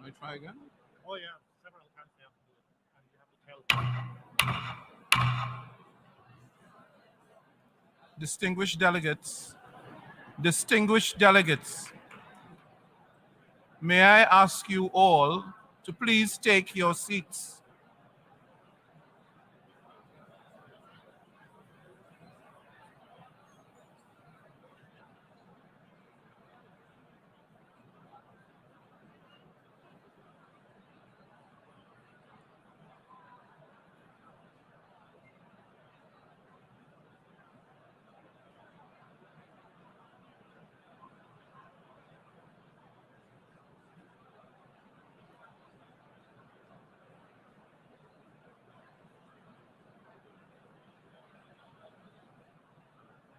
I try again? Oh yeah, several times you have to do it, and you have to tell. Distinguished delegates, may I ask you all to please take your seats.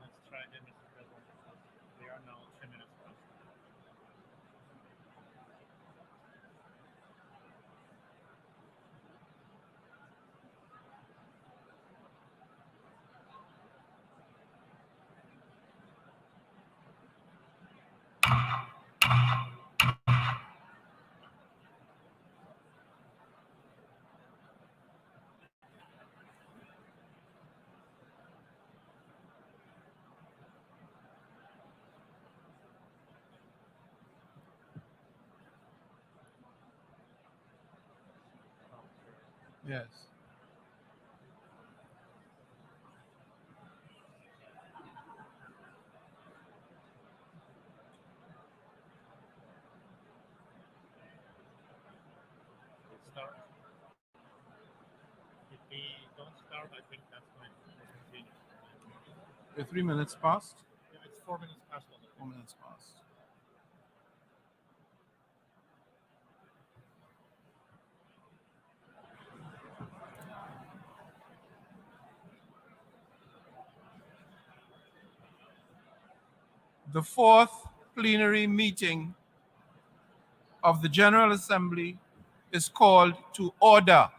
Let's try again, Mr. President. We are now 3 minutes past. Yes. Let's start. If we don't start, I think that's fine. We'll continue. The 3 minutes passed? Yeah, it's 4 minutes past already. 4 minutes passed. The fourth plenary meeting of the General Assembly is called to order.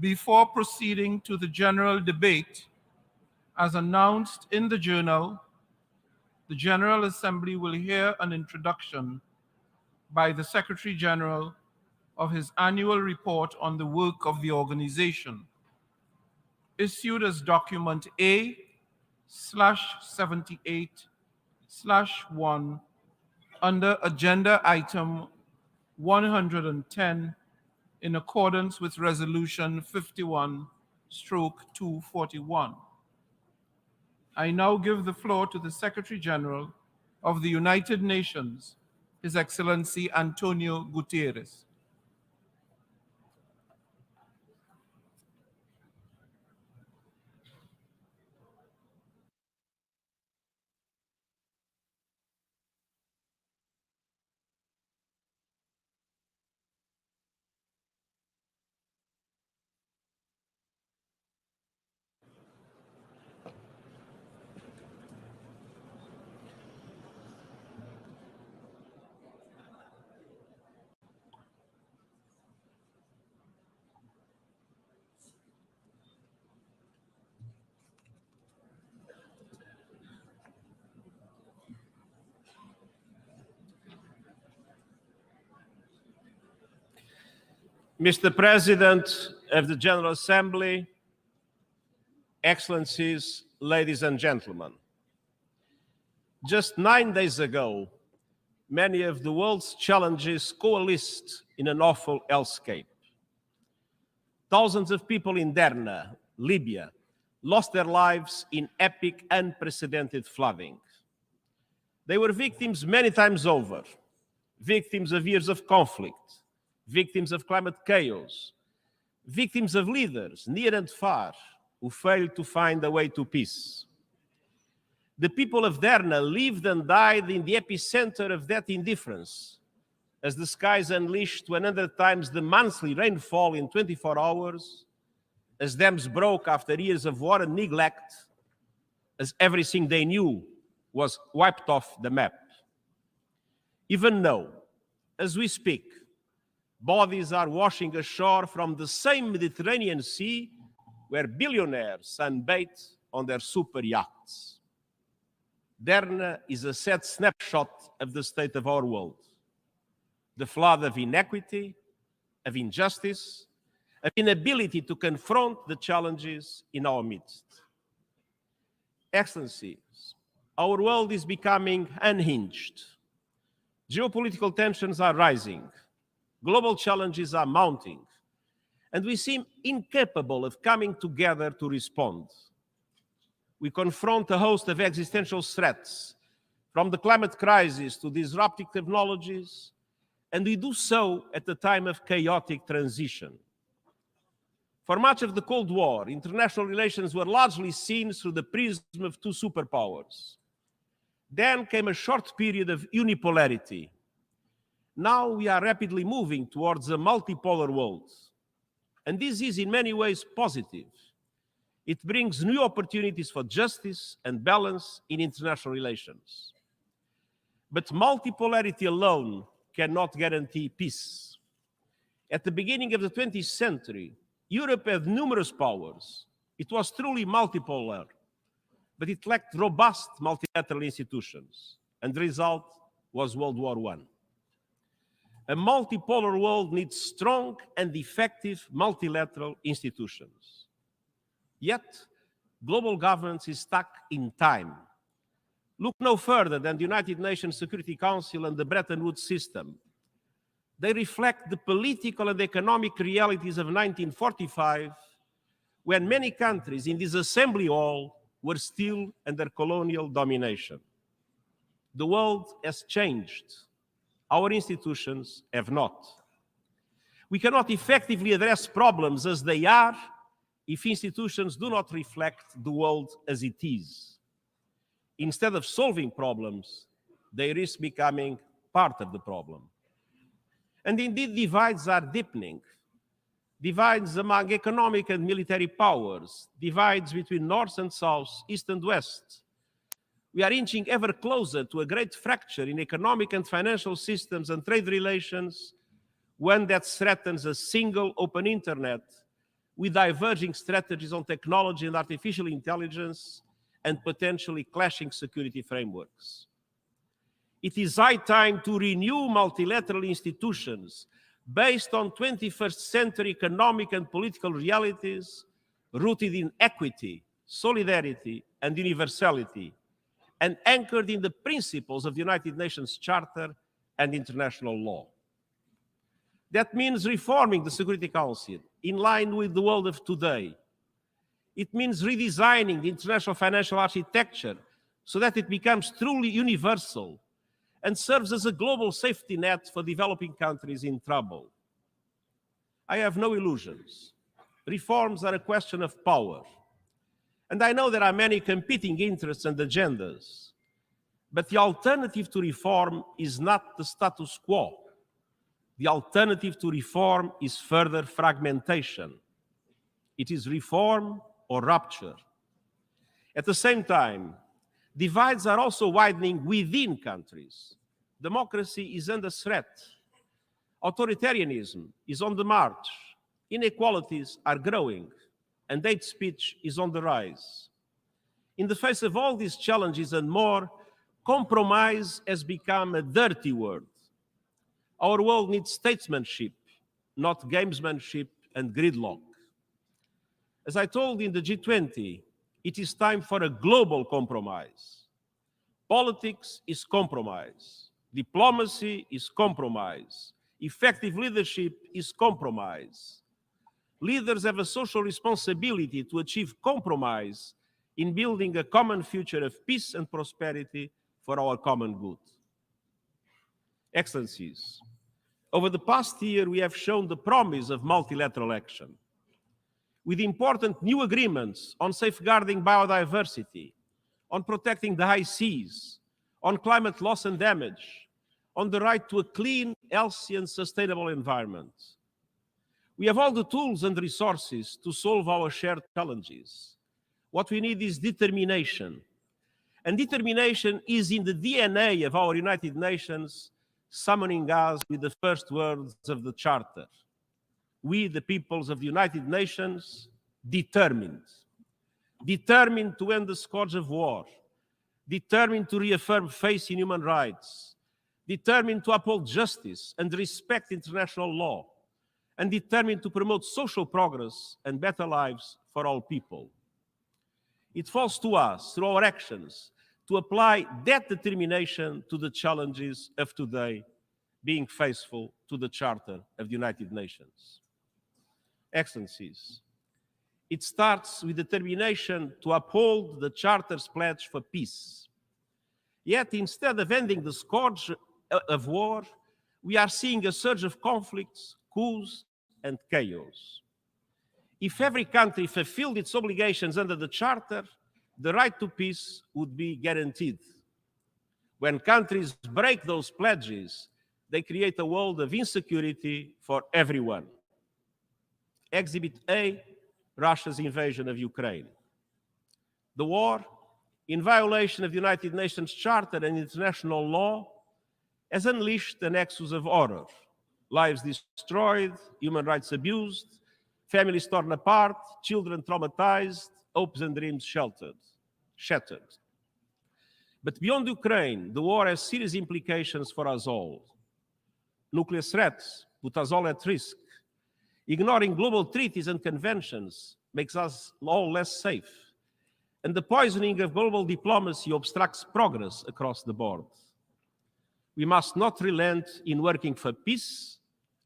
Before proceeding to the general debate, as announced in the journal, the General Assembly will hear an introduction by the Secretary General of his annual report on the work of the organization, issued as document A/78/1 under agenda item 110 in accordance with resolution 51/241. I now give the floor to the Secretary General of the United Nations, His Excellency Antonio Guterres. Mr. President of the General Assembly, Excellencies, ladies and gentlemen, just 9 days ago, many of the world's challenges coalesced in an awful hellscape. Thousands of people in Derna, Libya, lost their lives in epic, unprecedented flooding. They were victims many times over, victims of years of conflict, victims of climate chaos, victims of leaders near and far who failed to find a way to peace. The people of Derna lived and died in the epicenter of that indifference, as the skies unleashed 100 times the monthly rainfall in 24 hours, as dams broke after years of war and neglect, as everything they knew was wiped off the map. Even now, as we speak, Bodies are washing ashore from the same Mediterranean Sea where billionaires sunbathe on their super yachts. Derna is a sad snapshot of the state of our world. The flood of inequity, of injustice, of inability to confront the challenges in our midst. Excellencies, our world is becoming unhinged. Geopolitical tensions are rising. Global challenges are mounting. And we seem incapable of coming together to respond. We confront a host of existential threats, from the climate crisis to disruptive technologies, and we do so at a time of chaotic transition. For much of the Cold War, international relations were largely seen through the prism of two superpowers. Then came a short period of unipolarity. Now we are rapidly moving towards a multipolar world. And this is in many ways positive. It brings new opportunities for justice and balance in international relations. But multipolarity alone cannot guarantee peace. At the beginning of the 20th century, Europe had numerous powers. It was truly multipolar, but it lacked robust multilateral institutions, and the result was World War I. A multipolar world needs strong and effective multilateral institutions. Yet, global governance is stuck in time. Look no further than the United Nations Security Council and the Bretton Woods system. They reflect the political and economic realities of 1945, when many countries in this assembly hall were still under colonial domination. The world has changed. Our institutions have not. We cannot effectively address problems as they are if institutions do not reflect the world as it is. Instead of solving problems, they risk becoming part of the problem. And indeed, divides are deepening. Divides among economic and military powers, divides between North and South, East and West. We are inching ever closer to a great fracture in economic and financial systems and trade relations, one that threatens a single open internet with diverging strategies on technology and artificial intelligence and potentially clashing security frameworks. It is high time to renew multilateral institutions based on 21st century economic and political realities rooted in equity, solidarity, and universality, and anchored in the principles of the United Nations Charter and international law. That means reforming the Security Council in line with the world of today. It means redesigning the international financial architecture so that it becomes truly universal and serves as a global safety net for developing countries in trouble. I have no illusions. Reforms are a question of power. And I know there are many competing interests and agendas, but the alternative to reform is not the status quo. The alternative to reform is further fragmentation. It is reform or rupture. At the same time, divides are also widening within countries. Democracy is under threat. Authoritarianism is on the march. Inequalities are growing, and hate speech is on the rise. In the face of all these challenges and more, compromise has become a dirty word. Our world needs statesmanship, not gamesmanship and gridlock. As I told in the G20, it is time for a global compromise. Politics is compromise. Diplomacy is compromise. Effective leadership is compromise. Leaders have a social responsibility to achieve compromise in building a common future of peace and prosperity for our common good. Excellencies, over the past year, we have shown the promise of multilateral action. With important new agreements on safeguarding biodiversity, on protecting the high seas, on climate loss and damage, on the right to a clean, healthy, and sustainable environment. We have all the tools and resources to solve our shared challenges. What we need is determination. And determination is in the DNA of our United Nations summoning us with the first words of the Charter. We, the peoples of the United Nations, determined to end the scourge of war, determined to reaffirm faith in human rights, determined to uphold justice and respect international law, and determined to promote social progress and better lives for all people. It falls to us, through our actions, to apply that determination to the challenges of today, being faithful to the Charter of the United Nations. Excellencies, it starts with determination to uphold the Charter's pledge for peace. Yet, instead of ending the scourge of war, we are seeing a surge of conflicts, coups, and chaos. If every country fulfilled its obligations under the Charter, the right to peace would be guaranteed. When countries break those pledges, they create a world of insecurity for everyone. Exhibit A, Russia's invasion of Ukraine. The war, in violation of the United Nations Charter and international law, has unleashed a nexus of horror. Lives destroyed, human rights abused, families torn apart, children traumatized, hopes and dreams shattered. But beyond Ukraine, the war has serious implications for us all. Nuclear threats put us all at risk. Ignoring global treaties and conventions makes us all less safe. And the poisoning of global diplomacy obstructs progress across the board. We must not relent in working for peace,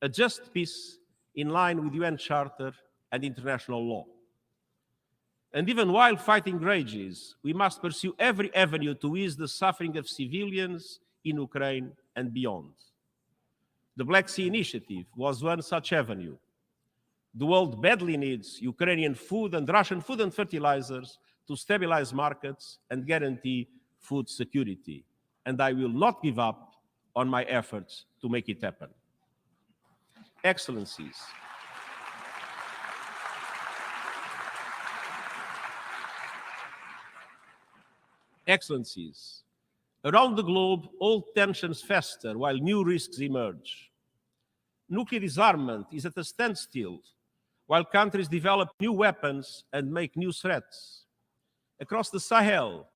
a just peace in line with UN Charter and international law. And even while fighting rages, we must pursue every avenue to ease the suffering of civilians in Ukraine and beyond. The Black Sea Initiative was one such avenue. The world badly needs Ukrainian food and Russian food and fertilizers to stabilize markets and guarantee food security. And I will not give up on my efforts to make it happen. Excellencies, around the globe, old tensions fester while new risks emerge. Nuclear disarmament is at a standstill while countries develop new weapons and make new threats. Across the Sahel,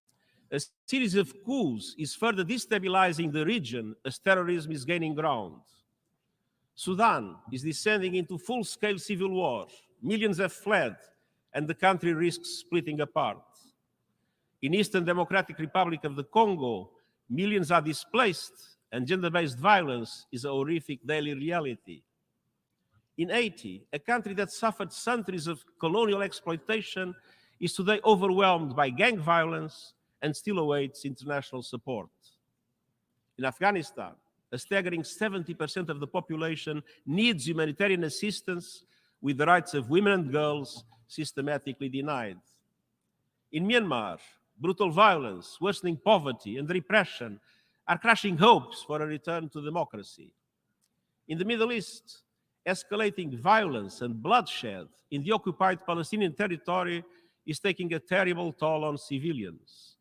a series of coups is further destabilizing the region as terrorism is gaining ground. Sudan is descending into full-scale civil war. Millions have fled, and the country risks splitting apart. In Eastern Democratic Republic of the Congo, millions are displaced, and gender-based violence is a horrific daily reality. In Haiti, a country that suffered centuries of colonial exploitation is today overwhelmed by gang violence and still awaits international support. In Afghanistan, a staggering 70% of the population needs humanitarian assistance, with the rights of women and girls systematically denied. In Myanmar, brutal violence, worsening poverty, and repression are crushing hopes for a return to democracy. In the Middle East, escalating violence and bloodshed in the occupied Palestinian territory is taking a terrible toll on civilians.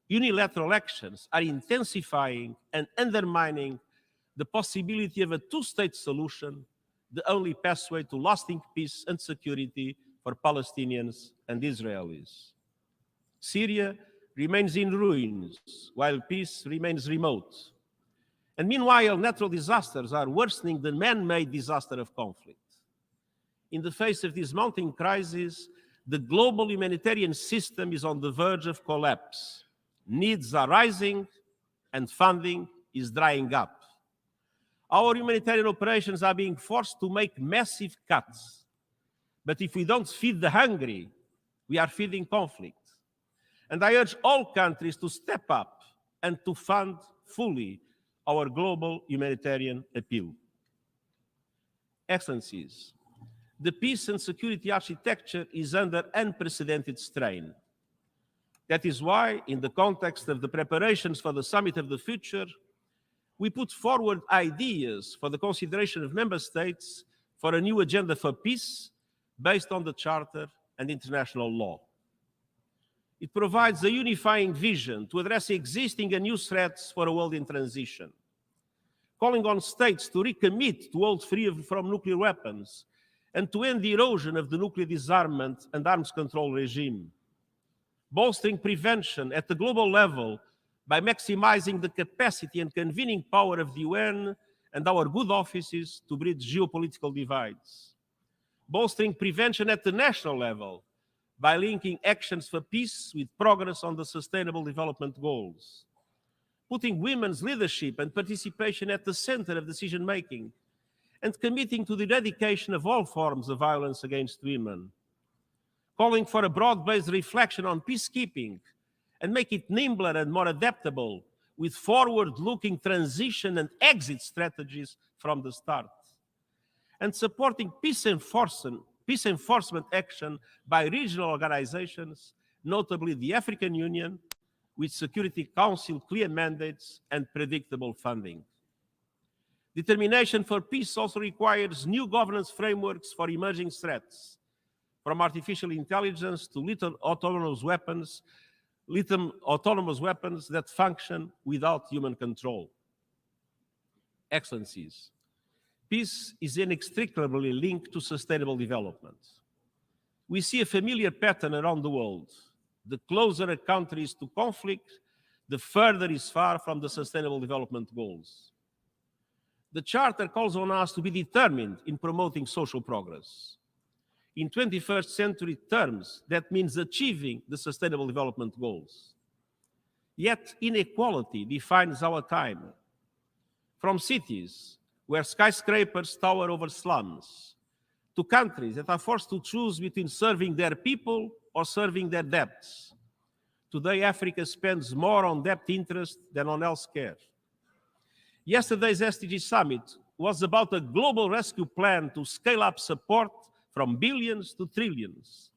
Unilateral actions are intensifying and undermining the possibility of a two-state solution, the only pathway to lasting peace and security for Palestinians and Israelis. Syria remains in ruins, while peace remains remote. And meanwhile, natural disasters are worsening the man-made disaster of conflict. In the face of this mounting crisis, the global humanitarian system is on the verge of collapse. Needs are rising, and funding is drying up. Our humanitarian operations are being forced to make massive cuts. But if we don't feed the hungry, we are feeding conflict. And I urge all countries to step up and to fund fully our global humanitarian appeal. Excellencies, the peace and security architecture is under unprecedented strain. That is why, in the context of the preparations for the Summit of the Future, we put forward ideas for the consideration of member states for a new agenda for peace based on the Charter and international law. It provides a unifying vision to address existing and new threats for a world in transition. calling on states to recommit to hold free from nuclear weapons and to end the erosion of the nuclear disarmament and arms control regime. Bolstering prevention at the global level by maximizing the capacity and convening power of the UN and our good offices to bridge geopolitical divides. Bolstering prevention at the national level by linking actions for peace with progress on the Sustainable Development Goals. Putting women's leadership and participation at the center of decision-making, and committing to the eradication of all forms of violence against women. Calling for a broad-based reflection on peacekeeping and make it nimbler and more adaptable with forward-looking transition and exit strategies from the start. And supporting peace enforcement action by regional organizations, notably the African Union, with Security Council clear mandates and predictable funding. Determination for peace also requires new governance frameworks for emerging threats, from artificial intelligence to little autonomous weapons that function without human control. Excellencies, peace is inextricably linked to sustainable development. We see a familiar pattern around the world. The closer a country is to conflict, the further is far from the Sustainable Development Goals. The Charter calls on us to be determined in promoting social progress. In 21st century terms, that means achieving the Sustainable Development Goals. Yet inequality defines our time. From cities where skyscrapers tower over slums, to countries that are forced to choose between serving their people or serving their debts. Today, Africa spends more on debt interest than on healthcare. Yesterday's SDG summit was about a global rescue plan to scale up support from billions to trillions.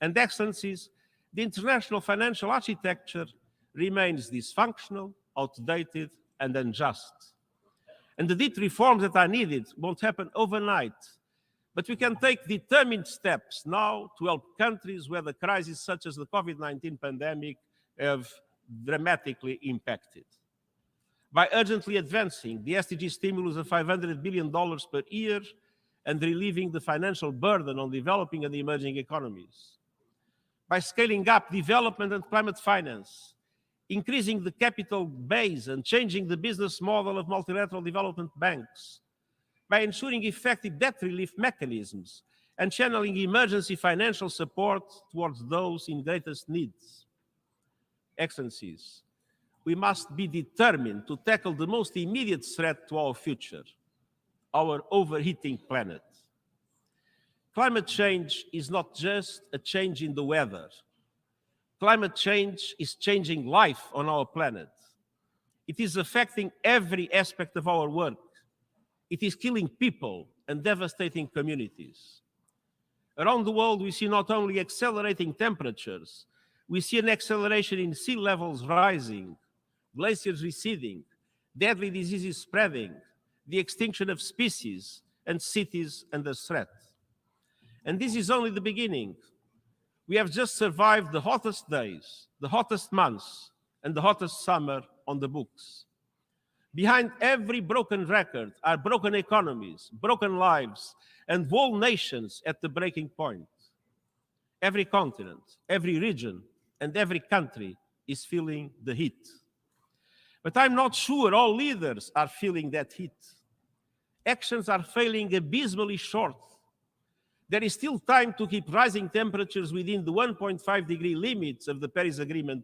And excellencies, the international financial architecture remains dysfunctional, outdated, and unjust. And the deep reforms that are needed won't happen overnight, but we can take determined steps now to help countries where the crises such as the COVID-19 pandemic have dramatically impacted. By urgently advancing the SDG stimulus of $500 billion per year and relieving the financial burden on developing and emerging economies. By scaling up development and climate finance, increasing the capital base and changing the business model of multilateral development banks, by ensuring effective debt relief mechanisms and channeling emergency financial support towards those in greatest needs. Excellencies, we must be determined to tackle the most immediate threat to our future, our overheating planet. Climate change is not just a change in the weather. Climate change is changing life on our planet. It is affecting every aspect of our work. It is killing people and devastating communities. Around the world, we see not only accelerating temperatures, we see an acceleration in sea levels rising, glaciers receding, deadly diseases spreading, the extinction of species and cities under threat. And this is only the beginning. We have just survived the hottest days, the hottest months, and the hottest summer on the books. Behind every broken record are broken economies, broken lives, and whole nations at the breaking point. Every continent, every region, and every country is feeling the heat. But I'm not sure all leaders are feeling that heat. Actions are falling abysmally short. There is still time to keep rising temperatures within the 1.5-degree limits of the Paris Agreement,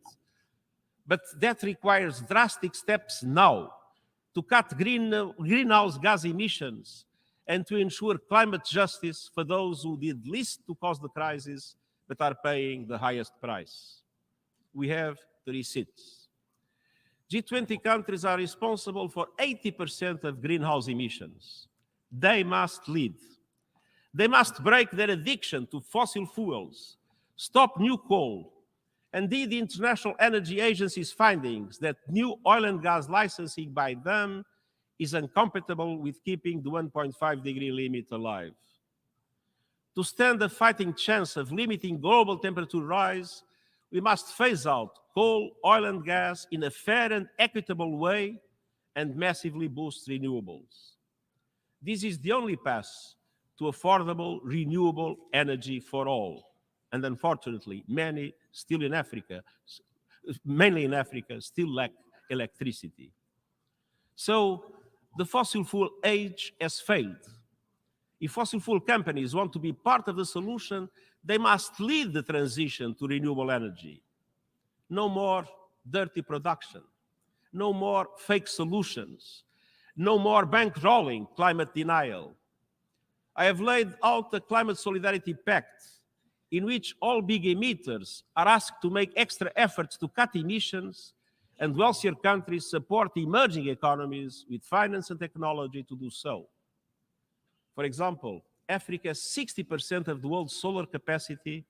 but that requires drastic steps now to cut greenhouse gas emissions and to ensure climate justice for those who did least to cause the crisis but are paying the highest price. We have the receipts. G20 countries are responsible for 80% of greenhouse emissions. They must lead. They must break their addiction to fossil fuels, stop new coal, and indeed the International Energy Agency's findings that new oil and gas licensing by them is incompatible with keeping the 1.5-degree limit alive. To stand a fighting chance of limiting global temperature rise, we must phase out coal, oil, and gas in a fair and equitable way and massively boost renewables. This is the only path to affordable, renewable energy for all. And unfortunately, many still in Africa, mainly in Africa, still lack electricity. So the fossil fuel age has failed. If fossil fuel companies want to be part of the solution, they must lead the transition to renewable energy. No more dirty production. No more fake solutions. No more bankrolling climate denial. I have laid out a climate solidarity pact in which all big emitters are asked to make extra efforts to cut emissions, and wealthier countries support emerging economies with finance and technology to do so. For example, Africa has 60% of the world's solar capacity,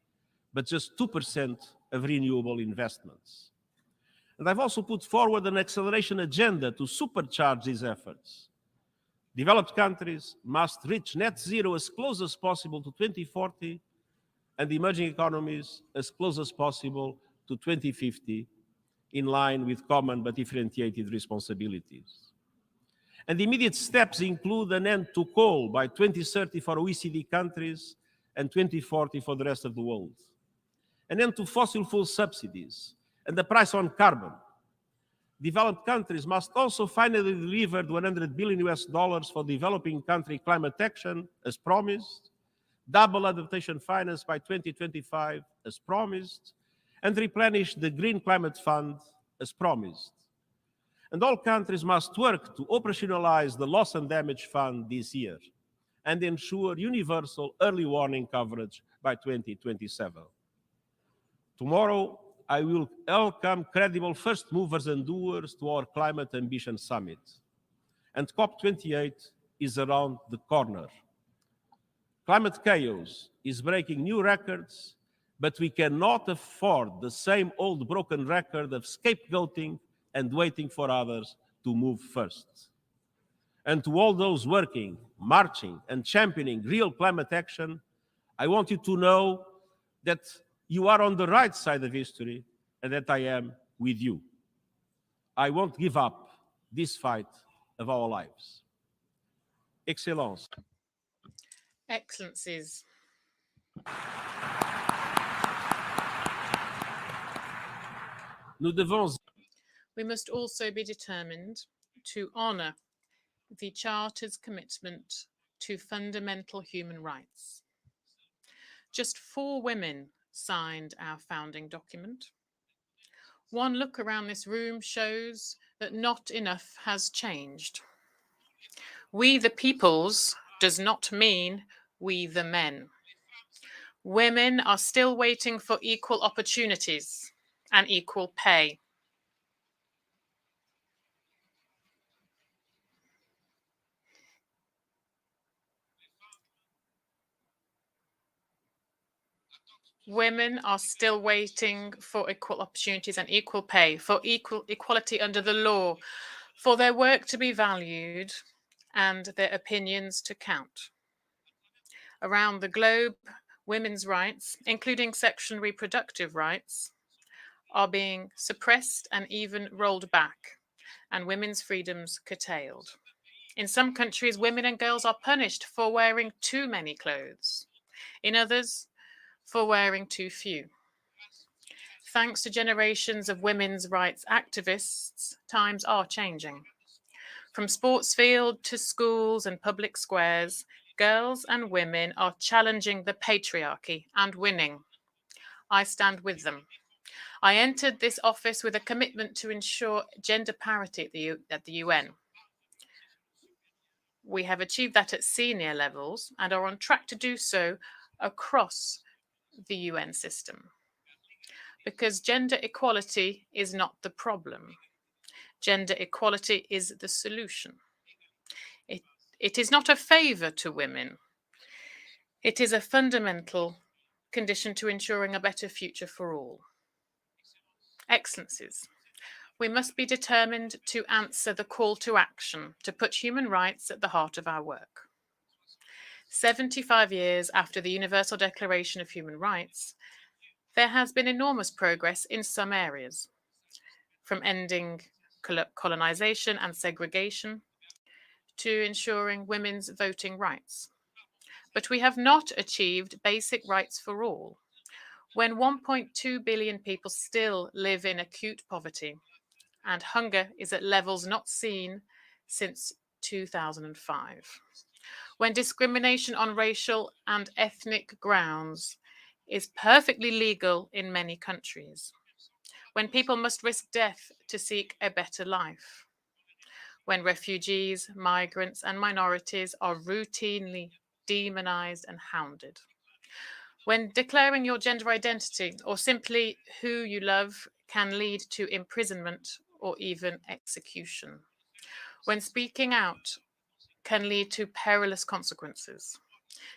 but just 2% of renewable investments. And I've also put forward an acceleration agenda to supercharge these efforts. Developed countries must reach net zero as close as possible to 2040, and emerging economies as close as possible to 2050, in line with common but differentiated responsibilities. And immediate steps include an end to coal by 2030 for OECD countries and 2040 for the rest of the world. An end to fossil fuel subsidies and the price on carbon. Developed countries must also finally deliver the $100 billion for developing country climate action as promised, double adaptation finance by 2025 as promised, and replenish the Green Climate Fund as promised. And all countries must work to operationalize the Loss and Damage Fund this year and ensure universal early warning coverage by 2027. Tomorrow, I will welcome credible first movers and doers to our Climate Ambition Summit. And COP28 is around the corner. Climate chaos is breaking new records, but we cannot afford the same old broken record of scapegoating and waiting for others to move first. And to all those working, marching, and championing real climate action, I want you to know that you are on the right side of history and that I am with you. I won't give up this fight of our lives. Excellence. Excellencies. Nous devons We must also be determined to honour the Charter's commitment to fundamental human rights. Just 4 women signed our founding document. One look around this room shows that not enough has changed. We the peoples does not mean we the men. Women are still waiting for equal opportunities and equal pay. Women are still waiting for equal opportunities and equal pay, for equality under the law, for their work to be valued and their opinions to count. Around the globe, women's rights, including sexual and reproductive rights, are being suppressed and even rolled back, and women's freedoms curtailed. In some countries, women and girls are punished for wearing too many clothes. In others, for wearing too few. Thanks to generations of women's rights activists, times are changing. From sports field to schools and public squares, girls and women are challenging the patriarchy and winning. I stand with them. I entered this office with a commitment to ensure gender parity at the UN. We have achieved that at senior levels and are on track to do so across the UN system. Because gender equality is not the problem. Gender equality is the solution. It is not a favor to women. It is a fundamental condition to ensuring a better future for all. Excellencies, we must be determined to answer the call to action to put human rights at the heart of our work. 75 years after the Universal Declaration of Human Rights, there has been enormous progress in some areas, from ending colonization and segregation, to ensuring women's voting rights. But we have not achieved basic rights for all. When 1.2 billion people still live in acute poverty and hunger is at levels not seen since 2005. When discrimination on racial and ethnic grounds is perfectly legal in many countries. When people must risk death to seek a better life. When refugees, migrants, and minorities are routinely demonized and hounded. When declaring your gender identity or simply who you love can lead to imprisonment or even execution. When speaking out can lead to perilous consequences.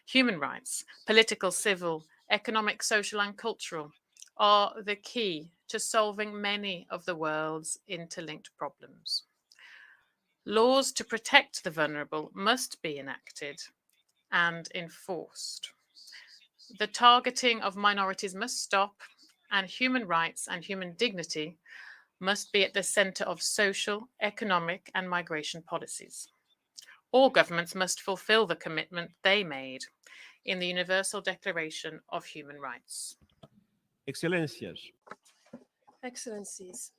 Human rights, political, civil, economic, social, and cultural, are the key to solving many of the world's interlinked problems. Laws to protect the vulnerable must be enacted and enforced. The targeting of minorities must stop, and human rights and human dignity must be at the center of social, economic, and migration policies. All governments must fulfill the commitment they made in the Universal Declaration of Human Rights. Excelências, Excellencies,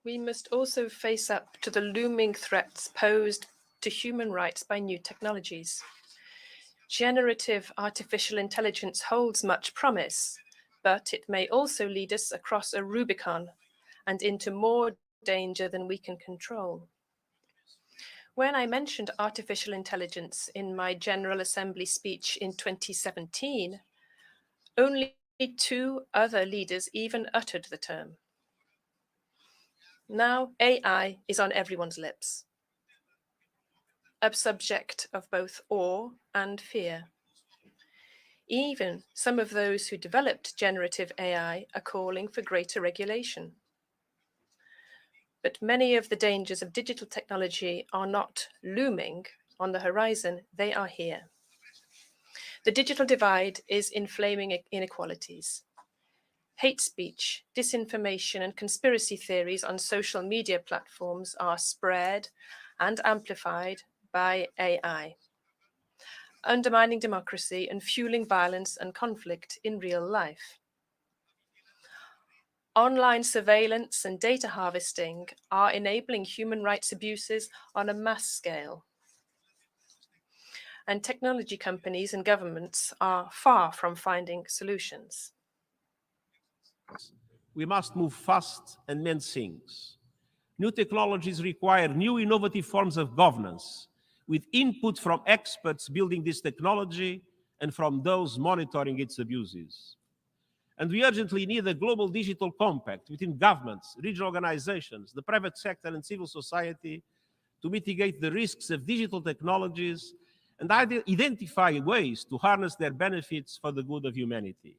we must also face up to the looming threats posed to human rights by new technologies. Generative artificial intelligence holds much promise, but it may also lead us across a Rubicon and into more danger than we can control. When I mentioned artificial intelligence in my General Assembly speech in 2017, only 2 other leaders even uttered the term. Now AI is on everyone's lips, a subject of both awe and fear. Even some of those who developed generative AI are calling for greater regulation. But many of the dangers of digital technology are not looming on the horizon, they are here. The digital divide is inflaming inequalities. Hate speech, disinformation, and conspiracy theories on social media platforms are spread and amplified by AI, undermining democracy and fueling violence and conflict in real life. Online surveillance and data harvesting are enabling human rights abuses on a mass scale. And technology companies and governments are far from finding solutions. we must move fast and mend things. New technologies require new innovative forms of governance, with input from experts building this technology and from those monitoring its abuses. And we urgently need a global digital compact between governments, regional organizations, the private sector, and civil society to mitigate the risks of digital technologies and identify ways to harness their benefits for the good of humanity.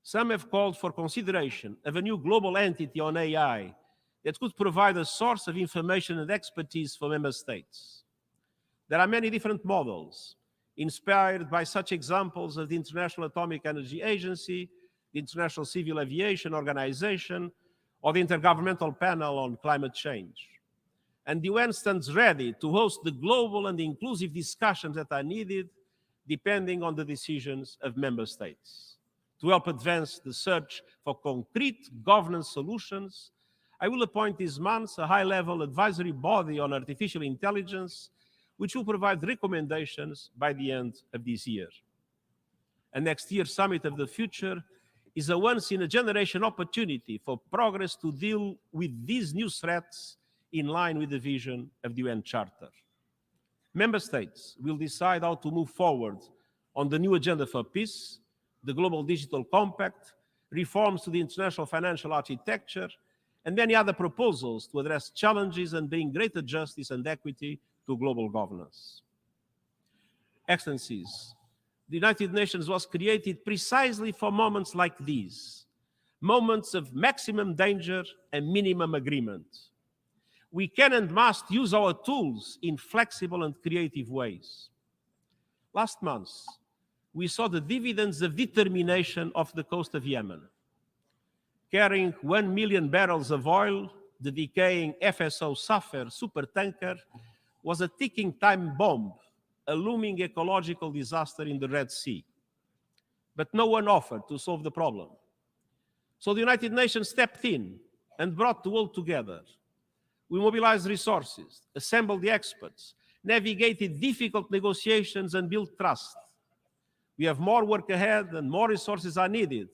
Some have called for consideration of a new global entity on AI that could provide a source of information and expertise for member states. There are many different models, inspired by such examples as the International Atomic Energy Agency, the International Civil Aviation Organization, or the Intergovernmental Panel on Climate Change. And the UN stands ready to host the global and inclusive discussions that are needed, depending on the decisions of member states. To help advance the search for concrete governance solutions, I will appoint this month a high-level advisory body on artificial intelligence, which will provide recommendations by the end of this year. And next year's Summit of the Future is a once-in-a-generation opportunity for progress to deal with these new threats in line with the vision of the UN Charter. Member states will decide how to move forward on the new agenda for peace, the Global Digital Compact, reforms to the international financial architecture, and many other proposals to address challenges and bring greater justice and equity to global governance. Excellencies, the United Nations was created precisely for moments like these, moments of maximum danger and minimum agreement. We can and must use our tools in flexible and creative ways. Last month, we saw the dividends of determination off the coast of Yemen. Carrying 1 million barrels of oil the decaying FSO Safar supertanker was a ticking time bomb, a looming ecological disaster in the Red Sea. But no one offered to solve the problem. So the United Nations stepped in and brought the world together. We mobilized resources, assembled the experts, navigated difficult negotiations, and built trust. We have more work ahead and more resources are needed.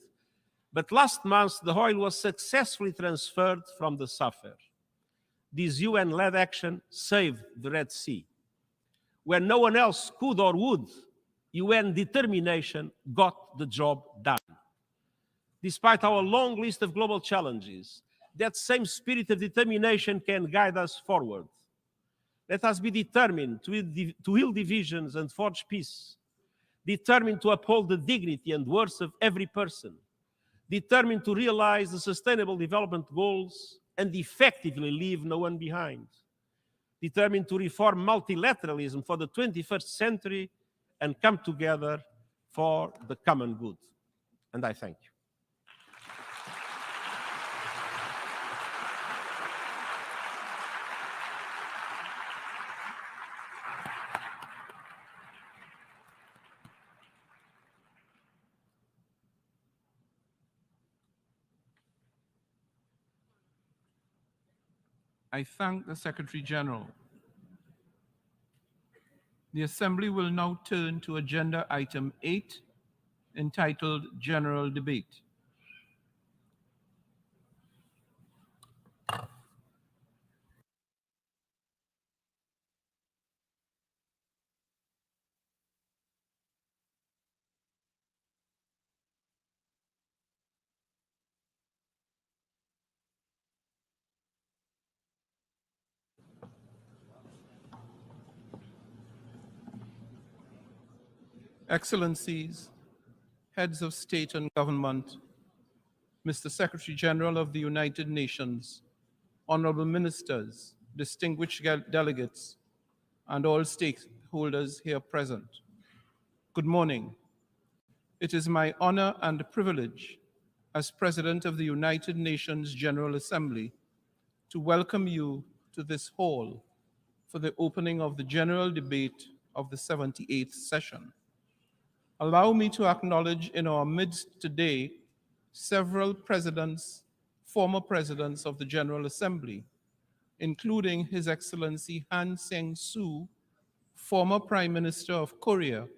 But last month, the oil was successfully transferred from the Safar. This UN-led action saved the Red Sea. When no one else could or would, UN determination got the job done. Despite our long list of global challenges, that same spirit of determination can guide us forward. Let us be determined to heal divisions and forge peace, determined to uphold the dignity and worth of every person, determined to realize the Sustainable Development Goals and effectively leave no one behind, determined to reform multilateralism for the 21st century and come together for the common good. And I thank you. I thank the Secretary General. The Assembly will now turn to Agenda Item 8, entitled General Debate. Excellencies, heads of state and government, Mr. Secretary General of the United Nations, honorable ministers, distinguished delegates, and all stakeholders here present. Good morning. It is my honor and privilege as President of the United Nations General Assembly to welcome you to this hall for the opening of the general debate of the 78th session. Allow me to acknowledge in our midst today several presidents, former presidents of the General Assembly, including His Excellency Han Sang-soo, former Prime Minister of Korea,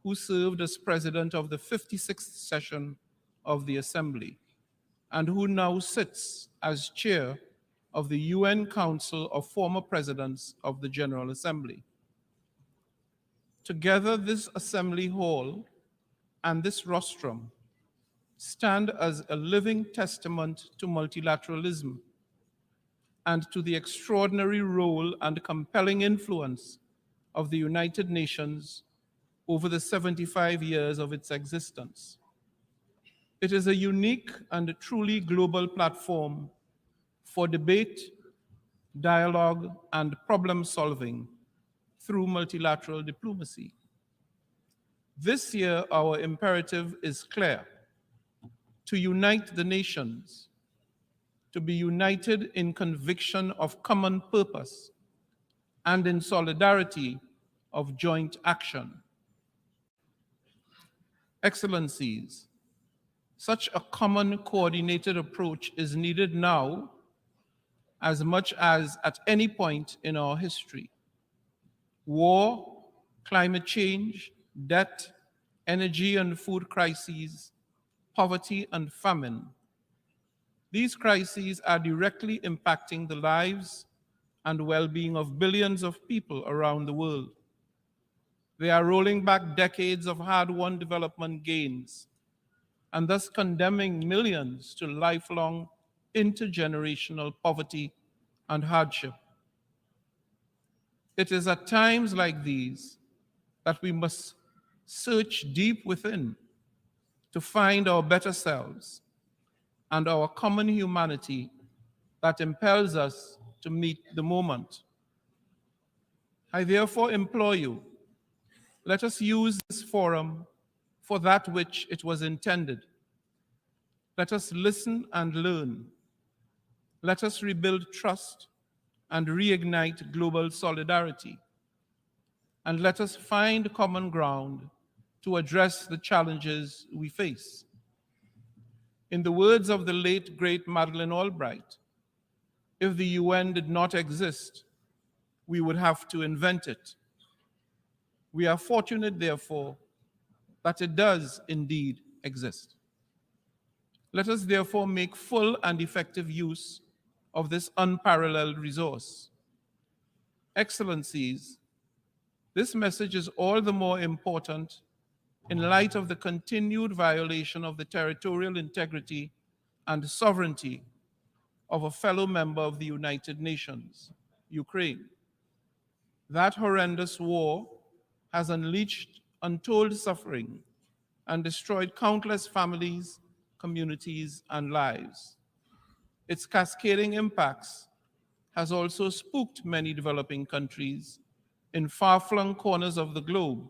who served as president of the 56th session of the Assembly, and who now sits as chair of the UN Council of Former Presidents of the General Assembly. Together, this Assembly Hall and this rostrum stand as a living testament to multilateralism and to the extraordinary role and compelling influence of the United Nations over the 75 years of its existence. It is a unique and truly global platform for debate, dialogue, and problem solving through multilateral diplomacy. This year, our imperative is clear: to unite the nations, to be united in conviction of common purpose and in solidarity of joint action. Excellencies, such a common coordinated approach is needed now as much as at any point in our history. War, climate change, debt, energy and food crises, poverty and famine. These crises are directly impacting the lives and well-being of billions of people around the world. They are rolling back decades of hard-won development gains and thus condemning millions to lifelong intergenerational poverty and hardship. It is at times like these that we must search deep within to find our better selves and our common humanity that impels us to meet the moment. I therefore implore you, let us use this forum for that which it was intended. Let us listen and learn. Let us rebuild trust and reignite global solidarity. And let us find common ground to address the challenges we face. In the words of the late, great Madeleine Albright, if the UN did not exist, we would have to invent it. We are fortunate, therefore, that it does indeed exist. Let us therefore make full and effective use of this unparalleled resource. Excellencies, this message is all the more important in light of the continued violation of the territorial integrity and sovereignty of a fellow member of the United Nations, Ukraine. That horrendous war has unleashed untold suffering and destroyed countless families, communities, and lives. Its cascading impacts has also spooked many developing countries in far-flung corners of the globe,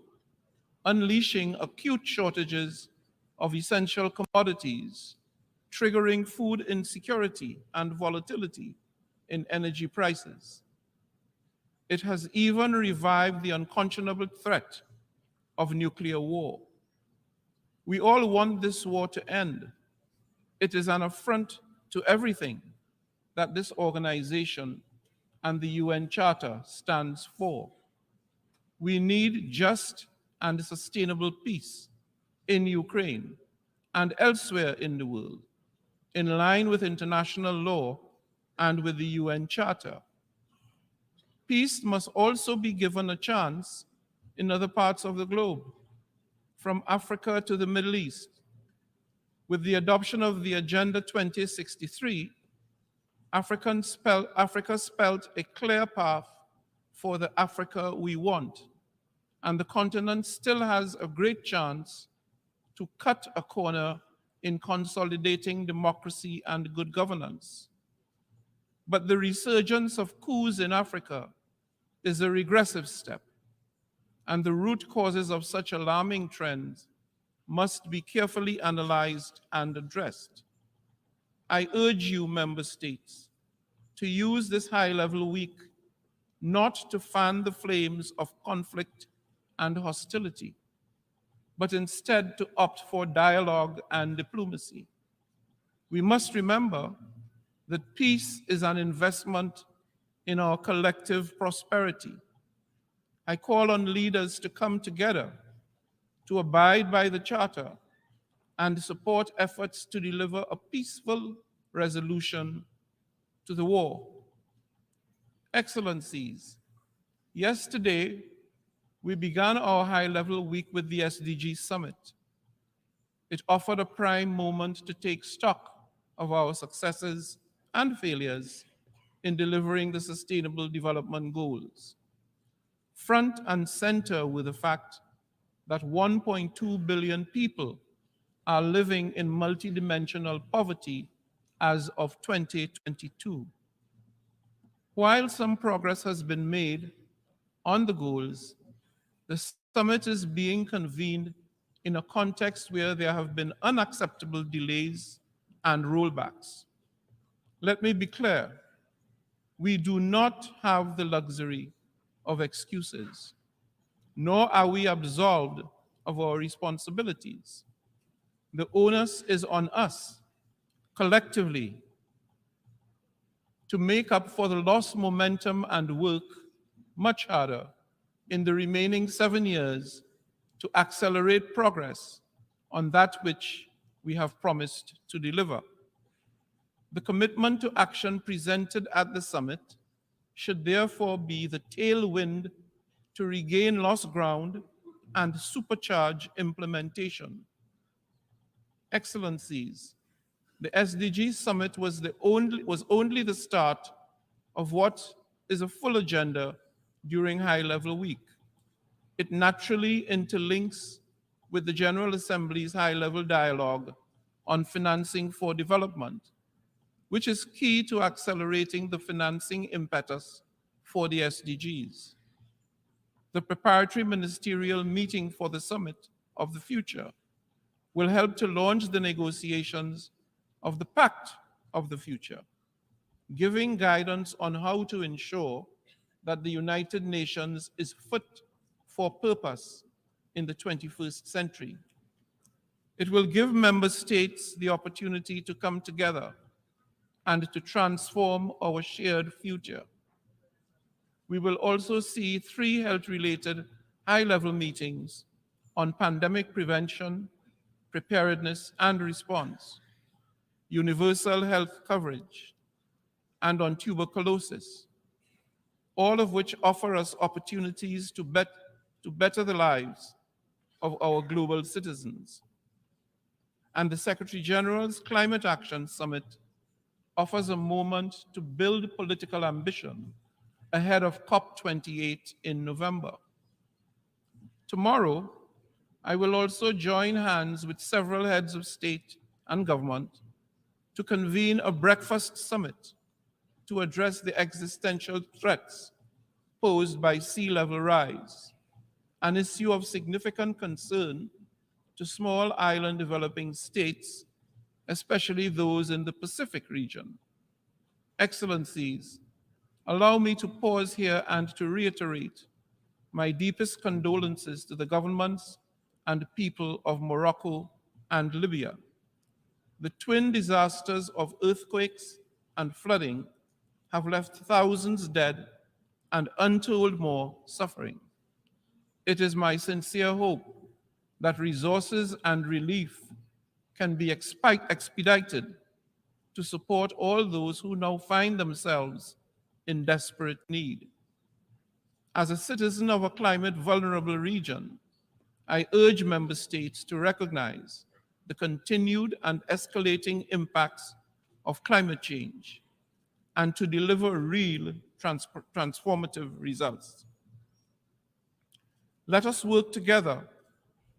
unleashing acute shortages of essential commodities, triggering food insecurity and volatility in energy prices. It has even revived the unconscionable threat of nuclear war. We all want this war to end. It is an affront to everything that this organization and the UN Charter stands for. We need just and sustainable peace in Ukraine and elsewhere in the world, in line with international law and with the UN Charter. Peace must also be given a chance in other parts of the globe, from Africa to the Middle East. With the adoption of the Agenda 2063, Africa spelled a clear path for the Africa we want, and the continent still has a great chance to cut a corner in consolidating democracy and good governance. But the resurgence of coups in Africa is a regressive step, and the root causes of such alarming trends must be carefully analyzed and addressed. I urge you, member states, to use this high-level week not to fan the flames of conflict and hostility, but instead to opt for dialogue and diplomacy. We must remember that peace is an investment in our collective prosperity. I call on leaders to come together, to abide by the Charter, and support efforts to deliver a peaceful resolution to the war. Excellencies, yesterday we began our high-level week with the SDG Summit. It offered a prime moment to take stock of our successes and failures in delivering the Sustainable Development Goals. Front and center with the fact that 1.2 billion people are living in multidimensional poverty as of 2022. While some progress has been made on the goals, the summit is being convened in a context where there have been unacceptable delays and rollbacks. Let me be clear, we do not have the luxury of excuses, nor are we absolved of our responsibilities. The onus is on us, collectively, to make up for the lost momentum and work much harder in the remaining 7 years to accelerate progress on that which we have promised to deliver. The commitment to action presented at the summit should therefore be the tailwind to regain lost ground and supercharge implementation. Excellencies, the SDG Summit was only the start of what is a full agenda during High-Level Week. It naturally interlinks with the General Assembly's high-level dialogue on financing for development, which is key to accelerating the financing impetus for the SDGs. The preparatory ministerial meeting for the Summit of the Future will help to launch the negotiations of the Pact of the Future. giving guidance on how to ensure that the United Nations is fit for purpose in the 21st century. It will give member states the opportunity to come together and to transform our shared future. We will also see 3 health-related high-level meetings on pandemic prevention, preparedness and response, universal health coverage, and on tuberculosis, all of which offer us opportunities to better the lives of our global citizens. And the Secretary General's Climate Action Summit offers a moment to build political ambition ahead of COP28 in November. Tomorrow, I will also join hands with several heads of state and government to convene a breakfast summit to address the existential threats posed by sea level rise, an issue of significant concern to small island developing states, especially those in the Pacific region. Excellencies, allow me to pause here and to reiterate my deepest condolences to the governments and people of Morocco and Libya. The twin disasters of earthquakes and flooding have left thousands dead and untold more suffering. It is my sincere hope that resources and relief can be expedited to support all those who now find themselves in desperate need. As a citizen of a climate vulnerable region, I urge member states to recognize the continued and escalating impacts of climate change and to deliver real transformative results. Let us work together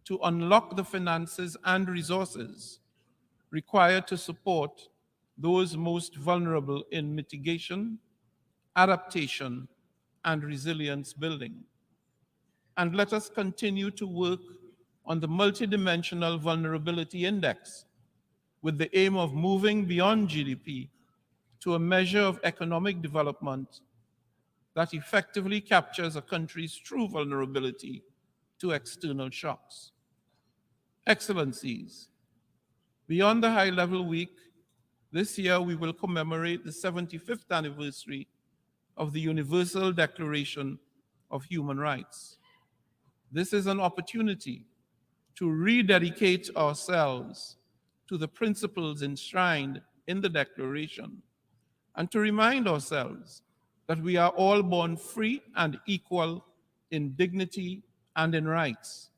to unlock the finances and resources required to support those most vulnerable in mitigation, adaptation, and resilience building. And let us continue to work on the multidimensional vulnerability index with the aim of moving beyond GDP to a measure of economic development that effectively captures a country's true vulnerability to external shocks. Excellencies, beyond the high-level week, this year we will commemorate the 75th anniversary of the Universal Declaration of Human Rights. This is an opportunity to rededicate ourselves to the principles enshrined in the Declaration and to remind ourselves that we are all born free and equal in dignity and in rights.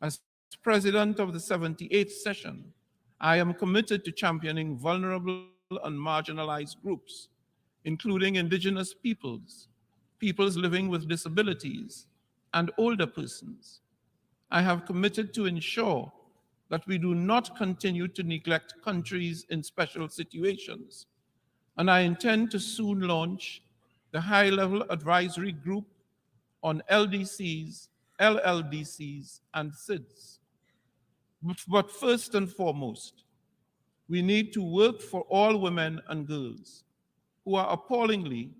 As President of the 78th session, I am committed to championing vulnerable and marginalized groups, including indigenous peoples, peoples living with disabilities, and older persons. I have committed to ensure that we do not continue to neglect countries in special situations, and I intend to soon launch the high-level advisory group on LDCs, LLDCs, and SIDS. But first and foremost, we need to work for all women and girls who are appallingly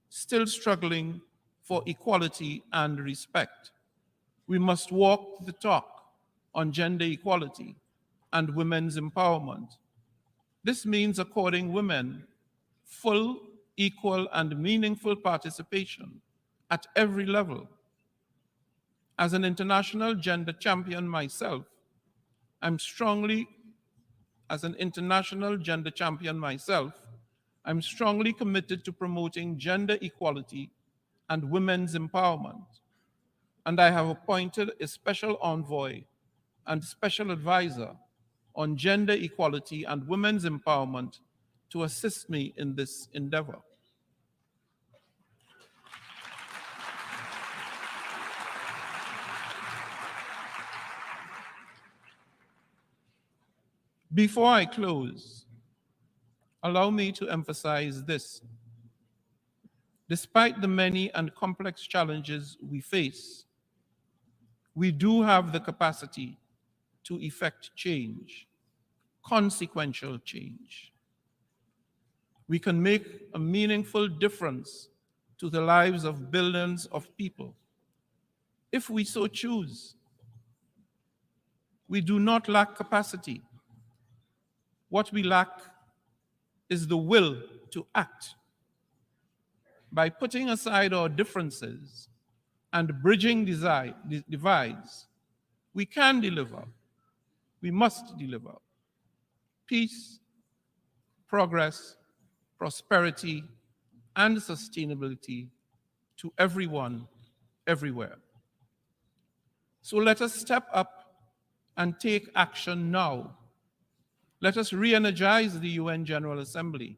still struggling for equality and respect. We must walk the talk on gender equality and women's empowerment. This means according women full, equal, and meaningful participation at every level. As an international gender champion myself, I'm strongly committed to promoting gender equality and women's empowerment. And I have appointed a special envoy and special advisor on gender equality and women's empowerment to assist me in this endeavor. Before I close, allow me to emphasize this. Despite the many and complex challenges we face, we do have the capacity to effect change, consequential change. We can make a meaningful difference to the lives of billions of people if we so choose. We do not lack capacity. What we lack is the will to act. By putting aside our differences and bridging divides, we can deliver, we must deliver peace, progress, prosperity, and sustainability to everyone, everywhere. So let us step up and take action now. Let us re-energize the UN General Assembly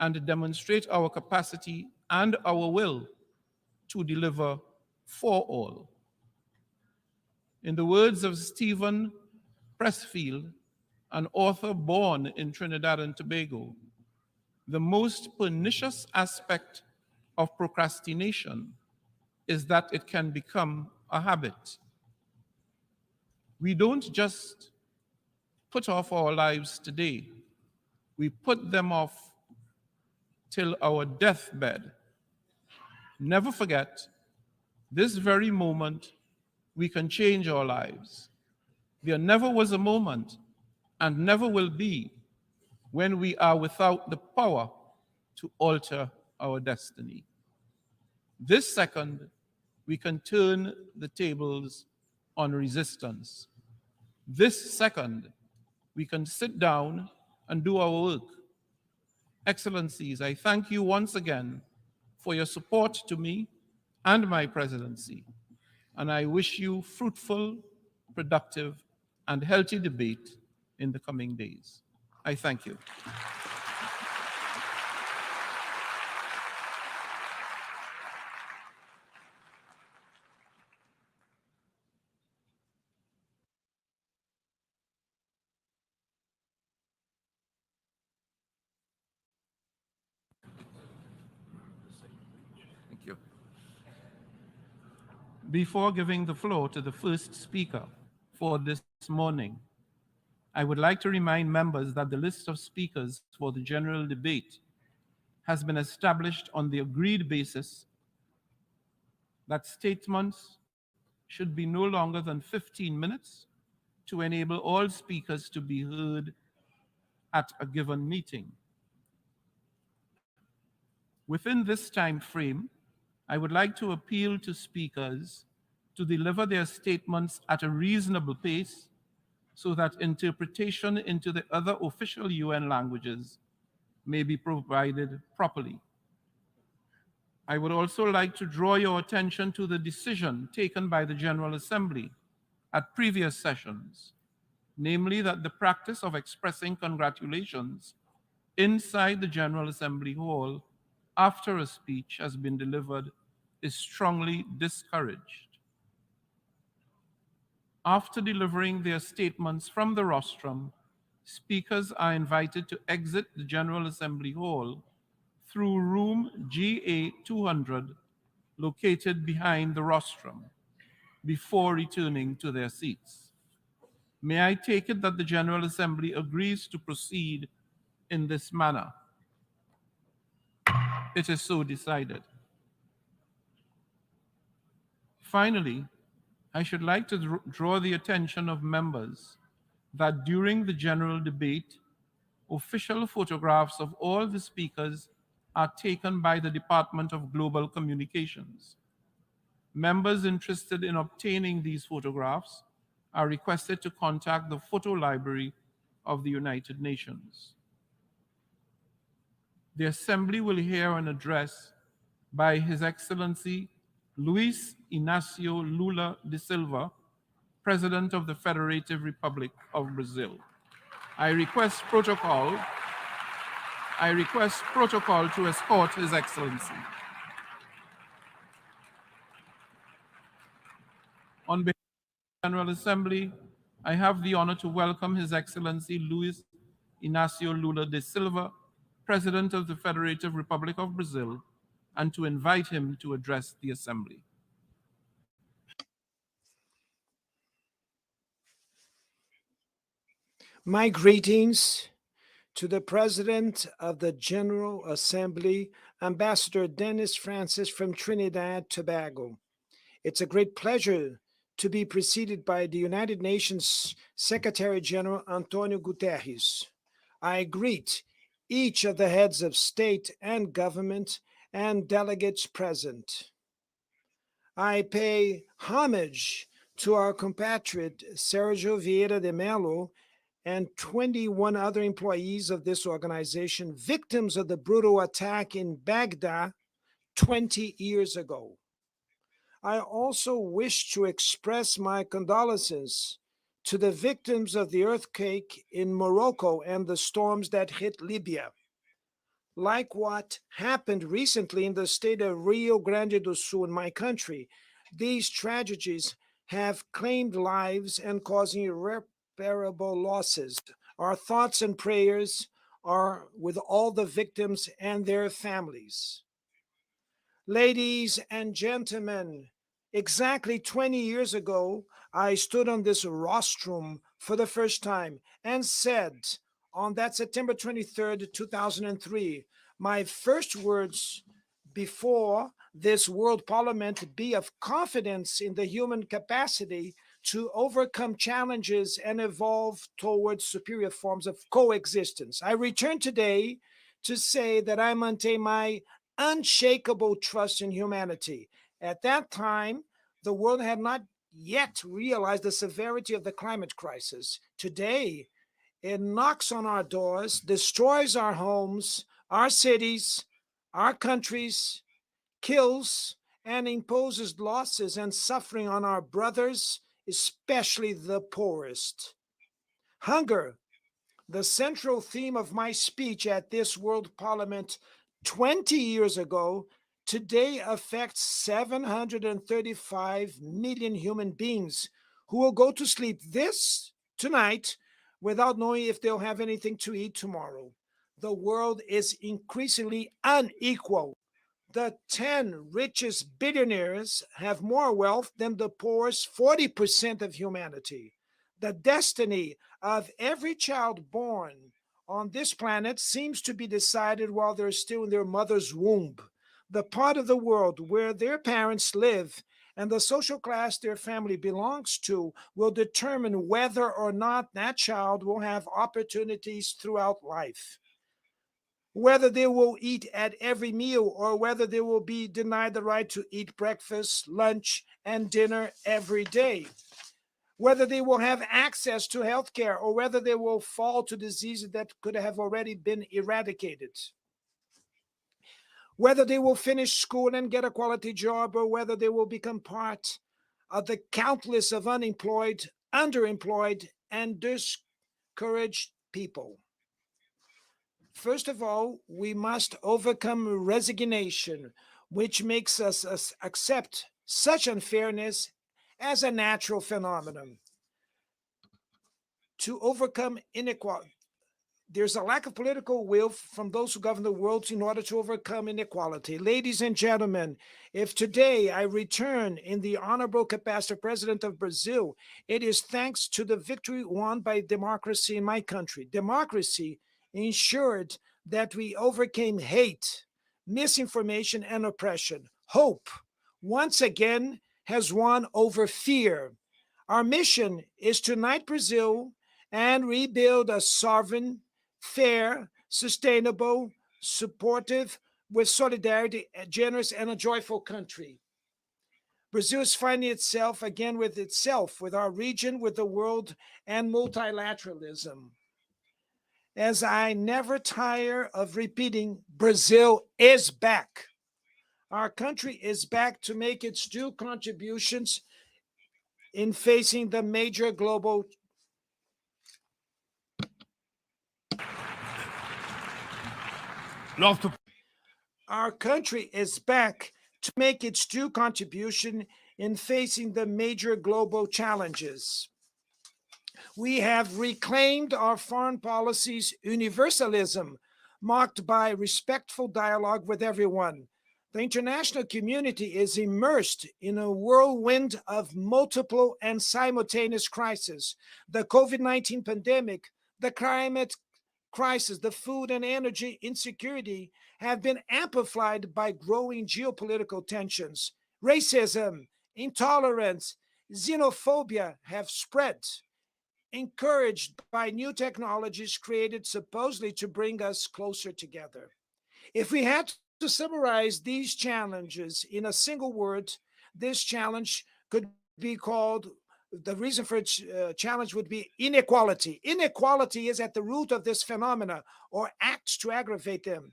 and demonstrate our capacity and our will to deliver for all. In the words of Stephen Pressfield, an author born in Trinidad and Tobago, the most pernicious aspect of procrastination is that it can become a habit. We don't just put off our lives today, we put them off till our deathbed. Never forget, this very moment, we can change our lives. There never was a moment, and never will be, when we are without the power to alter our destiny. This second, we can turn the tables on resistance. This second, we can sit down and do our work. Excellencies, I thank you once again for your support to me and my presidency, and I wish you fruitful, productive, and healthy debate in the coming days. I thank you. Thank you. Before giving the floor to the first speaker for this morning, I would like to remind members that the list of speakers for the general debate has been established on the agreed basis that statements should be no longer than 15 minutes to enable all speakers to be heard at a given meeting. Within this time frame, I would like to appeal to speakers to deliver their statements at a reasonable pace so that interpretation into the other official UN languages may be provided properly. I would also like to draw your attention to the decision taken by the General Assembly at previous sessions, namely that the practice of expressing congratulations inside the General Assembly Hall after a speech has been delivered is strongly discouraged. After delivering their statements from the rostrum, speakers are invited to exit the General Assembly Hall through room GA 200, located behind the rostrum, before returning to their seats. May I take it that the General Assembly agrees to proceed in this manner? It is so decided. Finally, I should like to draw the attention of members that during the general debate, official photographs of all the speakers are taken by the Department of Global Communications. Members interested in obtaining these photographs are requested to contact the Photo Library of the United Nations. The Assembly will hear an address by His Excellency Luis Inácio Lula da Silva, President of the Federative Republic of Brazil. I request protocol to escort His Excellency. On behalf of the General Assembly, I have the honor to welcome His Excellency Luis Inácio Lula da Silva, President of the Federative Republic of Brazil, and to invite him to address the Assembly. My greetings to the President of the General Assembly, Ambassador Dennis Francis from Trinidad Tobago. It's a great pleasure to be preceded by the United Nations Secretary General Antonio Guterres. I greet each of the heads of state and government and delegates present. I pay homage to our compatriot Sergio Vieira de Mello and 21 other employees of this organization, victims of the brutal attack in Baghdad 20 years ago. I also wish to express my condolences to the victims of the earthquake in Morocco and the storms that hit Libya. Like what happened recently in the state of Rio Grande do Sul in my country, these tragedies have claimed lives and causing irreparable losses. Our thoughts and prayers are with all the victims and their families. Ladies and gentlemen, exactly 20 years ago, I stood on this rostrum for the first time and said, on that September 23rd, 2003, my first words before this World Parliament be of confidence in the human capacity to overcome challenges and evolve towards superior forms of coexistence. I return today to say that I maintain my unshakable trust in humanity. At that time, the world had not yet realized the severity of the climate crisis. Today, it knocks on our doors, destroys our homes, our cities, our countries, kills and imposes losses and suffering on our brothers, especially the poorest. Hunger, the central theme of my speech at this World Parliament 20 years ago, today affects 735 million human beings who will go to sleep tonight without knowing if they'll have anything to eat tomorrow. The world is increasingly unequal. The 10 richest billionaires have more wealth than the poorest 40% of humanity. The destiny of every child born on this planet seems to be decided while they're still in their mother's womb. The part of the world where their parents live and the social class their family belongs to will determine whether or not that child will have opportunities throughout life. Whether they will eat at every meal or whether they will be denied the right to eat breakfast, lunch, and dinner every day. Whether they will have access to health care or whether they will fall to diseases that could have already been eradicated. Whether they will finish school and get a quality job or whether they will become part of the countless of unemployed, underemployed, and discouraged people. First of all, we must overcome resignation, which makes us accept such unfairness as a natural phenomenon. To overcome inequality, there's a lack of political will from those who govern the world in order to overcome inequality. Ladies and gentlemen, if today I return in the honorable capacity of President of Brazil, it is thanks to the victory won by democracy in my country. Democracy ensured that we overcame hate, misinformation, and oppression. Hope, once again, has won over fear. Our mission is to unite Brazil and rebuild a sovereign, fair, sustainable, supportive, with solidarity, generous, and a joyful country. Brazil is finding itself again with itself, with our region, with the world, and multilateralism. As I never tire of repeating, Brazil is back. Our country is back to make its due contributions in facing the major global Our country is back to make its due contribution in facing the major global challenges. We have reclaimed our foreign policy's universalism, marked by respectful dialogue with everyone. The international community is immersed in a whirlwind of multiple and simultaneous crises. The COVID-19 pandemic, the climate crisis, the food and energy insecurity, have been amplified by growing geopolitical tensions. Racism, intolerance, xenophobia have spread, encouraged by new technologies created supposedly to bring us closer together. If we had to summarize these challenges in a single word, this challenge could be called, the reason for its challenge would be inequality. Inequality is at the root of this phenomena or acts to aggravate them.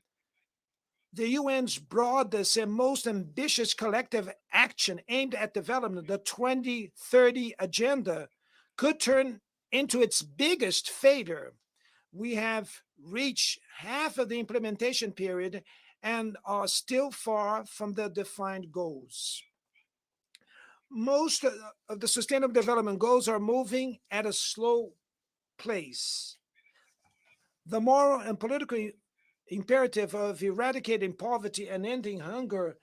The UN's broadest and most ambitious collective action aimed at development, the 2030 Agenda, could turn into its biggest failure. We have reached half of the implementation period and are still far from the defined goals. Most of the Sustainable Development Goals are moving at a slow pace. The moral and political imperative of eradicating poverty and ending hunger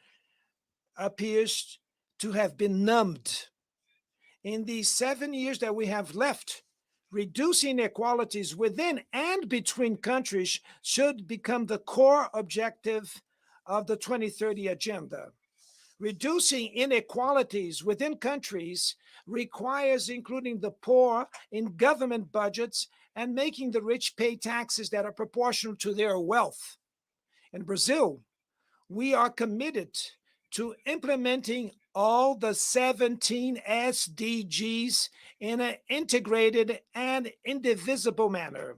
appears to have been numbed. In the 7 years that we have left, reducing inequalities within and between countries should become the core objective of the 2030 Agenda. Reducing inequalities within countries requires including the poor in government budgets and making the rich pay taxes that are proportional to their wealth. In Brazil, we are committed to implementing all the 17 SDGs in an integrated and indivisible manner.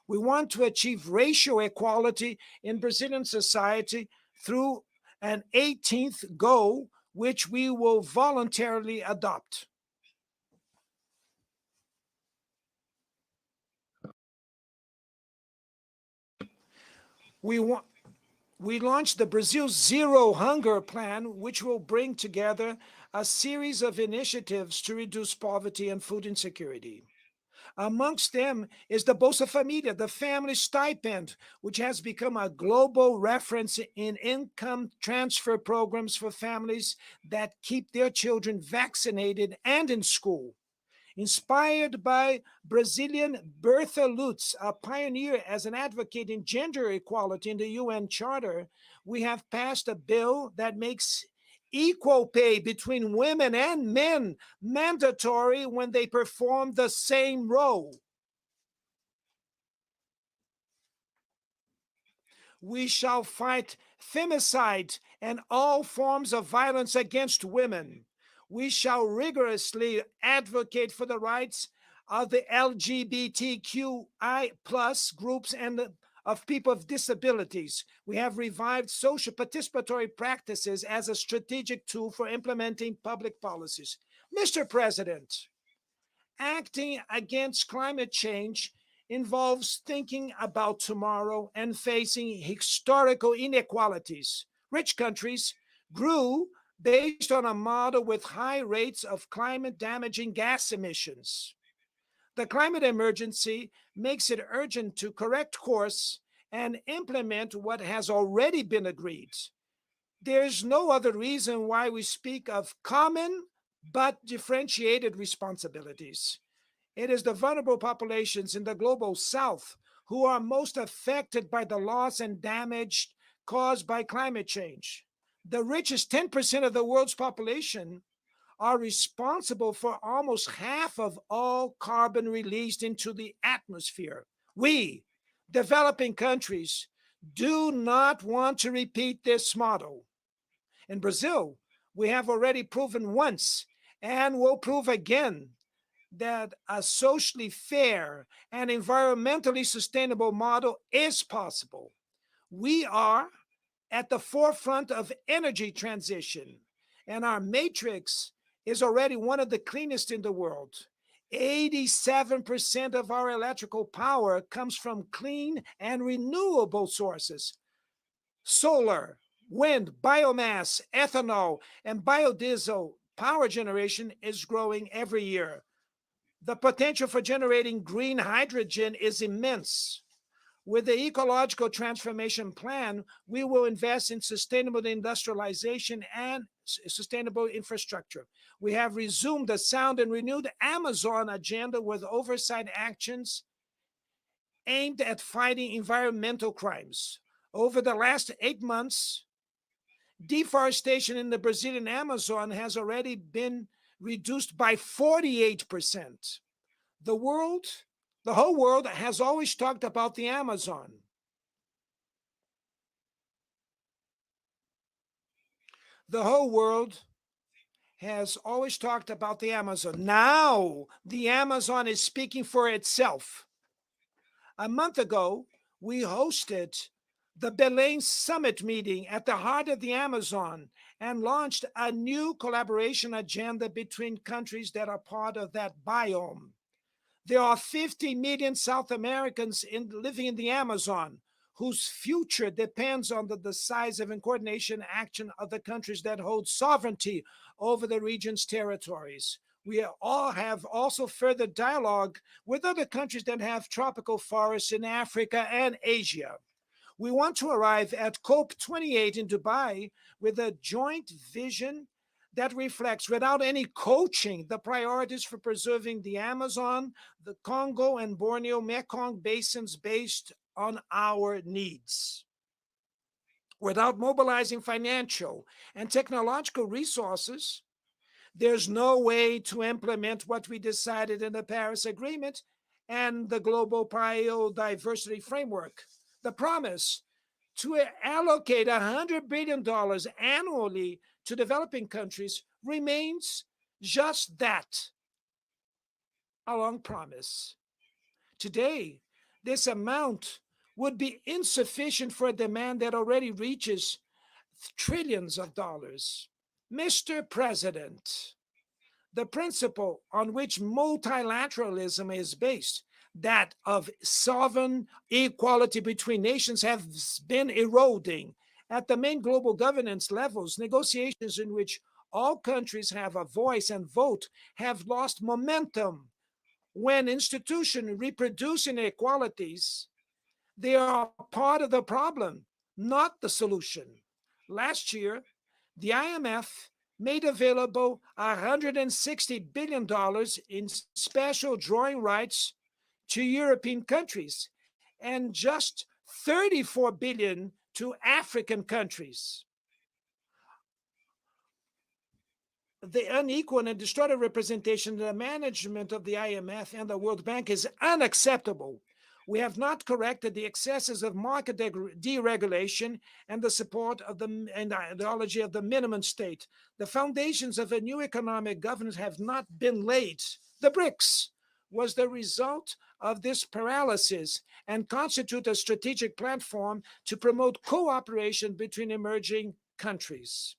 We want to achieve racial equality in Brazilian society through an 18th goal, which we will voluntarily adopt. We launched the Brazil Zero Hunger Plan, which will bring together a series of initiatives to reduce poverty and food insecurity. Amongst them is the Bolsa Família, the family stipend, which has become a global reference in income transfer programs for families that keep their children vaccinated and in school. Inspired by Brazilian Bertha Lutz, a pioneer as an advocate in gender equality in the UN Charter, we have passed a bill that makes equal pay between women and men mandatory when they perform the same role. We shall fight femicide and all forms of violence against women. We shall rigorously advocate for the rights of the LGBTQI plus groups and of people with disabilities. We have revived social participatory practices as a strategic tool for implementing public policies. Mr. President, acting against climate change involves thinking about tomorrow and facing historical inequalities. Rich countries grew based on a model with high rates of climate-damaging gas emissions. The climate emergency makes it urgent to correct course and implement what has already been agreed. There's no other reason why we speak of common but differentiated responsibilities. It is the vulnerable populations in the global south who are most affected by the loss and damage caused by climate change. The richest 10% of the world's population are responsible for almost half of all carbon released into the atmosphere. We, developing countries, do not want to repeat this model. In Brazil, we have already proven once and will prove again that a socially fair and environmentally sustainable model is possible. We are at the forefront of energy transition, and our matrix is already one of the cleanest in the world. 87% of our electrical power comes from clean and renewable sources. Solar, wind, biomass, ethanol, and biodiesel power generation is growing every year. The potential for generating green hydrogen is immense. With the ecological transformation plan, we will invest in sustainable industrialization and sustainable infrastructure. We have resumed a sound and renewed Amazon agenda with oversight actions aimed at fighting environmental crimes. Over the last 8 months, deforestation in the Brazilian Amazon has already been reduced by 48%. The whole world has always talked about the Amazon. The whole world has always talked about the Amazon. Now, the Amazon is speaking for itself. A month ago, we hosted the Belém Summit meeting at the heart of the Amazon and launched a new collaboration agenda between countries that are part of that biome. There are 50 million South Americans living in the Amazon whose future depends on the decisive and coordination action of the countries that hold sovereignty over the region's territories. We all have also further dialogue with other countries that have tropical forests in Africa and Asia. We want to arrive at COP28 in Dubai with a joint vision that reflects, without any coaching, the priorities for preserving the Amazon, the Congo and Borneo Mekong basins based on our needs. Without mobilizing financial and technological resources, there's no way to implement what we decided in the Paris Agreement and the Global Biodiversity Framework. The promise to allocate $100 billion annually to developing countries remains just that, a long promise. Today, this amount would be insufficient for a demand that already reaches trillions of dollars. Mr. President, the principle on which multilateralism is based, that of sovereign equality between nations, has been eroding. At the main global governance levels, negotiations in which all countries have a voice and vote have lost momentum. When institutions reproduce inequalities, they are part of the problem, not the solution. Last year, the IMF made available $160 billion in special drawing rights to European countries and just $34 billion to African countries. The unequal and distorted representation of the management of the IMF and the World Bank is unacceptable. We have not corrected the excesses of market deregulation and the support of the ideology of the minimum state. The foundations of a new economic governance have not been laid. The BRICS was the result of this paralysis and constitute a strategic platform to promote cooperation between emerging countries.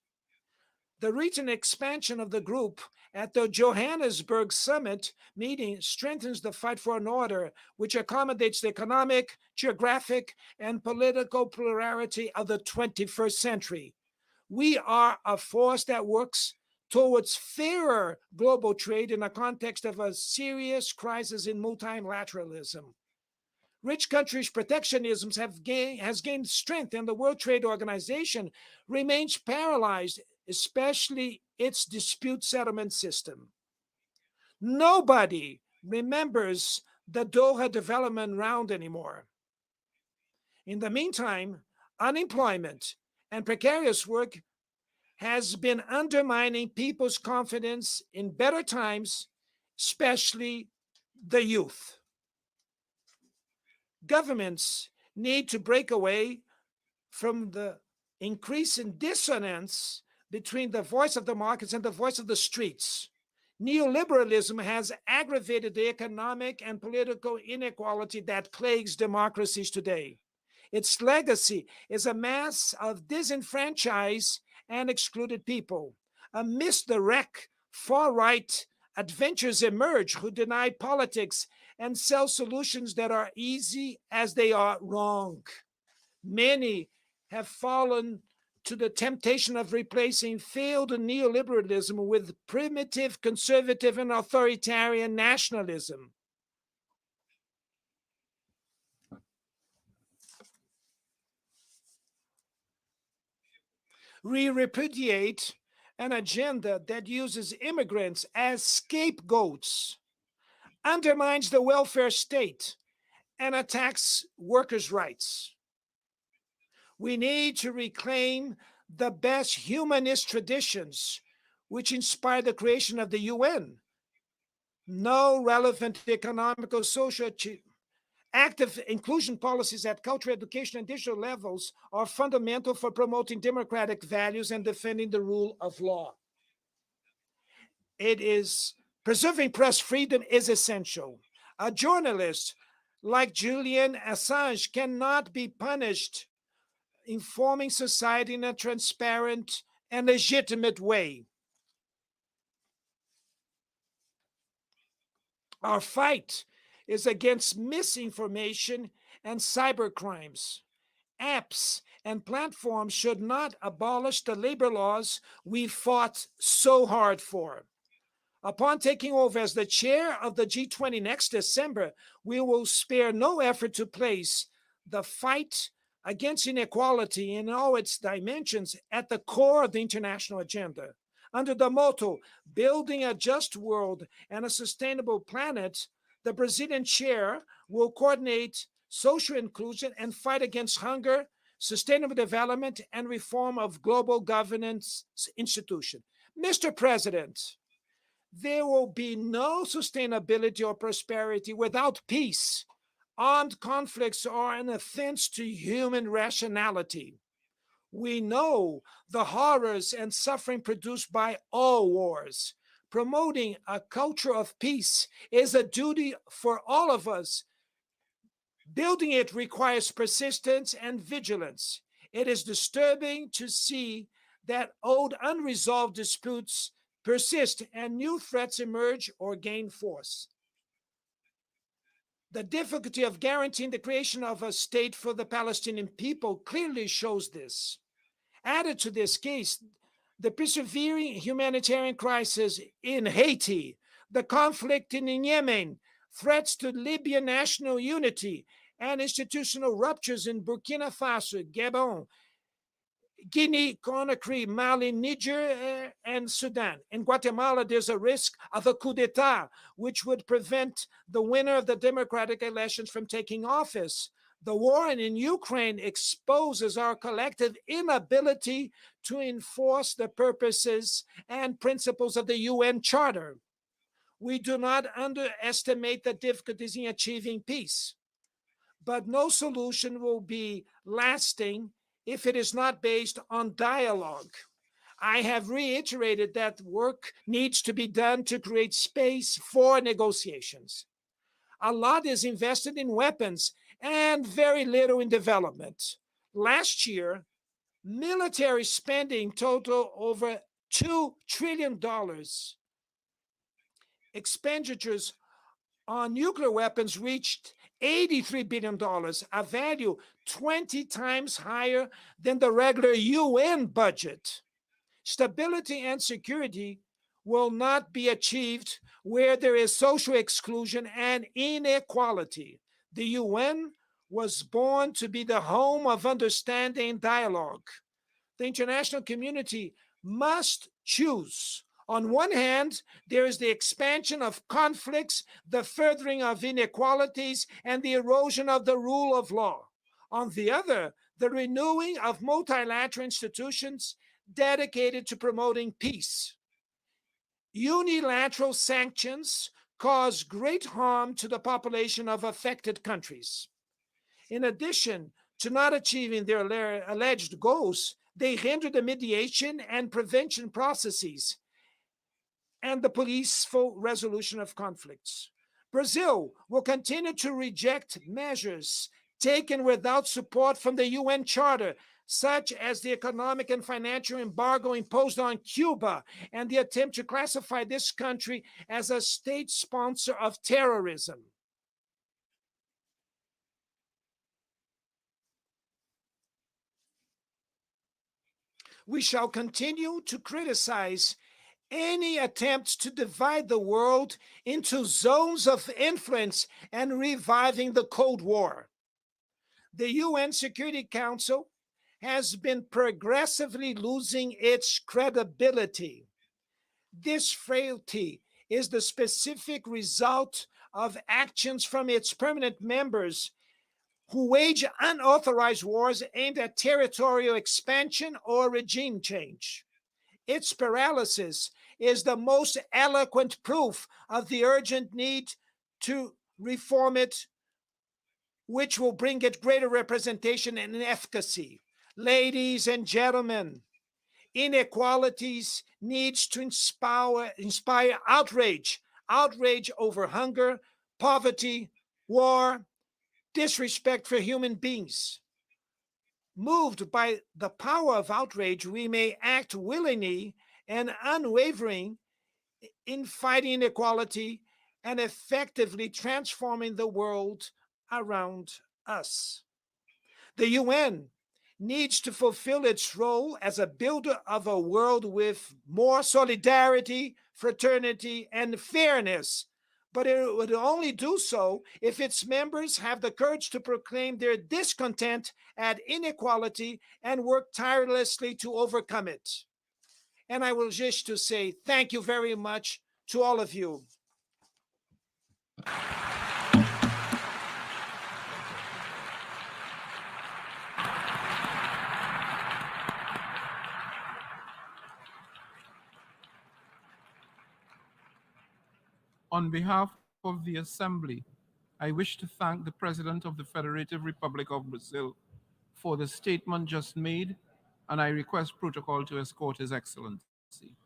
The recent expansion of the group at the Johannesburg Summit meeting strengthens the fight for an order which accommodates the economic, geographic, and political plurality of the 21st century. We are a force that works towards fairer global trade in the context of a serious crisis in multilateralism. Rich countries' protectionism has gained strength, and the World Trade Organization remains paralyzed, especially its dispute settlement system. Nobody remembers the Doha Development Round anymore. In the meantime, unemployment and precarious work has been undermining people's confidence in better times, especially the youth. Governments need to break away from the increase in dissonance between the voice of the markets and the voice of the streets. Neoliberalism has aggravated the economic and political inequality that plagues democracies today. Its legacy is a mass of disenfranchised and excluded people. Amidst the wreck, far-right adventures emerge who deny politics and sell solutions that are easy as they are wrong. Many have fallen to the temptation of replacing failed neoliberalism with primitive, conservative, and authoritarian nationalism. We repudiate an agenda that uses immigrants as scapegoats, undermines the welfare state, and attacks workers' rights. We need to reclaim the best humanist traditions which inspired the creation of the UN. No relevant economical, social, active inclusion policies at cultural, education, and digital levels are fundamental for promoting democratic values and defending the rule of law. Preserving press freedom is essential. A journalist like Julian Assange cannot be punished informing society in a transparent and legitimate way. Our fight is against misinformation and cybercrimes. Apps and platforms should not abolish the labor laws we fought so hard for. Upon taking over as the chair of the G20 next December, we will spare no effort to place the fight against inequality in all its dimensions at the core of the international agenda. Under the motto, building a just world and a sustainable planet, the Brazilian chair will coordinate social inclusion and fight against hunger, sustainable development, and reform of global governance institutions. Mr. President, there will be no sustainability or prosperity without peace. Armed conflicts are an offense to human rationality. We know the horrors and suffering produced by all wars. Promoting a culture of peace is a duty for all of us. Building it requires persistence and vigilance. It is disturbing to see that old unresolved disputes persist and new threats emerge or gain force. The difficulty of guaranteeing the creation of a state for the Palestinian people clearly shows this. Added to this case, the persevering humanitarian crisis in Haiti, the conflict in Yemen, threats to Libyan national unity, and institutional ruptures in Burkina Faso, Gabon, Guinea, Conakry, Mali, Niger, and Sudan. In Guatemala, there's a risk of a coup d'etat, which would prevent the winner of the democratic elections from taking office. The war in Ukraine exposes our collective inability to enforce the purposes and principles of the UN Charter. We do not underestimate the difficulties in achieving peace, but no solution will be lasting if it is not based on dialogue. I have reiterated that work needs to be done to create space for negotiations. A lot is invested in weapons and very little in development. Last year, military spending totaled over $2 trillion. Expenditures on nuclear weapons reached $83 billion, a value 20 times higher than the regular UN budget. Stability and security will not be achieved where there is social exclusion and inequality. The UN was born to be the home of understanding and dialogue. The international community must choose. On one hand, there is the expansion of conflicts, the furthering of inequalities, and the erosion of the rule of law. On the other, the renewing of multilateral institutions dedicated to promoting peace. Unilateral sanctions cause great harm to the population of affected countries. In addition to not achieving their alleged goals, they hinder the mediation and prevention processes and the peaceful resolution of conflicts. Brazil will continue to reject measures taken without support from the UN Charter, such as the economic and financial embargo imposed on Cuba and the attempt to classify this country as a state sponsor of terrorism. We shall continue to criticize any attempts to divide the world into zones of influence and reviving the Cold War. The UN Security Council has been progressively losing its credibility. This frailty is the specific result of actions from its permanent members who wage unauthorized wars aimed at territorial expansion or regime change. Its paralysis is the most eloquent proof of the urgent need to reform it, which will bring it greater representation and efficacy. Ladies and gentlemen, inequalities needs to inspire outrage over hunger, poverty, war, disrespect for human beings. Moved by the power of outrage, we may act willingly and unwavering in fighting inequality and effectively transforming the world around us. The UN needs to fulfill its role as a builder of a world with more solidarity, fraternity, and fairness. But it would only do so if its members have the courage to proclaim their discontent at inequality and work tirelessly to overcome it. And I will wish to say thank you very much to all of you. On behalf of the Assembly, I wish to thank the President of the Federative Republic of Brazil for the statement just made, and I request protocol to escort His Excellency.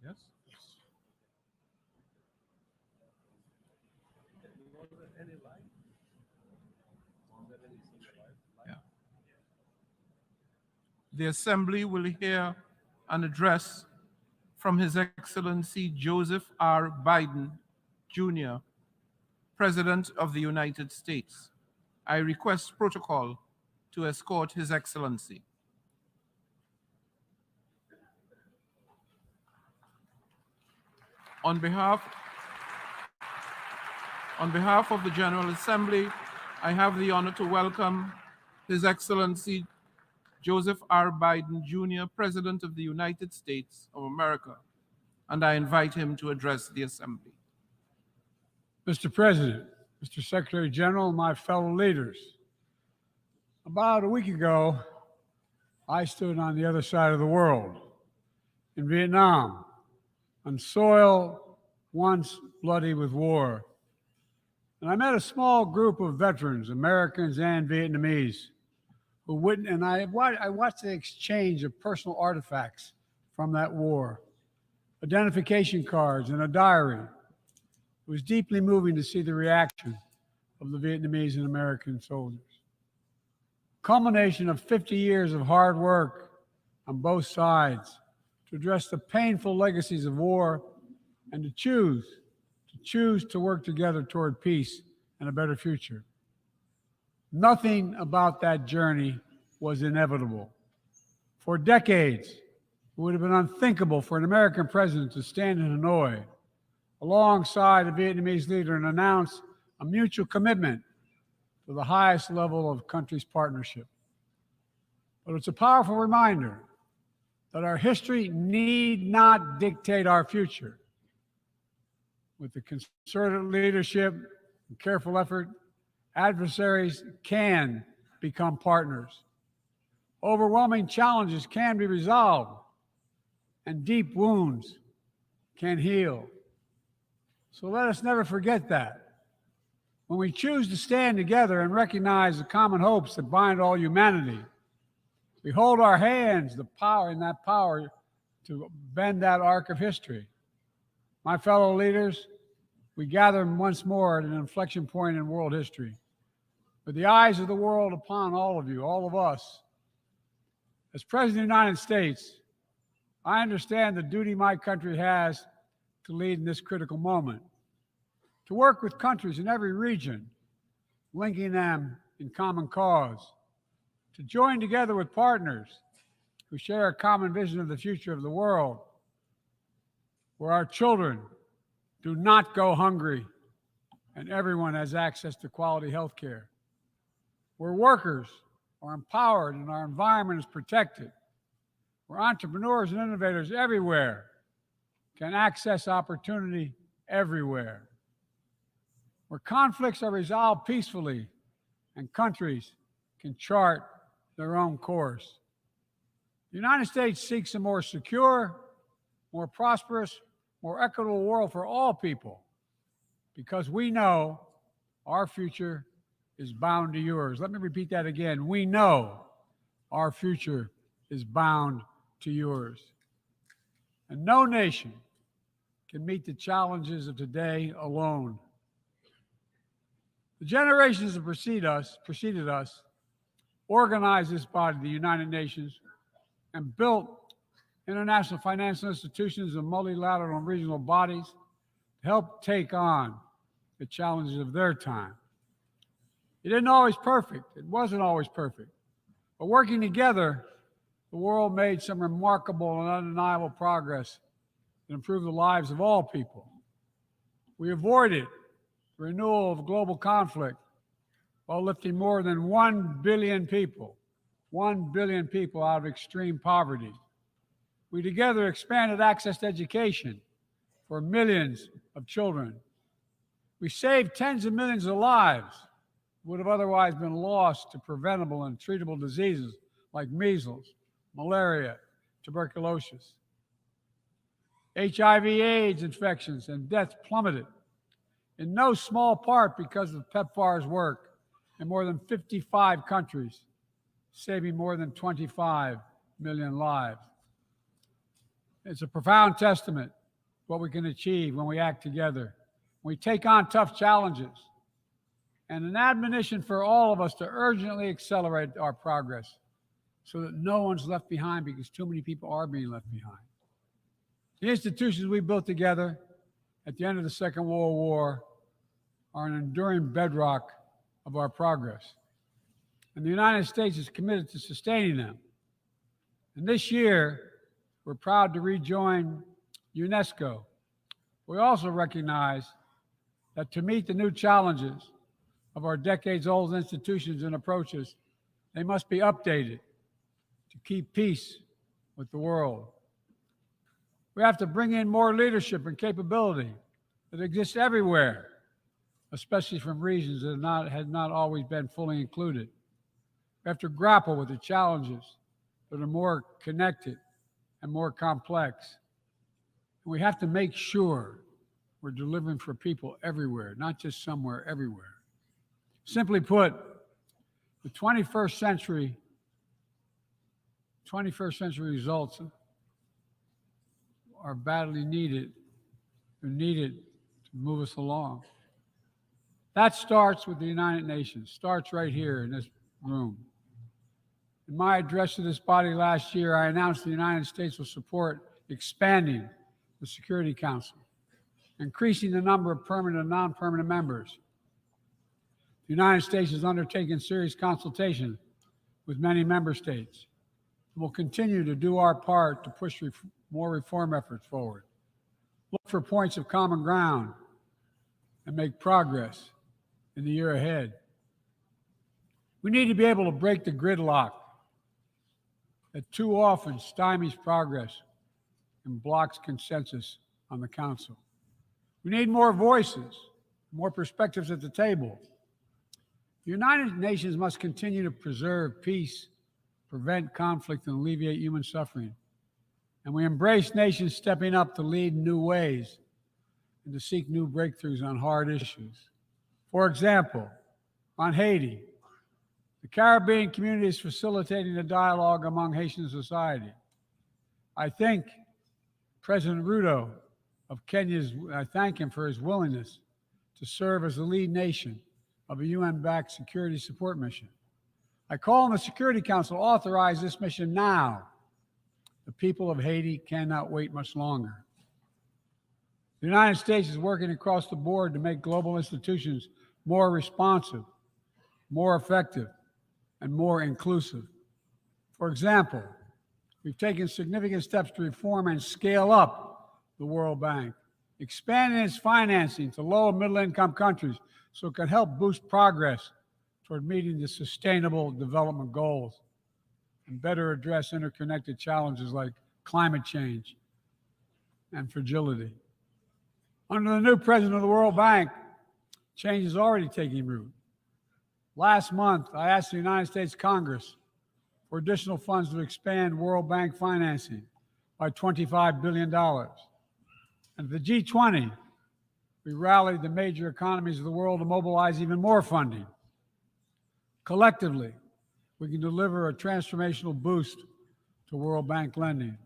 Yes? Yeah. The Assembly will hear an address from His Excellency Joseph R. Biden, Jr., President of the United States. I request protocol to escort His Excellency. On behalf of the General Assembly, I have the honor to welcome His Excellency Joseph R. Biden, Jr., President of the United States of America, and I invite him to address the Assembly. Mr. President, Mr. Secretary General, my fellow leaders, about a week ago, I stood on the other side of the world in Vietnam, on soil once bloody with war. And I met a small group of veterans, Americans and Vietnamese, I watched the exchange of personal artifacts from that war, identification cards and a diary. It was deeply moving to see the reaction of the Vietnamese and American soldiers. Culmination of 50 years of hard work on both sides to address the painful legacies of war and to choose to work together toward peace and a better future. Nothing about that journey was inevitable. For decades, it would have been unthinkable for an American president to stand in Hanoi alongside a Vietnamese leader and announce a mutual commitment to the highest level of country's partnership. But it's a powerful reminder that our history need not dictate our future. With the concerted leadership and careful effort, adversaries can become partners. Overwhelming challenges can be resolved, and deep wounds can heal. So let us never forget that. When we choose to stand together and recognize the common hopes that bind all humanity, we hold our hands the power to bend that arc of history. My fellow leaders, we gather once more at an inflection point in world history, with the eyes of the world upon all of you, all of us. As President of the United States, I understand the duty my country has to lead in this critical moment, to work with countries in every region, linking them in common cause, to join together with partners who share a common vision of the future of the world, where our children do not go hungry and everyone has access to quality health care, where workers are empowered and our environment is protected, where entrepreneurs and innovators everywhere can access opportunity everywhere, where conflicts are resolved peacefully and countries can chart their own course. The United States seeks a more secure, more prosperous, more equitable world for all people, because we know our future is bound to yours. Let me repeat that again. We know our future is bound to yours. And no nation can meet the challenges of today alone. The generations that preceded us organized this body, the United Nations, and built international financial institutions and multilateral and regional bodies to help take on the challenges of their time. It wasn't always perfect, but working together, the world made some remarkable and undeniable progress that improved the lives of all people. We avoided the renewal of global conflict while lifting more than 1 billion people out of extreme poverty. We together expanded access to education for millions of children. We saved tens of millions of lives that would have otherwise been lost to preventable and treatable diseases like measles, malaria, tuberculosis. HIV/AIDS infections and deaths plummeted, in no small part because of PEPFAR's work in more than 55 countries, saving more than 25 million lives. It's a profound testament to what we can achieve when we act together, when we take on tough challenges, and an admonition for all of us to urgently accelerate our progress so that no one's left behind, because too many people are being left behind. The institutions we built together at the end of the Second World War are an enduring bedrock of our progress. And the United States is committed to sustaining them. And this year, we're proud to rejoin UNESCO. We also recognize that to meet the new challenges of our decades-old institutions and approaches, they must be updated to keep peace with the world. We have to bring in more leadership and capability that exists everywhere, especially from regions that have not always been fully included. We have to grapple with the challenges that are more connected and more complex. And we have to make sure we're delivering for people everywhere, not just somewhere, everywhere. Simply put, the 21st century 21st century results are badly needed. They're needed to move us along. That starts with the United Nations, starts right here in this room. In my address to this body last year, I announced the United States will support expanding the Security Council, increasing the number of permanent and non-permanent members. The United States has undertaken serious consultation with many member states. We'll continue to do our part to push more reform efforts forward, look for points of common ground, and make progress in the year ahead. We need to be able to break the gridlock that too often stymies progress and blocks consensus on the Council. We need more voices, more perspectives at the table. The United Nations must continue to preserve peace, prevent conflict, and alleviate human suffering. And we embrace nations stepping up to lead in new ways and to seek new breakthroughs on hard issues. For example, on Haiti, the Caribbean community is facilitating a dialogue among Haitian society. I thank President Ruto of Kenya, I thank him for his willingness to serve as the lead nation of a UN-backed security support mission. I call on the Security Council to authorize this mission now. The people of Haiti cannot wait much longer. The United States is working across the board to make global institutions more responsive, more effective, and more inclusive. For example, we've taken significant steps to reform and scale up the World Bank, expanding its financing to low and middle-income countries so it can help boost progress toward meeting the Sustainable Development Goals and better address interconnected challenges like climate change and fragility. Under the new president of the World Bank, change is already taking root. Last month, I asked the United States Congress for additional funds to expand World Bank financing by $25 billion. And at the G20, we rallied the major economies of the world to mobilize even more funding. Collectively, we can deliver a transformational boost to World Bank lending.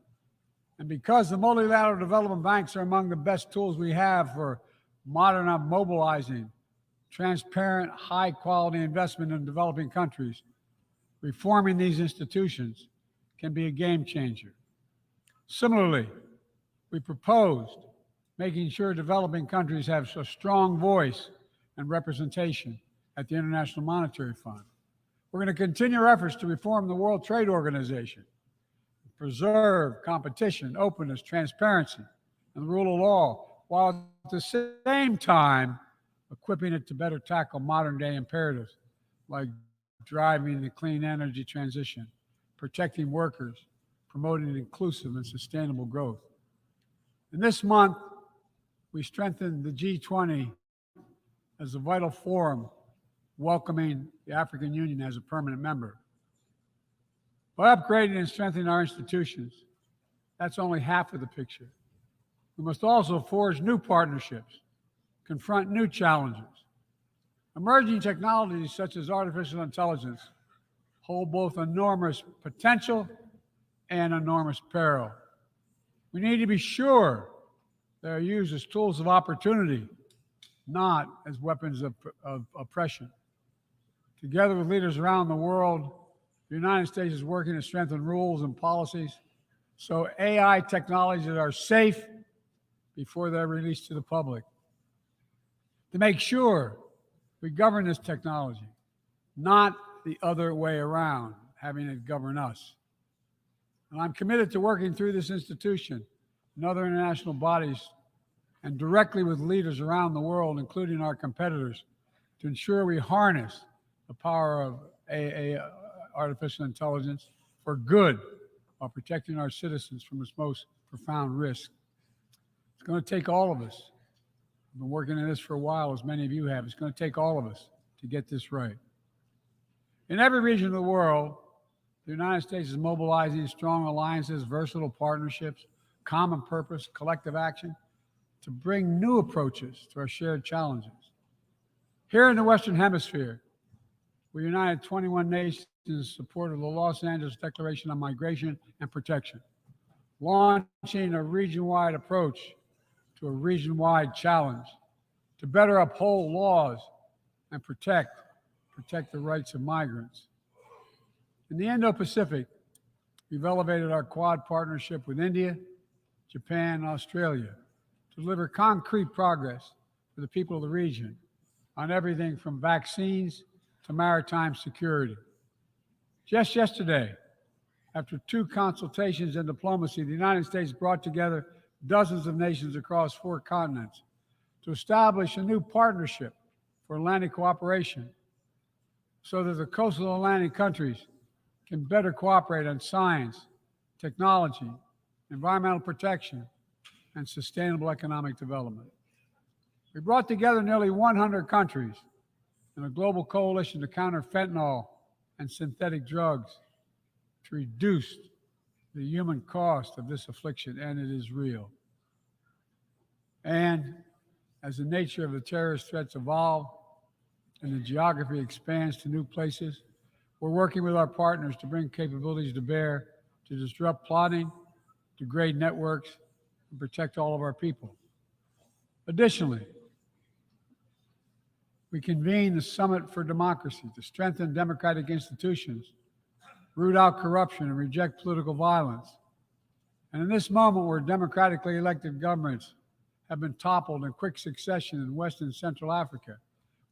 And because the multilateral development banks are among the best tools we have for mobilizing transparent, high-quality investment in developing countries, reforming these institutions can be a game changer. Similarly, we proposed making sure developing countries have a strong voice and representation at the International Monetary Fund. We're going to continue our efforts to reform the World Trade Organization, preserve competition, openness, transparency, and the rule of law, while at the same time equipping it to better tackle modern-day imperatives like driving the clean energy transition, protecting workers, promoting inclusive and sustainable growth. And this month, we strengthened the G20 as a vital forum, welcoming the African Union as a permanent member. By upgrading and strengthening our institutions, that's only half of the picture. We must also forge new partnerships, confront new challenges. Emerging technologies such as artificial intelligence hold both enormous potential and enormous peril. We need to be sure they are used as tools of opportunity, not as weapons of oppression. Together with leaders around the world, the United States is working to strengthen rules and policies so AI technologies are safe before they're released to the public. To make sure we govern this technology, not the other way around, having it govern us. And I'm committed to working through this institution and other international bodies and directly with leaders around the world, including our competitors, to ensure we harness the power of artificial intelligence for good while protecting our citizens from its most profound risk. It's going to take all of us. I've been working on this for a while, as many of you have. It's going to take all of us to get this right. In every region of the world, the United States is mobilizing strong alliances, versatile partnerships, common purpose, collective action to bring new approaches to our shared challenges. Here in the Western Hemisphere, we united 21 nations in support of the Los Angeles Declaration on Migration and Protection, launching a region-wide approach to a region-wide challenge to better uphold laws and protect the rights of migrants. In the Indo-Pacific, we've elevated our Quad partnership with India, Japan, and Australia to deliver concrete progress for the people of the region on everything from vaccines to maritime security. Just yesterday, after 2 consultations and diplomacy, the United States brought together dozens of nations across 4 continents to establish a new partnership for Atlantic cooperation so that the coastal Atlantic countries can better cooperate on science, technology, environmental protection, and sustainable economic development. We brought together nearly 100 countries in a global coalition to counter fentanyl and synthetic drugs to reduce the human cost of this affliction, and it is real. And as the nature of the terrorist threats evolve and the geography expands to new places, we're working with our partners to bring capabilities to bear to disrupt plotting, degrade networks, and protect all of our people. Additionally, we convened the Summit for Democracy to strengthen democratic institutions, root out corruption, and reject political violence. And in this moment where democratically elected governments have been toppled in quick succession in West and Central Africa,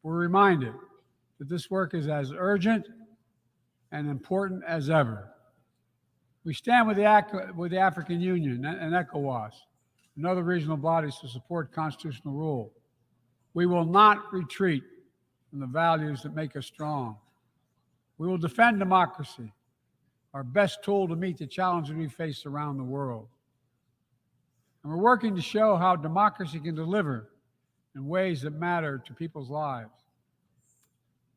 we're reminded that this work is as urgent and important as ever. We stand with the African Union and ECOWAS and other regional bodies to support constitutional rule. We will not retreat from the values that make us strong. We will defend democracy, our best tool to meet the challenges we face around the world. And we're working to show how democracy can deliver in ways that matter to people's lives.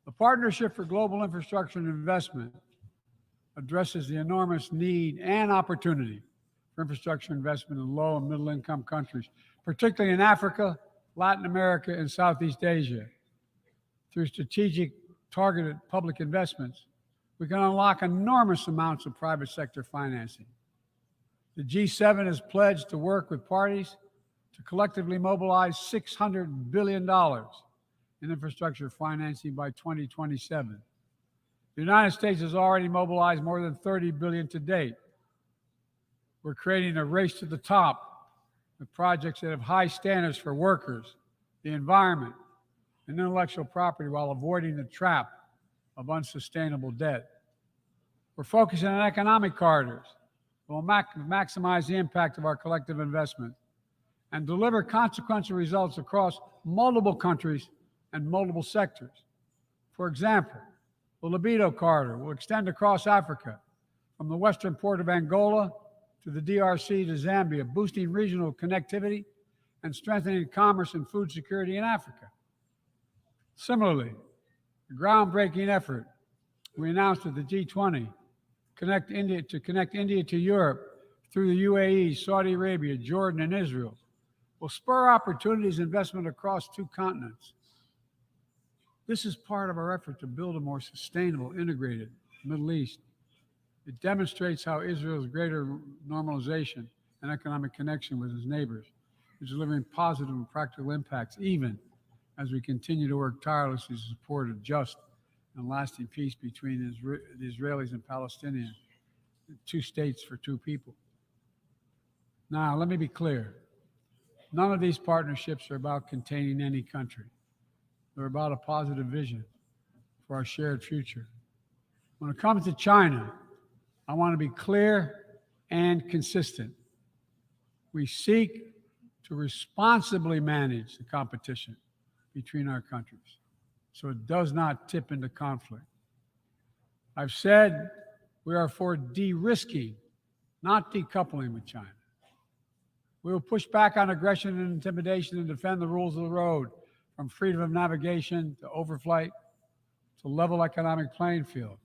The Partnership for Global Infrastructure and Investment addresses the enormous need and opportunity for infrastructure investment in low and middle income countries, particularly in Africa, Latin America, and Southeast Asia. Through strategic targeted public investments, we can unlock enormous amounts of private sector financing. The G7 has pledged to work with parties to collectively mobilize $600 billion in infrastructure financing by 2027. The United States has already mobilized more than $30 billion to date. We're creating a race to the top with projects that have high standards for workers, the environment, and intellectual property while avoiding the trap of unsustainable debt. We're focusing on economic corridors that will maximize the impact of our collective investment and deliver consequential results across multiple countries and multiple sectors. For example, the Libido corridor will extend across Africa from the western port of Angola to the DRC to Zambia, boosting regional connectivity and strengthening commerce and food security in Africa. Similarly, the groundbreaking effort we announced at the G20 to connect India to Europe through the UAE, Saudi Arabia, Jordan, and Israel will spur opportunities and investment across 2 continents. This is part of our effort to build a more sustainable, integrated Middle East. It demonstrates how Israel's greater normalization and economic connection with its neighbors is delivering positive and practical impacts, even as we continue to work tirelessly to support a just and lasting peace between the Israelis and Palestinians, 2 states for 2 people. Now, let me be clear. None of these partnerships are about containing any country. They're about a positive vision for our shared future. When it comes to China, I want to be clear and consistent. We seek to responsibly manage the competition between our countries so it does not tip into conflict. I've said we are for de-risking, not decoupling with China. We will push back on aggression and intimidation and defend the rules of the road, from freedom of navigation to overflight to level economic playing field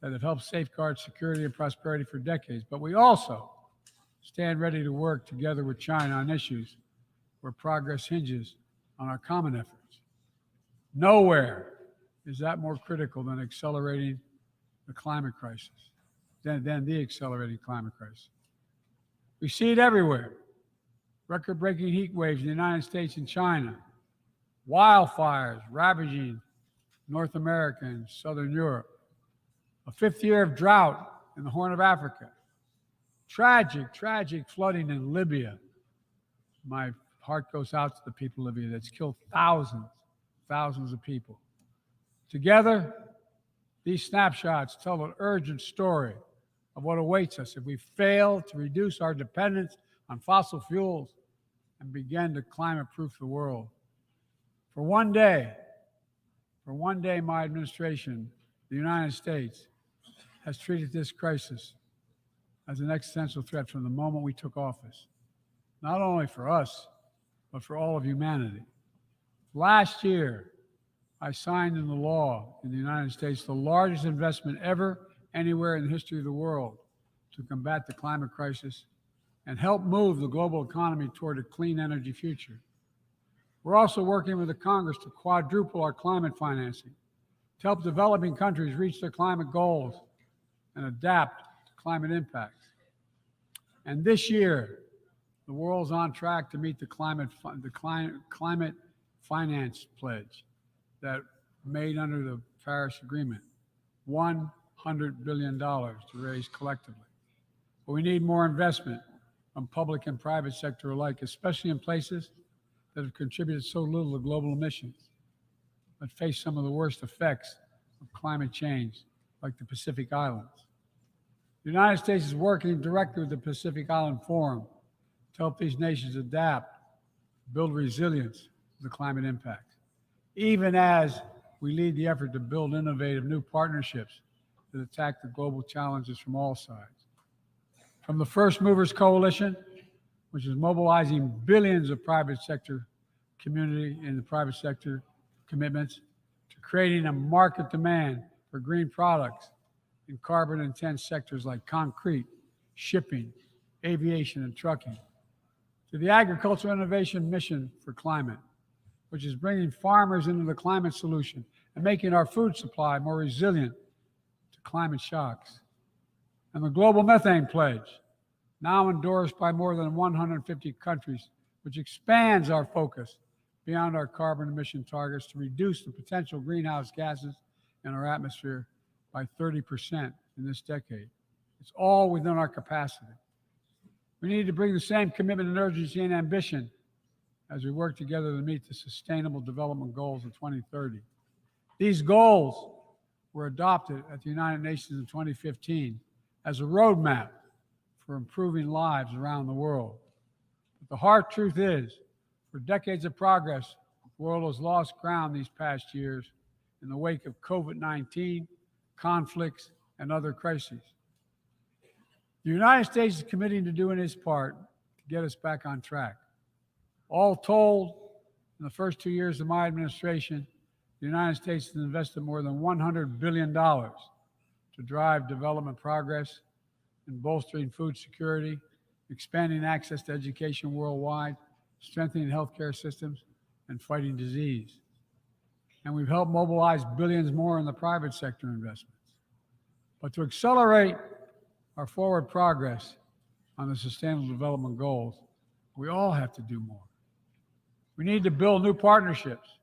that have helped safeguard security and prosperity for decades. But we also stand ready to work together with China on issues where progress hinges on our common efforts. Nowhere is that more critical than accelerating the climate crisis, than the accelerating climate crisis. We see it everywhere. Record-breaking heat waves in the United States and China, wildfires ravaging North America and Southern Europe, a fifth year of drought in the Horn of Africa, tragic flooding in Libya. My heart goes out to the people of Libya. That's killed thousands of people. Together, these snapshots tell an urgent story of what awaits us if we fail to reduce our dependence on fossil fuels and begin to climate-proof the world. For one day, my administration, the United States, has treated this crisis as an existential threat from the moment we took office, not only for us, but for all of humanity. Last year, I signed into law in the United States the largest investment ever anywhere in the history of the world to combat the climate crisis and help move the global economy toward a clean energy future. We're also working with the Congress to quadruple our climate financing to help developing countries reach their climate goals and adapt to climate impacts. And this year, the world's on track to meet the climate finance pledge that made under the Paris Agreement, $100 billion to raise collectively. But we need more investment from public and private sector alike, especially in places that have contributed so little to global emissions, but face some of the worst effects of climate change, like the Pacific Islands. The United States is working directly with the Pacific Island Forum to help these nations adapt, build resilience to the climate impacts, even as we lead the effort to build innovative new partnerships that attack the global challenges from all sides. From the First Movers Coalition, which is mobilizing billions of private sector community and the private sector commitments, to creating a market demand for green products in carbon-intense sectors like concrete, shipping, aviation, and trucking, to the Agricultural Innovation Mission for Climate, which is bringing farmers into the climate solution and making our food supply more resilient to climate shocks, and the Global Methane Pledge, now endorsed by more than 150 countries, which expands our focus beyond our carbon emission targets to reduce the potential greenhouse gases in our atmosphere by 30% in this decade. It's all within our capacity. We need to bring the same commitment and urgency and ambition as we work together to meet the Sustainable Development Goals of 2030. These goals were adopted at the United Nations in 2015 as a roadmap for improving lives around the world. But the hard truth is, for decades of progress, the world has lost ground these past years in the wake of COVID-19, conflicts, and other crises. The United States is committing to doing its part to get us back on track. All told, in the first 2 years of my administration, the United States has invested more than $100 billion to drive development progress in bolstering food security, expanding access to education worldwide, strengthening healthcare systems, and fighting disease. And we've helped mobilize billions more in the private sector investments. But to accelerate our forward progress on the Sustainable Development Goals, we all have to do more. We need to build new partnerships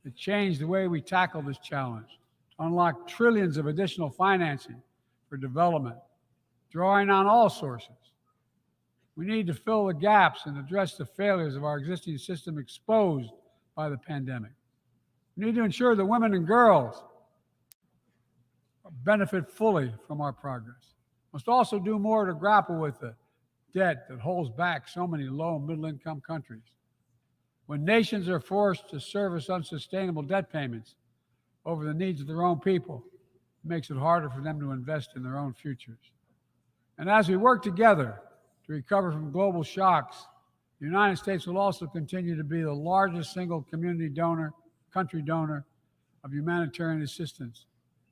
that change the way we tackle this challenge, to unlock trillions of additional financing for development, drawing on all sources. We need to fill the gaps and address the failures of our existing system exposed by the pandemic. We need to ensure that women and girls benefit fully from our progress. We must also do more to grapple with the debt that holds back so many low and middle-income countries. When nations are forced to service unsustainable debt payments over the needs of their own people, it makes it harder for them to invest in their own futures. And as we work together to recover from global shocks, the United States will also continue to be the largest single country donor of humanitarian assistance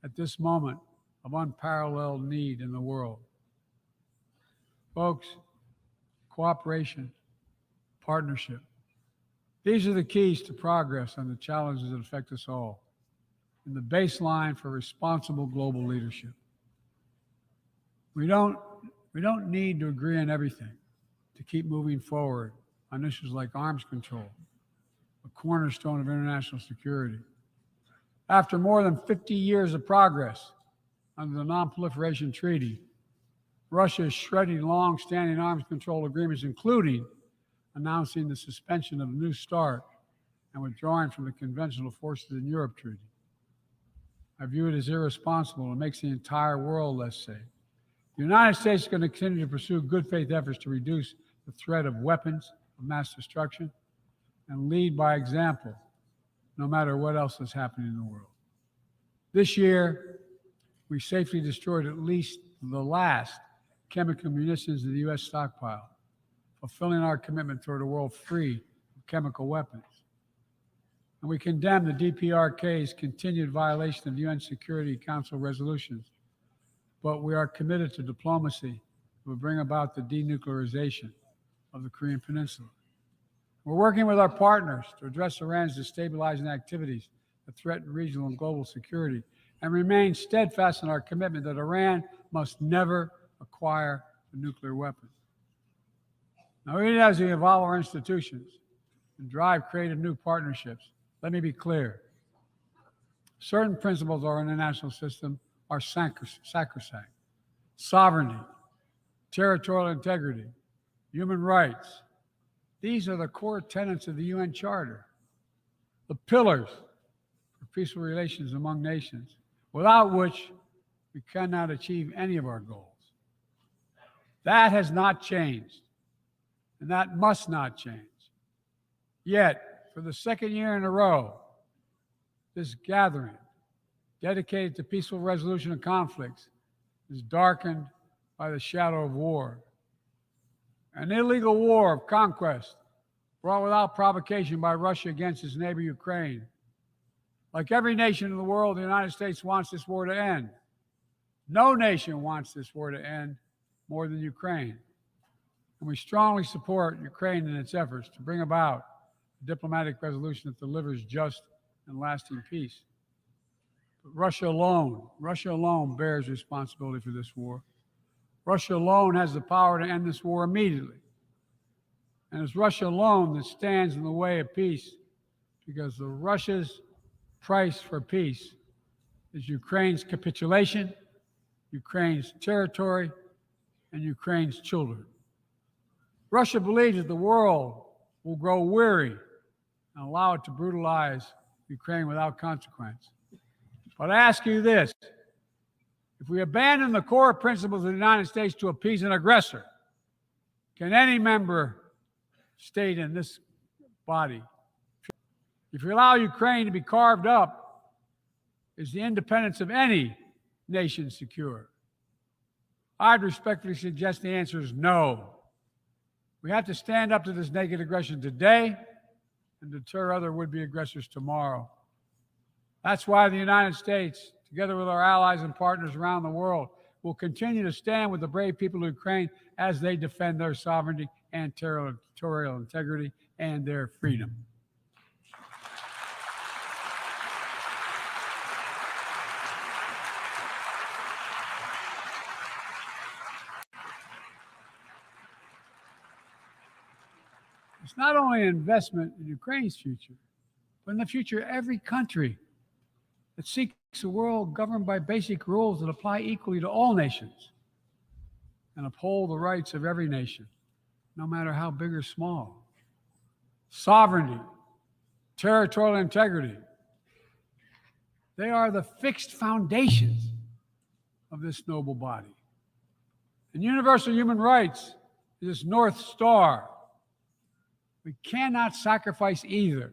at this moment of unparalleled need in the world. Folks, cooperation, partnership, these are the keys to progress on the challenges that affect us all. and the baseline for responsible global leadership. We don't need to agree on everything to keep moving forward on issues like arms control, a cornerstone of international security. After more than 50 years of progress under the Non-Proliferation Treaty, Russia is shredding long-standing arms control agreements, including announcing the suspension of the New START and withdrawing from the Conventional Forces in Europe Treaty. I view it as irresponsible and makes the entire world less safe. The United States is going to continue to pursue good faith efforts to reduce the threat of weapons of mass destruction and lead by example, no matter what else is happening in the world. This year, we safely destroyed at least the last chemical munitions in the U.S. stockpile, fulfilling our commitment toward a world free of chemical weapons. And we condemn the DPRK's continued violation of UN Security Council resolutions, but we are committed to diplomacy that will bring about the denuclearization of the Korean Peninsula. We're working with our partners to address Iran's destabilizing activities that threaten regional and global security and remain steadfast in our commitment that Iran must never acquire a nuclear weapon. Now, even as we evolve our institutions and drive creative new partnerships, let me be clear. Certain principles of our international system are sacrosanct. Sovereignty, territorial integrity, human rights. These are the core tenets of the UN Charter, the pillars for peaceful relations among nations, without which we cannot achieve any of our goals. That has not changed, and that must not change. Yet, for the second year in a row, this gathering, dedicated to peaceful resolution of conflicts, is darkened by the shadow of war. An illegal war of conquest brought without provocation by Russia against its neighbor Ukraine. Like every nation in the world, the United States wants this war to end. No nation wants this war to end more than Ukraine. And we strongly support Ukraine in its efforts to bring about a diplomatic resolution that delivers just and lasting peace. But Russia alone bears responsibility for this war. Russia alone has the power to end this war immediately. And it's Russia alone that stands in the way of peace, because Russia's price for peace is Ukraine's capitulation, Ukraine's territory, and Ukraine's children. Russia believes that the world will grow weary and allow it to brutalize Ukraine without consequence. But I ask you this: if we abandon the core principles of the United States to appease an aggressor, can any member state in this body? If we allow Ukraine to be carved up, is the independence of any nation secure? I'd respectfully suggest the answer is no. We have to stand up to this naked aggression today and deter other would-be aggressors tomorrow. That's why the United States, together with our allies and partners around the world, will continue to stand with the brave people of Ukraine as they defend their sovereignty and territorial integrity and their freedom. It's not only an investment in Ukraine's future, but in the future of every country that seeks a world governed by basic rules that apply equally to all nations and uphold the rights of every nation, no matter how big or small. Sovereignty, territorial integrity, they are the fixed foundations of this noble body. And universal human rights is its North Star. We cannot sacrifice either.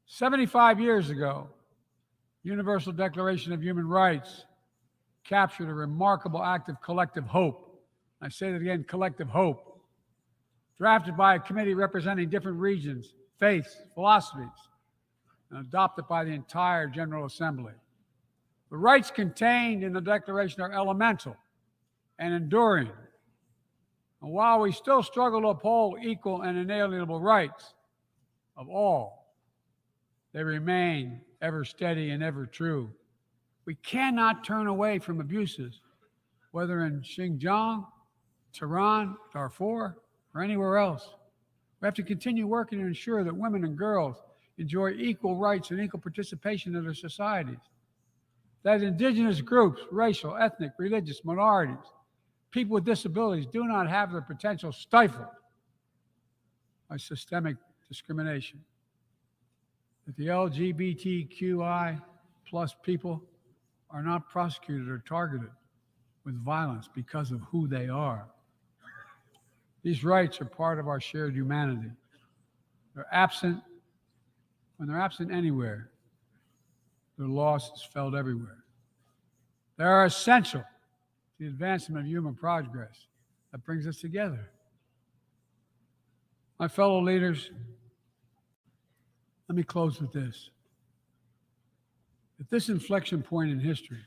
75 years ago, Universal Declaration of Human Rights captured a remarkable act of collective hope. I say that again, collective hope. Drafted by a committee representing different regions, faiths, philosophies, and adopted by the entire General Assembly. The rights contained in the Declaration are elemental and enduring. And while we still struggle to uphold equal and inalienable rights of all, They remain ever steady and ever true. We cannot turn away from abuses, whether in Xinjiang, Tehran, Darfur, or anywhere else. We have to continue working to ensure that women and girls enjoy equal rights and equal participation in their societies. That indigenous groups, racial, ethnic, religious minorities, people with disabilities do not have their potential stifled by systemic discrimination. That the LGBTQI plus people are not prosecuted or targeted with violence because of who they are. These rights are part of our shared humanity. When they're absent anywhere, their loss is felt everywhere. They are essential to the advancement of human progress that brings us together. My fellow leaders, let me close with this. At this inflection point in history,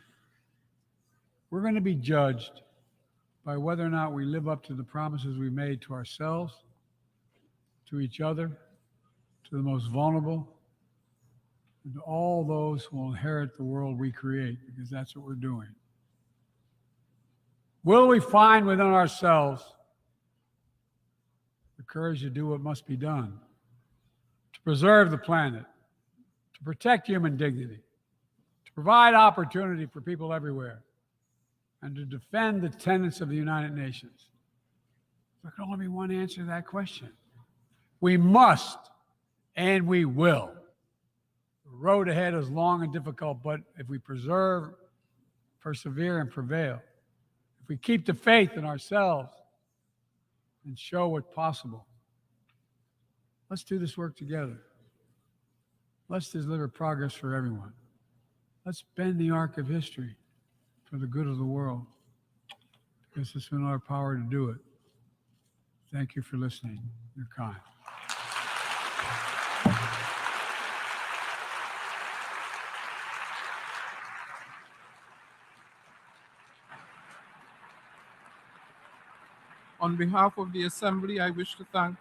we're going to be judged by whether or not we live up to the promises we made to ourselves, to each other, to the most vulnerable, and to all those who will inherit the world we create, because that's what we're doing. Will we find within ourselves the courage to do what must be done, to preserve the planet, to protect human dignity, to provide opportunity for people everywhere, and to defend the tenets of the United Nations? There can only be one answer to that question. We must, and we will. The road ahead is long and difficult, but if we persevere, and prevail, if we keep the faith in ourselves and show what's possible, let's do this work together. Let's deliver progress for everyone. Let's bend the arc of history for the good of the world, because it's in our power to do it. Thank you for listening. You're kind. On behalf of the Assembly, I wish to thank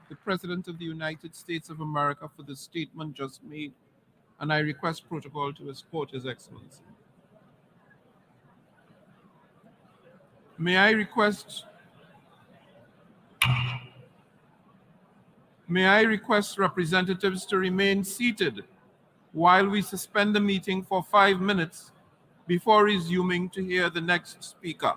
the President of the United States of America for the statement just made, and I request protocol to escort His Excellency. May I request representatives to remain seated while we suspend the meeting for 5 minutes before resuming to hear the next speaker.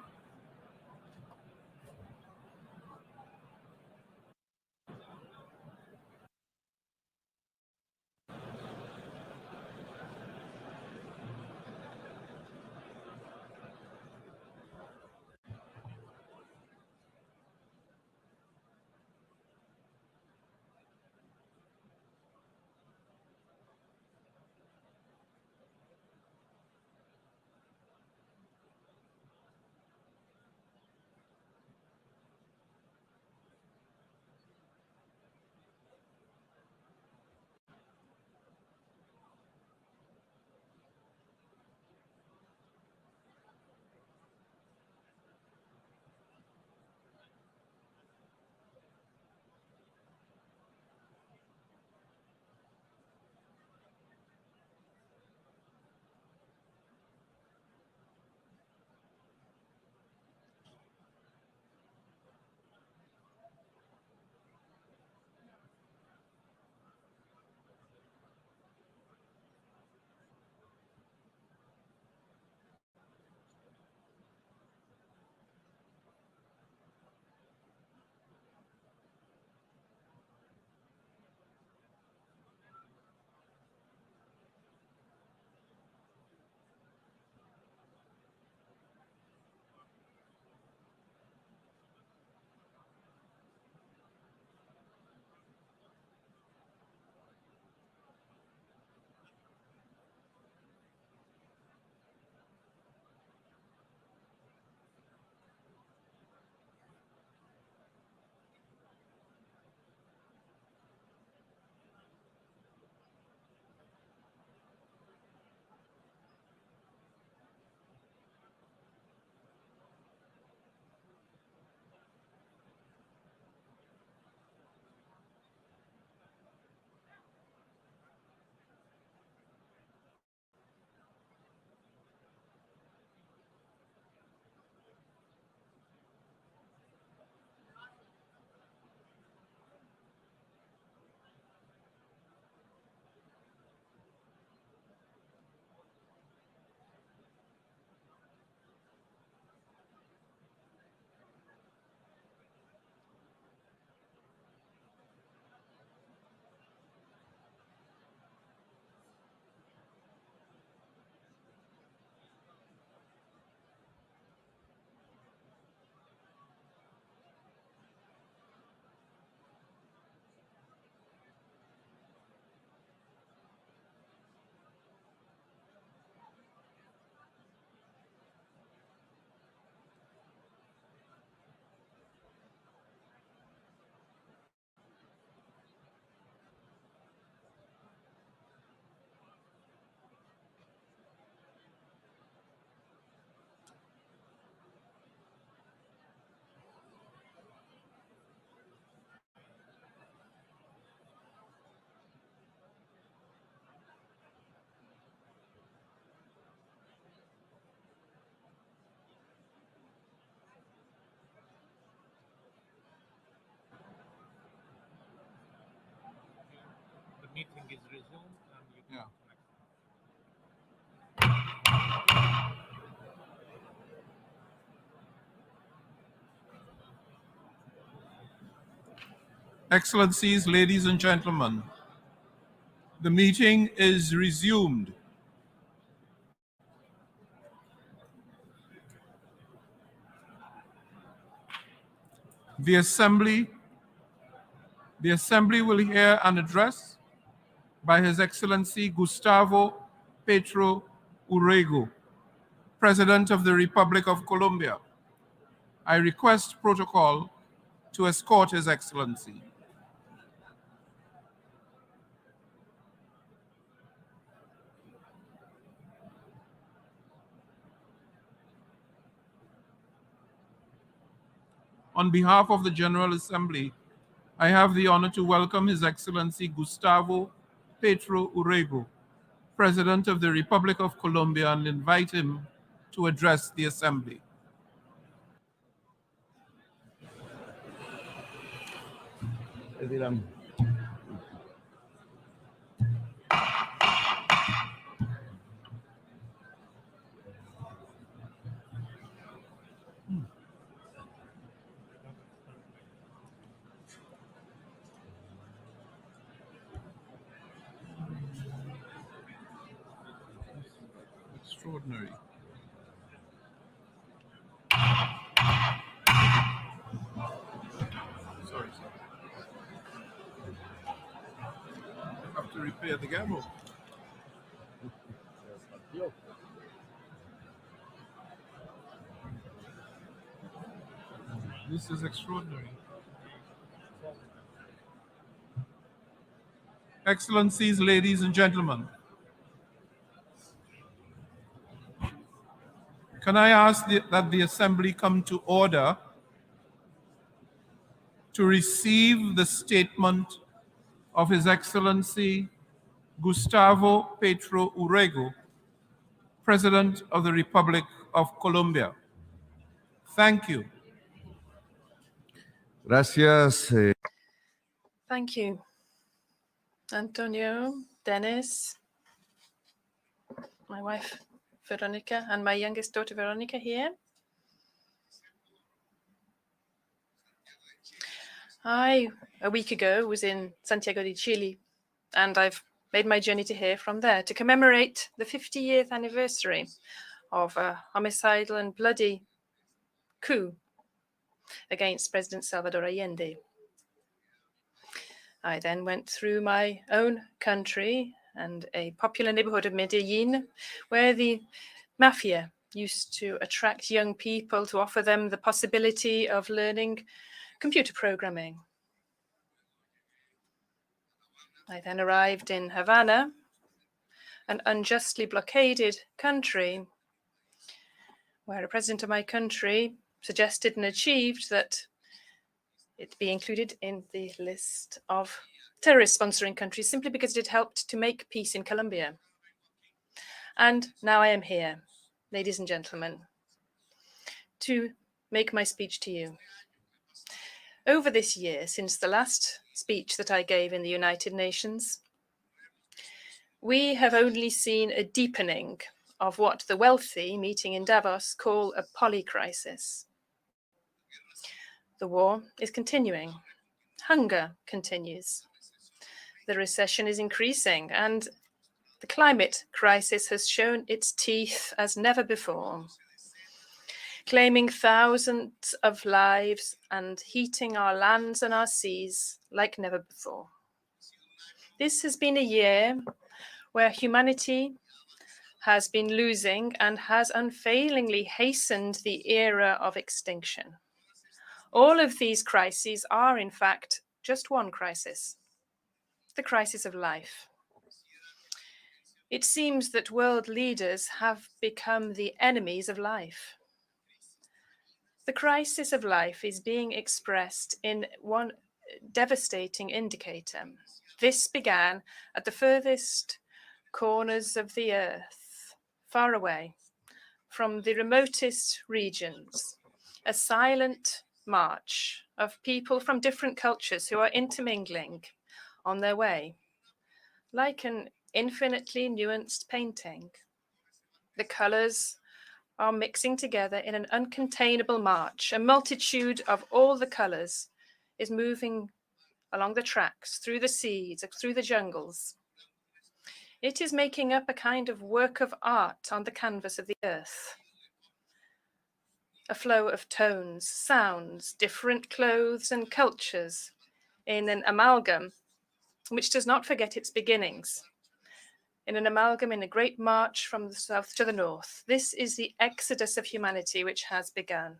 resume and you can Yeah. connect. Excellencies, ladies and gentlemen, the meeting is resumed. The Assembly will hear an address by His Excellency Gustavo Petro Urrego, President of the Republic of Colombia. I request protocol to escort His Excellency. On behalf of the General Assembly, I have the honor to welcome His Excellency Gustavo Petro Urrego, President of the Republic of Colombia, and invite him to address the Assembly. Extraordinary. Sorry, sir. I have to repair the gavel. This is extraordinary. Excellencies, ladies and gentlemen, can I ask that the Assembly come to order to receive the statement of His Excellency Gustavo Petro Urrego, President of the Republic of Colombia. Thank you. Gracias. Thank you, Antonio, Dennis, my wife, Veronica, and my youngest daughter, Veronica, here. I, a week ago, was in Santiago de Chile, and I've made my journey to here from there to commemorate the 50th anniversary of a homicidal and bloody coup against President Salvador Allende. I then went through my own country and a popular neighborhood of Medellin, where the mafia used to attract young people to offer them the possibility of learning computer programming. I then arrived in Havana, an unjustly blockaded country, where a president of my country suggested and achieved that it be included in the list of terrorist sponsoring countries simply because it helped to make peace in Colombia. And now I am here, ladies and gentlemen, to make my speech to you. Over this year, since the last speech that I gave in the United Nations, we have only seen a deepening of what the wealthy meeting in Davos call a polycrisis. The war is continuing. Hunger continues. The recession is increasing, and the climate crisis has shown its teeth as never before, claiming thousands of lives and heating our lands and our seas like never before. This has been a year where humanity has been losing and has unfailingly hastened the era of extinction. All of these crises are, in fact, just one crisis, the crisis of life. It seems that world leaders have become the enemies of life. The crisis of life is being expressed in one devastating indicator. This began at the furthest corners of the earth, far away from the remotest regions, a silent march of people from different cultures who are intermingling on their way. Like an infinitely nuanced painting, the colors are mixing together in an uncontainable march. A multitude of all the colors is moving along the tracks, through the seas, through the jungles. It is making up a kind of work of art on the canvas of the earth. A flow of tones, sounds, different clothes and cultures in an amalgam which does not forget its beginnings. In an amalgam, in a great march from the south to the north. This is the exodus of humanity which has begun.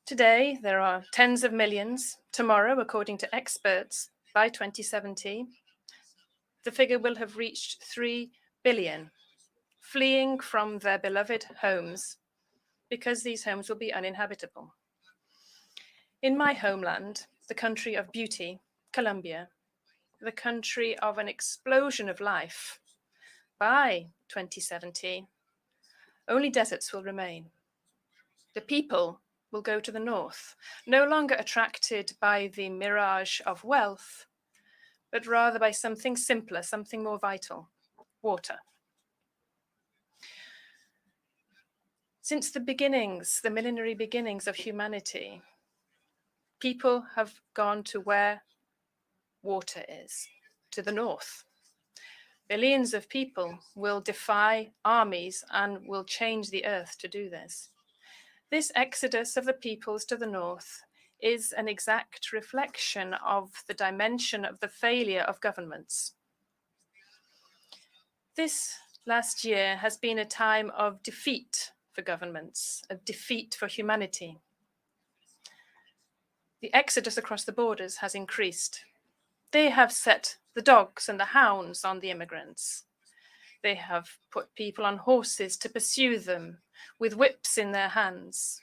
Today, there are tens of millions. Tomorrow, according to experts, by 2070, the figure will have reached 3 billion, fleeing from their beloved homes because these homes will be uninhabitable. In my homeland, the country of beauty, Colombia, the country of an explosion of life, by 2070, only deserts will remain. The people will go to the north, no longer attracted by the mirage of wealth, but rather by something simpler, something more vital, water. Since the beginnings, the millenary beginnings of humanity, people have gone to where water is, to the north. Billions of people will defy armies and will change the earth to do this. This exodus of the peoples to the north is an exact reflection of the dimension of the failure of governments. This last year has been a time of defeat for governments, a defeat for humanity. The exodus across the borders has increased. They have set the dogs and the hounds on the immigrants. They have put people on horses to pursue them, with whips in their hands,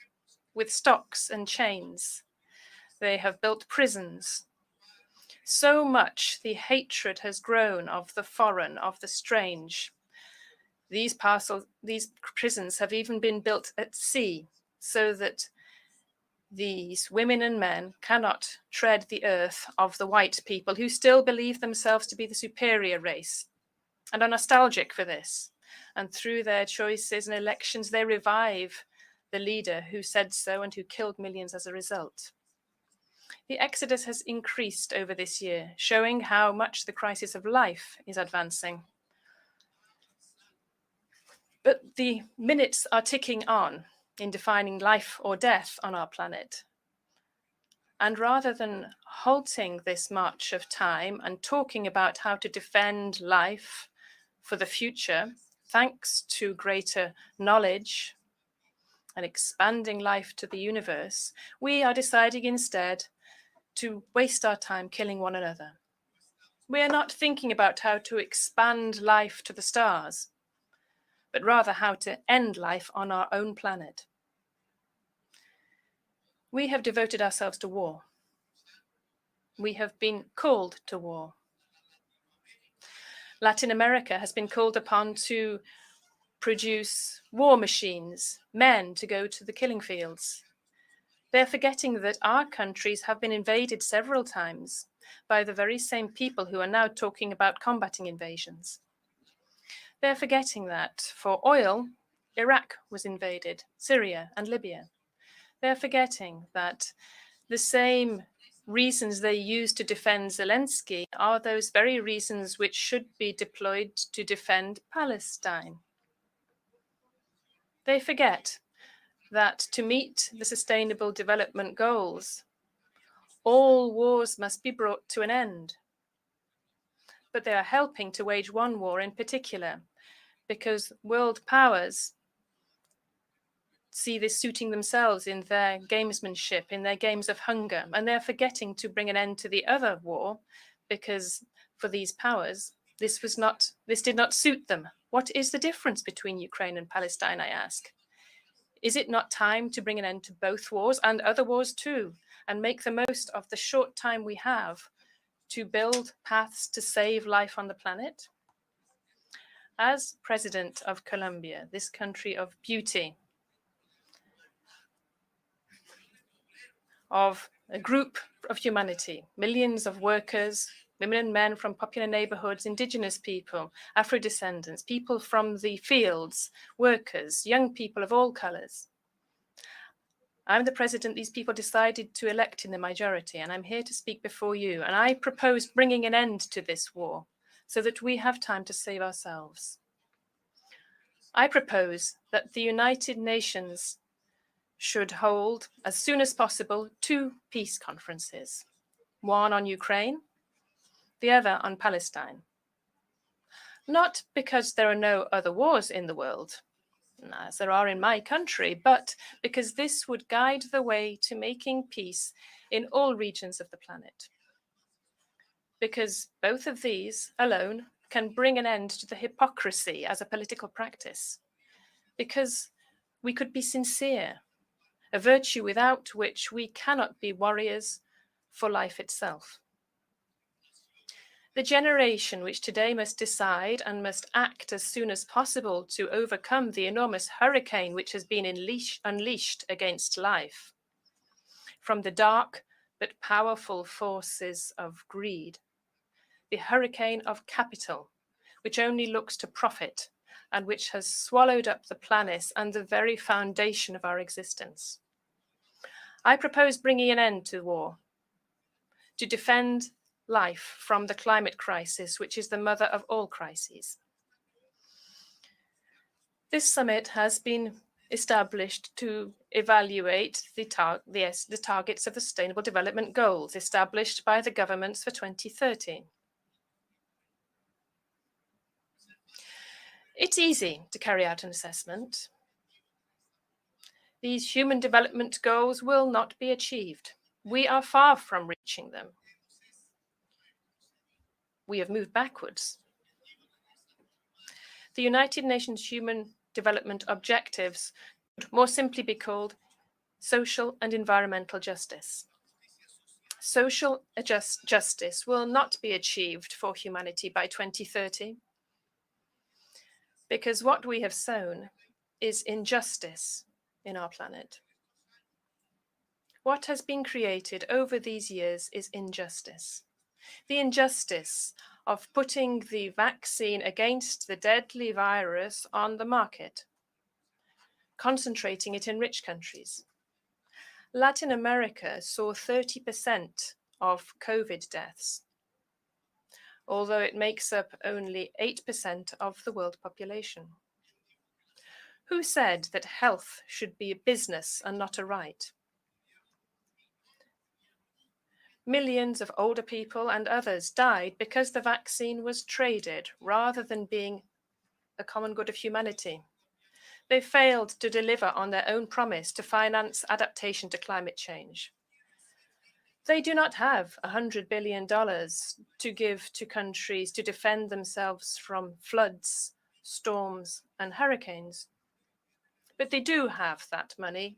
with stocks and chains. They have built prisons. So much the hatred has grown of the foreign, of the strange. These prisons have even been built at sea, so that these women and men cannot tread the earth of the white people who still believe themselves to be the superior race and are nostalgic for this. And through their choices and elections, they revive the leader who said so and who killed millions as a result. The exodus has increased over this year, showing how much the crisis of life is advancing. But the minutes are ticking on in defining life or death on our planet. And rather than halting this march of time and talking about how to defend life for the future, thanks to greater knowledge and expanding life to the universe, we are deciding instead to waste our time killing one another. We are not thinking about how to expand life to the stars, but rather how to end life on our own planet. We have devoted ourselves to war. We have been called to war. Latin America has been called upon to produce war machines, men to go to the killing fields. They're forgetting that our countries have been invaded several times by the very same people who are now talking about combating invasions. They're forgetting that for oil, Iraq was invaded, Syria and Libya. They're forgetting that the same reasons they use to defend Zelensky are those very reasons which should be deployed to defend Palestine. They forget that to meet the Sustainable Development Goals, all wars must be brought to an end. But they are helping to wage one war in particular, because world powers see this suiting themselves in their gamesmanship, in their games of hunger, and they're forgetting to bring an end to the other war, because for these powers, this did not suit them. What is the difference between Ukraine and Palestine, I ask? Is it not time to bring an end to both wars and other wars too, and make the most of the short time we have to build paths to save life on the planet? As president of Colombia, this country of beauty, of a group of humanity, millions of workers, women and men from popular neighborhoods, indigenous people, Afro-descendants, people from the fields, workers, young people of all colors. I'm the president these people decided to elect in the majority, and I'm here to speak before you. And I propose bringing an end to this war so that we have time to save ourselves. I propose that the United Nations should hold, as soon as possible, 2 peace conferences, one on Ukraine, the other on Palestine. Not because there are no other wars in the world, as there are in my country, but because this would guide the way to making peace in all regions of the planet. Because both of these alone can bring an end to the hypocrisy as a political practice. Because we could be sincere, a virtue without which we cannot be warriors for life itself. The generation which today must decide and must act as soon as possible to overcome the enormous hurricane which has been unleashed against life from the dark but powerful forces of greed, the hurricane of capital, which only looks to profit and which has swallowed up the planet and the very foundation of our existence. I propose bringing an end to war, to defend life from the climate crisis, which is the mother of all crises. This summit has been established to evaluate the targets of the Sustainable Development Goals established by the governments for 2030. It's easy to carry out an assessment. These human development goals will not be achieved. We are far from reaching them. We have moved backwards. The United Nations Human Development Objectives would more simply be called social and environmental justice. Social justice will not be achieved for humanity by 2030 because what we have sown is injustice in our planet. What has been created over these years is injustice. The injustice of putting the vaccine against the deadly virus on the market, concentrating it in rich countries. Latin America saw 30% of COVID deaths, although it makes up only 8% of the world population. Who said that health should be a business and not a right? Millions of older people and others died because the vaccine was traded rather than being a common good of humanity. They failed to deliver on their own promise to finance adaptation to climate change. They do not have $100 billion to give to countries to defend themselves from floods, storms, and hurricanes. But they do have that money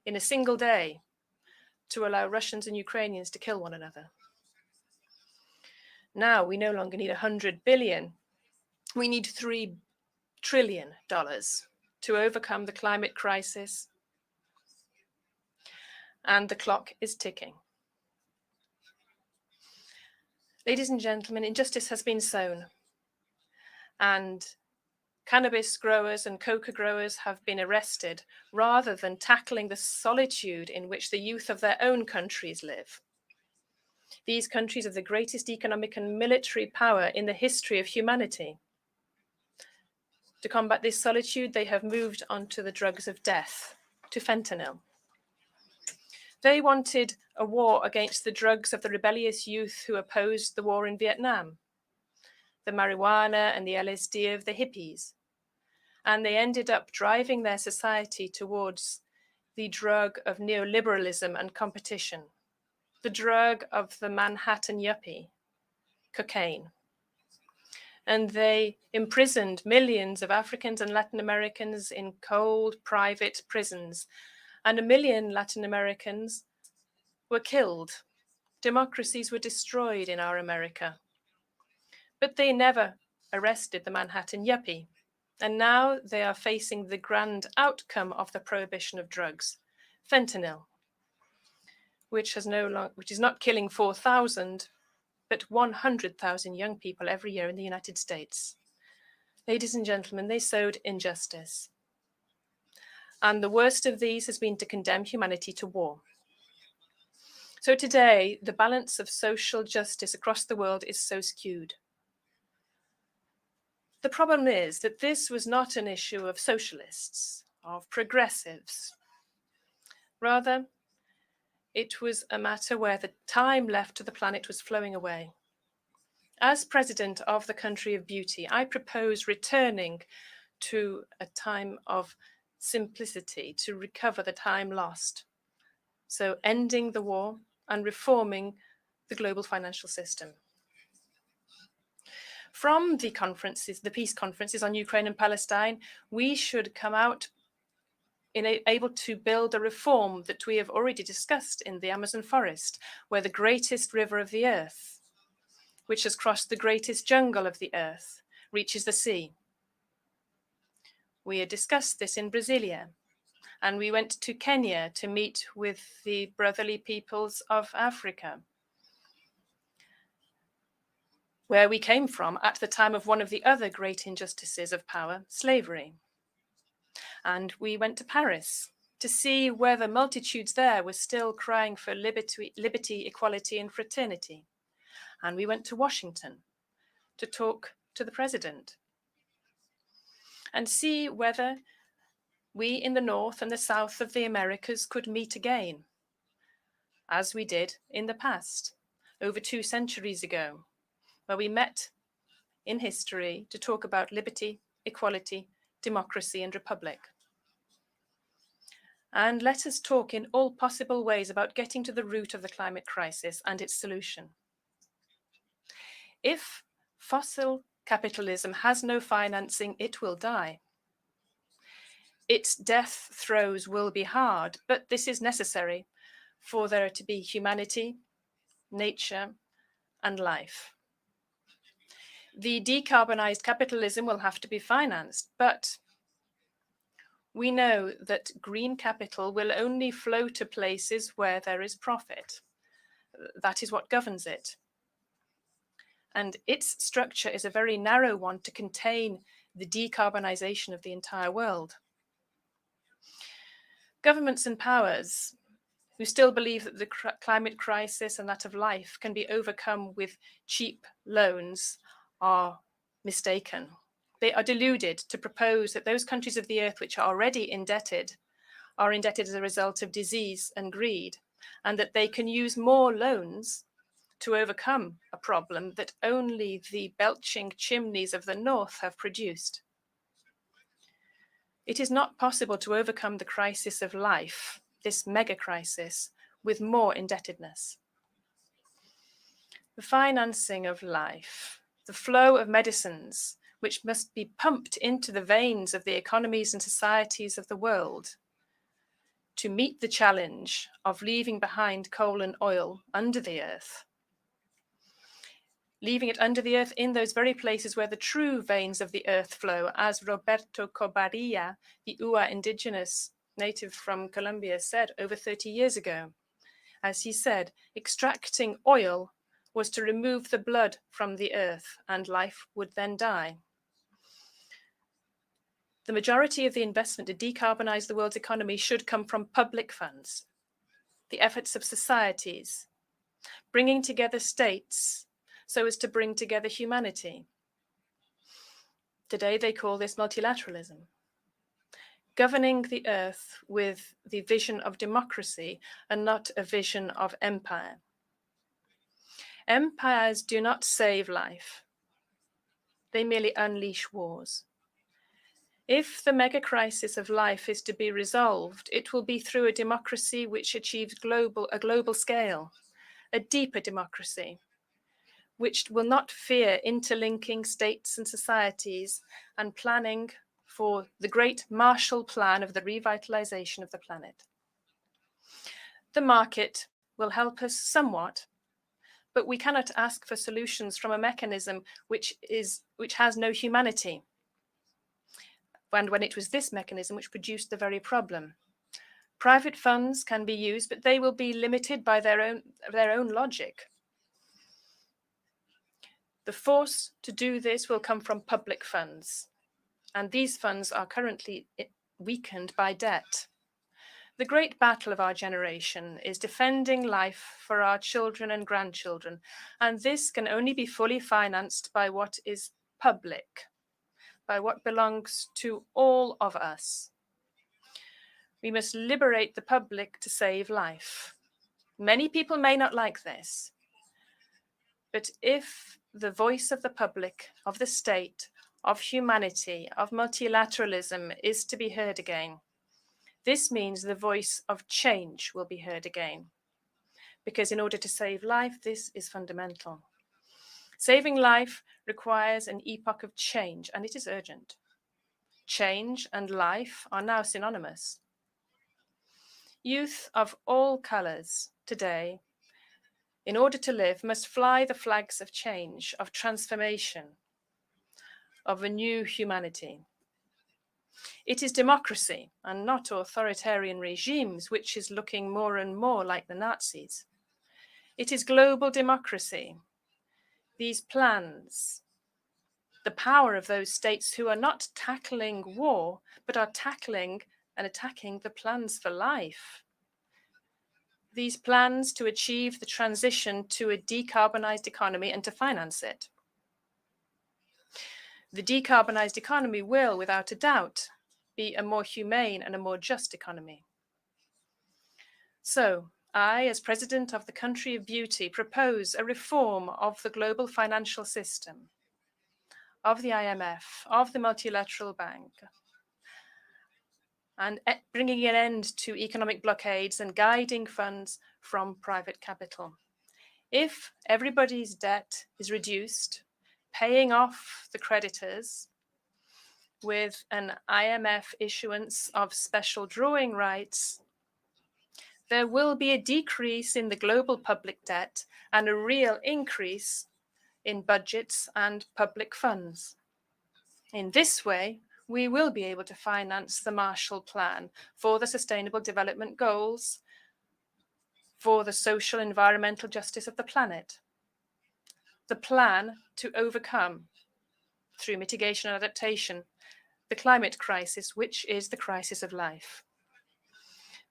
in a single day to allow Russians and Ukrainians to kill one another. Now we no longer need $100 billion. We need $3 trillion to overcome the climate crisis. And the clock is ticking. Ladies and gentlemen, injustice has been sown. And cannabis growers and coca growers have been arrested rather than tackling the solitude in which the youth of their own countries live. These countries have the greatest economic and military power in the history of humanity. To combat this solitude, they have moved on to the drugs of death, to fentanyl. They wanted a war against the drugs of the rebellious youth who opposed the war in Vietnam, the marijuana and the LSD of the hippies. And they ended up driving their society towards the drug of neoliberalism and competition, the drug of the Manhattan yuppie, cocaine. And they imprisoned millions of Africans and Latin Americans in cold, private prisons. And 1 million Latin Americans were killed. Democracies were destroyed in our America. But they never arrested the Manhattan yuppie. And now they are facing the grand outcome of the prohibition of drugs, fentanyl, which is not killing 4,000, but 100,000 young people every year in the United States. Ladies and gentlemen, they sowed injustice. And the worst of these has been to condemn humanity to war. So today, the balance of social justice across the world is so skewed. The problem is that this was not an issue of socialists, of progressives. Rather, it was a matter where the time left to the planet was flowing away. As president of the country of beauty, I propose returning to a time of simplicity to recover the time lost. So ending the war and reforming the global financial system. From the conferences, the peace conferences on Ukraine and Palestine, we should come out able to build a reform that we have already discussed in the Amazon forest, where the greatest river of the earth, which has crossed the greatest jungle of the earth, reaches the sea. We had discussed this in Brasilia, and we went to Kenya to meet with the brotherly peoples of Africa, where we came from at the time of one of the other great injustices of power, slavery. And we went to Paris to see whether multitudes there were still crying for liberty, equality, and fraternity. And we went to Washington to talk to the president and see whether we in the North and the South of the Americas could meet again, as we did in the past, over 2 centuries ago, where we met in history to talk about liberty, equality, democracy, and republic. And let us talk in all possible ways about getting to the root of the climate crisis and its solution. If fossil capitalism has no financing, it will die. Its death throes will be hard, but this is necessary for there to be humanity, nature, and life. The decarbonized capitalism will have to be financed, but we know that green capital will only flow to places where there is profit. That is what governs it. And its structure is a very narrow one to contain the decarbonization of the entire world. Governments and powers who still believe that the climate crisis and that of life can be overcome with cheap loans are mistaken. They are deluded to propose that those countries of the earth which are already indebted are indebted as a result of disease and greed, and that they can use more loans to overcome a problem that only the belching chimneys of the north have produced. It is not possible to overcome the crisis of life, this mega crisis, with more indebtedness. The financing of life, the flow of medicines, which must be pumped into the veins of the economies and societies of the world to meet the challenge of leaving behind coal and oil under the earth, leaving it under the earth in those very places where the true veins of the earth flow, as Roberto Cobarilla, the Ua indigenous native from Colombia, said over 30 years ago. As he said, extracting oil was to remove the blood from the earth, and life would then die. The majority of the investment to decarbonize the world's economy should come from public funds, the efforts of societies, bringing together states so as to bring together humanity. Today they call this multilateralism. Governing the earth with the vision of democracy and not a vision of empire. Empires do not save life. They merely unleash wars. If the mega crisis of life is to be resolved, it will be through a democracy which achieves a global scale, a deeper democracy, which will not fear interlinking states and societies and planning for the great Marshall Plan of the revitalization of the planet. The market will help us somewhat, but we cannot ask for solutions from a mechanism which has no humanity. And when it was this mechanism which produced the very problem. Private funds can be used, but they will be limited by their own logic. The force to do this will come from public funds, and these funds are currently weakened by debt. The great battle of our generation is defending life for our children and grandchildren, and this can only be fully financed by what is public, by what belongs to all of us. We must liberate the public to save life. Many people may not like this, but if the voice of the public, of the state, of humanity, of multilateralism is to be heard again, this means the voice of change will be heard again. Because in order to save life, this is fundamental. Saving life requires an epoch of change, and it is urgent. Change and life are now synonymous. Youth of all colors today, in order to live, must fly the flags of change, of transformation, of a new humanity. It is democracy and not authoritarian regimes which is looking more and more like the Nazis. It is global democracy. These plans, the power of those states who are not tackling war, but are tackling and attacking the plans for life. These plans to achieve the transition to a decarbonized economy and to finance it. The decarbonized economy will, without a doubt, be a more humane and a more just economy. So, I, as President of the Country of Beauty, propose a reform of the global financial system, of the IMF, of the Multilateral Bank, and bringing an end to economic blockades and guiding funds from private capital. If everybody's debt is reduced, paying off the creditors with an IMF issuance of special drawing rights, there will be a decrease in the global public debt and a real increase in budgets and public funds. In this way, we will be able to finance the Marshall Plan for the Sustainable Development Goals, for the social and environmental justice of the planet. The plan to overcome, through mitigation and adaptation, the climate crisis, which is the crisis of life.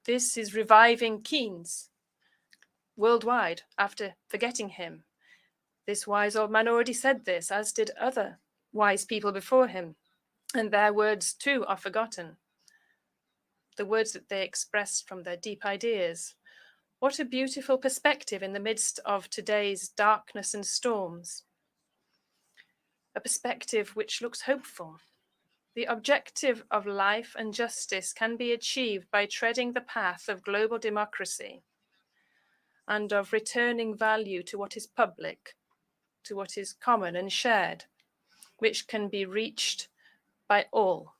This is reviving Keynes worldwide after forgetting him. This wise old man already said this, as did other wise people before him, and their words too are forgotten. The words that they expressed from their deep ideas. What a beautiful perspective in the midst of today's darkness and storms. A perspective which looks hopeful. The objective of life and justice can be achieved by treading the path of global democracy and of returning value to what is public, to what is common and shared, which can be reached by all.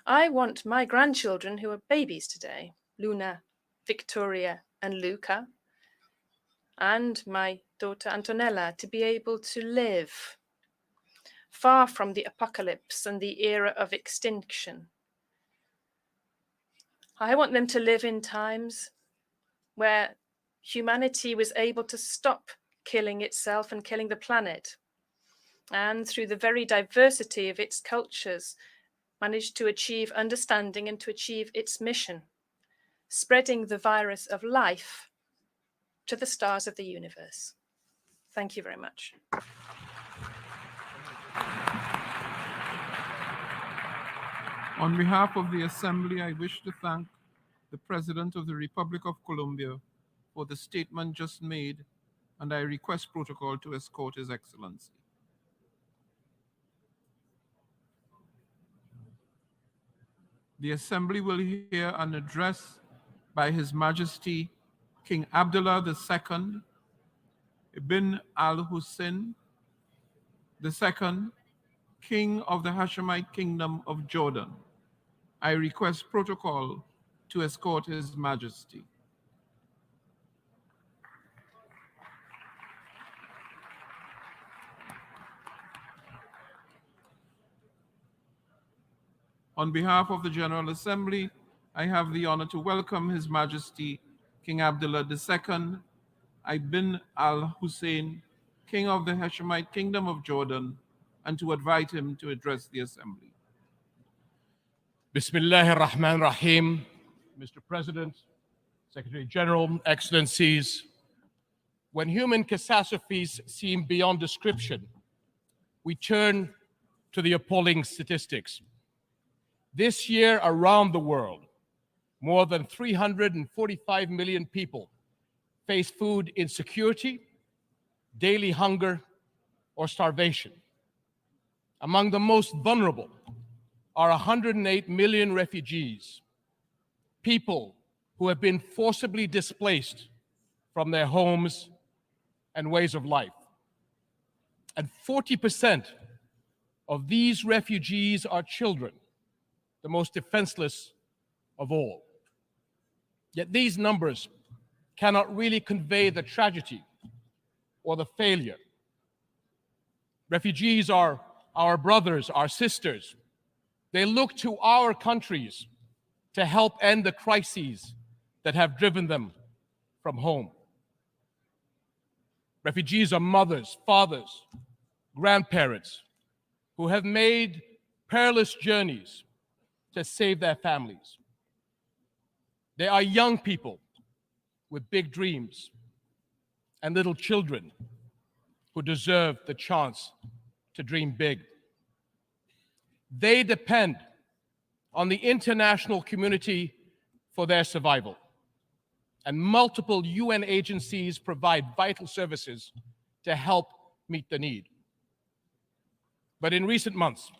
I want my grandchildren, who are babies today, Luna, Victoria, and Luca, and my daughter Antonella, to be able to live far from the apocalypse and the era of extinction. I want them to live in times where humanity was able to stop killing itself and killing the planet, and through the very diversity of its cultures, managed to achieve understanding and to achieve its mission, spreading the virus of life to the stars of the universe. Thank you very much. On behalf of the Assembly, I wish to thank the President of the Republic of Colombia for the statement just made, and I request protocol to escort His Excellency. The Assembly will hear an address by His Majesty King Abdullah II ibn al-Hussein II, King of the Hashemite Kingdom of Jordan. I request protocol to escort His Majesty. On behalf of the General Assembly, I have the honor to welcome His Majesty King Abdullah II ibn al-Hussein, King of the Hashemite Kingdom of Jordan, and to invite him to address the assembly. Bismillahir Rahmanir Rahim. Mr. President, Secretary General, Excellencies, when human catastrophes seem beyond description, we turn to the appalling statistics. This year around the world, more than 345 million people face food insecurity, daily hunger, or starvation. Among the most vulnerable are 108 million refugees, people who have been forcibly displaced from their homes and ways of life. And 40% of these refugees are children, the most defenseless of all. Yet these numbers cannot really convey the tragedy or the failure. Refugees are our brothers, our sisters. They look to our countries to help end the crises that have driven them from home. Refugees are mothers, fathers, grandparents who have made perilous journeys to save their families. They are young people with big dreams and little children who deserve the chance to dream big. They depend on the international community for their survival, and multiple UN agencies provide vital services to help meet the need. But in recent months,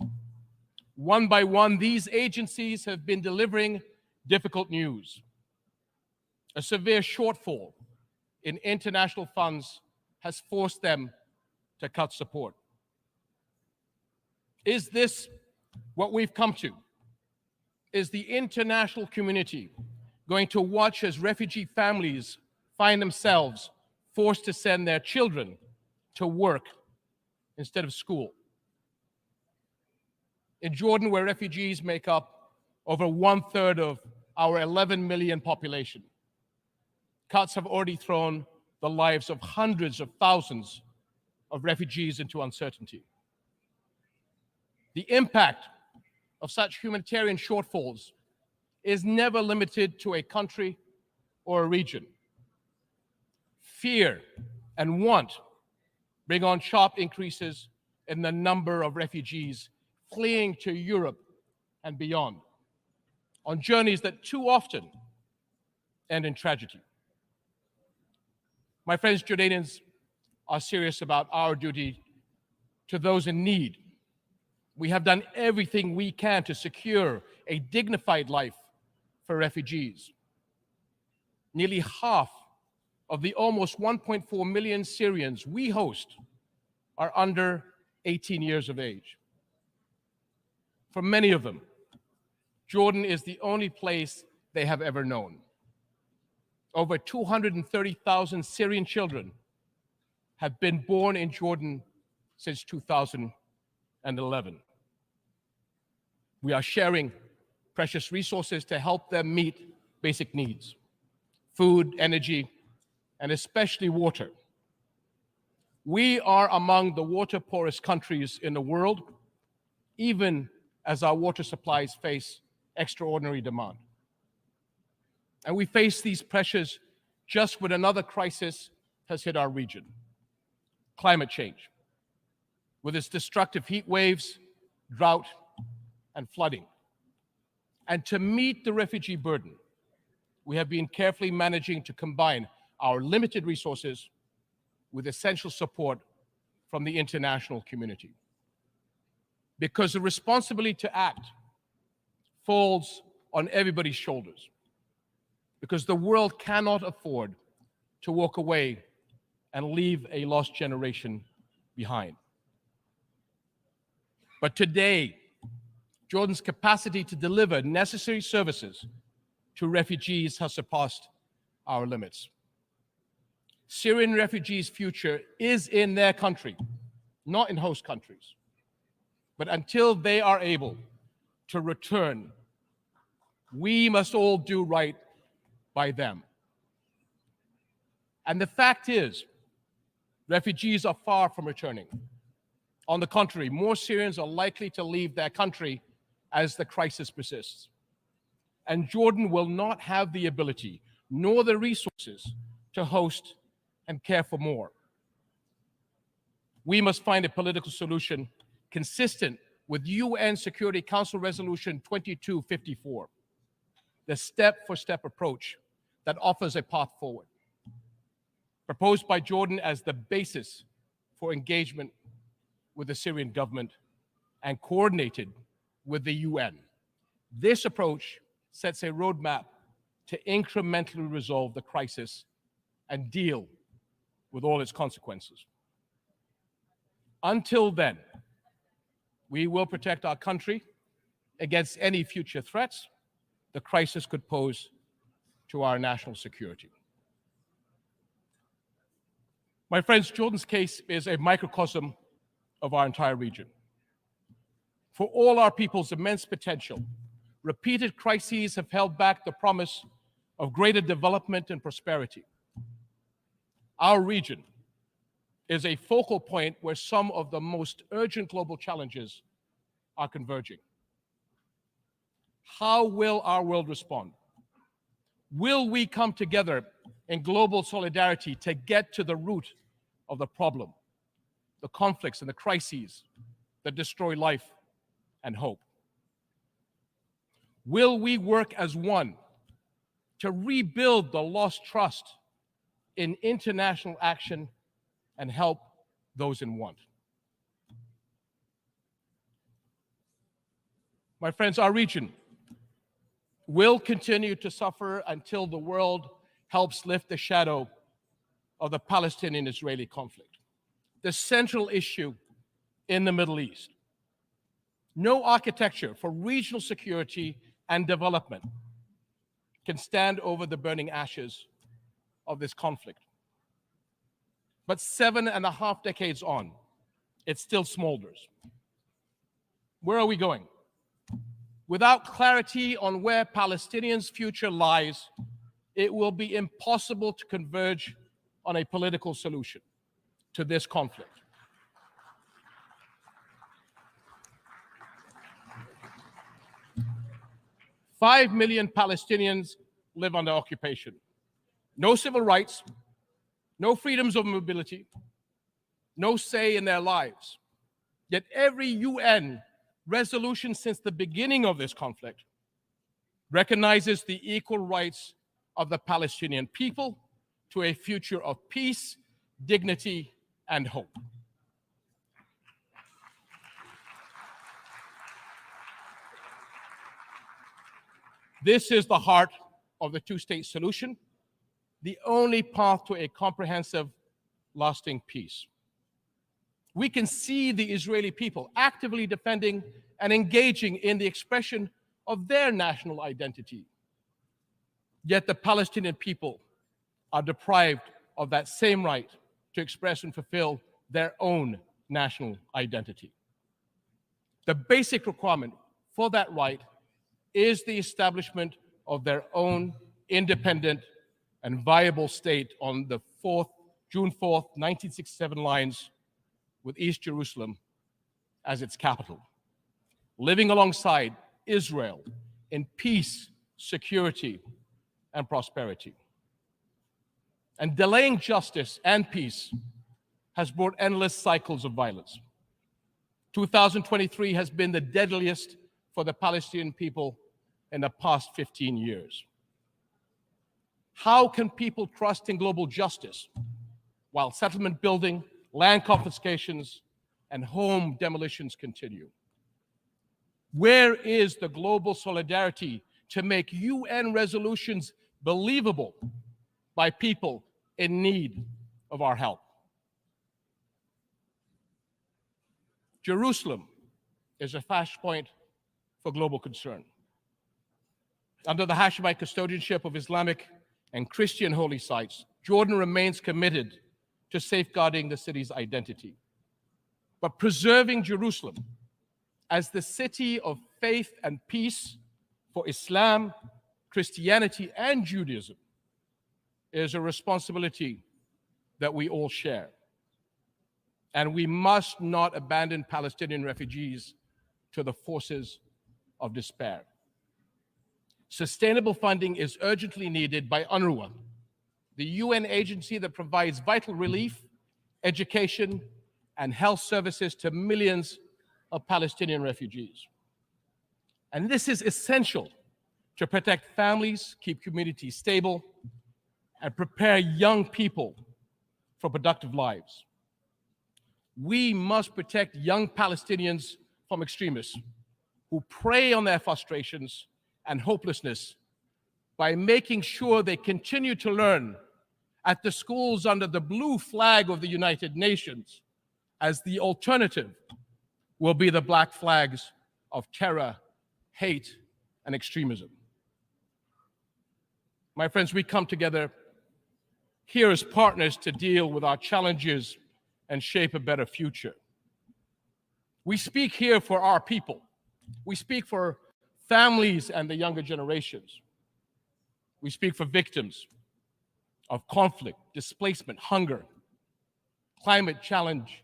one by one, these agencies have been delivering difficult news. A severe shortfall in international funds has forced them to cut support. Is this what we've come to? Is the international community going to watch as refugee families find themselves forced to send their children to work instead of school? In Jordan, where refugees make up over 1/3 of our 11 million population, cuts have already thrown the lives of hundreds of thousands of refugees into uncertainty. The impact of such humanitarian shortfalls is never limited to a country or a region. Fear and want bring on sharp increases in the number of refugees fleeing to Europe and beyond, on journeys that too often end in tragedy. My friends, Jordanians are serious about our duty to those in need. We have done everything we can to secure a dignified life for refugees. Nearly half of the almost 1.4 million Syrians we host are under 18 years of age. For many of them, Jordan is the only place they have ever known. Over 230,000 Syrian children have been born in Jordan since 2011. We are sharing precious resources to help them meet basic needs: food, energy, and especially water. We are among the water-poorest countries in the world, even as our water supplies face extraordinary demand. And we face these pressures just when another crisis has hit our region: climate change, with its destructive heat waves, drought, and flooding. And to meet the refugee burden, we have been carefully managing to combine our limited resources with essential support from the international community. Because the responsibility to act falls on everybody's shoulders. Because the world cannot afford to walk away and leave a lost generation behind. But today, Jordan's capacity to deliver necessary services to refugees has surpassed our limits. Syrian refugees' future is in their country, not in host countries. But until they are able to return, we must all do right by them. And the fact is Refugees are far from returning. On the contrary, more Syrians are likely to leave their country as the crisis persists. And Jordan will not have the ability nor the resources to host and care for more. We must find a political solution consistent with UN Security Council Resolution 2254, the step-for-step approach that offers a path forward, proposed by Jordan as the basis for engagement with the Syrian government and coordinated with the UN. This approach sets a roadmap to incrementally resolve the crisis and deal with all its consequences. Until then, we will protect our country against any future threats the crisis could pose to our national security. My friends, Jordan's case is a microcosm of our entire region. For all our people's immense potential, repeated crises have held back the promise of greater development and prosperity. Our region is a focal point where some of the most urgent global challenges are converging. How will our world respond? Will we come together in global solidarity to get to the root of the problem, the conflicts and the crises that destroy life and hope? Will we work as one to rebuild the lost trust in international action and help those in want? My friends, our region will continue to suffer until the world helps lift the shadow of the Palestinian-Israeli conflict, the central issue in the Middle East. No architecture for regional security and development can stand over the burning ashes of this conflict. But 7.5 decades on, it still smolders. Where are we going? Without clarity on where Palestinians' future lies, it will be impossible to converge on a political solution to this conflict. Five million Palestinians live under occupation. No civil rights, no freedoms of mobility, no say in their lives. Yet every UN resolution since the beginning of this conflict recognizes the equal rights of the Palestinian people to a future of peace, dignity, and hope. This is the heart of the two-state solution, the only path to a comprehensive, lasting peace. We can see the Israeli people actively defending and engaging in the expression of their national identity. Yet the Palestinian people are deprived of that same right to express and fulfill their own national identity. The basic requirement for that right is the establishment of their own independent and viable state on the June 4th, 1967 lines, with East Jerusalem as its capital, living alongside Israel in peace, security, and prosperity. And delaying justice and peace has brought endless cycles of violence. 2023 has been the deadliest for the Palestinian people in the past 15 years. How can people trust in global justice while settlement building, land confiscations, and home demolitions continue? Where is the global solidarity to make UN resolutions believable by people in need of our help? Jerusalem is a flashpoint for global concern. Under the Hashemite custodianship of Islamic and Christian holy sites, Jordan remains committed to safeguarding the city's identity. But preserving Jerusalem as the city of faith and peace for Islam, Christianity, and Judaism is a responsibility that we all share. and we must not abandon Palestinian refugees to the forces of despair. Sustainable funding is urgently needed by UNRWA, the UN agency that provides vital relief, education, and health services to millions of Palestinian refugees. And this is essential to protect families, keep communities stable, and prepare young people for productive lives. We must protect young Palestinians from extremists who prey on their frustrations and hopelessness by making sure they continue to learn at the schools under the blue flag of the United Nations, as the alternative will be the black flags of terror, hate, and extremism. My friends, we come together here as partners to deal with our challenges and shape a better future. We speak here for our people. We speak for families and the younger generations. We speak for victims of conflict, displacement, hunger, climate challenge,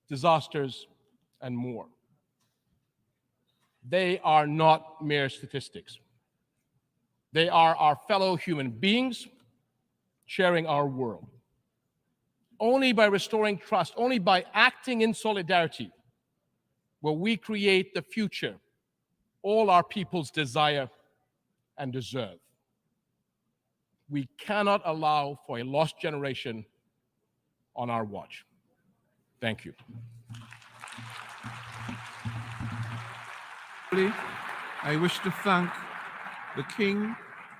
disasters, and more. They are not mere statistics. They are our fellow human beings sharing our world. Only by restoring trust, only by acting in solidarity, will we create the future all our peoples desire and deserve. We cannot allow for a lost generation on our watch. Thank you. I wish to thank the King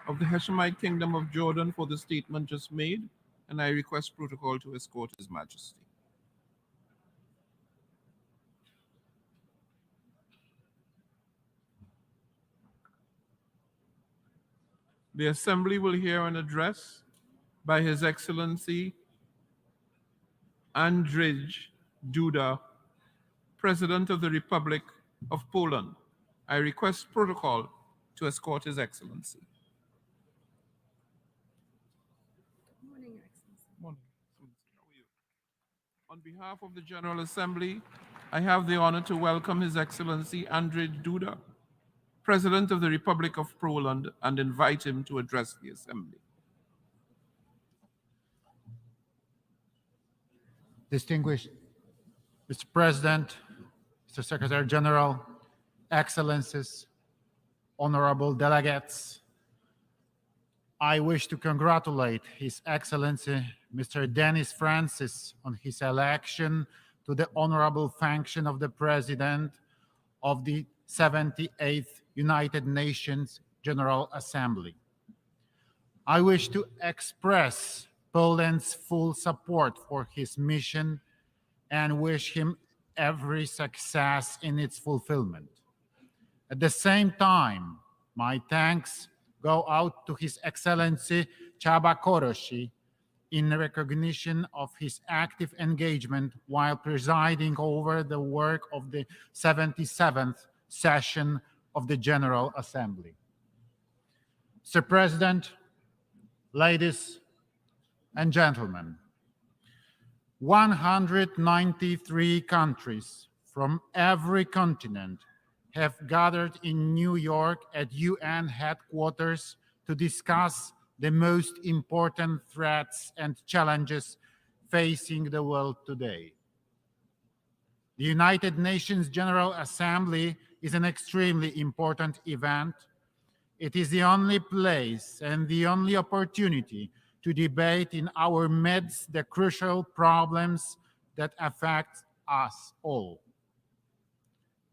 of the Hashemite Kingdom of Jordan for the statement just made, and I request protocol to escort His Majesty. The Assembly will hear an address by His Excellency Andrzej Duda, President of the Republic of Poland. I request protocol to escort His Excellency. Good morning, Your Excellency. Morning. How are you? On behalf of the General Assembly, I have the honor to welcome His Excellency Andrzej Duda, President of the Republic of Poland, and invite him to address the Assembly. Distinguished Mr. President, Mr. Secretary General, Excellencies, honorable delegates, I wish to congratulate His Excellency Mr. Denis Francis on his election to the honorable function of the President of the 78th United Nations General Assembly. I wish to express Poland's full support for his mission and wish him every success in its fulfillment. At the same time, my thanks go out to His Excellency Csaba Kőrösi in recognition of his active engagement while presiding over the work of the 77th session of the General Assembly. Mr. President, ladies and gentlemen, 193 countries from every continent have gathered in New York at UN headquarters to discuss the most important threats and challenges facing the world today. The United Nations General Assembly is an extremely important event. It is the only place and the only opportunity to debate in our midst the crucial problems that affect us all.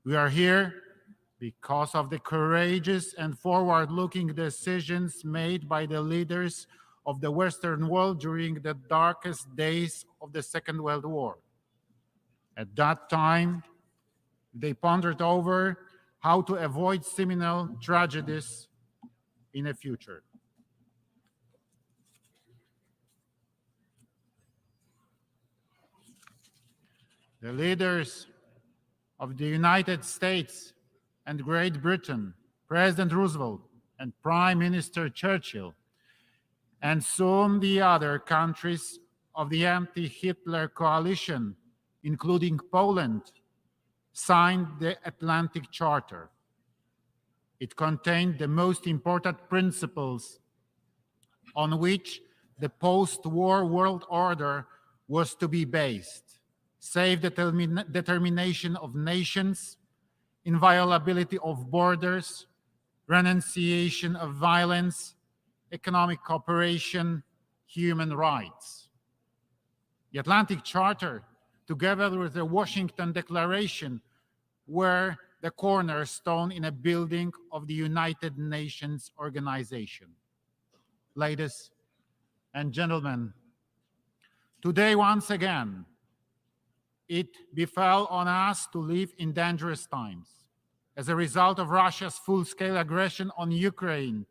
We are here because of the courageous and forward-looking decisions made by the leaders of the Western world during the darkest days of the Second World War. At that time, they pondered over how to avoid similar tragedies in the future. The leaders of the United States and Great Britain, President Roosevelt and Prime Minister Churchill, and soon the other countries of the anti-Hitler coalition including Poland, signed the Atlantic Charter. It contained the most important principles on which the post-war world order was to be based: self-determination of nations, inviolability of borders, renunciation of violence, economic cooperation, human rights. The Atlantic Charter, together with the Washington Declaration, were the cornerstone in a building of the United Nations organization. Ladies and gentlemen, today, once again, it befell on us to live in dangerous times. As a result of Russia's full-scale aggression on Ukraine,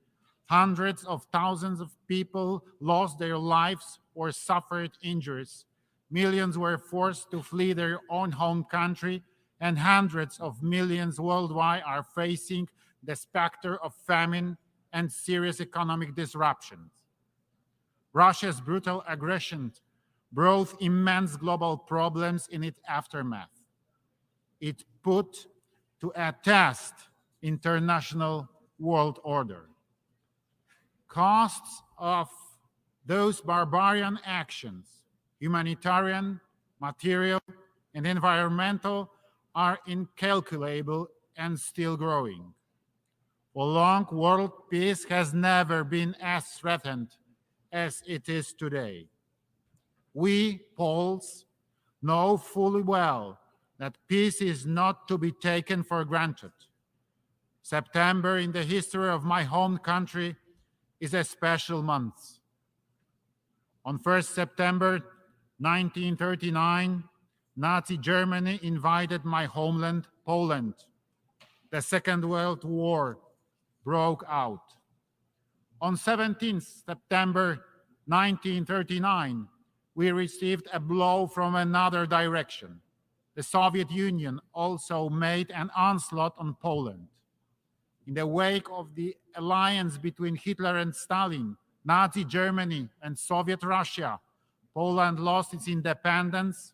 hundreds of thousands of people lost their lives or suffered injuries. Millions were forced to flee their own home country, and hundreds of millions worldwide are facing the specter of famine and serious economic disruptions. Russia's brutal aggression brought immense global problems in its aftermath. It put to a test international world order. Costs of those barbarian actions, humanitarian, material, and environmental, are incalculable and still growing. For long, world peace has never been as threatened as it is today. We, Poles, know fully well that peace is not to be taken for granted. September in the history of my home country is a special month. On 1st September 1939, Nazi Germany invaded my homeland, Poland. The Second World War broke out. On 17th September 1939, we received a blow from another direction. The Soviet Union also made an onslaught on Poland. In the wake of the alliance between Hitler and Stalin, Nazi Germany and Soviet Russia, Poland lost its independence,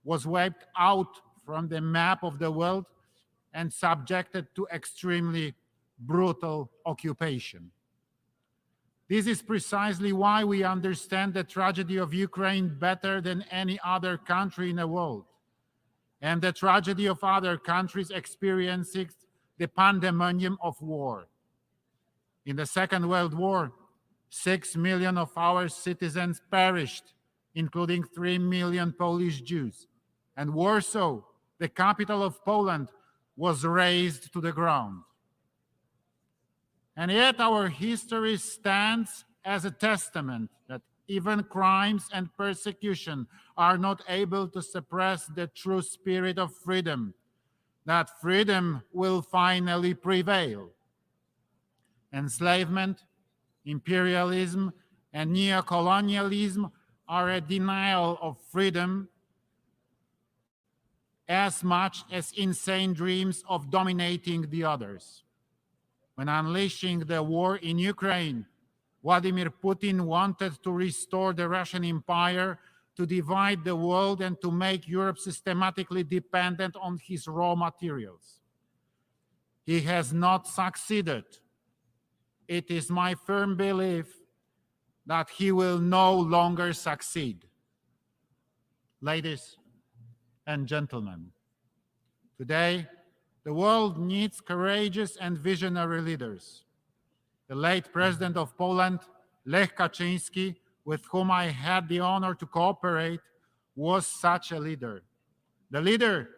was wiped out from the map of the world, and subjected to extremely brutal occupation. This is precisely why we understand the tragedy of Ukraine better than any other country in the world, and the tragedy of other countries experiencing the pandemonium of war. In the Second World War, 6 million of our citizens perished, including 3 million Polish Jews, and Warsaw, the capital of Poland, was razed to the ground. And yet our history stands as a testament that even crimes and persecution are not able to suppress the true spirit of freedom, that freedom will finally prevail. Enslavement, imperialism, and neocolonialism are a denial of freedom as much as insane dreams of dominating the others. When unleashing the war in Ukraine, Vladimir Putin wanted to restore the Russian Empire, to divide the world, and to make Europe systematically dependent on his raw materials. He has not succeeded. It is my firm belief that he will no longer succeed. Ladies and gentlemen, today, the world needs courageous and visionary leaders. The late President of Poland, Lech Kaczyński, with whom I had the honor to cooperate, was such a leader. The leader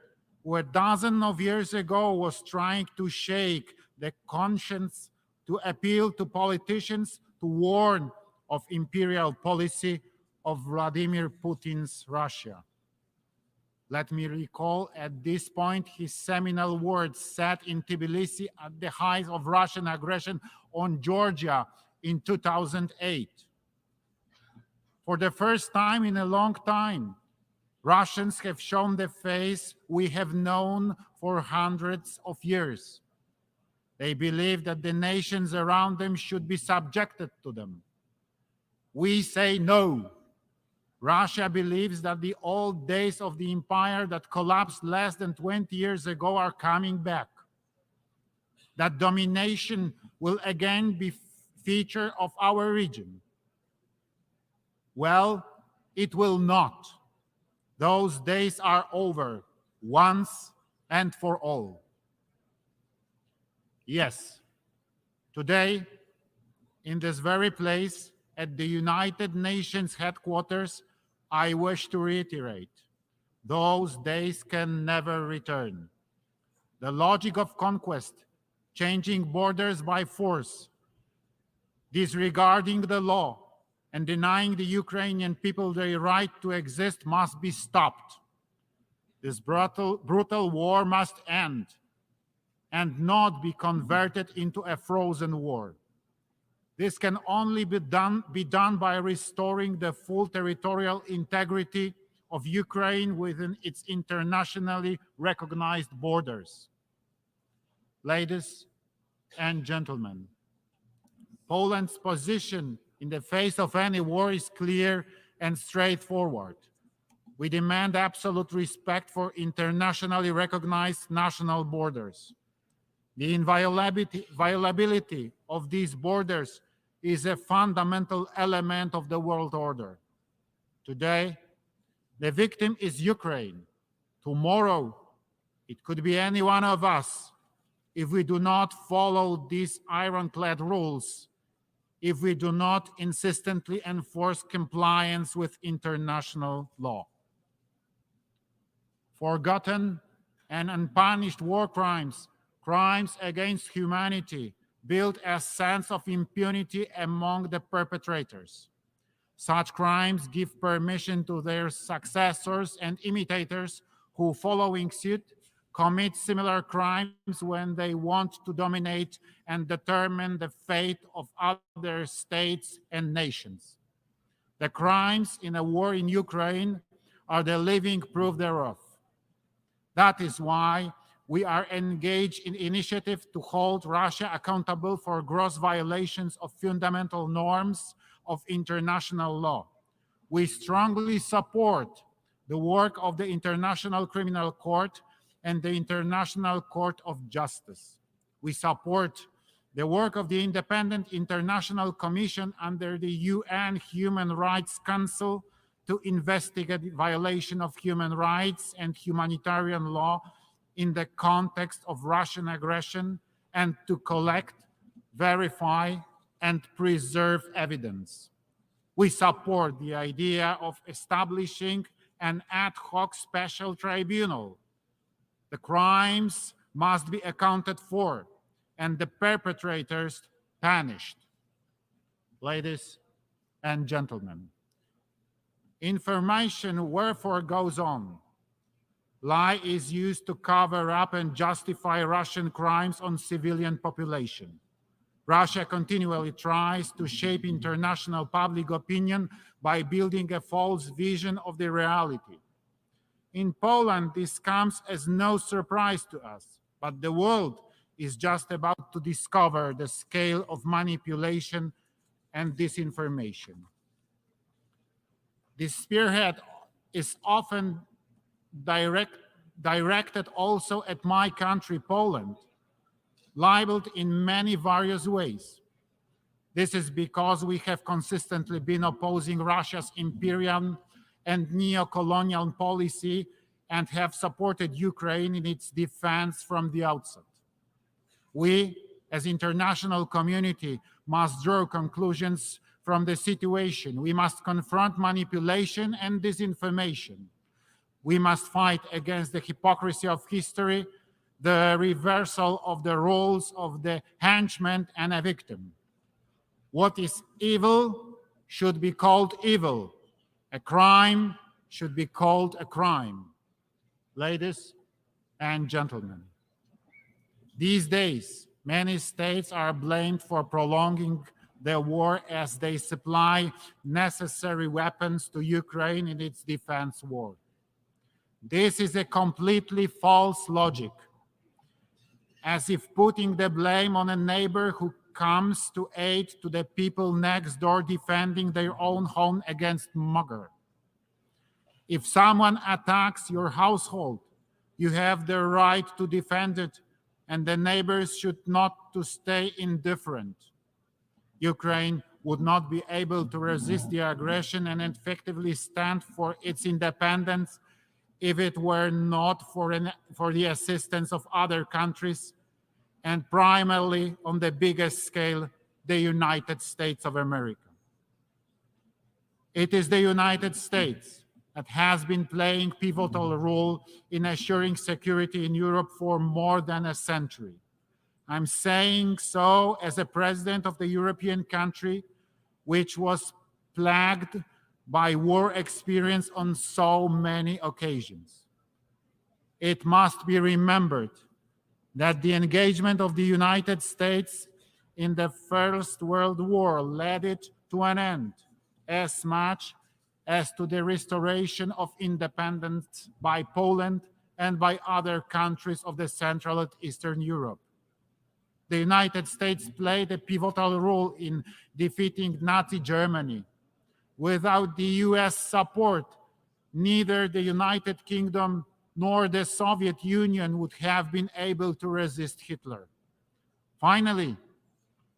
who a dozen of years ago was trying to shake the conscience, to appeal to politicians, to warn of imperial policy of Vladimir Putin's Russia. Let me recall at this point his seminal words said in Tbilisi at the height of Russian aggression on Georgia in 2008. For the first time in a long time, Russians have shown the face we have known for hundreds of years. They believe that the nations around them should be subjected to them. We say no. Russia believes that the old days of the empire that collapsed less than 20 years ago are coming back. That domination will again be feature of our region. Well, it will not. Those days are over once and for all. Yes, today, in this very place, at the United Nations headquarters, I wish to reiterate, those days can never return. The logic of conquest, changing borders by force, disregarding the law, and denying the Ukrainian people their right to exist must be stopped. This brutal war must end and not be converted into a frozen war. This can only be done by restoring the full territorial integrity of Ukraine within its internationally recognized borders. Ladies and gentlemen, Poland's position in the face of any war is clear and straightforward. We demand absolute respect for internationally recognized national borders. The inviolability of these borders is a fundamental element of the world order. Today, the victim is Ukraine. Tomorrow, it could be any one of us if we do not follow these ironclad rules, if we do not insistently enforce compliance with international law. Forgotten and unpunished war crimes, crimes against humanity, build a sense of impunity among the perpetrators. Such crimes give permission to their successors and imitators who, following suit, commit similar crimes when they want to dominate and determine the fate of other states and nations. The crimes in a war in Ukraine are the living proof thereof. That is why we are engaged in initiative to hold Russia accountable for gross violations of fundamental norms of international law. We strongly support the work of the International Criminal Court and the International Court of Justice. We support the work of the Independent International Commission under the UN Human Rights Council to investigate violation of human rights and humanitarian law in the context of Russian aggression and to collect, verify, and preserve evidence. We support the idea of establishing an ad hoc special tribunal. The crimes must be accounted for and the perpetrators punished. Ladies and gentlemen, information wherefore goes on. Lie is used to cover up and justify Russian crimes on civilian population. Russia continually tries to shape international public opinion by building a false vision of the reality. In Poland, this comes as no surprise to us, but the world is just about to discover the scale of manipulation and disinformation. This spearhead is often directed also at my country, Poland, labeled in many various ways. This is because we have consistently been opposing Russia's imperial and neo-colonial policy and have supported Ukraine in its defense from the outset. We, as international community, must draw conclusions from the situation. We must confront manipulation and disinformation. We must fight against the hypocrisy of history, the reversal of the roles of the henchman and a victim. What is evil should be called evil. A crime should be called a crime. Ladies and gentlemen, these days, many states are blamed for prolonging the war as they supply necessary weapons to Ukraine in its defense war. This is a completely false logic, as if putting the blame on a neighbor who comes to aid to the people next door defending their own home against mugger. If someone attacks your household, you have the right to defend it, and the neighbors should not to stay indifferent. Ukraine would not be able to resist the aggression and effectively stand for its independence if it were not for the assistance of other countries, and primarily on the biggest scale, the United States of America. It is the United States that has been playing a pivotal role in assuring security in Europe for more than a century. I'm saying so as a president of the European country, which was plagued by war experience on so many occasions. It must be remembered that the engagement of the United States in the First World War led it to an end, as much as to the restoration of independence by Poland and by other countries of the Central and Eastern Europe. The United States played a pivotal role in defeating Nazi Germany. Without the US support, neither the United Kingdom nor the Soviet Union would have been able to resist Hitler. Finally,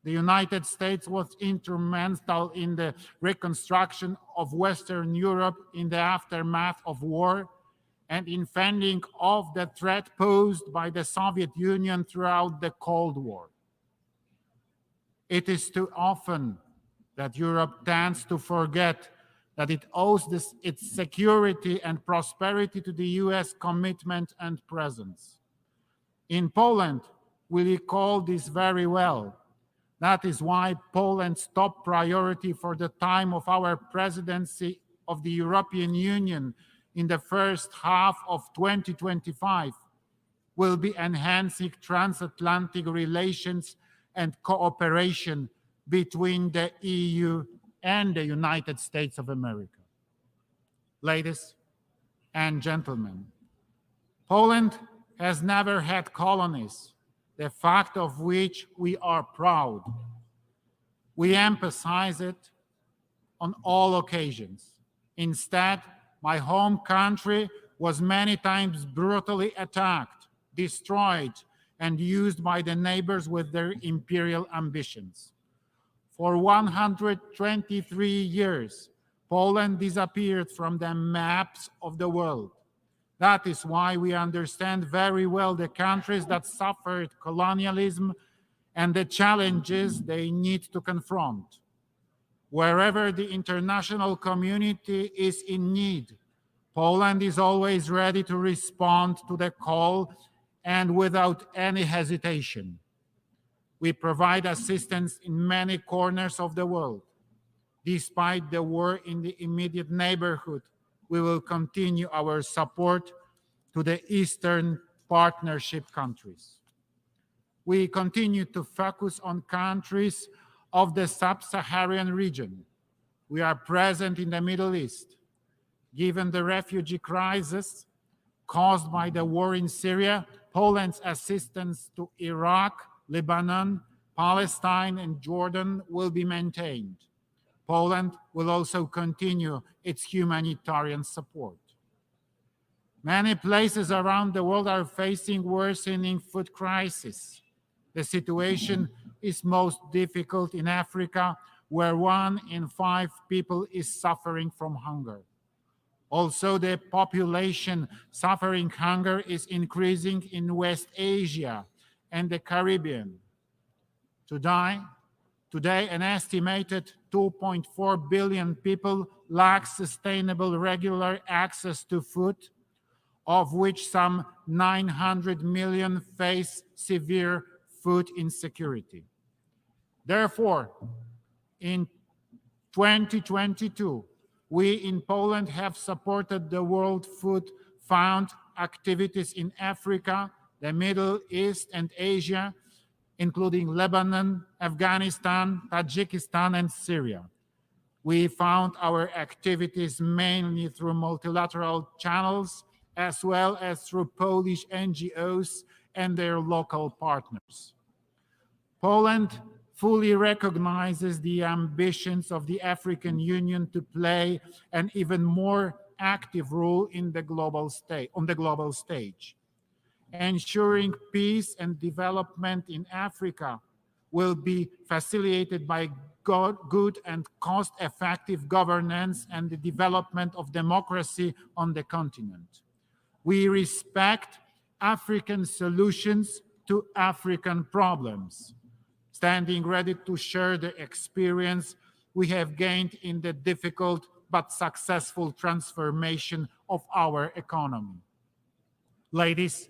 the United States was instrumental in the reconstruction of Western Europe in the aftermath of war and in fending off the threat posed by the Soviet Union throughout the Cold War. It is too often that Europe tends to forget that it owes its security and prosperity to the US commitment and presence. In Poland, we recall this very well. That is why Poland's top priority for the time of our presidency of the European Union in the first half of 2025 will be enhancing transatlantic relations and cooperation between the EU and the United States of America. Ladies and gentlemen, Poland has never had colonies, the fact of which we are proud. We emphasize it on all occasions. Instead, my home country was many times brutally attacked, destroyed, and used by the neighbors with their imperial ambitions. For 123 years, Poland disappeared from the maps of the world. That is why we understand very well the countries that suffered colonialism and the challenges they need to confront. Wherever the international community is in need, Poland is always ready to respond to the call and without any hesitation. We provide assistance in many corners of the world. Despite the war in the immediate neighborhood, we will continue our support to the Eastern Partnership countries. We continue to focus on countries of the sub-Saharan region. We are present in the Middle East. Given the refugee crisis caused by the war in Syria, Poland's assistance to Iraq, Lebanon, Palestine, and Jordan will be maintained. Poland will also continue its humanitarian support. Many places around the world are facing worsening food crisis. The situation is most difficult in Africa, where 1 in 5 people is suffering from hunger. Also, the population suffering hunger is increasing in West Asia and the Caribbean. Today, an estimated 2.4 billion people lack sustainable regular access to food, of which some 900 million face severe food insecurity. Therefore, in 2022, we in Poland have supported the World Food Fund activities in Africa, the Middle East, and Asia, including Lebanon, Afghanistan, Tajikistan, and Syria. We found our activities mainly through multilateral channels, as well as through Polish NGOs and their local partners. Poland fully recognizes the ambitions of the African Union to play an even more active role in the on the global stage. Ensuring peace and development in Africa will be facilitated by good and cost-effective governance and the development of democracy on the continent. We respect African solutions to African problems, standing ready to share the experience we have gained in the difficult but successful transformation of our economy. Ladies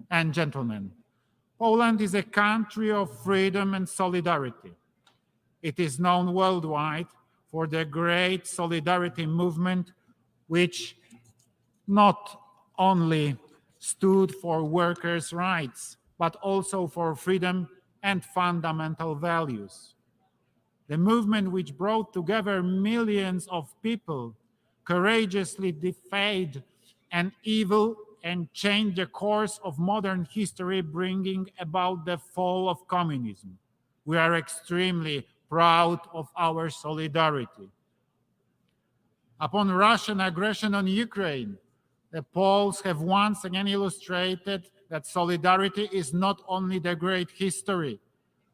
and gentlemen, Poland is a country of freedom and solidarity. It is known worldwide for the great solidarity movement, which not only stood for workers' rights, but also for freedom and fundamental values. The movement which brought together millions of people courageously defied an evil and changed the course of modern history, bringing about the fall of communism. We are extremely proud of our solidarity. Upon Russian aggression on Ukraine, the Poles have once again illustrated that solidarity is not only the great history,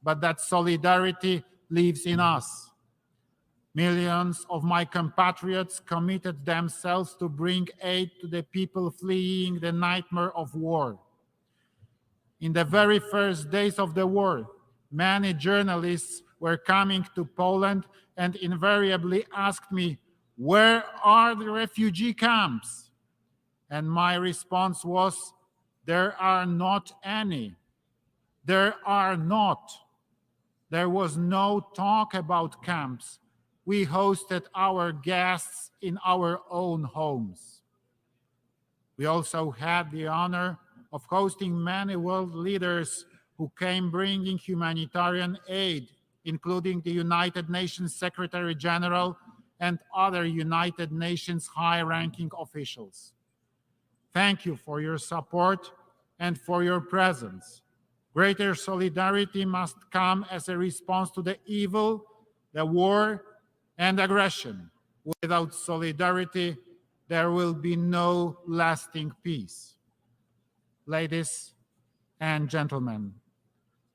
but that solidarity lives in us. Millions of my compatriots committed themselves to bring aid to the people fleeing the nightmare of war. In the very first days of the war, many journalists were coming to Poland and invariably asked me, "Where are the refugee camps?" And my response was, "There are not any. There are not." There was no talk about camps. We hosted our guests in our own homes. We also had the honor of hosting many world leaders who came bringing humanitarian aid, including the United Nations Secretary General and other United Nations high-ranking officials. Thank you for your support and for your presence. Greater solidarity must come as a response to the evil, the war, and aggression. Without solidarity, there will be no lasting peace. Ladies and gentlemen,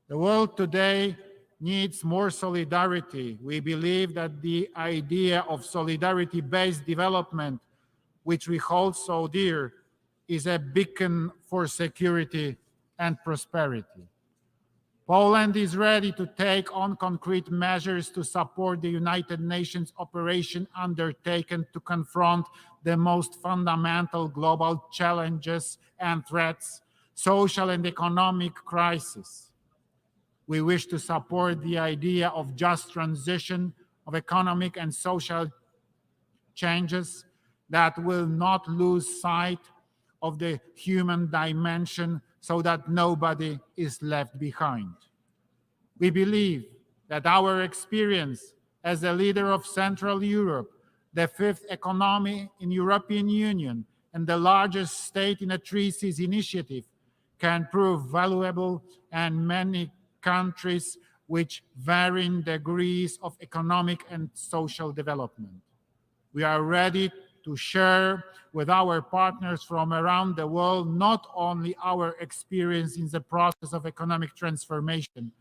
the world today needs more solidarity. We believe that the idea of solidarity-based development, which we hold so dear, is a beacon for security and prosperity. Poland is ready to take on concrete measures to support the United Nations operation undertaken to confront the most fundamental global challenges and threats, social and economic crisis. We wish to support the idea of just transition of economic and social changes that will not lose sight of the human dimension so that nobody is left behind. We believe that our experience as a leader of Central Europe, the fifth economy in European Union, and the largest state in a Three Seas initiative can prove valuable, and many countries which varying degrees of economic and social development. We are ready to share with our partners from around the world not only our experience in the process of economic transformation,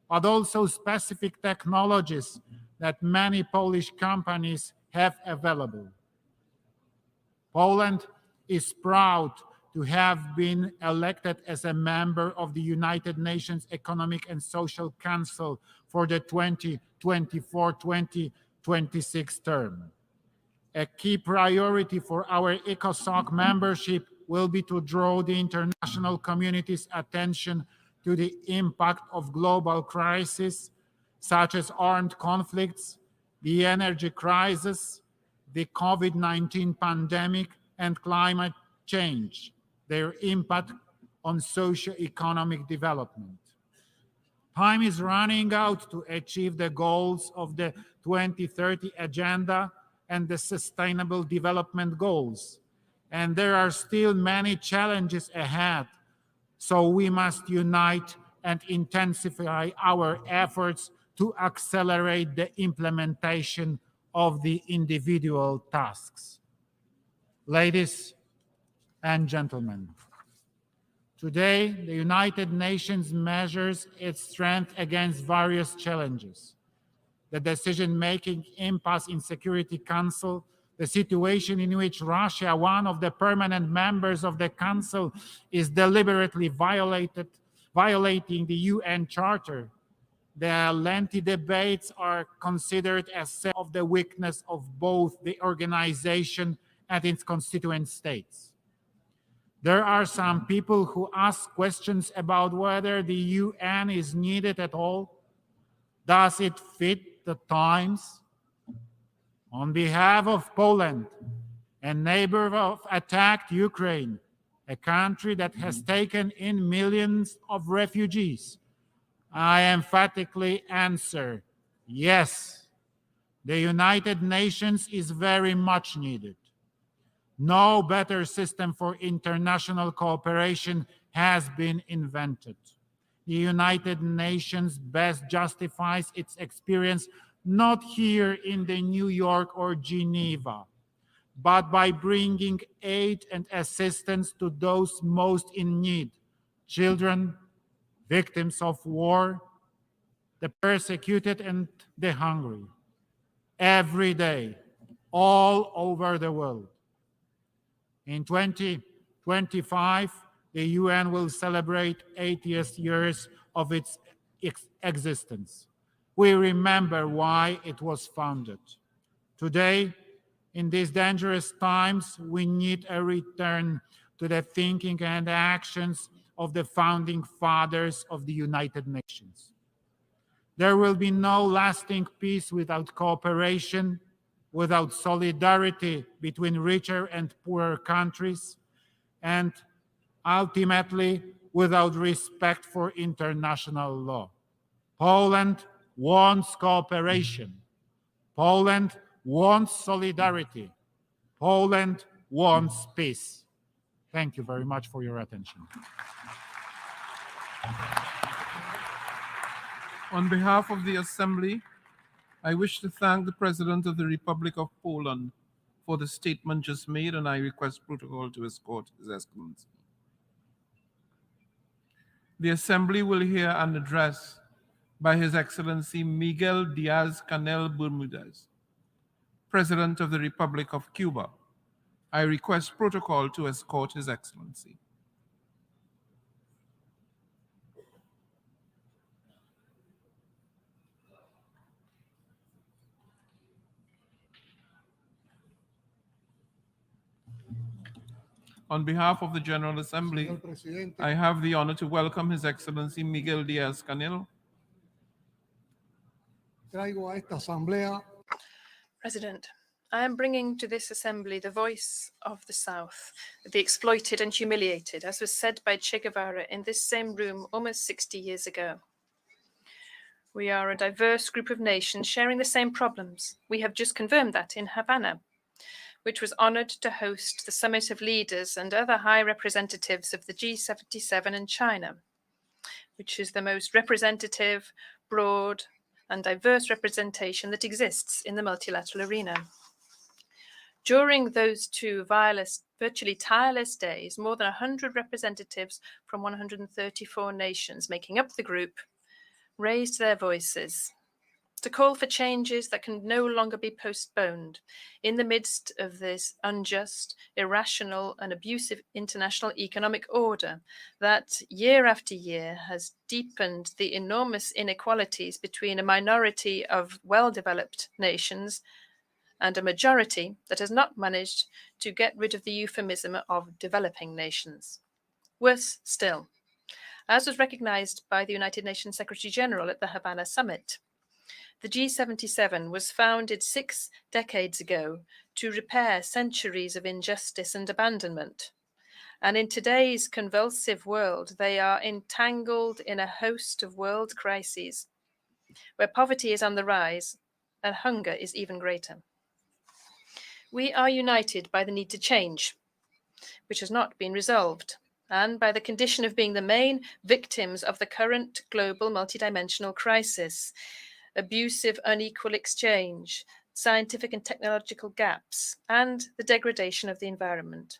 but also specific technologies that many Polish companies have available. Poland is proud to have been elected as a member of the United Nations Economic and Social Council for the 2024-2026 term. A key priority for our ECOSOC membership will be to draw the international community's attention to the impact of global crises, such as armed conflicts, the energy crisis, the COVID-19 pandemic, and climate change, their impact on socio-economic development. Time is running out to achieve the goals of the 2030 Agenda and the Sustainable Development Goals. And there are still many challenges ahead, so we must unite and intensify our efforts to accelerate the implementation of the individual tasks. Ladies and gentlemen, today the United Nations measures its strength against various challenges. The decision-making impasse in Security Council, the situation in which Russia, one of the permanent members of the Council, is deliberately violating the UN Charter. The lengthy debates are considered as sign of the weakness of both the organization and its constituent states. There are some people who ask questions about whether the UN is needed at all. Does it fit the times? On behalf of Poland, a neighbor of attacked Ukraine, a country that has taken in millions of refugees, I emphatically answer, yes, the United Nations is very much needed. No better system for international cooperation has been invented. The United Nations best justifies its experience not here in the New York or Geneva, but by bringing aid and assistance to those most in need, children, victims of war, the persecuted and the hungry, every day, all over the world. In 2025, the UN will celebrate 80th years of its existence. We remember why it was founded. Today, in these dangerous times, we need a return to the thinking and actions of the founding fathers of the United Nations. There will be no lasting peace without cooperation, without solidarity between richer and poorer countries, and ultimately without respect for international law. Poland wants cooperation. Poland wants solidarity. Poland wants peace. Thank you very much for your attention. On behalf of the Assembly, I wish to thank the President of the Republic of Poland for the statement just made, and I request protocol to escort His Excellency. The Assembly will hear an address by His Excellency Miguel Diaz-Canel Bermudez, President of the Republic of Cuba. I request protocol to escort His Excellency. On behalf of the General Assembly, Señor Presidente, I have the honor to welcome His Excellency Miguel Diaz-Canel. traigo a esta asamblea President, I am bringing to this assembly the voice of the South, the exploited and humiliated, as was said by Che Guevara in this same room almost 60 years ago. We are a diverse group of nations sharing the same problems. We have just confirmed that in Havana, which was honored to host the Summit of Leaders and other high representatives of the G77 and China, which is the most representative, broad, and diverse representation that exists in the multilateral arena. During those two virtually tireless days, more than 100 representatives from 134 nations making up the group raised their voices to call for changes that can no longer be postponed in the midst of this unjust, irrational, and abusive international economic order that year after year has deepened the enormous inequalities between a minority of well-developed nations and a majority that has not managed to get rid of the euphemism of developing nations. Worse still, as was recognized by the United Nations Secretary General at the Havana Summit, the G77 was founded 6 decades ago to repair centuries of injustice and abandonment. And in today's convulsive world, they are entangled in a host of world crises where poverty is on the rise and hunger is even greater. We are united by the need to change, which has not been resolved, and by the condition of being the main victims of the current global multidimensional crisis. Abusive, unequal exchange, scientific and technological gaps, and the degradation of the environment.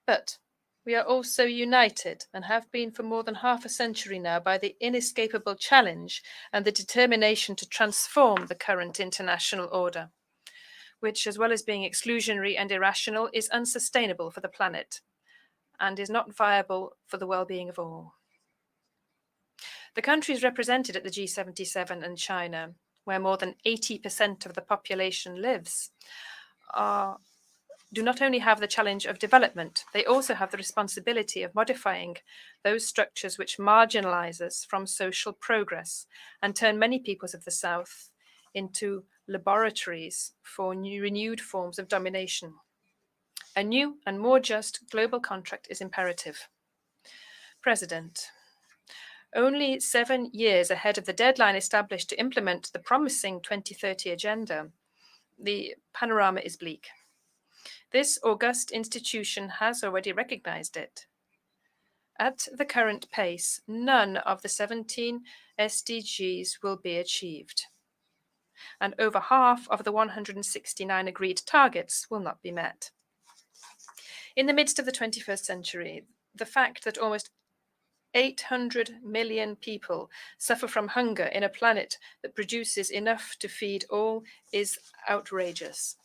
But we are also united and have been for more than half a century now by the inescapable challenge and the determination to transform the current international order, which, as well as being exclusionary and irrational, is unsustainable for the planet and is not viable for the well-being of all. The countries represented at the G77 and China, where more than 80% of the population lives, do not only have the challenge of development, they also have the responsibility of modifying those structures which marginalize us from social progress and turn many peoples of the South into laboratories for renewed forms of domination. A new and more just global contract is imperative. President, only 7 years ahead of the deadline established to implement the promising 2030 agenda, the panorama is bleak. This august institution has already recognized it. At the current pace, none of the 17 SDGs will be achieved, and over half of the 169 agreed targets will not be met. In the midst of the 21st century, the fact that almost 800 million people suffer from hunger in a planet that produces enough to feed all is outrageous.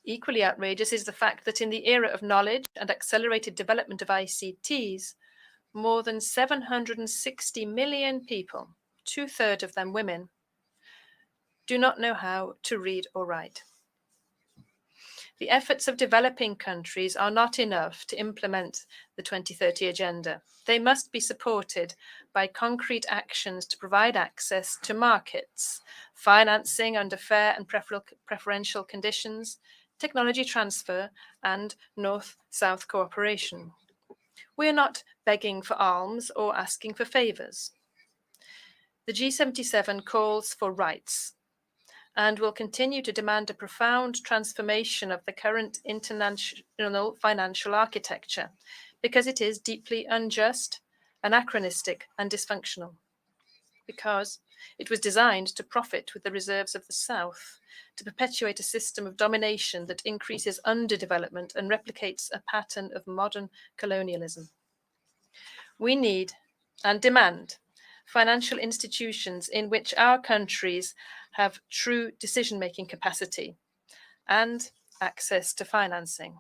Equally outrageous is the fact that in the era of knowledge and accelerated development of ICTs, more than 760 million people, 2/3 of them women, do not know how to read or write. The efforts of developing countries are not enough to implement the 2030 agenda. They must be supported by concrete actions to provide access to markets, financing under fair and preferential conditions, technology transfer, and North-South cooperation. We are not begging for alms or asking for favors. The G77 calls for rights and will continue to demand a profound transformation of the current international financial architecture because it is deeply unjust, anachronistic, and dysfunctional. Because it was designed to profit with the reserves of the South, to perpetuate a system of domination that increases underdevelopment and replicates a pattern of modern colonialism. We need and demand financial institutions in which our countries have true decision-making capacity and access to financing.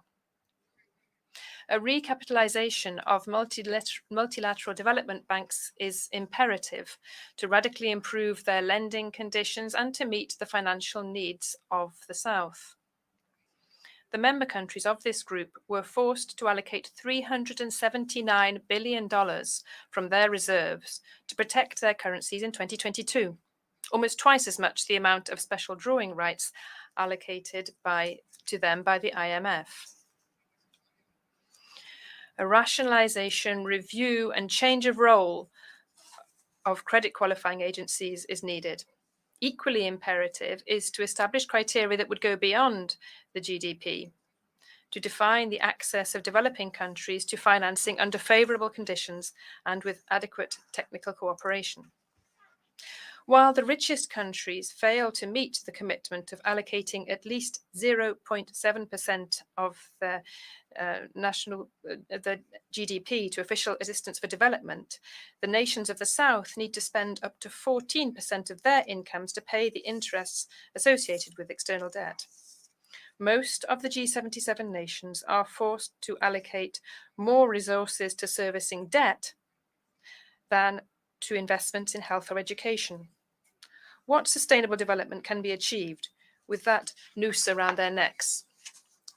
A recapitalization of multilateral development banks is imperative to radically improve their lending conditions and to meet the financial needs of the South. The member countries of this group were forced to allocate $379 billion from their reserves to protect their currencies in 2022, almost twice as much the amount of special drawing rights allocated to them by the IMF. A rationalization, review, and change of role of credit qualifying agencies is needed. Equally imperative is to establish criteria that would go beyond the GDP, to define the access of developing countries to financing under favorable conditions and with adequate technical cooperation. While the richest countries fail to meet the commitment of allocating at least 0.7% of their the GDP to official assistance for development, the nations of the South need to spend up to 14% of their incomes to pay the interests associated with external debt. Most of the G77 nations are forced to allocate more resources to servicing debt than to investments in health or education. What sustainable development can be achieved with that noose around their necks?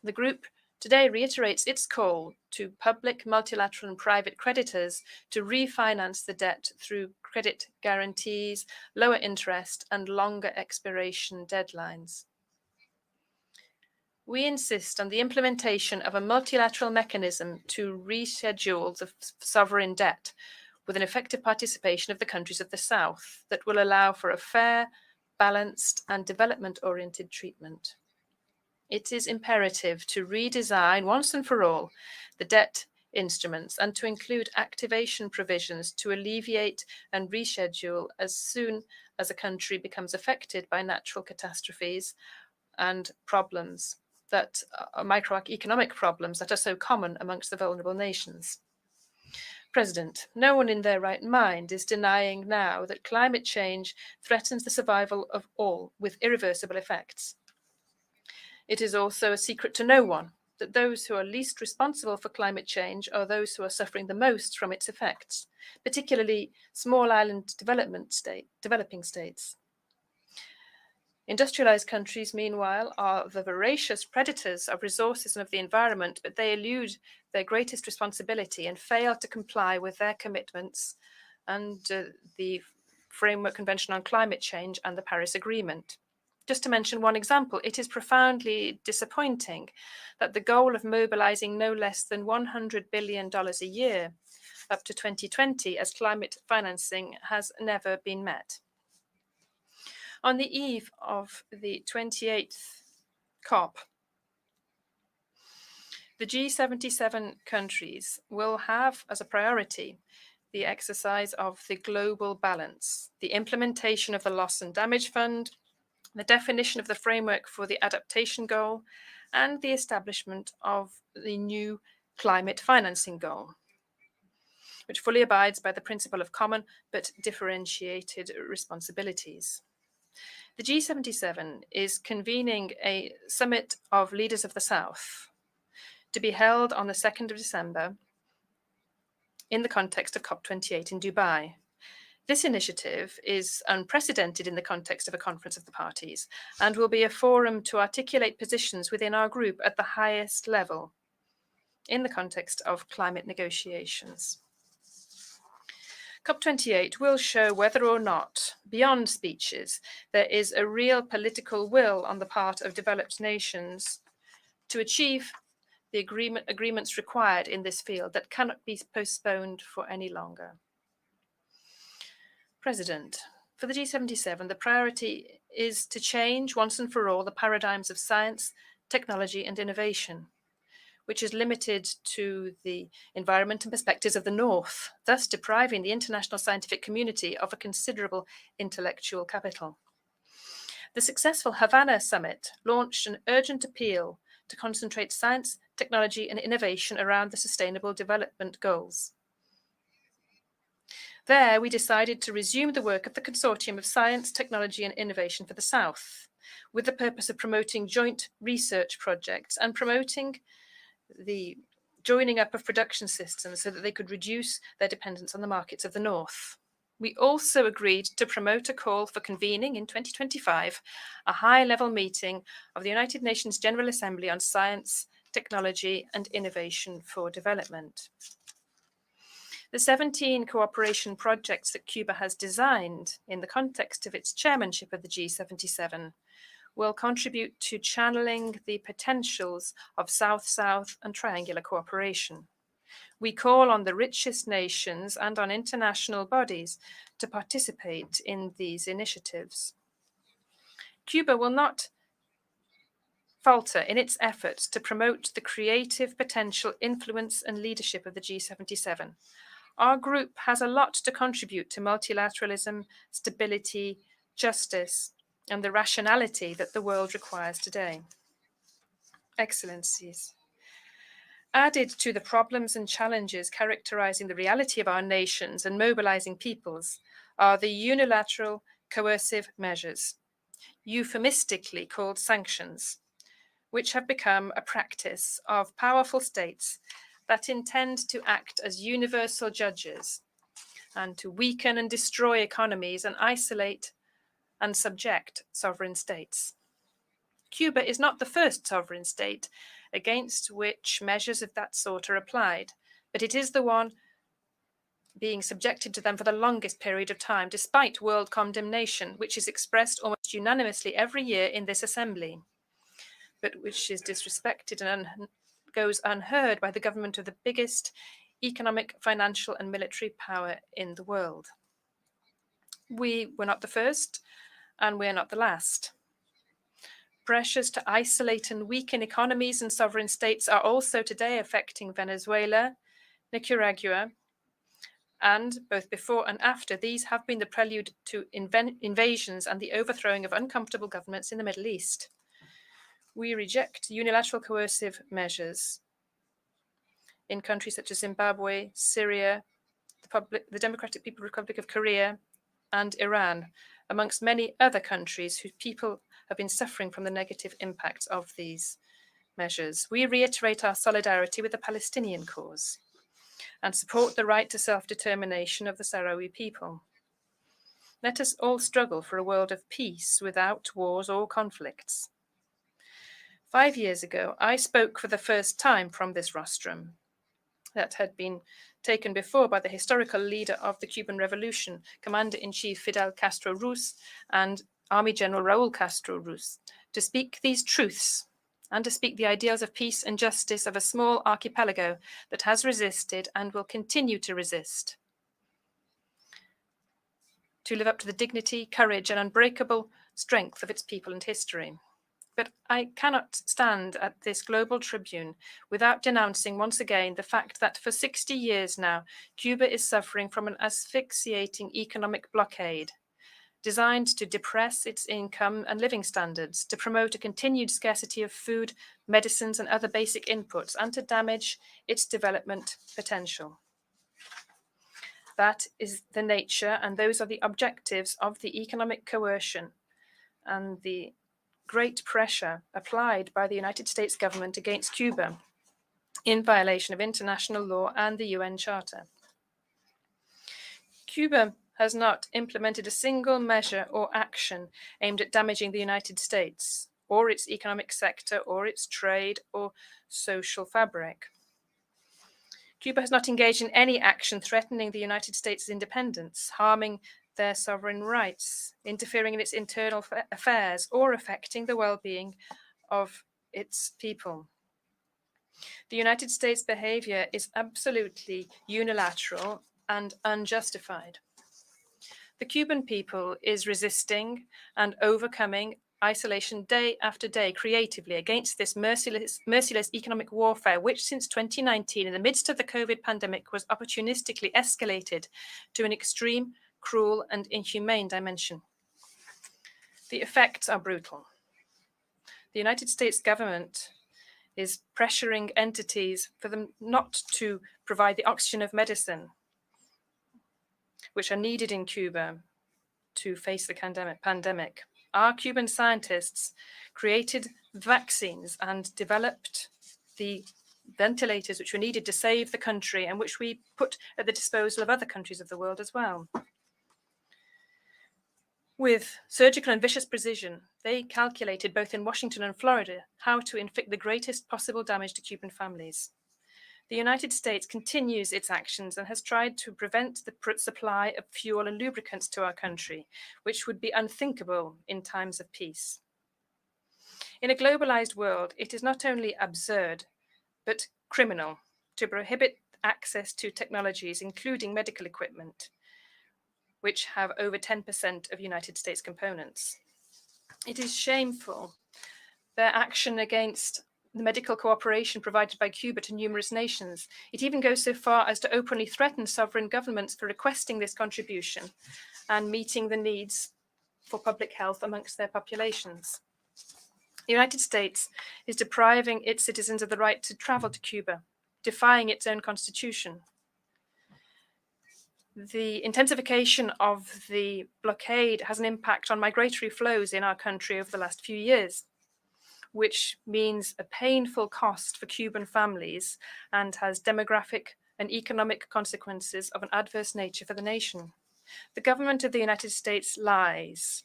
The group today reiterates its call to public, multilateral, and private creditors to refinance the debt through credit guarantees, lower interest, and longer expiration deadlines. We insist on the implementation of a multilateral mechanism to reschedule the sovereign debt with an effective participation of the countries of the South that will allow for a fair, balanced, and development-oriented treatment. It is imperative to redesign once and for all the debt instruments and to include activation provisions to alleviate and reschedule as soon as a country becomes affected by natural catastrophes and problems that are microeconomic problems that are so common amongst the vulnerable nations. President, no one in their right mind is denying now that climate change threatens the survival of all with irreversible effects. It is also a secret to no one that those who are least responsible for climate change are those who are suffering the most from its effects, particularly small island developing states. Industrialized countries, meanwhile, are the voracious predators of resources and of the environment, but they elude their greatest responsibility and fail to comply with their commitments under the Framework Convention on Climate Change and the Paris Agreement. Just to mention one example, it is profoundly disappointing that the goal of mobilizing no less than $100 billion a year up to 2020 as climate financing has never been met. On the eve of the 28th COP, the G77 countries will have as a priority the exercise of the global balance, the implementation of the Loss and Damage Fund, the definition of the framework for the adaptation goal, and the establishment of the new climate financing goal, which fully abides by the principle of common but differentiated responsibilities. The G77 is convening a summit of leaders of the South to be held on the 2nd of December in the context of COP28 in Dubai. This initiative is unprecedented in the context of a conference of the parties and will be a forum to articulate positions within our group at the highest level in the context of climate negotiations. COP28 will show whether or not, beyond speeches, there is a real political will on the part of developed nations to achieve the agreements required in this field that cannot be postponed for any longer. President, for the G77, the priority is to change once and for all the paradigms of science, technology, and innovation, which is limited to the environment and perspectives of the North, thus depriving the international scientific community of a considerable intellectual capital. The successful Havana summit launched an urgent appeal to concentrate science, technology, and innovation around the Sustainable Development Goals. There, we decided to resume the work of the Consortium of Science, Technology, and Innovation for the South, with the purpose of promoting joint research projects and promoting the joining up of production systems so that they could reduce their dependence on the markets of the North. We also agreed to promote a call for convening in 2025 a high-level meeting of the United Nations General Assembly on Science, Technology, and Innovation for Development. The 17 cooperation projects that Cuba has designed in the context of its chairmanship of the G77 will contribute to channeling the potentials of South-South and triangular cooperation. We call on the richest nations and on international bodies to participate in these initiatives. Cuba will not falter in its efforts to promote the creative potential, influence, and leadership of the G77. Our group has a lot to contribute to multilateralism, stability, justice, and the rationality that the world requires today. Excellencies, added to the problems and challenges characterizing the reality of our nations and mobilizing peoples are the unilateral coercive measures, euphemistically called sanctions, which have become a practice of powerful states that intend to act as universal judges and to weaken and destroy economies and isolate and subject sovereign states. Cuba is not the first sovereign state against which measures of that sort are applied, but it is the one being subjected to them for the longest period of time, despite world condemnation, which is expressed almost unanimously every year in this assembly, but which is disrespected and goes unheard by the government of the biggest economic, financial, and military power in the world. We were not the first, and we're not the last. Pressures to isolate and weaken economies and sovereign states are also today affecting Venezuela, Nicaragua, And both before and after, these have been the prelude to invasions and the overthrowing of uncomfortable governments in the Middle East. We reject unilateral coercive measures in countries such as Zimbabwe, Syria, the Democratic People's Republic of Korea, and Iran, amongst many other countries whose people have been suffering from the negative impacts of these measures. We reiterate our solidarity with the Palestinian cause and support the right to self-determination of the Sahrawi people. Let us all struggle for a world of peace without wars or conflicts. 5 years ago, I spoke for the first time from this rostrum that had been taken before by the historical leader of the Cuban Revolution, Commander-in-Chief Fidel Castro Ruz and Army General Raúl Castro Ruz, to speak these truths and to speak the ideals of peace and justice of a small archipelago that has resisted and will continue to resist, to live up to the dignity, courage, and unbreakable strength of its people and history. But I cannot stand at this global tribune without denouncing once again the fact that for 60 years now, Cuba is suffering from an asphyxiating economic blockade designed to depress its income and living standards, to promote a continued scarcity of food, medicines, and other basic inputs, and to damage its development potential. That is the nature, and those are the objectives of the economic coercion and the great pressure applied by the United States government against Cuba in violation of international law and the UN Charter. Cuba has not implemented a single measure or action aimed at damaging the United States or its economic sector or its trade or social fabric. Cuba has not engaged in any action threatening the United States' independence, harming their sovereign rights, interfering in its internal affairs, or affecting the well-being of its people. The United States' behavior is absolutely unilateral and unjustified. The Cuban people is resisting and overcoming isolation day after day creatively against this merciless economic warfare, which since 2019, in the midst of the COVID pandemic, was opportunistically escalated to an extreme, cruel, and inhumane dimension. The effects are brutal. The United States government is pressuring entities for them not to provide the oxygen of medicine, which are needed in Cuba to face the pandemic. Our Cuban scientists created vaccines and developed the ventilators which were needed to save the country and which we put at the disposal of other countries of the world as well. With surgical and vicious precision, they calculated both in Washington and Florida how to inflict the greatest possible damage to Cuban families. The United States continues its actions and has tried to prevent the supply of fuel and lubricants to our country, which would be unthinkable in times of peace. In a globalized world, it is not only absurd, but criminal to prohibit access to technologies, including medical equipment, which have over 10% of United States components. It is shameful, their action against the medical cooperation provided by Cuba to numerous nations. It even goes so far as to openly threaten sovereign governments for requesting this contribution and meeting the needs for public health amongst their populations. The United States is depriving its citizens of the right to travel to Cuba, defying its own constitution. The intensification of the blockade has an impact on migratory flows in our country over the last few years, which means a painful cost for Cuban families and has demographic and economic consequences of an adverse nature for the nation. The government of the United States lies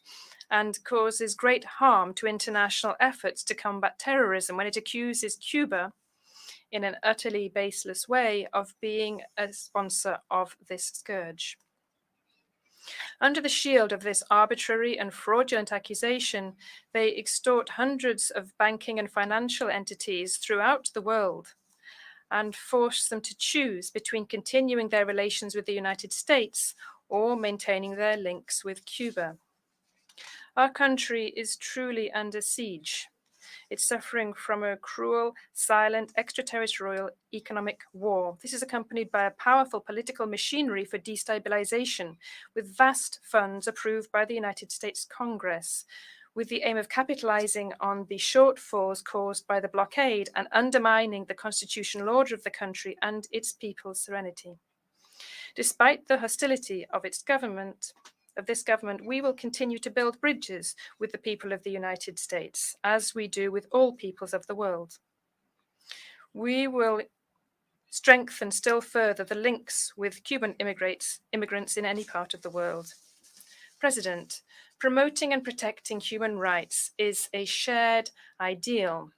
and causes great harm to international efforts to combat terrorism when it accuses Cuba, in an utterly baseless way, of being a sponsor of this scourge. Under the shield of this arbitrary and fraudulent accusation, they extort hundreds of banking and financial entities throughout the world and force them to choose between continuing their relations with the United States or maintaining their links with Cuba. Our country is truly under siege. It's suffering from a cruel, silent, extraterritorial economic war. This is accompanied by a powerful political machinery for destabilization, with vast funds approved by the United States Congress, with the aim of capitalizing on the shortfalls caused by the blockade and undermining the constitutional order of the country and its people's serenity. Despite the hostility of this government, we will continue to build bridges with the people of the United States, as we do with all peoples of the world. We will strengthen still further the links with Cuban immigrants in any part of the world. President, promoting and protecting human rights is a shared ideal,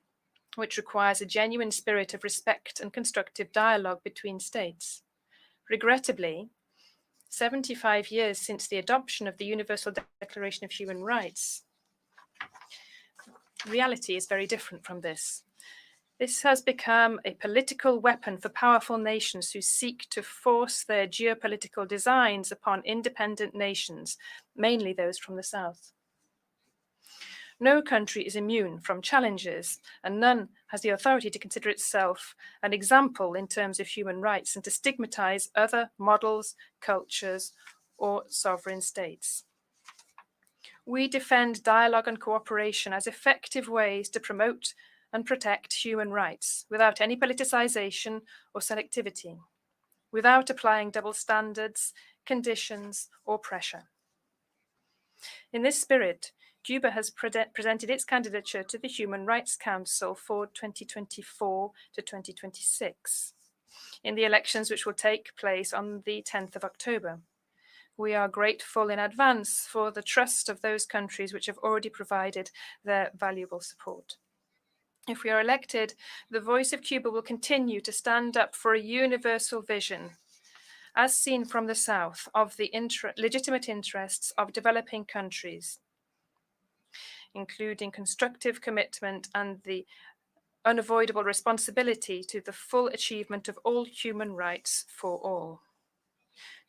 which requires a genuine spirit of respect and constructive dialogue between states. Regrettably, 75 years since the adoption of the Universal Declaration of Human Rights, reality is very different from this. This has become a political weapon for powerful nations who seek to force their geopolitical designs upon independent nations, mainly those from the South. No country is immune from challenges, and none has the authority to consider itself an example in terms of human rights and to stigmatize other models, cultures, or sovereign states. We defend dialogue and cooperation as effective ways to promote and protect human rights without any politicization or selectivity, without applying double standards, conditions, or pressure. In this spirit, Cuba has presented its candidature to the Human Rights Council for 2024 to 2026 in the elections which will take place on the 10th of October. We are grateful in advance for the trust of those countries which have already provided their valuable support. If we are elected, the voice of Cuba will continue to stand up for a universal vision, as seen from the South, of the legitimate interests of developing countries, including constructive commitment and the unavoidable responsibility to the full achievement of all human rights for all.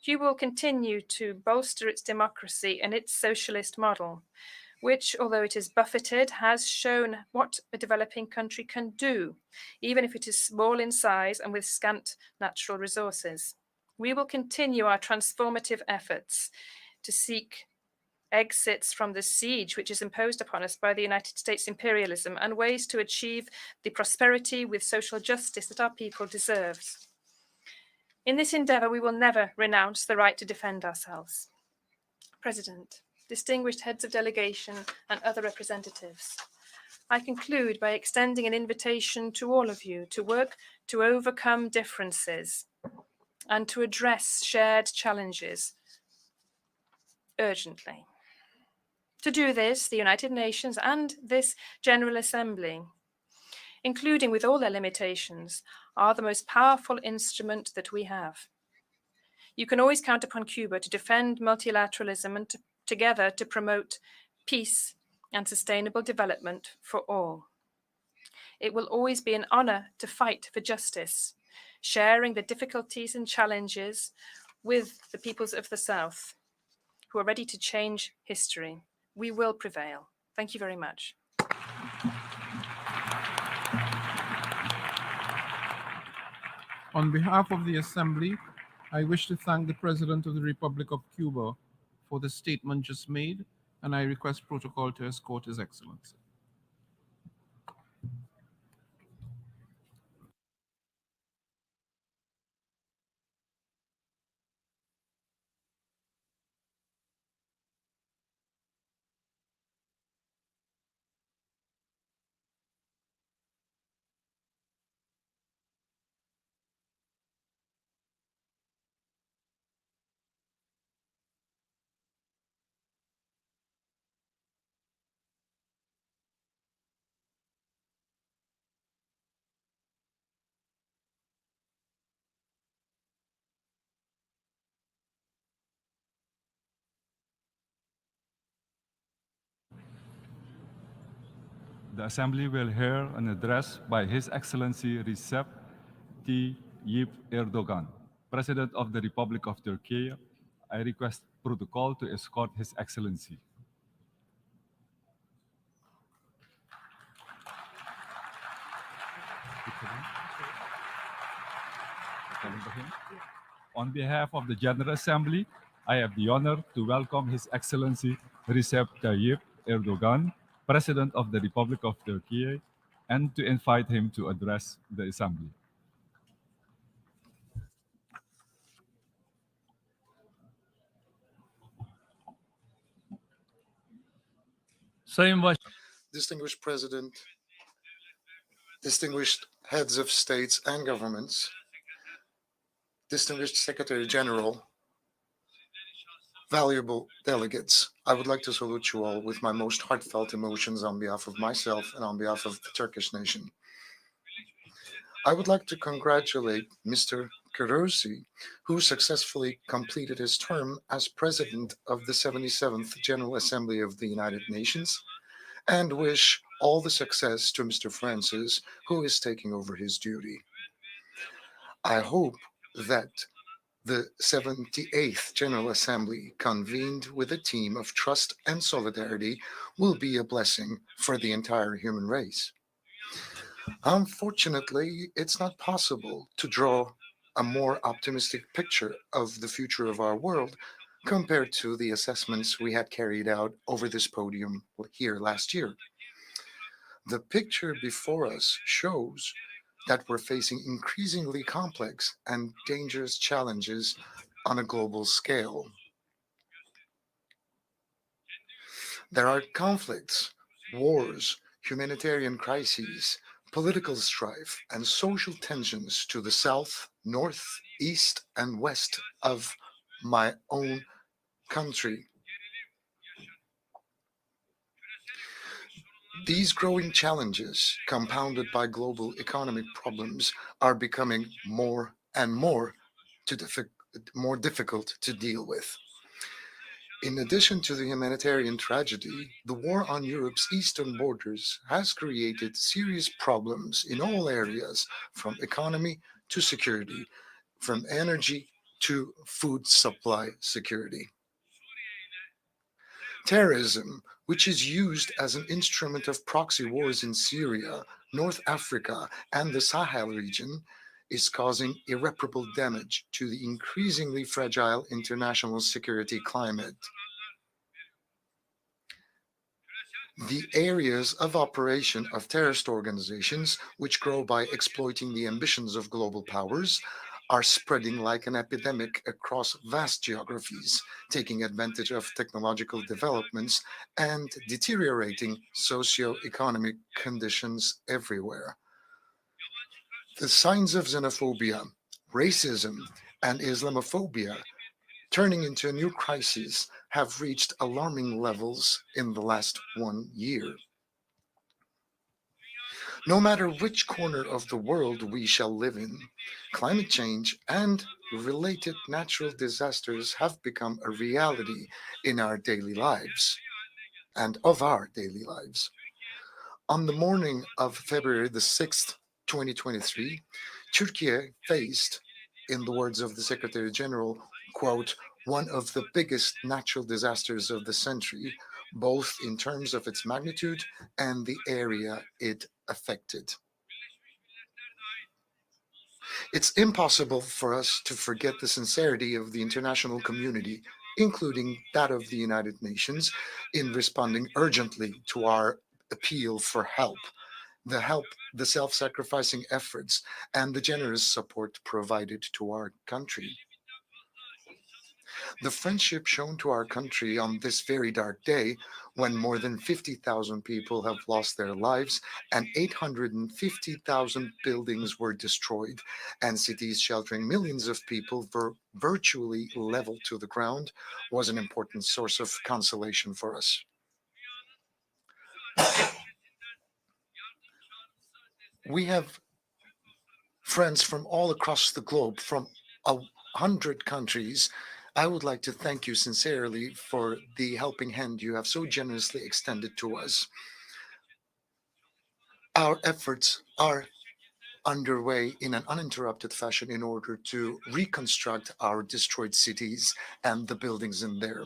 Cuba will continue to bolster its democracy and its socialist model, which, although it is buffeted, has shown what a developing country can do, even if it is small in size and with scant natural resources. We will continue our transformative efforts to seek exits from the siege which is imposed upon us by the United States imperialism and ways to achieve the prosperity with social justice that our people deserves. In this endeavor, we will never renounce the right to defend ourselves. President, distinguished heads of delegation and other representatives, I conclude by extending an invitation to all of you to work to overcome differences and to address shared challenges urgently. To do this, the United Nations and this General Assembly, including with all their limitations, are the most powerful instrument that we have. You can always count upon Cuba to defend multilateralism and together to promote peace and sustainable development for all. It will always be an honor to fight for justice, sharing the difficulties and challenges with the peoples of the South who are ready to change history. We will prevail. Thank you very much. On behalf of the Assembly, I wish to thank the President of the Republic of Cuba for the statement just made, and I request protocol to escort His Excellency. The Assembly will hear an address by His Excellency Recep Tayyip Erdogan, President of the Republic of Turkey. I request protocol to escort His Excellency. On behalf of the General Assembly, I have the honor to welcome His Excellency Recep Tayyip Erdogan, President of the Republic of Turkey, and to invite him to address the Assembly. Distinguished President, distinguished heads of states and governments, distinguished Secretary General, valuable delegates, I would like to salute you all with my most heartfelt emotions on behalf of myself and on behalf of the Turkish nation. I would like to congratulate Mr. Kurusi, who successfully completed his term as President of the 77th General Assembly of the United Nations, and wish all the success to Mr. Francis, who is taking over his duty. I hope that the 78th General Assembly, convened with a team of trust and solidarity, will be a blessing for the entire human race. Unfortunately, it's not possible to draw a more optimistic picture of the future of our world compared to the assessments we had carried out over this podium here last year. The picture before us shows that we're facing increasingly complex and dangerous challenges on a global scale. There are conflicts, wars, humanitarian crises, political strife, and social tensions to the south, north, east, and west of my own country. These growing challenges, compounded by global economic problems, are becoming more and more difficult to deal with. In addition to the humanitarian tragedy, the war on Europe's eastern borders has created serious problems in all areas, from economy to security, from energy to food supply security. Terrorism, which is used as an instrument of proxy wars in Syria, North Africa, and the Sahel region, is causing irreparable damage to the increasingly fragile international security climate. The areas of operation of terrorist organizations, which grow by exploiting the ambitions of global powers, are spreading like an epidemic across vast geographies, taking advantage of technological developments and deteriorating socio-economic conditions everywhere. The signs of xenophobia, racism, and Islamophobia, turning into a new crisis, have reached alarming levels in the last 1 year. No matter which corner of the world we shall live in, climate change and related natural disasters have become a reality in our daily lives and of our daily lives. On the morning of February the 6th, 2023, Turkey faced, in the words of the Secretary General, quote, one of the biggest natural disasters of the century, both in terms of its magnitude and the area it affected. It's impossible for us to forget the sincerity of the international community, including that of the United Nations, in responding urgently to our appeal for help, the self-sacrificing efforts, and the generous support provided to our country. The friendship shown to our country on this very dark day, when more than 50,000 people have lost their lives and 850,000 buildings were destroyed, and cities sheltering millions of people were virtually leveled to the ground, was an important source of consolation for us. We have friends from all across the globe, from 100 countries. I would like to thank you sincerely for the helping hand you have so generously extended to us. Our efforts are underway in an uninterrupted fashion in order to reconstruct our destroyed cities and the buildings in there.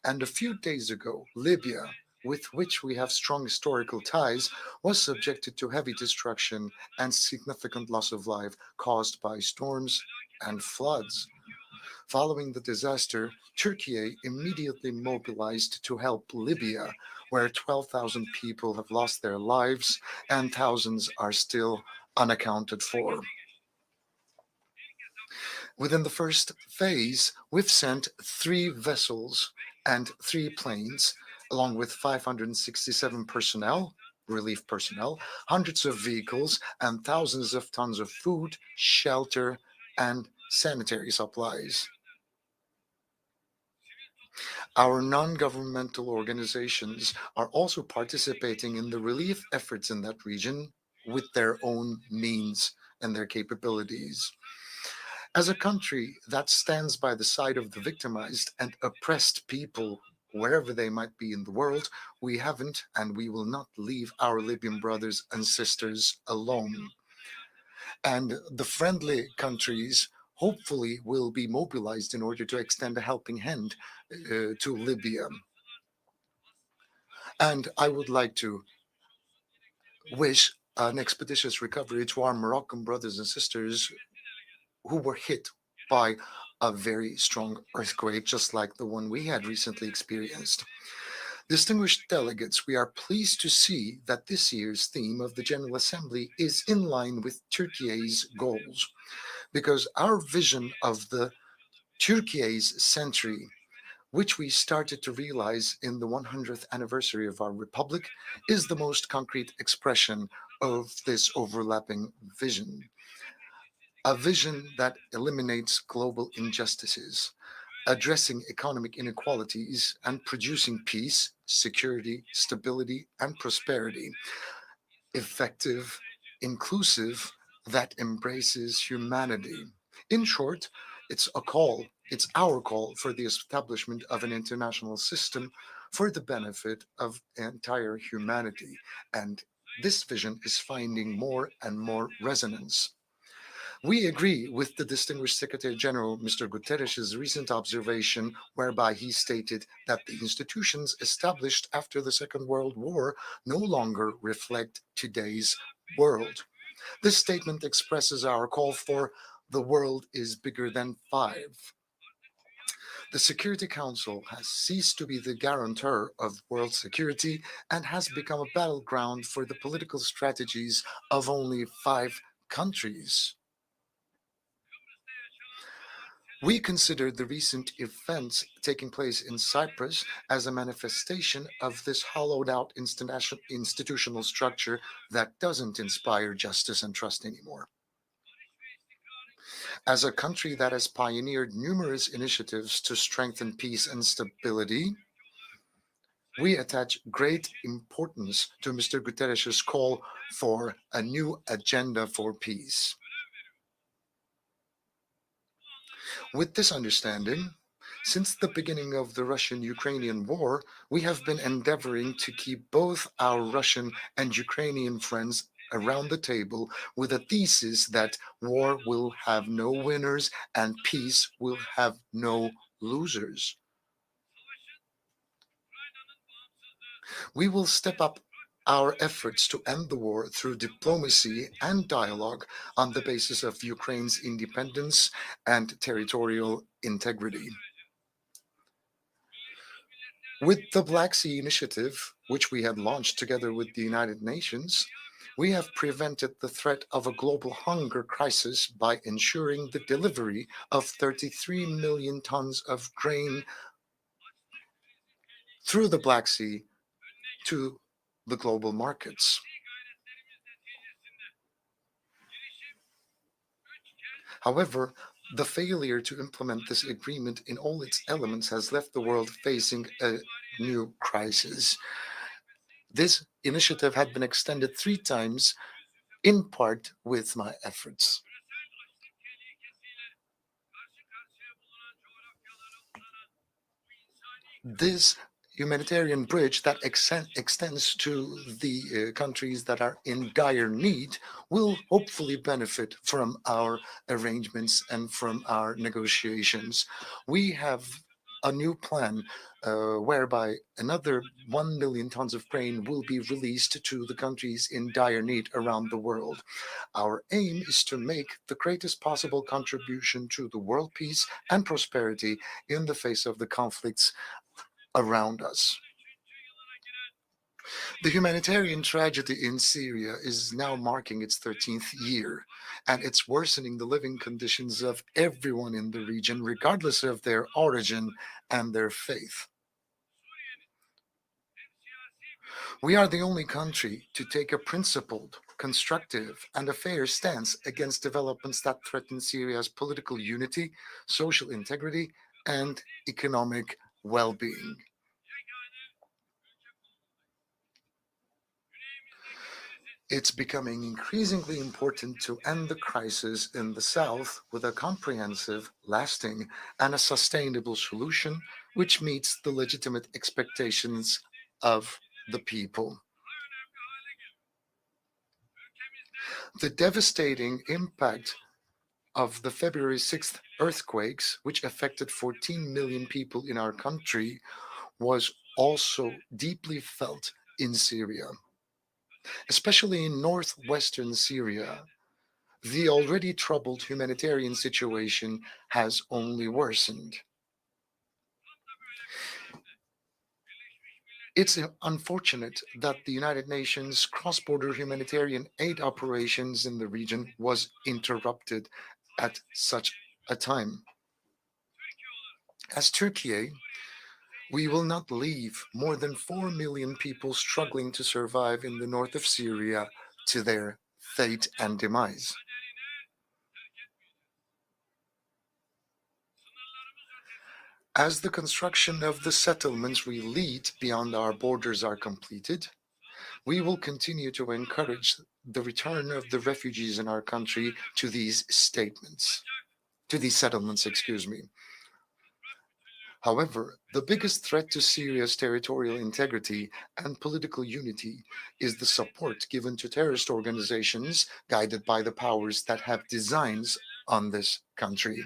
And a few days ago, Libya, with which we have strong historical ties, was subjected to heavy destruction and significant loss of life caused by storms and floods. Following the disaster, Turkey immediately mobilized to help Libya, where 12,000 people have lost their lives and thousands are still unaccounted for. Within the first phase, we've sent 3 vessels and 3 planes, along with 567 personnel, relief personnel, hundreds of vehicles, and thousands of tons of food, shelter, and sanitary supplies. Our non-governmental organizations are also participating in the relief efforts in that region with their own means and their capabilities. As a country that stands by the side of the victimized and oppressed people, wherever they might be in the world, we haven't and we will not leave our Libyan brothers and sisters alone. And the friendly countries hopefully will be mobilized in order to extend a helping hand to Libya. And I would like to wish an expeditious recovery to our Moroccan brothers and sisters who were hit by a very strong earthquake, just like the one we had recently experienced. Distinguished delegates, we are pleased to see that this year's theme of the General Assembly is in line with Turkey's goals, because our vision of the Turkey's century, which we started to realize in the 100th anniversary of our republic, is the most concrete expression of this overlapping vision. A vision that eliminates global injustices, addressing economic inequalities, and producing peace, security, stability, and prosperity. Effective, inclusive, that embraces humanity. In short, it's our call for the establishment of an international system for the benefit of entire humanity. And this vision is finding more and more resonance. We agree with the distinguished Secretary General, Mr. Guterres' recent observation, whereby he stated that the institutions established after the Second World War no longer reflect today's world. This statement expresses our call for the world is bigger than 5. The Security Council has ceased to be the guarantor of world security and has become a battleground for the political strategies of only 5 countries. We consider the recent events taking place in Cyprus as a manifestation of this hollowed out institutional structure that doesn't inspire justice and trust anymore. As a country that has pioneered numerous initiatives to strengthen peace and stability, we attach great importance to Mr. Guterres' call for a new agenda for peace. With this understanding, since the beginning of the Russian-Ukrainian war, we have been endeavoring to keep both our Russian and Ukrainian friends around the table with a thesis that war will have no winners and peace will have no losers. We will step up our efforts to end the war through diplomacy and dialogue on the basis of Ukraine's independence and territorial integrity. With the Black Sea Initiative, which we had launched together with the United Nations, we have prevented the threat of a global hunger crisis by ensuring the delivery of 33 million tons of grain through the Black Sea to the global markets. However, the failure to implement this agreement in all its elements has left the world facing a new crisis. This initiative had been extended 3 times, in part with my efforts. This humanitarian bridge that extends to the countries that are in dire need will hopefully benefit from our arrangements and from our negotiations. We have a new plan whereby another 1 million tons of grain will be released to the countries in dire need around the world. Our aim is to make the greatest possible contribution to the world peace and prosperity in the face of the conflicts around us. The humanitarian tragedy in Syria is now marking its 13th year, and it's worsening the living conditions of everyone in the region, regardless of their origin and their faith. We are the only country to take a principled, constructive, and a fair stance against developments that threaten Syria's political unity, social integrity, and economic well-being. It's becoming increasingly important to end the crisis in the south with a comprehensive, lasting, and a sustainable solution which meets the legitimate expectations of the people. The devastating impact of the February 6th earthquakes, which affected 14 million people in our country, was also deeply felt in Syria. Especially in northwestern Syria, the already troubled humanitarian situation has only worsened. It's unfortunate that the United Nations cross-border humanitarian aid operations in the region was interrupted at such a time. As Turkey, we will not leave more than 4 million people struggling to survive in the north of Syria to their fate and demise. As the construction of the settlements we lead beyond our borders are completed, we will continue to encourage the return of the refugees in our country to these settlements. However, the biggest threat to Syria's territorial integrity and political unity is the support given to terrorist organizations guided by the powers that have designs on this country.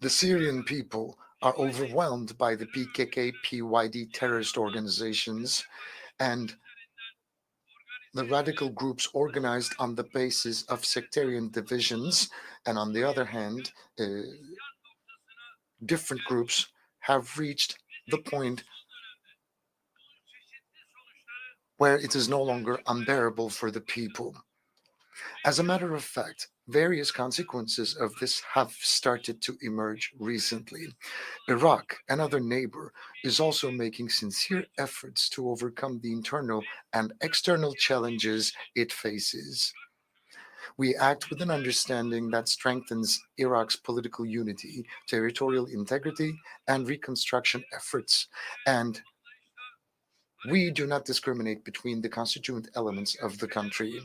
The Syrian people are overwhelmed by the PKK-PYD terrorist organizations and the radical groups organized on the basis of sectarian divisions, and on the other hand, different groups have reached the point where it is no longer unbearable for the people. As a matter of fact, various consequences of this have started to emerge recently. Iraq, another neighbor, is also making sincere efforts to overcome the internal and external challenges it faces. We act with an understanding that strengthens Iraq's political unity, territorial integrity, and reconstruction efforts, and we do not discriminate between the constituent elements of the country.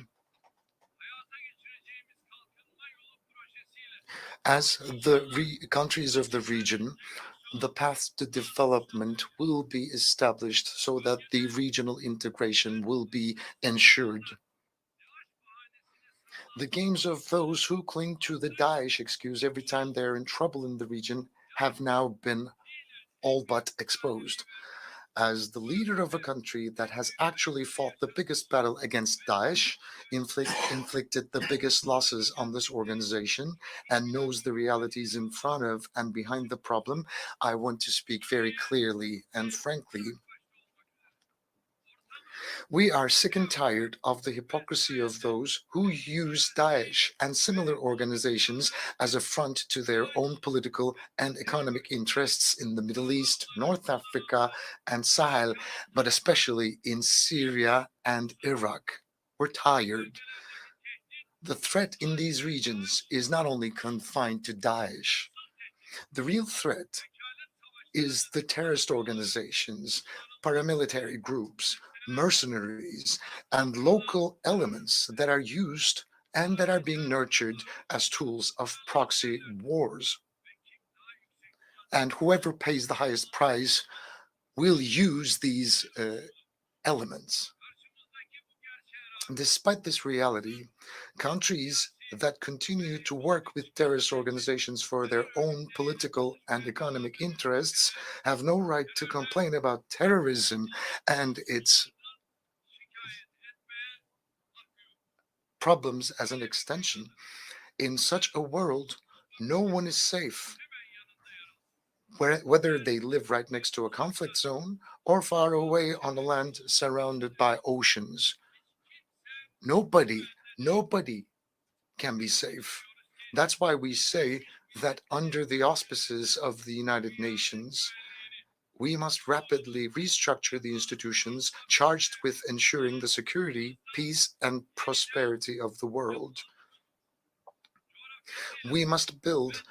As the countries of the region, the path to development will be established so that the regional integration will be ensured. The games of those who cling to the Daesh excuse every time they're in trouble in the region have now been all but exposed. As the leader of a country that has actually fought the biggest battle against Daesh, inflicted the biggest losses on this organization, and knows the realities in front of and behind the problem, I want to speak very clearly and frankly. We are sick and tired of the hypocrisy of those who use Daesh and similar organizations as a front to their own political and economic interests in the Middle East, North Africa, and Sahel, but especially in Syria and Iraq. We're tired. The threat in these regions is not only confined to Daesh. The real threat is the terrorist organizations, paramilitary groups, mercenaries, and local elements that are used and that are being nurtured as tools of proxy wars. And whoever pays the highest price will use these elements. Despite this reality, countries that continue to work with terrorist organizations for their own political and economic interests have no right to complain about terrorism and its problems as an extension. In such a world, no one is safe, whether they live right next to a conflict zone or far away on a land surrounded by oceans. Nobody can be safe. That's why we say that under the auspices of the United Nations, we must rapidly restructure the institutions charged with ensuring the security, peace, and prosperity of the world. We must build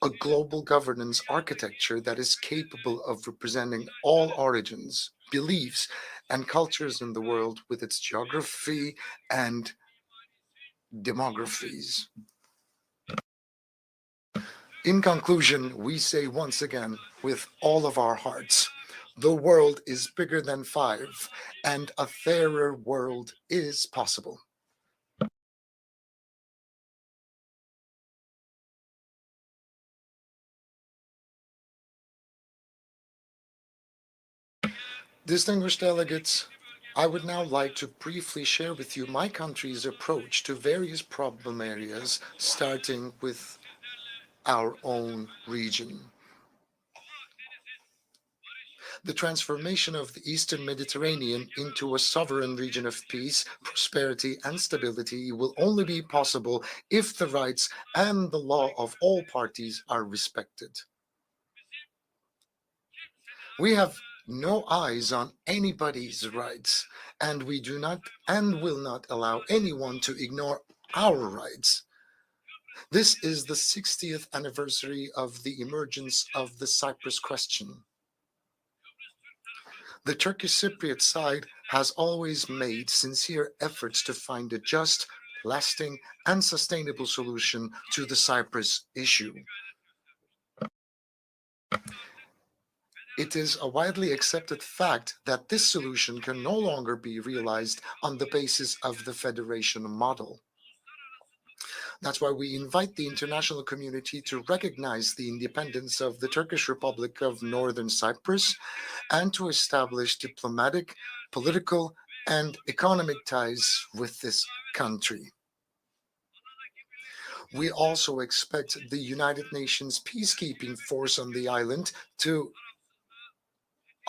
a global governance architecture that is capable of representing all origins, beliefs, and cultures in the world with its geography and demographies. In conclusion, we say once again with all of our hearts, the world is bigger than five, and a fairer world is possible. Distinguished delegates, I would now like to briefly share with you my country's approach to various problem areas, starting with our own region. The transformation of the Eastern Mediterranean into a sovereign region of peace, prosperity, and stability will only be possible if the rights and the law of all parties are respected. We have no eyes on anybody's rights, and we do not and will not allow anyone to ignore our rights. This is the 60th anniversary of the emergence of the Cyprus question. The Turkish Cypriot side has always made sincere efforts to find a just, lasting, and sustainable solution to the Cyprus issue. It is a widely accepted fact that this solution can no longer be realized on the basis of the federation model. That's why we invite the international community to recognize the independence of the Turkish Republic of Northern Cyprus and to establish diplomatic, political, and economic ties with this country. We also expect the United Nations peacekeeping force on the island to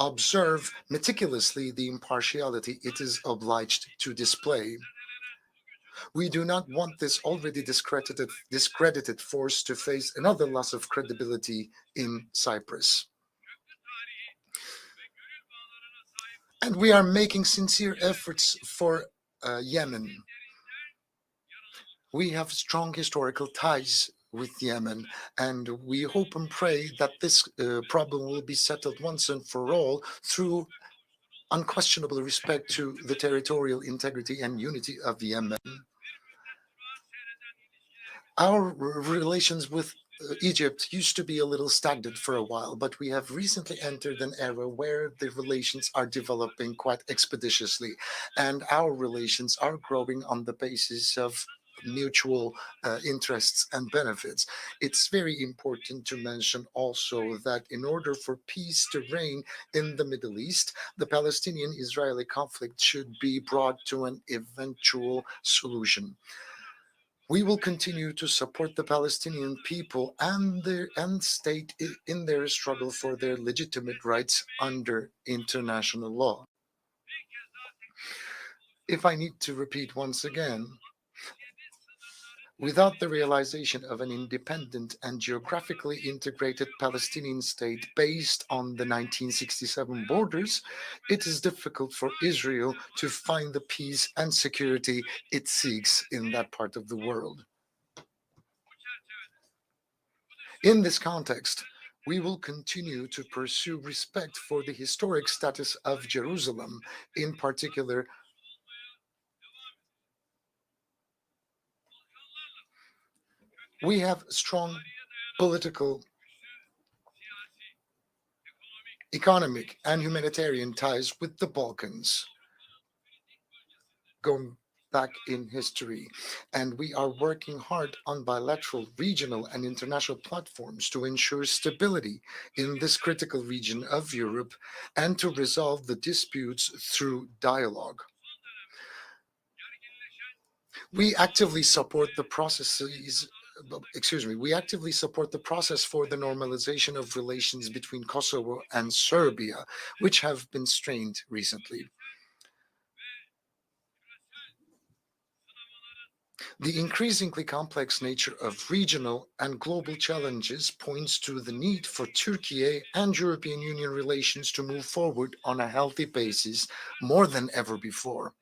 observe meticulously the impartiality it is obliged to display. We do not want this already discredited force to face another loss of credibility in Cyprus. And we are making sincere efforts for Yemen. We have strong historical ties with Yemen, and we hope and pray that this problem will be settled once and for all through unquestionable respect to the territorial integrity and unity of Yemen. Our relations with Egypt used to be a little stagnant for a while, but we have recently entered an era where the relations are developing quite expeditiously, and our relations are growing on the basis of mutual interests and benefits. It's very important to mention also that in order for peace to reign in the Middle East, the Palestinian-Israeli conflict should be brought to an eventual solution. We will continue to support the Palestinian people and state in their struggle for their legitimate rights under international law. If I need to repeat once again, without the realization of an independent and geographically integrated Palestinian state based on the 1967 borders, it is difficult for Israel to find the peace and security it seeks in that part of the world. In this context, we will continue to pursue respect for the historic status of Jerusalem, in particular, we have strong political, economic, and humanitarian ties with the Balkans, going back in history, and we are working hard on bilateral, regional, and international platforms to ensure stability in this critical region of Europe and to resolve the disputes through dialogue. We actively support the processes. We actively support the process for the normalization of relations between Kosovo and Serbia, which have been strained recently. The increasingly complex nature of regional and global challenges points to the need for Turkey and European Union relations to move forward on a healthy basis more than ever before.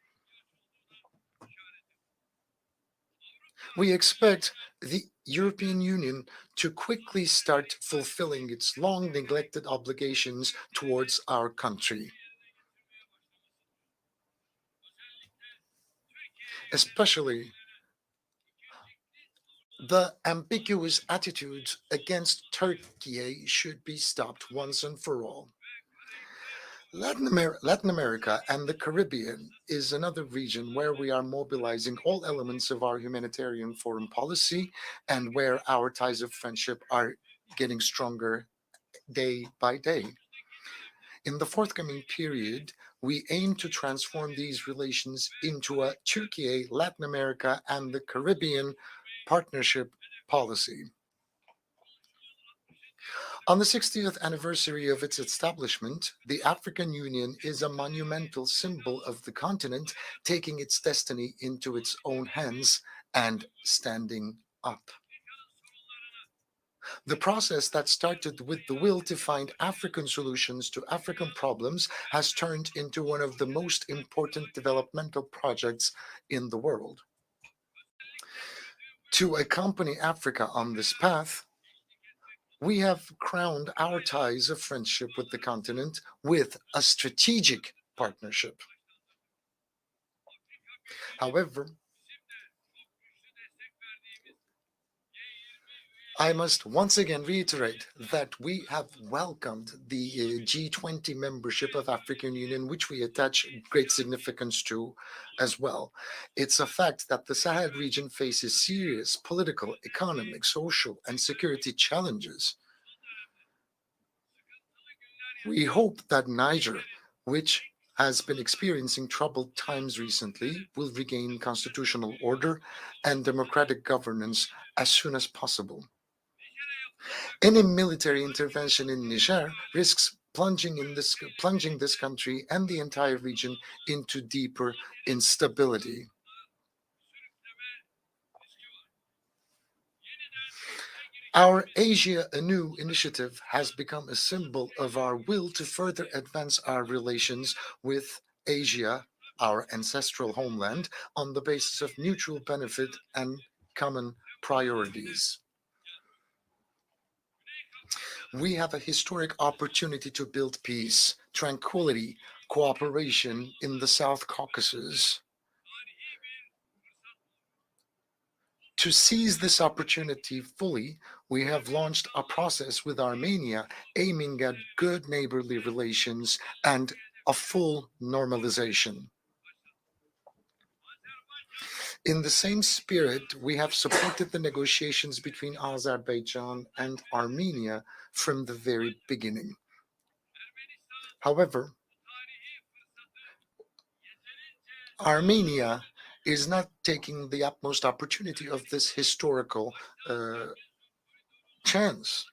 We expect the European Union to quickly start fulfilling its long neglected obligations towards our country. Especially the ambiguous attitudes against Turkey should be stopped once and for all. Latin America and the Caribbean is another region where we are mobilizing all elements of our humanitarian foreign policy and where our ties of friendship are getting stronger day by day. In the forthcoming period, we aim to transform these relations into a Turkey, Latin America, and the Caribbean partnership policy. On the 60th anniversary of its establishment, the African Union is a monumental symbol of the continent taking its destiny into its own hands and standing up. The process that started with the will to find African solutions to African problems has turned into one of the most important developmental projects in the world. To accompany Africa on this path, we have crowned our ties of friendship with the continent with a strategic partnership. However, I must once again reiterate that we have welcomed the G20 membership of African Union, which we attach great significance to as well. It's a fact that the Sahel region faces serious political, economic, social, and security challenges. We hope that Niger, which has been experiencing troubled times recently, will regain constitutional order and democratic governance as soon as possible. Any military intervention in Niger risks plunging this country and the entire region into deeper instability. Our Asia Anew initiative has become a symbol of our will to further advance our relations with Asia, our ancestral homeland, on the basis of mutual benefit and common priorities. We have a historic opportunity to build peace, tranquility, cooperation in the South Caucasus. To seize this opportunity fully, we have launched a process with Armenia aiming at good neighborly relations and a full normalization. In the same spirit, we have supported the negotiations between Azerbaijan and Armenia from the very beginning. However, Armenia is not taking the utmost opportunity of this historical chance.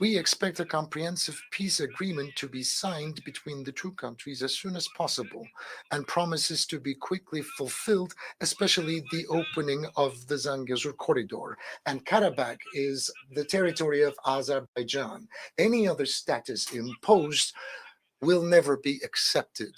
We expect a comprehensive peace agreement to be signed between the two countries as soon as possible, and promises to be quickly fulfilled, especially the opening of the Zangezur corridor. And Karabakh is the territory of Azerbaijan. Any other status imposed will never be accepted.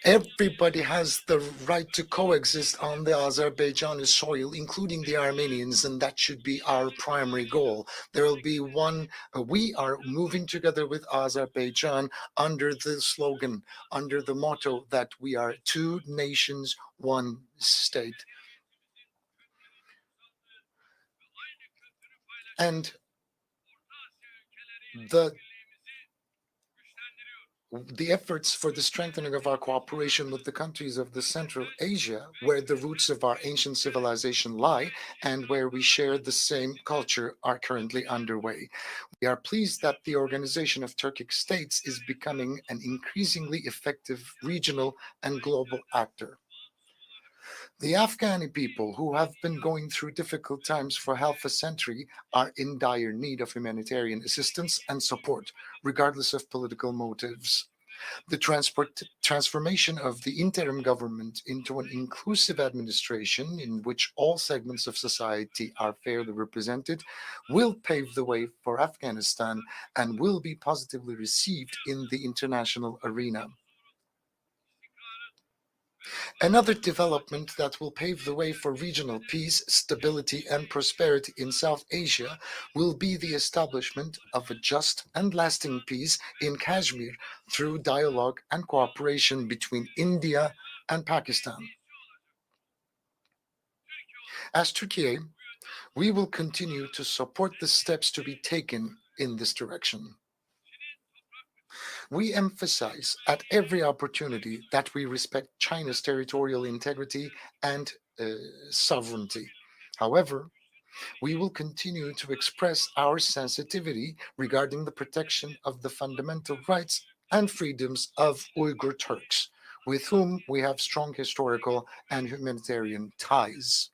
Everybody has the right to coexist on the Azerbaijani soil, including the Armenians, and that should be our primary goal. There will be we are moving together with Azerbaijan under the slogan, under the motto that we are two nations, one state. And the the efforts for the strengthening of our cooperation with the countries of the Central Asia, where the roots of our ancient civilization lie and where we share the same culture, are currently underway. We are pleased that the Organization of Turkic States is becoming an increasingly effective regional and global actor. The Afghani people, who have been going through difficult times for half a century, are in dire need of humanitarian assistance and support, regardless of political motives. The transformation of the interim government into an inclusive administration in which all segments of society are fairly represented will pave the way for Afghanistan and will be positively received in the international arena. Another development that will pave the way for regional peace, stability, and prosperity in South Asia will be the establishment of a just and lasting peace in Kashmir through dialogue and cooperation between India and Pakistan. As Turkey, we will continue to support the steps to be taken in this direction. We emphasize at every opportunity that we respect China's territorial integrity and sovereignty. However, we will continue to express our sensitivity regarding the protection of the fundamental rights and freedoms of Uyghur Turks, with whom we have strong historical and humanitarian ties.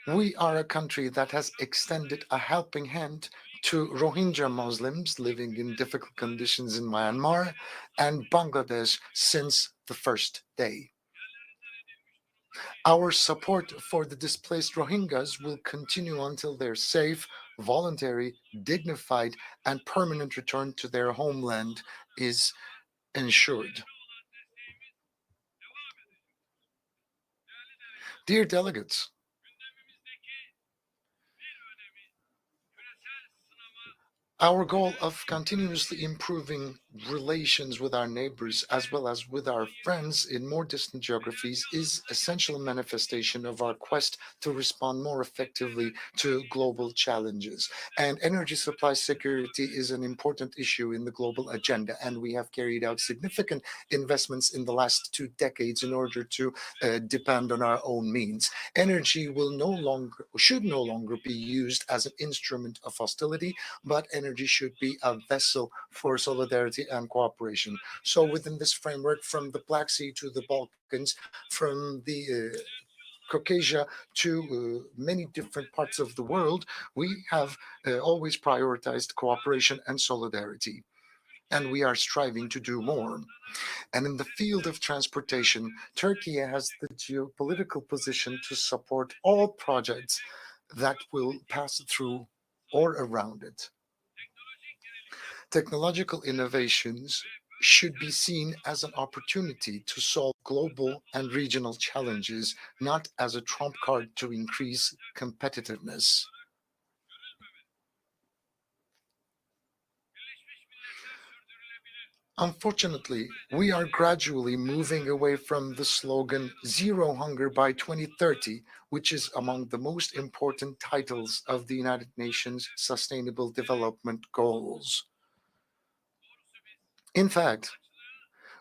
We are a country that has extended a helping hand to Rohingya Muslims living in difficult conditions in Myanmar and Bangladesh since the first day. Our support for the displaced Rohingyas will continue until their safe, voluntary, dignified, and permanent return to their homeland is ensured. Dear delegates, our goal of continuously improving relations with our neighbors as well as with our friends in more distant geographies is essential manifestation of our quest to respond more effectively to global challenges. And energy supply security is an important issue in the global agenda, and we have carried out significant investments in the last 2 decades in order to depend on our own means. Energy should no longer be used as an instrument of hostility, but energy should be a vessel for solidarity and cooperation. So within this framework, from the Black Sea to the Balkans, from the Caucasia to many different parts of the world, we have always prioritized cooperation and solidarity. And we are striving to do more. And in the field of transportation, Turkey has the geopolitical position to support all projects that will pass through or around it. Technological innovations should be seen as an opportunity to solve global and regional challenges, not as a trump card to increase competitiveness. Unfortunately, we are gradually moving away from the slogan Zero Hunger by 2030, which is among the most important titles of the United Nations Sustainable Development Goals. In fact,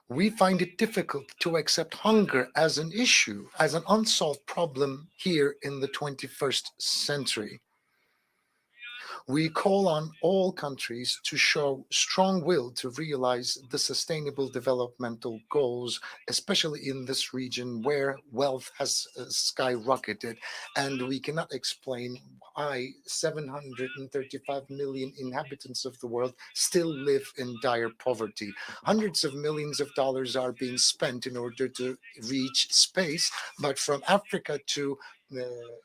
we find it difficult to accept hunger as an issue, as an unsolved problem here in the 21st century. We call on all countries to show strong will to realize the sustainable developmental goals, especially in this region where wealth has skyrocketed. And we cannot explain why 735 million inhabitants of the world still live in dire poverty. Hundreds of millions of dollars are being spent in order to reach space, but from Africa to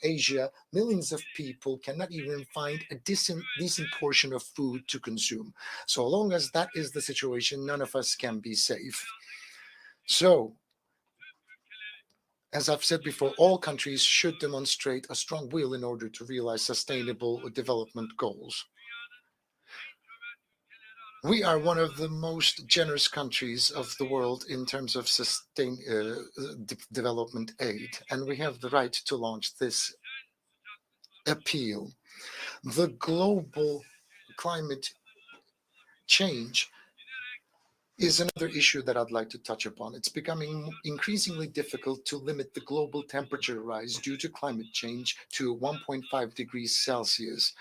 Asia, millions of people cannot even find a decent portion of food to consume. So long as that is the situation, none of us can be safe. So, as I've said before, all countries should demonstrate a strong will in order to realize sustainable development goals. We are one of the most generous countries of the world in terms of development aid, and we have the right to launch this appeal. The global climate change is another issue that I'd like to touch upon. It's becoming increasingly difficult to limit the global temperature rise due to climate change to 1.5 degrees Celsius.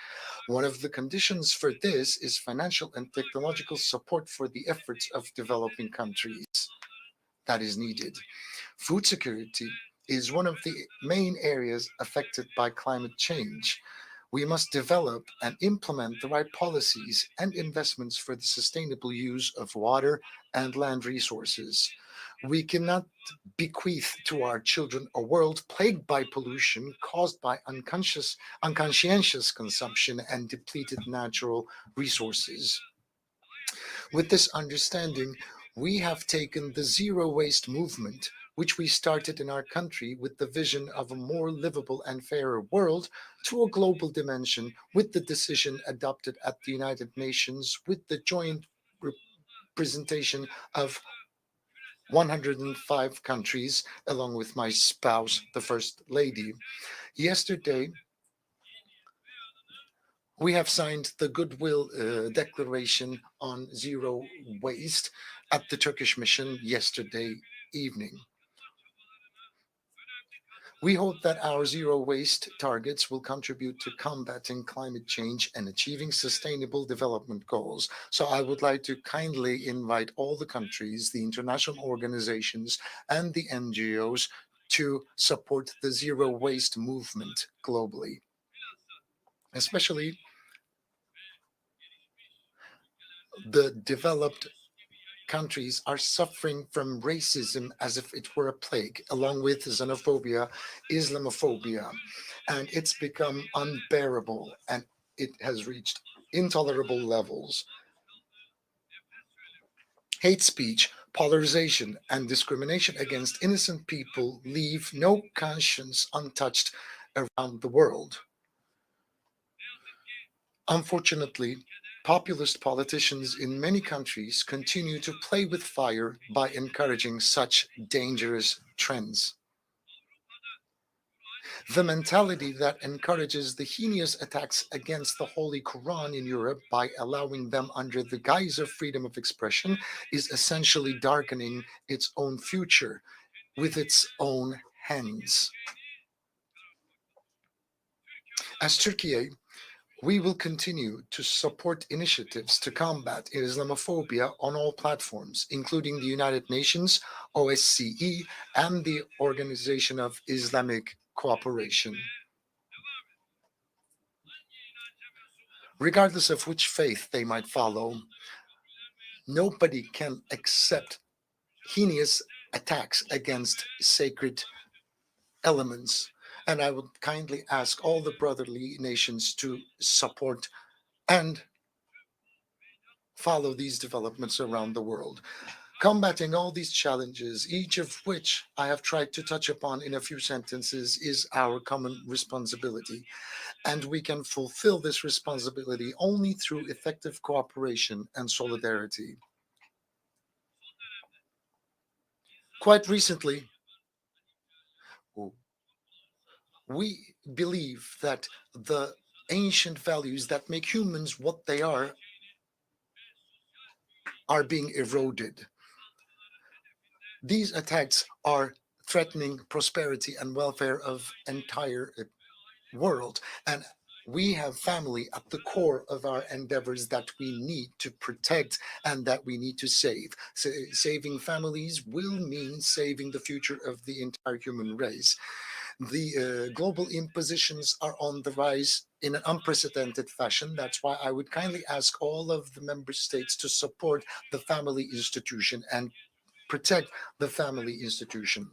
One of the conditions for this is financial and technological support for the efforts of developing countries that is needed. Food security is one of the main areas affected by climate change. We must develop and implement the right policies and investments for the sustainable use of water and land resources. We cannot bequeath to our children a world plagued by pollution caused by unconscientious consumption and depleted natural resources. With this understanding, we have taken the zero waste movement, which we started in our country with the vision of a more livable and fairer world, to a global dimension with the decision adopted at the United Nations with the joint representation of 105 countries, along with my spouse, the First Lady. Yesterday, we have signed the Goodwill Declaration on Zero Waste at the Turkish mission yesterday evening. We hope that our zero waste targets will contribute to combating climate change and achieving sustainable development goals. So I would like to kindly invite all the countries, the international organizations, and the NGOs to support the zero waste movement globally, especially the developed countries are suffering from racism as if it were a plague, along with xenophobia, Islamophobia, and it's become unbearable and it has reached intolerable levels. Hate speech, polarization, and discrimination against innocent people leave no conscience untouched around the world. Unfortunately, populist politicians in many countries continue to play with fire by encouraging such dangerous trends. The mentality that encourages the heinous attacks against the Holy Quran in Europe by allowing them under the guise of freedom of expression is essentially darkening its own future with its own hands. As Turkey, we will continue to support initiatives to combat Islamophobia on all platforms, including the United Nations, OSCE, and the Organization of Islamic Cooperation. Regardless of which faith they might follow, nobody can accept heinous attacks against sacred elements. And I would kindly ask all the brotherly nations to support and follow these developments around the world. Combating all these challenges, each of which I have tried to touch upon in a few sentences, is our common responsibility. And we can fulfill this responsibility only through effective cooperation and solidarity. Quite recently, we believe that the ancient values that make humans what they are being eroded. These attacks are threatening prosperity and welfare of entire world. And we have family at the core of our endeavors that we need to protect and that we need to save. So saving families will mean saving the future of the entire human race. The global impositions are on the rise in an unprecedented fashion. That's why I would kindly ask all of the member states to support the family institution and protect the family institution.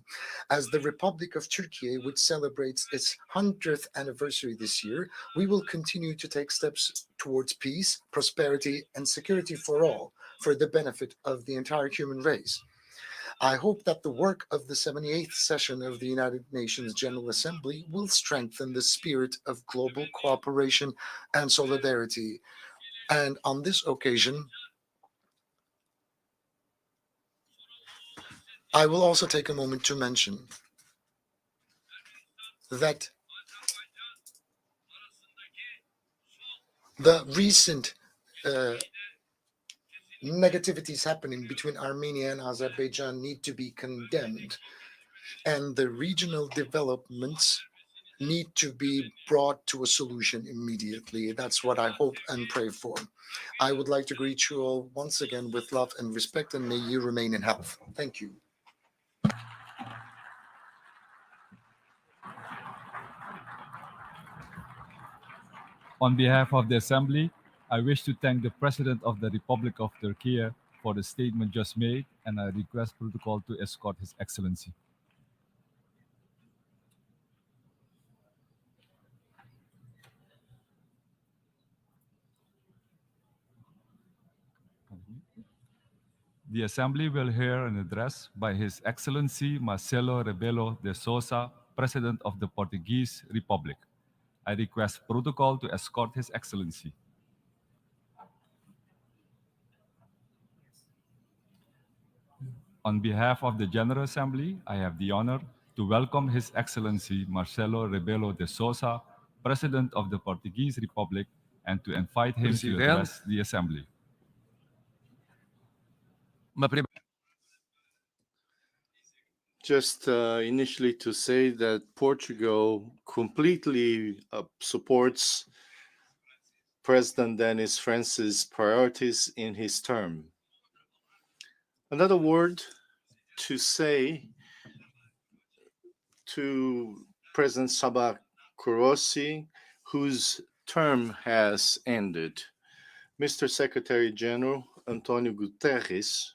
As the Republic of Turkey, which celebrates its 100th anniversary this year, we will continue to take steps towards peace, prosperity, and security for all, for the benefit of the entire human race. I hope that the work of the 78th session of the United Nations General Assembly will strengthen the spirit of global cooperation and solidarity. And on this occasion, I will also take a moment to mention that the recent negativities happening between Armenia and Azerbaijan need to be condemned, and the regional developments need to be brought to a solution immediately. That's what I hope and pray for. I would like to greet you all once again with love and respect, and may you remain in health. Thank you. On behalf of the Assembly, I wish to thank the President of the Republic of Turkey for the statement just made, and I request protocol to escort His Excellency. The Assembly will hear an address by His Excellency Marcelo Rebelo de Sousa, President of the Portuguese Republic. I request protocol to escort His Excellency. On behalf of the General Assembly, I have the honor to welcome His Excellency Marcelo Rebelo de Sousa, President of the Portuguese Republic, and to invite him to address the Assembly. Just initially to say that Portugal completely supports President Denis France's priorities in his term. Another word to say to President Sabah Kurossi, whose term has ended. Mr. Secretary General Antonio Guterres,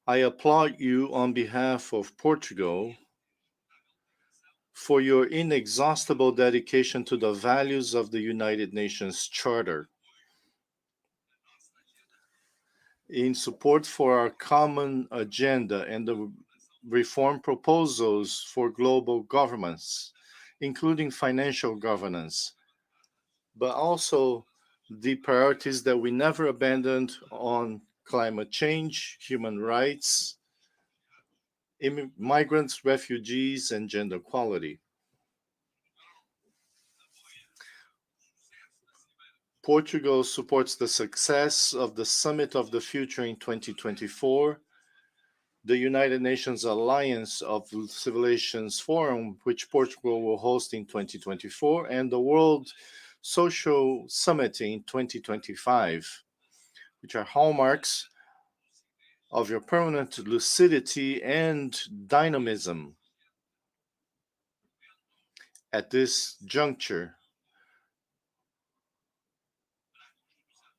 I applaud you on behalf of Portugal for your inexhaustible dedication to the values of the United Nations Charter, in support for our common agenda and the reform proposals for global governance, including financial governance, but also the priorities that we never abandoned on climate change, human rights, migrants, refugees, and gender equality. Portugal supports the success of the Summit of the Future in 2024, the United Nations Alliance of Civilizations Forum, which Portugal will host in 2024, and the World Social Summit in 2025, which are hallmarks of your permanent lucidity and dynamism at this juncture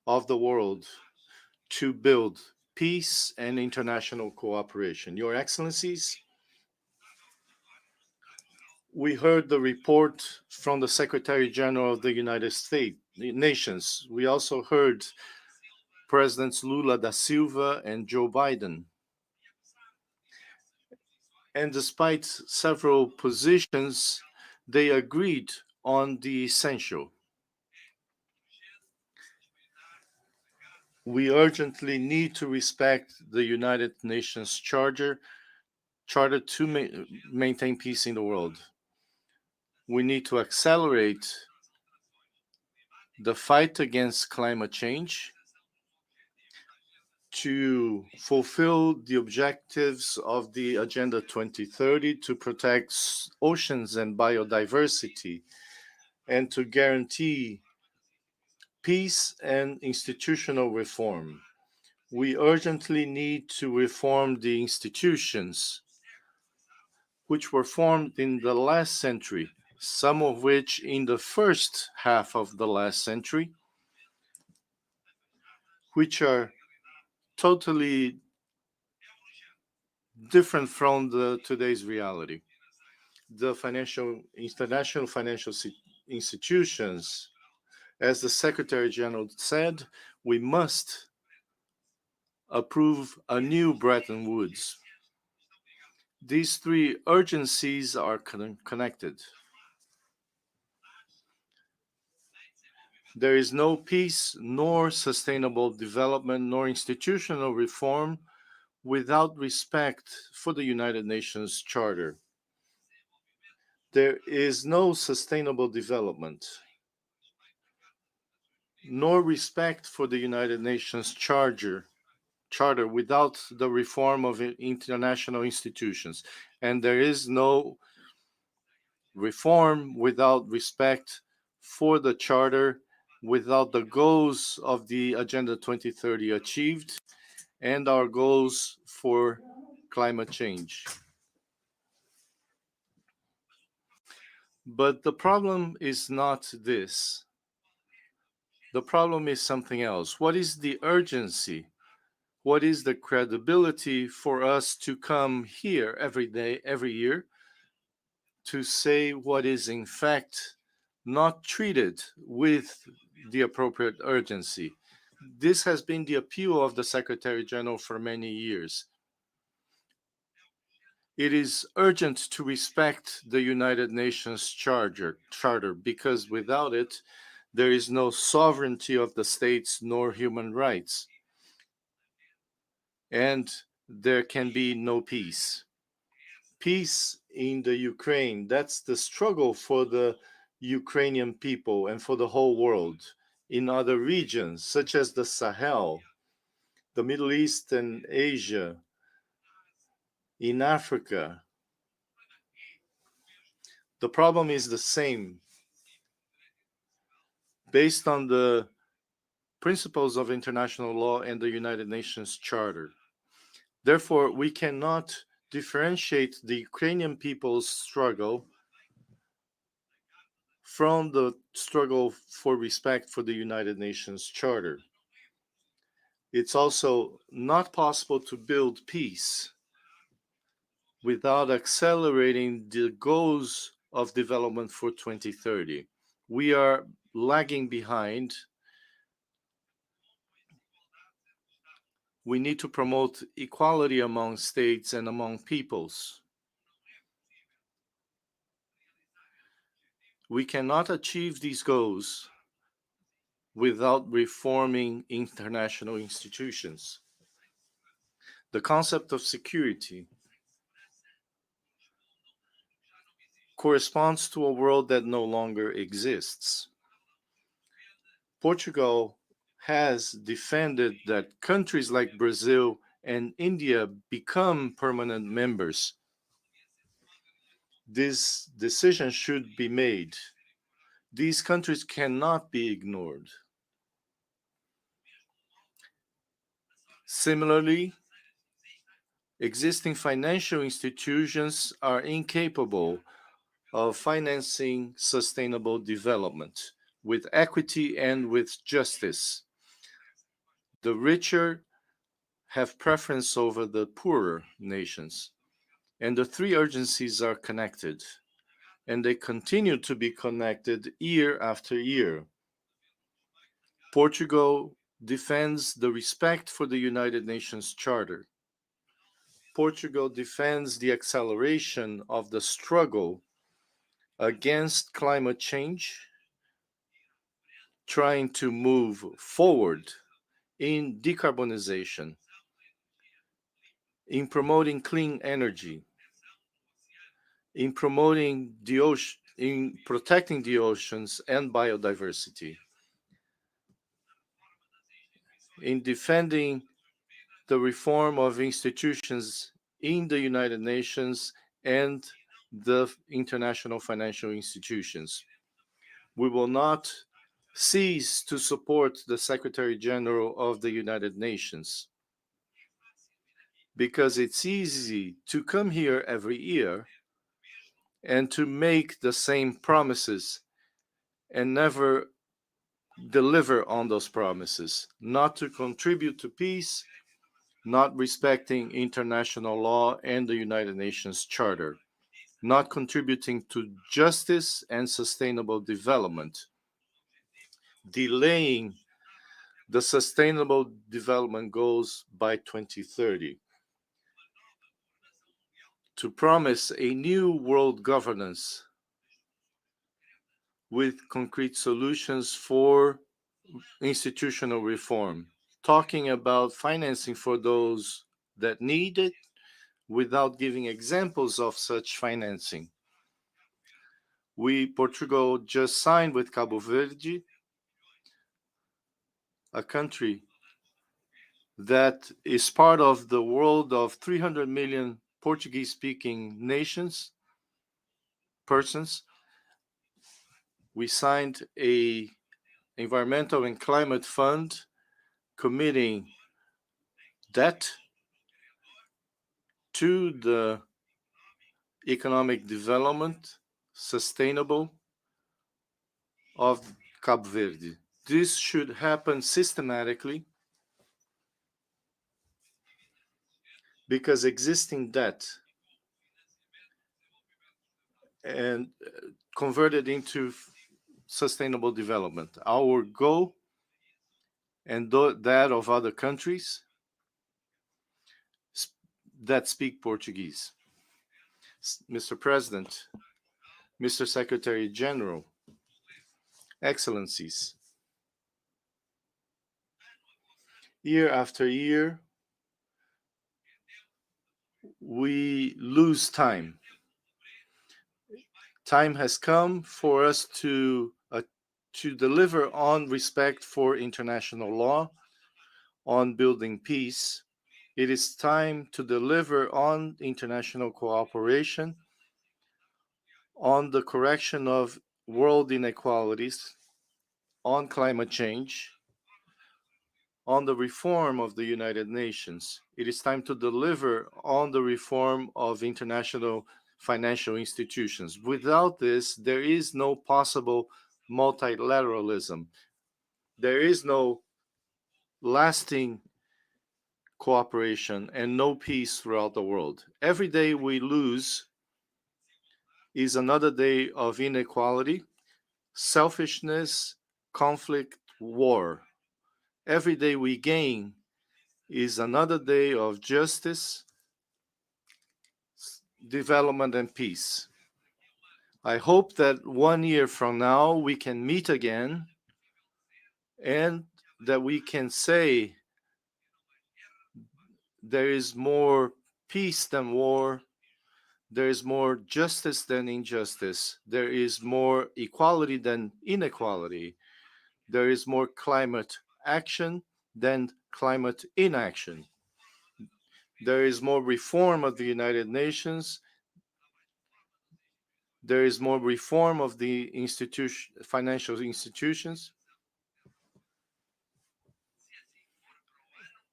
of the world to build peace and international cooperation. Your Excellencies, we heard the report from the Secretary General of the United Nations. We also heard Presidents Lula da Silva and Joe Biden. And despite several positions, they agreed on the essential. We urgently need to respect the United Nations Charter to maintain peace in the world. We need to accelerate the fight against climate change to fulfill the objectives of the Agenda 2030 to protect oceans and biodiversity and to guarantee peace and institutional reform. We urgently need to reform the institutions which were formed in the last century, some of which in the first half of the last century, which are totally different from today's reality. The international financial institutions, as the Secretary General said, we must approve a new Bretton Woods. These three urgencies are connected. There is no peace, nor sustainable development, nor institutional reform without respect for the United Nations Charter. There is no sustainable development nor respect for the United Nations Charter without the reform of international institutions. And there is no reform without respect for the Charter, without the goals of the Agenda 2030 achieved, and our goals for climate change. But the problem is not this. The problem is something else. What is the urgency? What is the credibility for us to come here every day, every year, to say what is in fact not treated with the appropriate urgency? This has been the appeal of the Secretary General for many years. It is urgent to respect the United Nations Charter because without it, there is no sovereignty of the states nor human rights. And there can be no peace. Peace in the Ukraine, that's the struggle for the Ukrainian people and for the whole world. In other regions, such as the Sahel, the Middle East and Asia, in Africa, the problem is the same. Based on the principles of international law and the United Nations Charter. Therefore, we cannot differentiate the Ukrainian people's struggle from the struggle for respect for the United Nations Charter. It's also not possible to build peace without accelerating the goals of development for 2030. We are lagging behind. We need to promote equality among states and among peoples. We cannot achieve these goals without reforming international institutions. The concept of security corresponds to a world that no longer exists. Portugal has defended that countries like Brazil and India become permanent members. This decision should be made. These countries cannot be ignored. Similarly, existing financial institutions are incapable of financing sustainable development with equity and with justice. The richer have preference over the poorer nations. And the three urgencies are connected, and they continue to be connected year after year. Portugal defends the respect for the United Nations Charter. Portugal defends the acceleration of the struggle against climate change, trying to move forward in decarbonization, in promoting clean energy, in promoting the ocean, in protecting the oceans and biodiversity, in defending the reform of institutions in the United Nations and the international financial institutions. We will not cease to support the Secretary General of the United Nations because it's easy to come here every year and to make the same promises and never deliver on those promises, not to contribute to peace, not respecting international law and the United Nations Charter, not contributing to justice and sustainable development, delaying the sustainable development goals by 2030, to promise a new world governance with concrete solutions for institutional reform, talking about financing for those that need it without giving examples of such financing. Portugal just signed with Cabo Verde a country that is part of the world of 300 million Portuguese-speaking persons. We signed a environmental and climate fund committing debt to the economic development, sustainable of Cabo Verde. This should happen systematically because existing debt and converted into sustainable development. Our goal and that of other countries that speak Portuguese. Mr. President, Mr. Secretary General, Excellencies, year after year, we lose time. Time has come for us to deliver on respect for international law, on building peace. It is time to deliver on international cooperation, on the correction of world inequalities, on climate change, on the reform of the United Nations. It is time to deliver on the reform of international financial institutions. Without this, there is no possible multilateralism. There is no lasting cooperation and no peace throughout the world. Every day we lose is another day of inequality, selfishness, conflict, war. Every day we gain is another day of justice, development, and peace. I hope that 1 year from now we can meet again and that we can say there is more peace than war, there is more justice than injustice, there is more equality than inequality, there is more climate action than climate inaction. There is more reform of the United Nations. There is more reform of the financial institutions.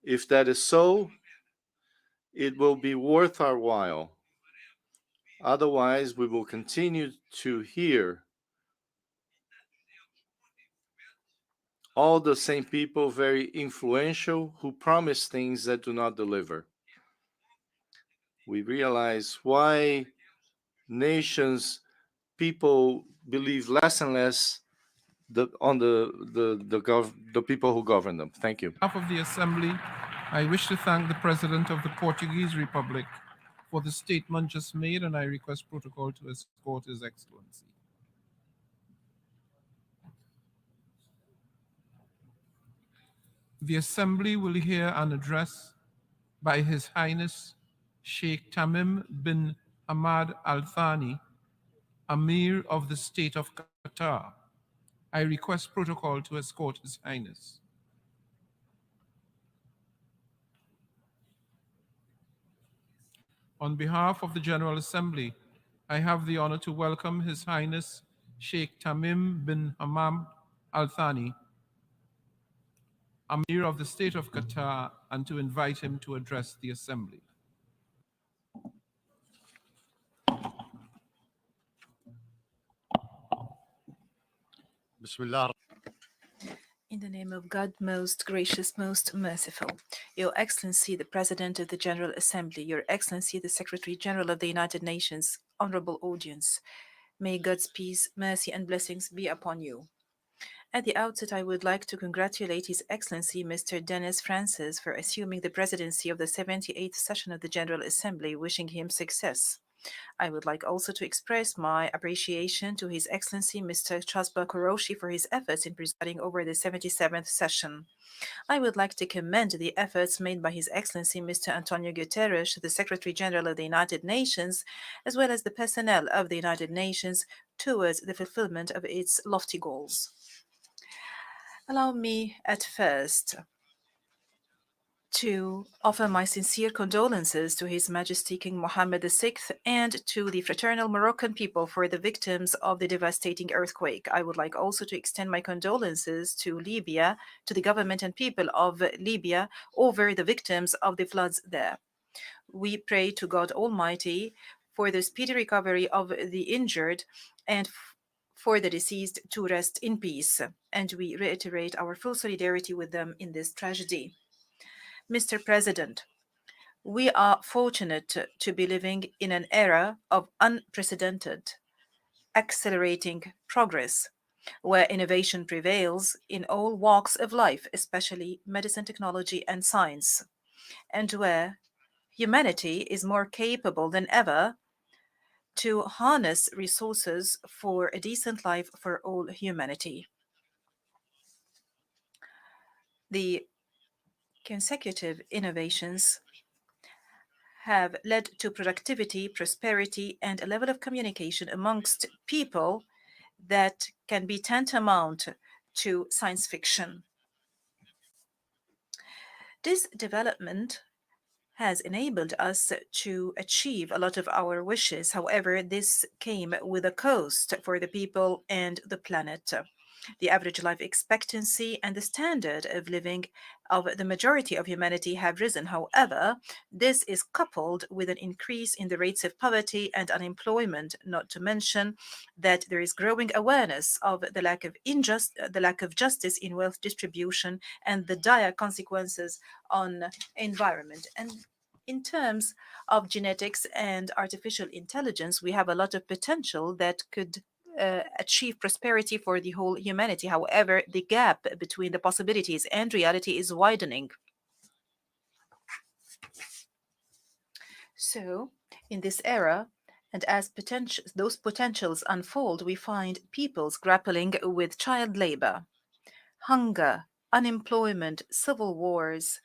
If that is so, it will be worth our while. Otherwise, we will continue to hear all the same people, very influential, who promise things that do not deliver. We realize why nations, people believe less and less on the people who govern them. Thank you. On behalf of the Assembly, I wish to thank the President of the Portuguese Republic for the statement just made, and I request protocol to escort His Excellency. The Assembly will hear an address by His Highness Sheikh Tamim bin Hamad Al Thani, Amir of the State of Qatar. I request protocol to escort His Highness. On behalf of the General Assembly, I have the honor to welcome His Highness Sheikh Tamim bin Hamad Al Thani, Amir of the State of Qatar, and to invite him to address the Assembly. Bismillah. In the name of God, most gracious, most merciful, Your Excellency, the President of the General Assembly, Your Excellency, the Secretary General of the United Nations, honorable audience, may God's peace, mercy, and blessings be upon you. At the outset, I would like to congratulate His Excellency Mr. Denis Francis for assuming the presidency of the 78th session of the General Assembly, wishing him success. I would like also to express my appreciation to His Excellency Mr. Chasba Koroshi for his efforts in presiding over the 77th session. I would like to commend the efforts made by His Excellency Mr. Antonio Guterres, the Secretary General of the United Nations, as well as the personnel of the United Nations towards the fulfillment of its lofty goals. Allow me at first to offer my sincere condolences to His Majesty King Mohammed VI and to the fraternal Moroccan people for the victims of the devastating earthquake. I would like also to extend my condolences to Libya, to the government and people of Libya over the victims of the floods there. We pray to God Almighty for the speedy recovery of the injured and for the deceased to rest in peace. And we reiterate our full solidarity with them in this tragedy. Mr. President, we are fortunate to be living in an era of unprecedented, accelerating progress, where innovation prevails in all walks of life, especially medicine, technology, and science, and where humanity is more capable than ever to harness resources for a decent life for all humanity. The consecutive innovations have led to productivity, prosperity, and a level of communication amongst people that can be tantamount to science fiction. This development has enabled us to achieve a lot of our wishes. However, this came with a cost for the people and the planet. The average life expectancy and the standard of living of the majority of humanity have risen. However, this is coupled with an increase in the rates of poverty and unemployment, not to mention that there is growing awareness of the lack of justice in wealth distribution and the dire consequences on environment. And in terms of genetics and artificial intelligence, we have a lot of potential that could achieve prosperity for the whole humanity. However, the gap between the possibilities and reality is widening. So, in this era, and as those potentials unfold, we find peoples grappling with child labor, hunger, unemployment, civil wars.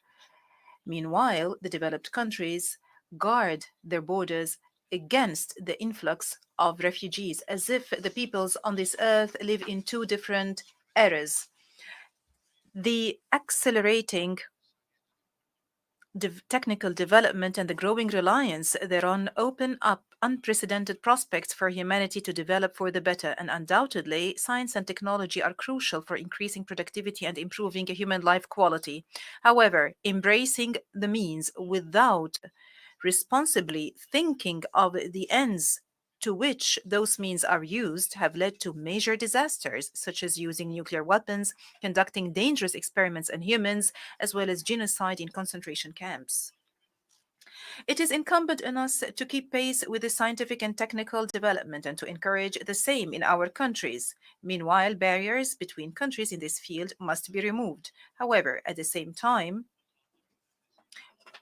Meanwhile, the developed countries guard their borders against the influx of refugees, as if the peoples on this earth live in two different eras. The accelerating technical development and the growing reliance thereon open up unprecedented prospects for humanity to develop for the better. And undoubtedly, science and technology are crucial for increasing productivity and improving human life quality. However, embracing the means without responsibly thinking of the ends to which those means are used have led to major disasters, such as using nuclear weapons, conducting dangerous experiments on humans, as well as genocide in concentration camps. It is incumbent on us to keep pace with the scientific and technical development and to encourage the same in our countries. Meanwhile, barriers between countries in this field must be removed. However, at the same time,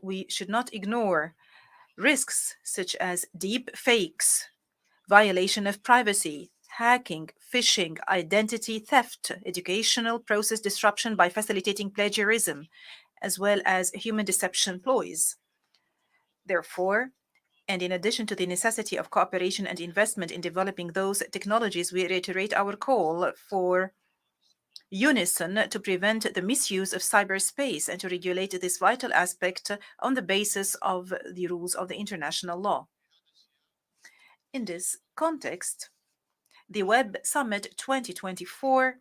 we should not ignore risks such as deep fakes, violation of privacy, hacking, phishing, identity theft, educational process disruption by facilitating plagiarism, as well as human deception ploys. Therefore, and in addition to the necessity of cooperation and investment in developing those technologies, we reiterate our call for unison to prevent the misuse of cyberspace and to regulate this vital aspect on the basis of the rules of the international law. In this context, the Web Summit 2024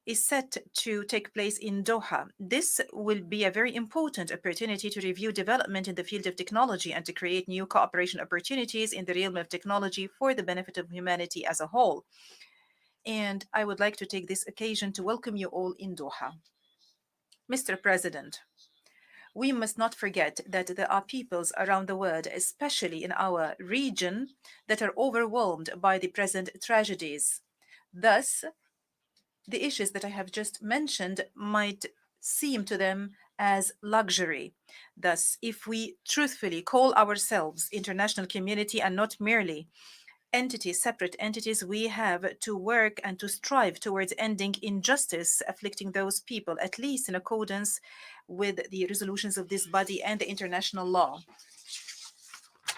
is set to take place in Doha. This will be a very important opportunity to review development in the field of technology and to create new cooperation opportunities in the realm of technology for the benefit of humanity as a whole. And I would like to take this occasion to welcome you all in Doha. Mr. President, we must not forget that there are peoples around the world, especially in our region, that are overwhelmed by the present tragedies. Thus, the issues that I have just mentioned might seem to them as luxury. Thus, if we truthfully call ourselves international community and not merely entities, separate entities, we have to work and to strive towards ending injustice afflicting those people, at least in accordance with the resolutions of this body and the international law.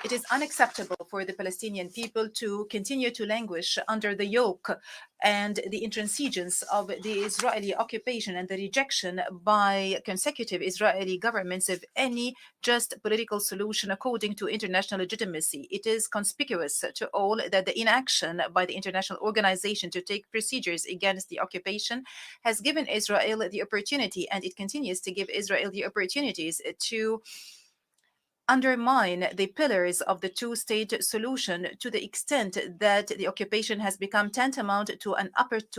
It is unacceptable for the Palestinian people to continue to languish under the yoke and the intransigence of the Israeli occupation and the rejection by consecutive Israeli governments of any just political solution according to international legitimacy. It is conspicuous to all that the inaction by the international organization to take procedures against the occupation has given Israel the opportunity, and it continues to give Israel the opportunities to undermine the pillars of the two-state solution to the extent that the occupation has become tantamount to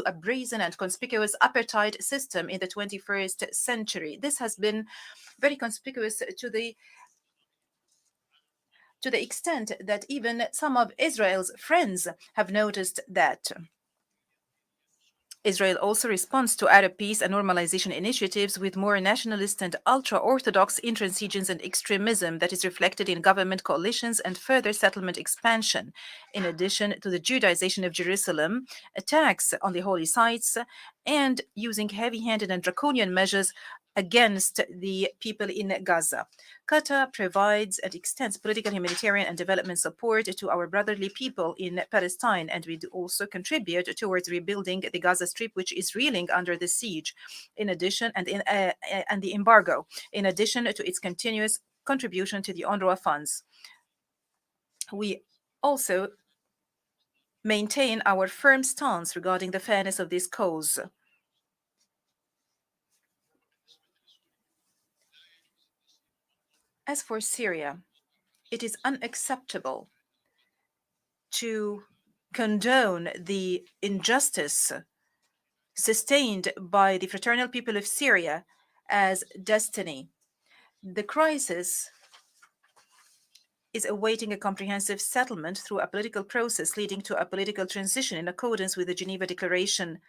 a brazen and conspicuous apartheid system in the 21st century. This has been very conspicuous to the extent that even some of Israel's friends have noticed that. Israel also responds to Arab peace and normalization initiatives with more nationalist and ultra-Orthodox intransigence and extremism that is reflected in government coalitions and further settlement expansion. In addition to the Judaization of Jerusalem, attacks on the holy sites, and using heavy-handed and draconian measures against the people in Gaza. Qatar provides and extends political, humanitarian, and development support to our brotherly people in Palestine, and we do also contribute towards rebuilding the Gaza Strip, which is reeling under the siege, in addition, and the embargo, in addition to its continuous contribution to the UNRWA funds. We also maintain our firm stance regarding the fairness of this cause. As for Syria, it is unacceptable to condone the injustice sustained by the fraternal people of Syria as destiny. The crisis is awaiting a comprehensive settlement through a political process leading to a political transition in accordance with the Geneva Declaration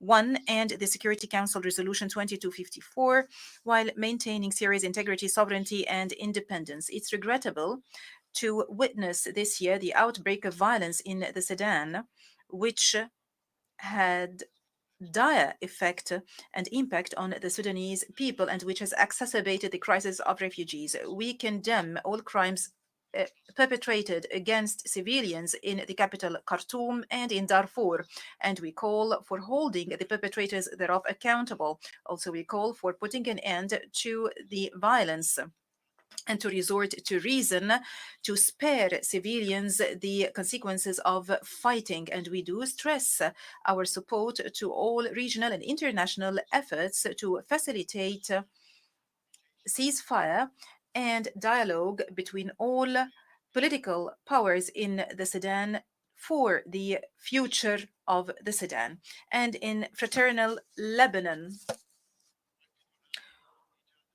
1 and the Security Council Resolution 2254, while maintaining Syria's integrity, sovereignty, and independence. It's regrettable to witness this year the outbreak of violence in the Sudan, which had dire effect and impact on the Sudanese people and which has exacerbated the crisis of refugees. We condemn all crimes perpetrated against civilians in the capital Khartoum and in Darfur, and we call for holding the perpetrators thereof accountable. Also, we call for putting an end to the violence and to resort to reason to spare civilians the consequences of fighting. And we do stress our support to all regional and international efforts to facilitate ceasefire and dialogue between all political powers in the Sudan for the future of the Sudan. And in fraternal Lebanon,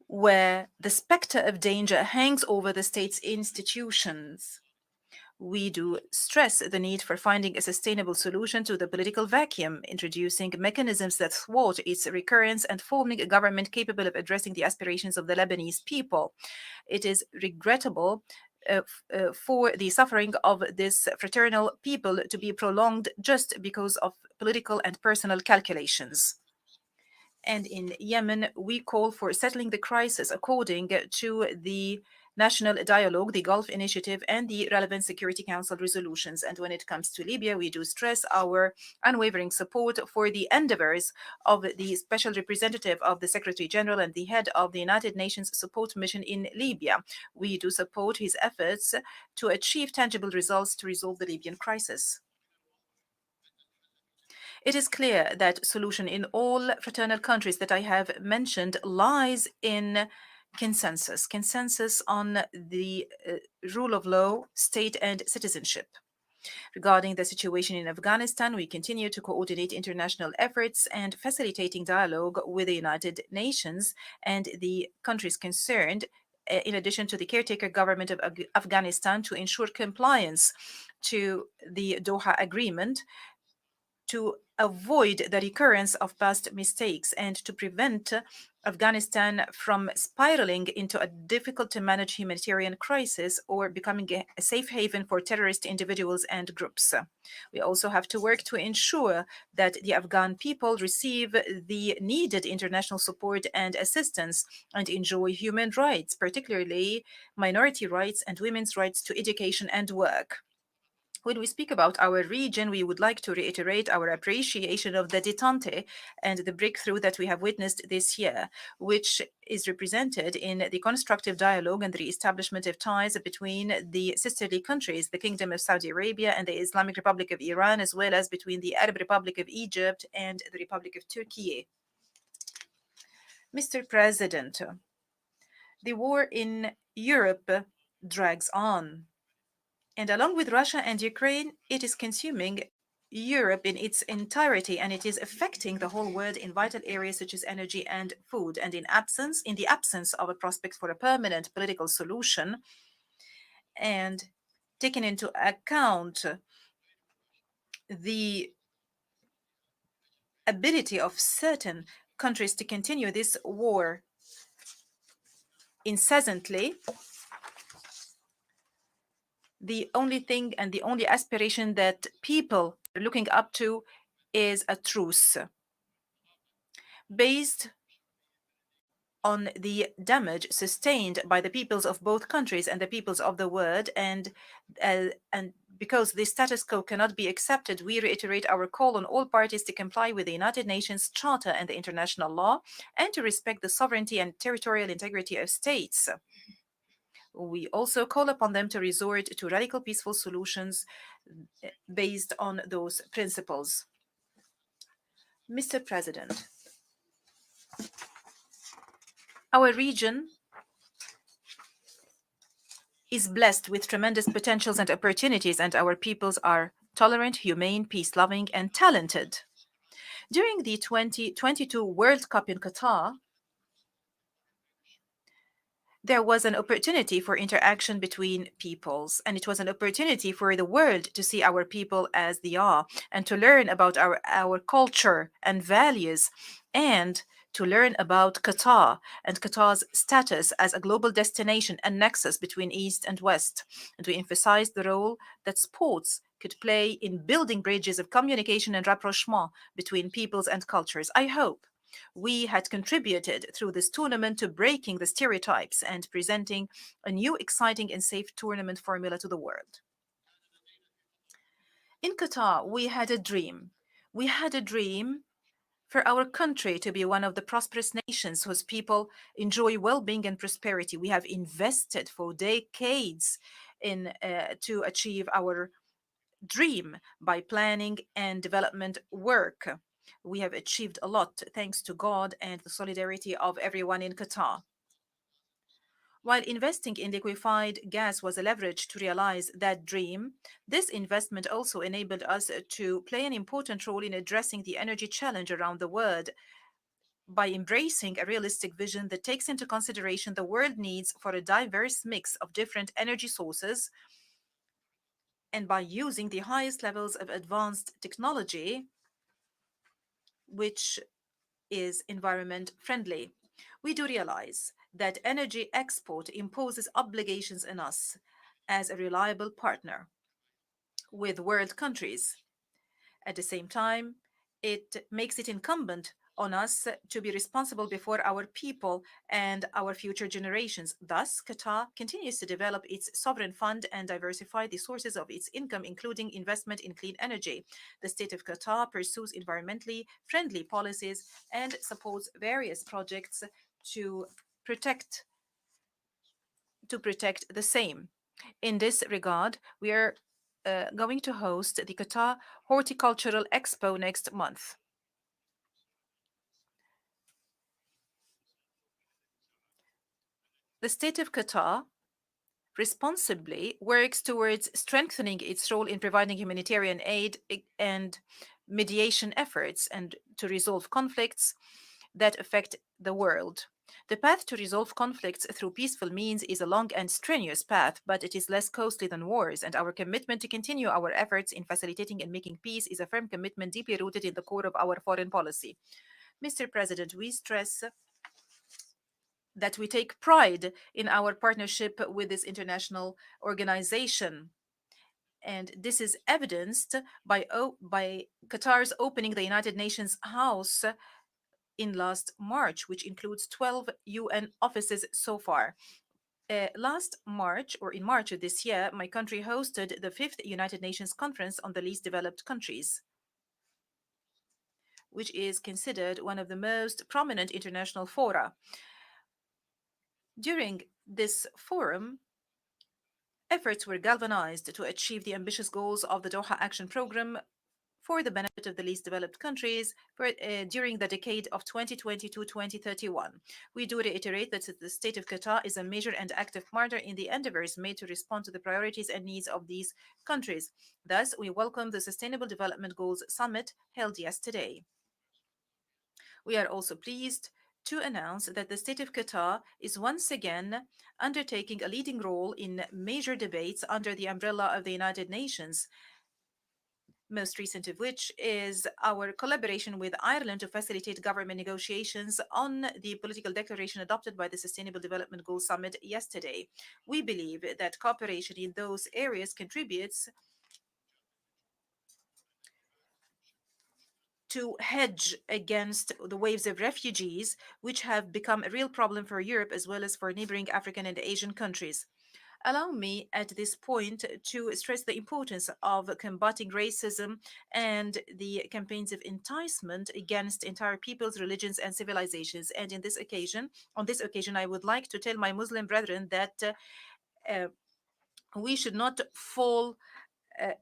where the specter of danger hangs over the state's institutions, we do stress the need for finding a sustainable solution to the political vacuum, introducing mechanisms that thwart its recurrence and forming a government capable of addressing the aspirations of the Lebanese people. It is regrettable for the suffering of this fraternal people to be prolonged just because of political and personal calculations. And in Yemen, we call for settling the crisis according to the National Dialogue, the Gulf Initiative, and the relevant Security Council resolutions. And when it comes to Libya, we do stress our unwavering support for the endeavors of the Special Representative of the Secretary General and the head of the United Nations Support Mission in Libya. We do support his efforts to achieve tangible results to resolve the Libyan crisis. It is clear that solution in all fraternal countries that I have mentioned lies in consensus on the rule of law, state, and citizenship. Regarding the situation in Afghanistan, we continue to coordinate international efforts and facilitating dialogue with the United Nations and the countries concerned, in addition to the caretaker government of Afghanistan, to ensure compliance to the Doha Agreement, to avoid the recurrence of past mistakes and to prevent Afghanistan from spiraling into a difficult to manage humanitarian crisis or becoming a safe haven for terrorist individuals and groups. We also have to work to ensure that the Afghan people receive the needed international support and assistance and enjoy human rights, particularly minority rights and women's rights to education and work. When we speak about our region, we would like to reiterate our appreciation of the détente and the breakthrough that we have witnessed this year, which is represented in the constructive dialogue and the re-establishment of ties between the sisterly countries, the Kingdom of Saudi Arabia and the Islamic Republic of Iran, as well as between the Arab Republic of Egypt and the Republic of Turkey. Mr. President, the war in Europe drags on. And along with Russia and Ukraine, it is consuming Europe in its entirety, and it is affecting the whole world in vital areas such as energy and food. And in the absence of a prospect for a permanent political solution, and taking into account the ability of certain countries to continue this war incessantly, the only thing and the only aspiration that people are looking up to is a truce based on the damage sustained by the peoples of both countries and the peoples of the world. And because the status quo cannot be accepted, we reiterate our call on all parties to comply with the United Nations Charter and the international law and to respect the sovereignty and territorial integrity of states. We also call upon them to resort to radical peaceful solutions based on those principles. Mr. President, our region is blessed with tremendous potentials and opportunities, and our peoples are tolerant, humane, peace-loving, and talented. During the 2022 World Cup in Qatar, there was an opportunity for interaction between peoples, and it was an opportunity for the world to see our people as they are and to learn about our culture and values, and to learn about Qatar and Qatar's status as a global destination and nexus between East and West. And we emphasized the role that sports could play in building bridges of communication and rapprochement between peoples and cultures. I hope we had contributed through this tournament to breaking the stereotypes and presenting a new, exciting, and safe tournament formula to the world. In Qatar, we had a dream. We had a dream for our country to be one of the prosperous nations whose people enjoy well-being and prosperity. We have invested for decades in to achieve our dream by planning and development work. We have achieved a lot thanks to God and the solidarity of everyone in Qatar. While investing in liquefied gas was a leverage to realize that dream, this investment also enabled us to play an important role in addressing the energy challenge around the world by embracing a realistic vision that takes into consideration the world needs for a diverse mix of different energy sources, and by using the highest levels of advanced technology, which is environment friendly. We do realize that energy export imposes obligations on us as a reliable partner with world countries. At the same time, it makes it incumbent on us to be responsible before our people and our future generations. Thus, Qatar continues to develop its sovereign fund and diversify the sources of its income, including investment in clean energy. The state of Qatar pursues environmentally friendly policies and supports various projects to protect the same. In this regard, we are going to host the Qatar Horticultural Expo next month. The state of Qatar responsibly works towards strengthening its role in providing humanitarian aid and mediation efforts and to resolve conflicts that affect the world. The path to resolve conflicts through peaceful means is a long and strenuous path, but it is less costly than wars, and our commitment to continue our efforts in facilitating and making peace is a firm commitment deeply rooted in the core of our foreign policy. Mr. President, we stress that we take pride in our partnership with this international organization. And this is evidenced by Qatar's opening the United Nations House in last March, which includes 12 UN offices so far. Last March, or in March of this year, my country hosted the 5th United Nations Conference on the Least Developed Countries, which is considered one of the most prominent international fora. During this forum, efforts were galvanized to achieve the ambitious goals of the Doha Action Program for the benefit of the least developed countries during the decade of 2020 to 2031. We do reiterate that the state of Qatar is a major and active partner in the endeavors made to respond to the priorities and needs of these countries. Thus, we welcome the Sustainable Development Goals Summit held yesterday. We are also pleased to announce that the state of Qatar is once again undertaking a leading role in major debates under the umbrella of the United Nations, most recent of which is our collaboration with Ireland to facilitate government negotiations on the political declaration adopted by the Sustainable Development Goals Summit yesterday. We believe that cooperation in those areas contributes to hedge against the waves of refugees, which have become a real problem for Europe as well as for neighboring African and Asian countries. Allow me at this point to stress the importance of combating racism and the campaigns of enticement against entire peoples, religions, and civilizations. And on this occasion, I would like to tell my Muslim brethren that we should not fall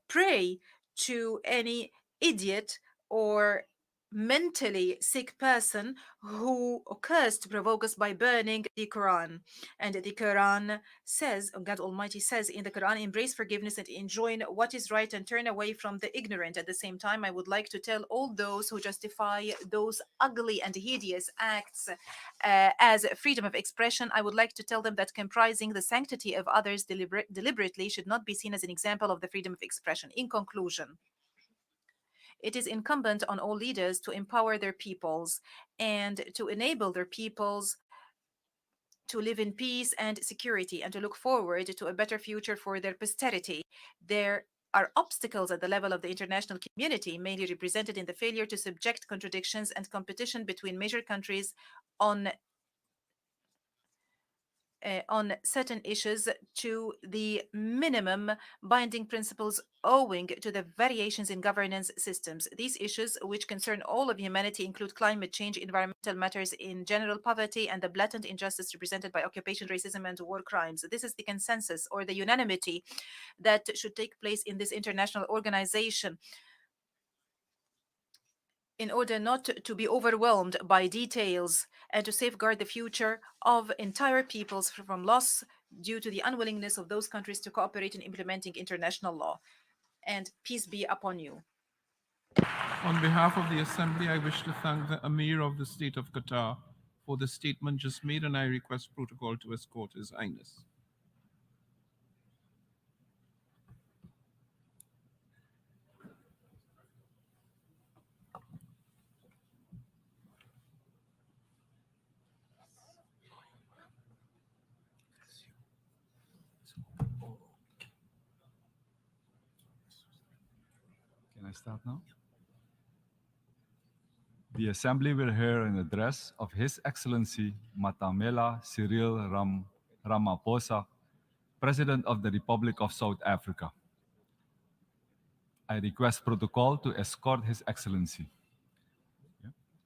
prey to any idiot or mentally sick person who occurs to provoke us by burning the Quran. And the Quran says, God Almighty says in the Quran, embrace forgiveness and enjoin what is right and turn away from the ignorant. At the same time, I would like to tell all those who justify those ugly and hideous acts as freedom of expression, I would like to tell them that comprising the sanctity of others deliberately should not be seen as an example of the freedom of expression. In conclusion, it is incumbent on all leaders to empower their peoples and to enable their peoples to live in peace and security and to look forward to a better future for their posterity. There are obstacles at the level of the international community, mainly represented in the failure to subject contradictions and competition between major countries on certain issues to the minimum binding principles owing to the variations in governance systems. These issues, which concern all of humanity, include climate change, environmental matters in general, poverty, and the blatant injustice represented by occupation, racism, and war crimes. This is the consensus or the unanimity that should take place in this international organization, in order not to be overwhelmed by details and to safeguard the future of entire peoples from loss due to the unwillingness of those countries to cooperate in implementing international law. And peace be upon you. On behalf of the Assembly, I wish to thank the Emir of the State of Qatar for the statement just made, and I request protocol to escort His Highness. Can I start now? The Assembly will hear an address of His Excellency Matamela Cyril Ramaphosa, President of the Republic of South Africa. I request protocol to escort His Excellency.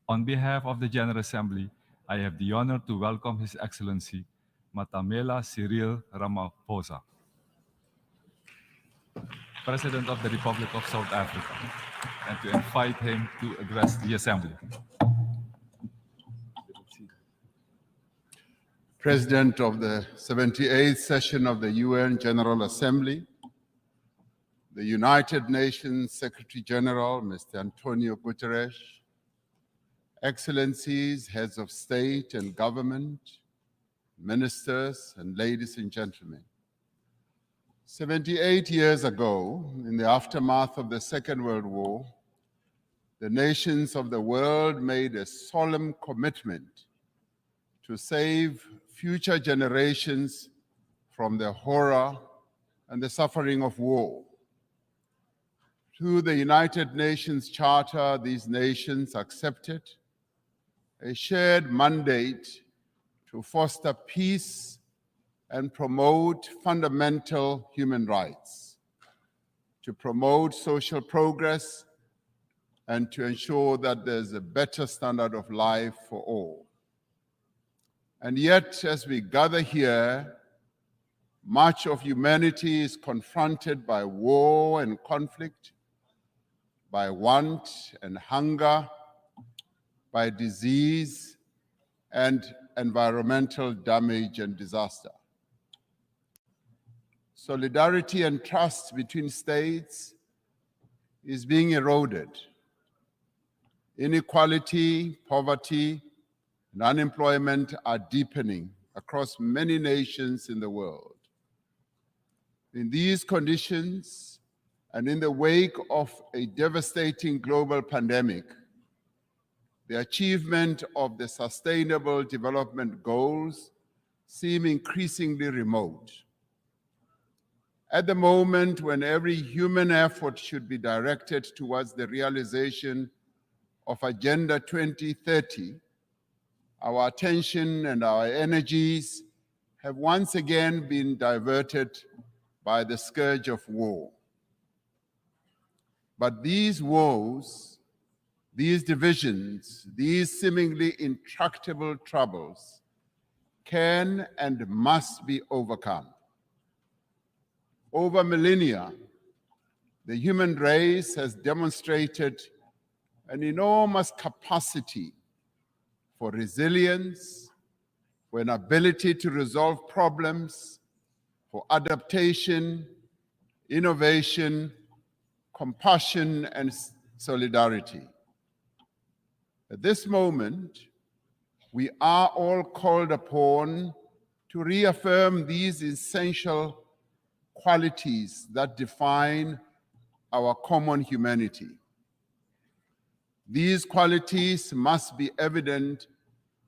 On behalf of the General Assembly, I have the honor to welcome His Excellency Matamela Cyril Ramaphosa, President of the Republic of South Africa, and to invite him to address the Assembly. President of the 78th session of the UN General Assembly, the United Nations Secretary General, Mr. Antonio Guterres, Excellencies, heads of state and government, ministers, and ladies and gentlemen. 78 years ago, in the aftermath of the Second World War, the nations of the world made a solemn commitment to save future generations from the horror and the suffering of war. Through the United Nations Charter, these nations accepted a shared mandate to foster peace and promote fundamental human rights, to promote social progress, and to ensure that there's a better standard of life for all. And yet, as we gather here, much of humanity is confronted by war and conflict, by want and hunger, by disease and environmental damage and disaster. Solidarity and trust between states is being eroded. Inequality, poverty, and unemployment are deepening across many nations in the world. In these conditions, and in the wake of a devastating global pandemic, the achievement of the Sustainable Development Goals seem increasingly remote. At the moment when every human effort should be directed towards the realization of Agenda 2030, our attention and our energies have once again been diverted by the scourge of war. But these woes, these divisions, these seemingly intractable troubles can and must be overcome. Over millennia, the human race has demonstrated an enormous capacity for resilience, for an ability to resolve problems, for adaptation, innovation, compassion, and solidarity. At this moment, we are all called upon to reaffirm these essential qualities that define our common humanity. These qualities must be evident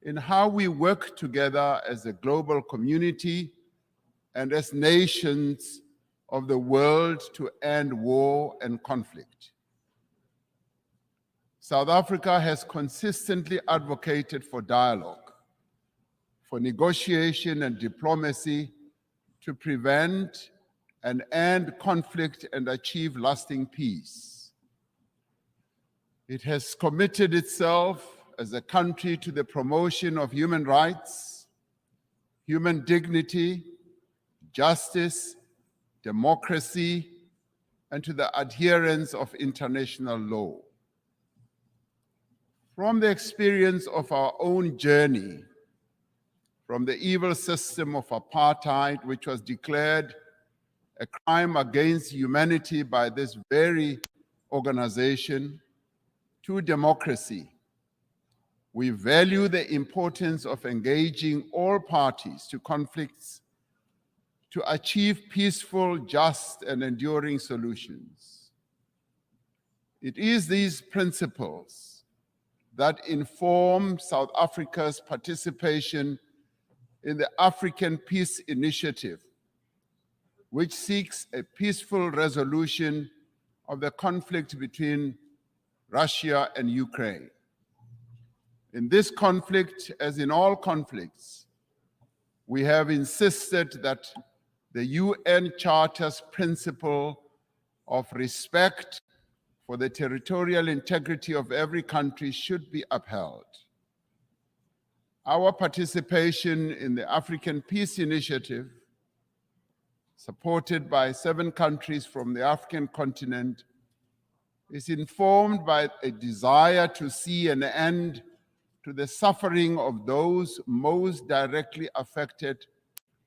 in how we work together as a global community and as nations of the world to end war and conflict. South Africa has consistently advocated for dialogue, for negotiation and diplomacy to prevent and end conflict and achieve lasting peace. It has committed itself as a country to the promotion of human rights, human dignity, justice, democracy, and to the adherence of international law. From the experience of our own journey, from the evil system of apartheid, which was declared a crime against humanity by this very organization, to democracy, we value the importance of engaging all parties to conflicts to achieve peaceful, just, and enduring solutions. It is these principles that inform South Africa's participation in the African Peace Initiative, which seeks a peaceful resolution of the conflict between Russia and Ukraine. In this conflict, as in all conflicts, we have insisted that the UN Charter's principle of respect for the territorial integrity of every country should be upheld. Our participation in the African Peace Initiative, supported by 7 countries from the African continent, is informed by a desire to see an end to the suffering of those most directly affected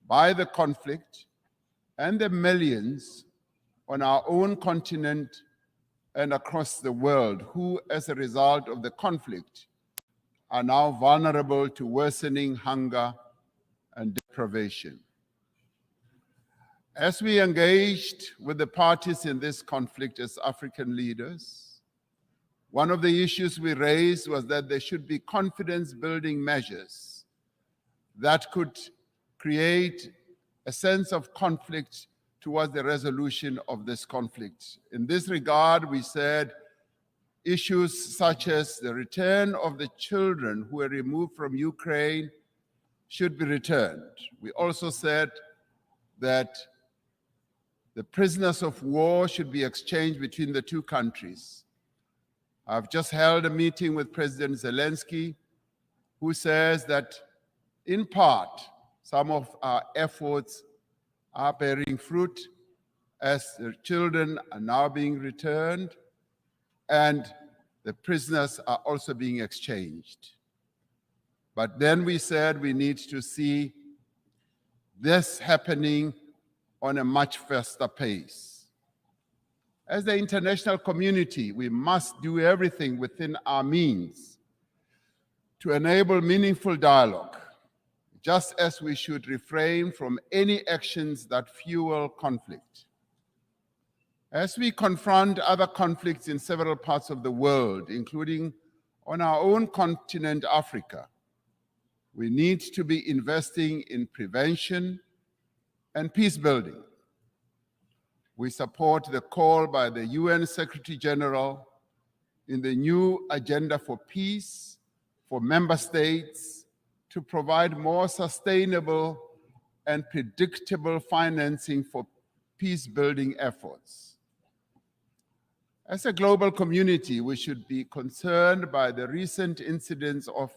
by the conflict and the millions on our own continent and across the world who, as a result of the conflict, are now vulnerable to worsening hunger and deprivation. As we engaged with the parties in this conflict as African leaders, one of the issues we raised was that there should be confidence-building measures that could create a sense of conflict towards the resolution of this conflict. In this regard, we said issues such as the return of the children who were removed from Ukraine should be returned. We also said that the prisoners of war should be exchanged between the two countries. I've just held a meeting with President Zelensky, who says that in part, some of our efforts are bearing fruit as the children are now being returned and the prisoners are also being exchanged. But then we said we need to see this happening on a much faster pace. As the international community, we must do everything within our means to enable meaningful dialogue, just as we should refrain from any actions that fuel conflict. As we confront other conflicts in several parts of the world, including on our own continent, Africa, we need to be investing in prevention and peace building. We support the call by the UN Secretary General in the new agenda for peace for member states to provide more sustainable and predictable financing for peace-building efforts. As a global community, we should be concerned by the recent incidents of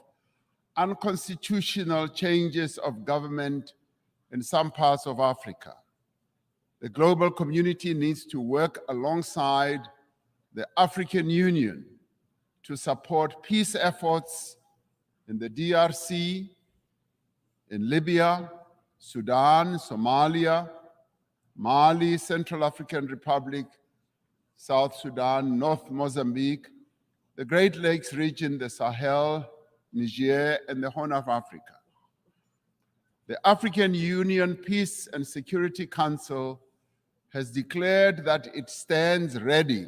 unconstitutional changes of government in some parts of Africa. The global community needs to work alongside the African Union to support peace efforts in the DRC, in Libya, Sudan, Somalia, Mali, Central African Republic, South Sudan, North Mozambique, the Great Lakes region, the Sahel, Niger, and the Horn of Africa. The African Union Peace and Security Council has declared that it stands ready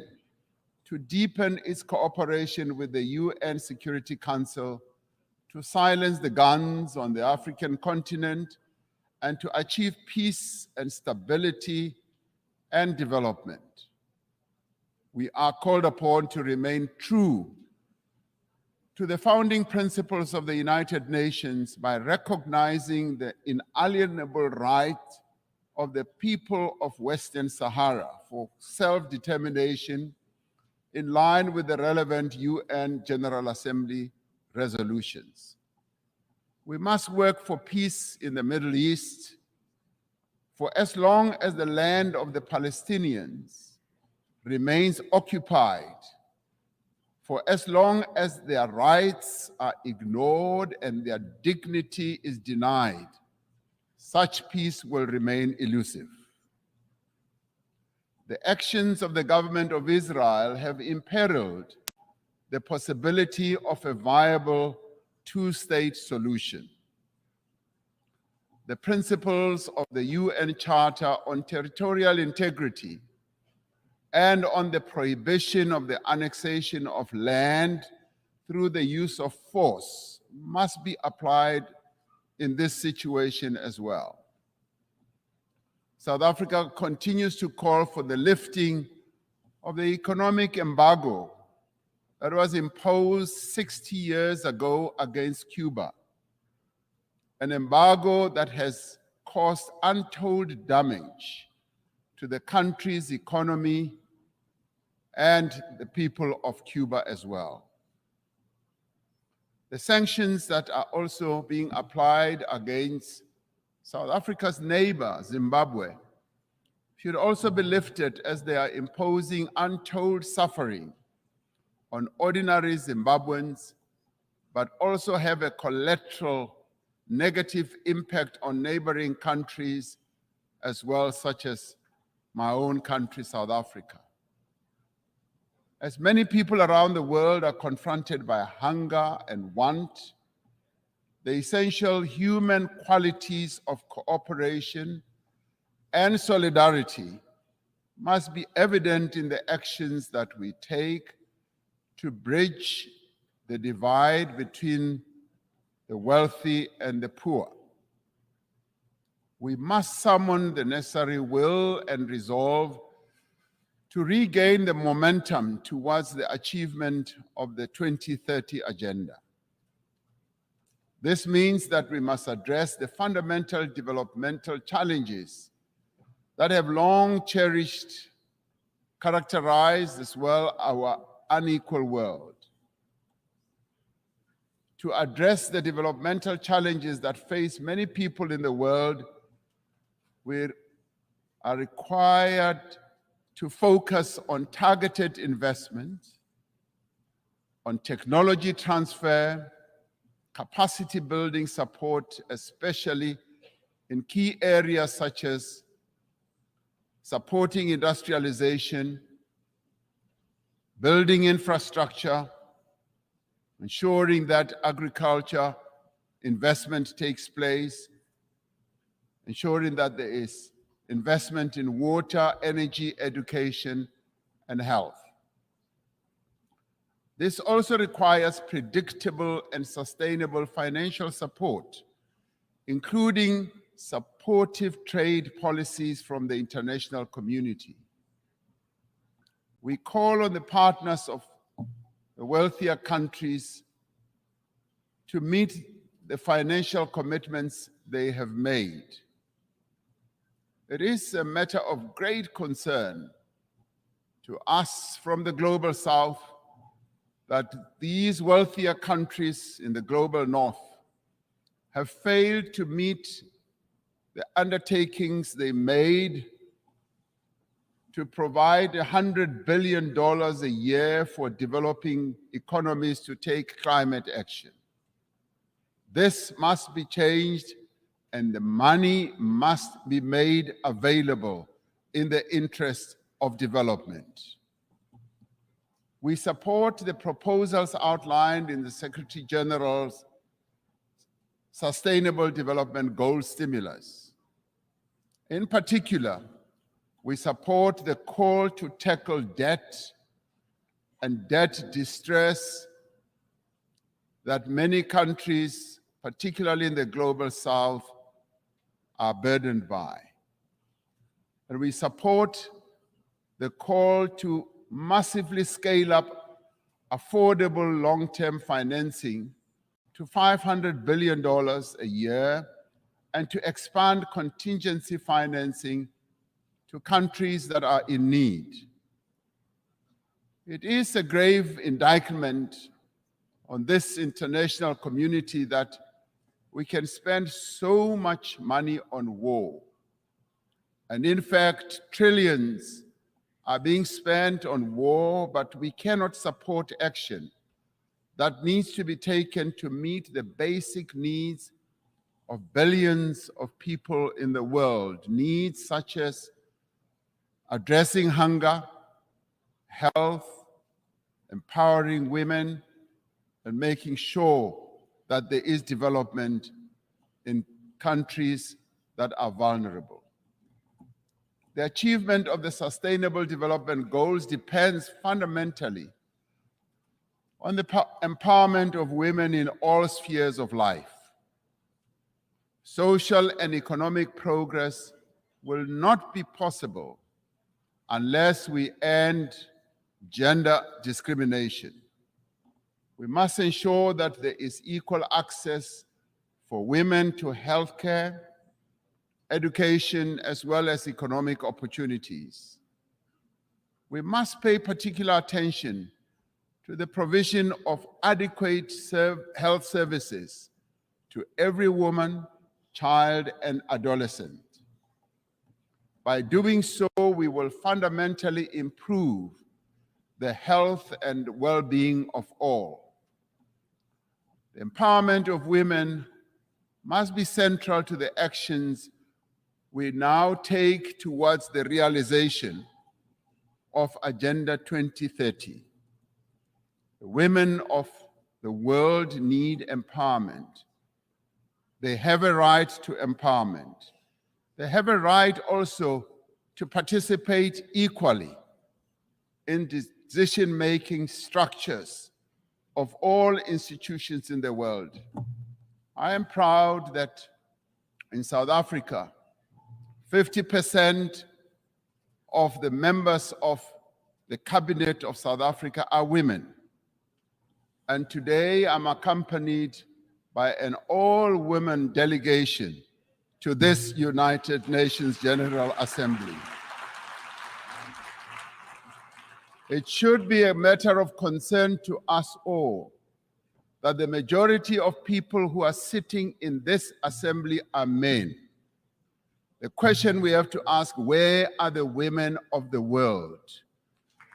to deepen its cooperation with the UN Security Council to silence the guns on the African continent and to achieve peace and stability and development. We are called upon to remain true to the founding principles of the United Nations by recognizing the inalienable right of the people of Western Sahara for self-determination in line with the relevant UN General Assembly resolutions. We must work for peace in the Middle East for as long as the land of the Palestinians remains occupied, for as long as their rights are ignored and their dignity is denied, such peace will remain elusive. The actions of the government of Israel have imperiled the possibility of a viable two-state solution. The principles of the UN Charter on Territorial Integrity and on the prohibition of the annexation of land through the use of force must be applied in this situation as well. South Africa continues to call for the lifting of the economic embargo that was imposed 60 years ago against Cuba, an embargo that has caused untold damage to the country's economy and the people of Cuba as well. The sanctions that are also being applied against South Africa's neighbor, Zimbabwe, should also be lifted as they are imposing untold suffering on ordinary Zimbabweans, but also have a collateral negative impact on neighboring countries as well, such as my own country, South Africa. As many people around the world are confronted by hunger and want, the essential human qualities of cooperation and solidarity must be evident in the actions that we take to bridge the divide between the wealthy and the poor. We must summon the necessary will and resolve to regain the momentum towards the achievement of the 2030 agenda. This means that we must address the fundamental developmental challenges that have long characterized as well our unequal world. To address the developmental challenges that face many people in the world, we are required to focus on targeted investment, on technology transfer, capacity building support, especially in key areas such as supporting industrialization, building infrastructure, ensuring that agriculture investment takes place, ensuring that there is investment in water, energy, education, and health. This also requires predictable and sustainable financial support, including supportive trade policies from the international community. We call on the partners of the wealthier countries to meet the financial commitments they have made. It is a matter of great concern to us from the global south that these wealthier countries in the global north have failed to meet the undertakings they made to provide $100 billion a year for developing economies to take climate action. This must be changed, and the money must be made available in the interest of development. We support the proposals outlined in the Secretary General's Sustainable Development Goals stimulus. In particular, we support the call to tackle debt and debt distress that many countries, particularly in the global south, are burdened by. And we support the call to massively scale up affordable long-term financing to $500 billion a year and to expand contingency financing to countries that are in need. It is a grave indictment on this international community that we can spend so much money on war. And in fact, trillions are being spent on war, but we cannot support action that needs to be taken to meet the basic needs of billions of people in the world, needs such as addressing hunger, health, empowering women, and making sure that there is development in countries that are vulnerable. The achievement of the Sustainable Development Goals depends fundamentally on the empowerment of women in all spheres of life. Social and economic progress will not be possible unless we end gender discrimination. We must ensure that there is equal access for women to healthcare, education, as well as economic opportunities. We must pay particular attention to the provision of adequate health services to every woman, child, and adolescent. By doing so, we will fundamentally improve the health and well-being of all. The empowerment of women must be central to the actions we now take towards the realization of Agenda 2030. The women of the world need empowerment. They have a right to empowerment. They have a right also to participate equally in decision-making structures of all institutions in the world. I am proud that in South Africa, 50% of the members of the cabinet of South Africa are women. And today I'm accompanied by an all-women delegation to this United Nations General Assembly. It should be a matter of concern to us all that the majority of people who are sitting in this assembly are men. The question we have to ask, where are the women of the world?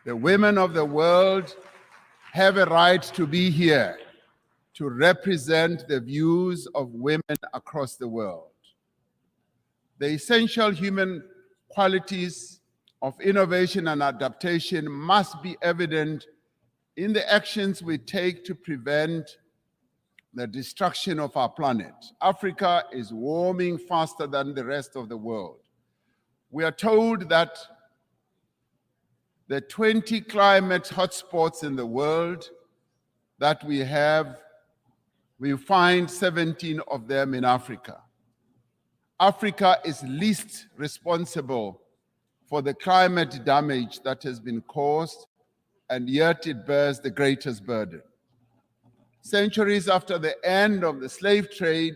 The women of the world have a right to be here to represent the views of women across the world. The essential human qualities of innovation and adaptation must be evident in the actions we take to prevent the destruction of our planet. Africa is warming faster than the rest of the world. We are told that the 20 climate hotspots in the world that we have, we find 17 of them in Africa. Africa is least responsible for the climate damage that has been caused, and yet it bears the greatest burden. Centuries after the end of the slave trade,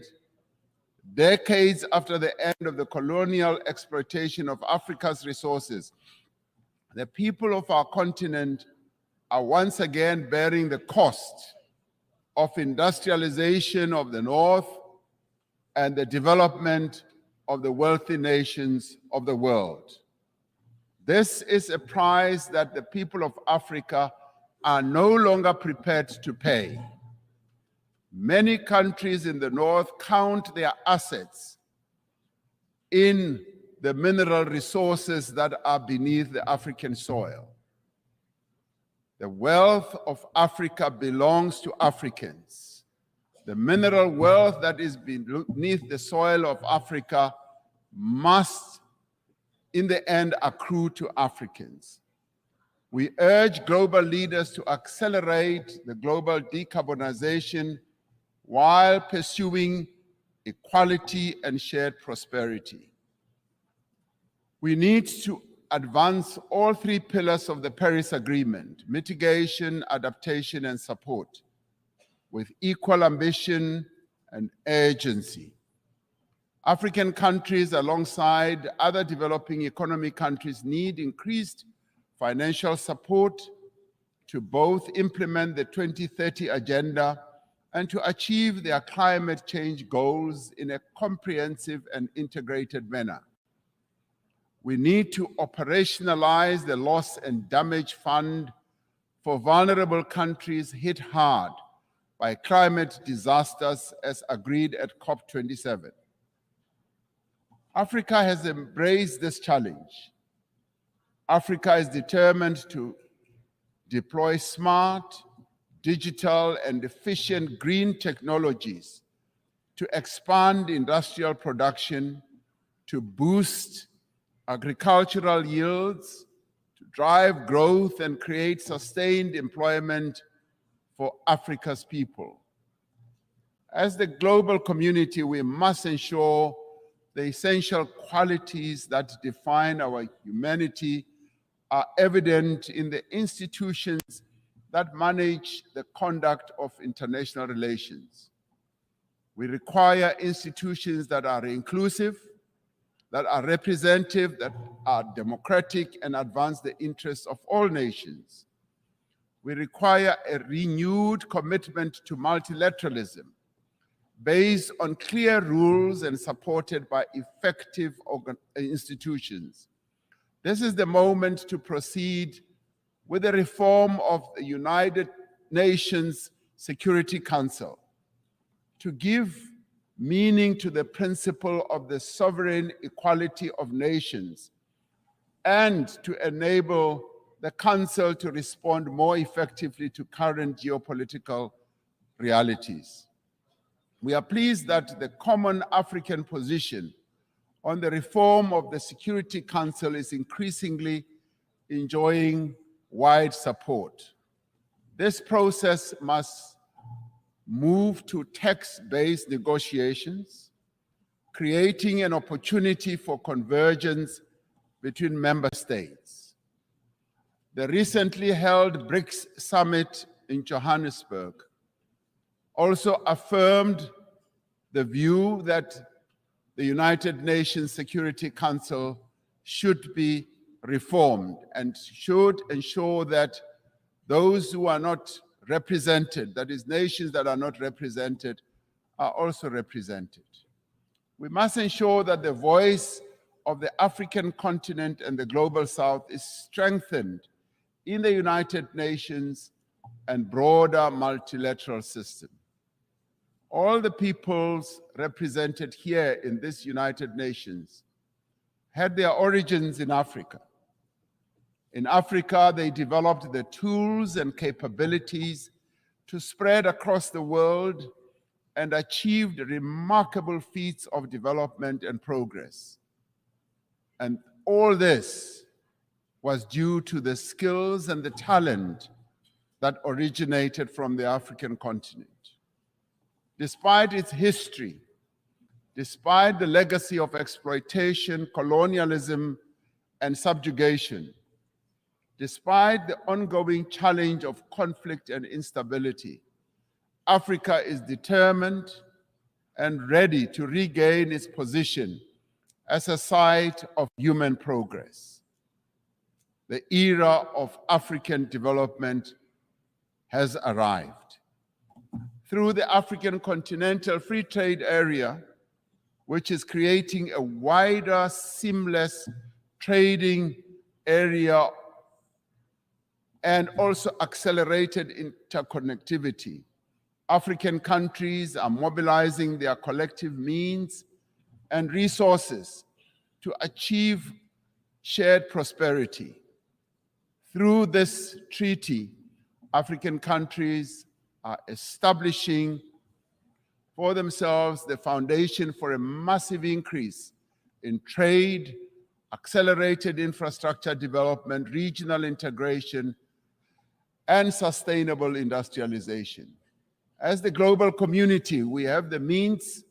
decades after the end of the colonial exploitation of Africa's resources, the people of our continent are once again bearing the cost of industrialization of the North and the development of the wealthy nations of the world. This is a price that the people of Africa are no longer prepared to pay. Many countries in the North count their assets in the mineral resources that are beneath the African soil. The wealth of Africa belongs to Africans. The mineral wealth that is beneath the soil of Africa must, in the end, accrue to Africans. We urge global leaders to accelerate the global decarbonization while pursuing equality and shared prosperity. We need to advance all three pillars of the Paris Agreement: mitigation, adaptation, and support, with equal ambition and urgency. African countries, alongside other developing economy countries, need increased financial support to both implement the 2030 Agenda and to achieve their climate change goals in a comprehensive and integrated manner. We need to operationalize the Loss and Damage Fund for vulnerable countries hit hard by climate disasters, as agreed at COP27. Africa has embraced this challenge. Africa is determined to deploy smart, digital, and efficient green technologies to expand industrial production, to boost agricultural yields, to drive growth and create sustained employment for Africa's people. As the global community, we must ensure the essential qualities that define our humanity are evident in the institutions that manage the conduct of international relations. We require institutions that are inclusive, that are representative, that are democratic, and advance the interests of all nations. We require a renewed commitment to multilateralism based on clear rules and supported by effective institutions. This is the moment to proceed with the reform of the United Nations Security Council, to give meaning to the principle of the sovereign equality of nations, and to enable the Council to respond more effectively to current geopolitical realities. We are pleased that the common African position on the reform of the Security Council is increasingly enjoying wide support. This process must move to text-based negotiations, creating an opportunity for convergence between member states. The recently held BRICS summit in Johannesburg also affirmed the view that the United Nations Security Council should be reformed and should ensure that those who are not represented, that is, nations that are not represented, are also represented. We must ensure that the voice of the African continent and the Global South is strengthened in the United Nations and broader multilateral system. All the peoples represented here in this United Nations had their origins in Africa. In Africa, they developed the tools and capabilities to spread across the world and achieved remarkable feats of development and progress. And all this was due to the skills and the talent that originated from the African continent. Despite its history, despite the legacy of exploitation, colonialism, and subjugation, despite the ongoing challenge of conflict and instability, Africa is determined and ready to regain its position as a site of human progress. The era of African development has arrived. Through the African Continental Free Trade Area, which is creating a wider, seamless trading area and also accelerated interconnectivity, African countries are mobilizing their collective means and resources to achieve shared prosperity. Through this treaty, African countries are establishing for themselves the foundation for a massive increase in trade, accelerated infrastructure development, regional integration, and sustainable industrialization. As the global community, we have the means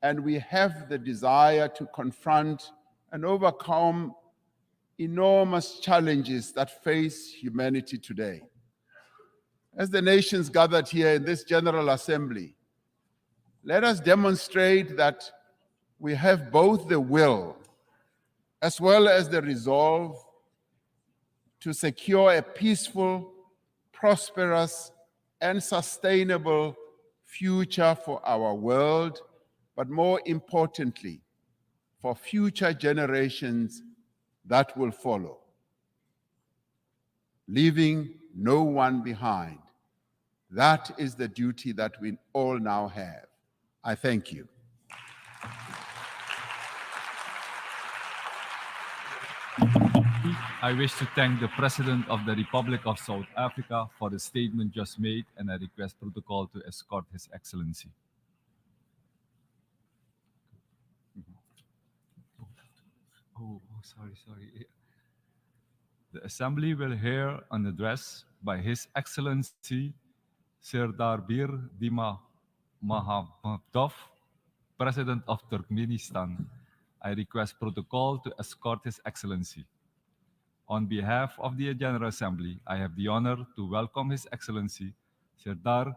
and we have the desire to confront and overcome enormous challenges that face humanity today. As the nations gathered here in this General Assembly, let us demonstrate that we have both the will as well as the resolve to secure a peaceful, prosperous, and sustainable future for our world, but more importantly, for future generations that will follow, leaving no one behind. That is the duty that we all now have. I thank you. I wish to thank the President of the Republic of South Africa for the statement just made, and I request protocol to escort His Excellency. Sorry. The Assembly will hear an address by His Excellency Serdar Bir Dima Mahamadov, President of Turkmenistan. I request protocol to escort His Excellency. On behalf of the General Assembly, I have the honor to welcome His Excellency Serdar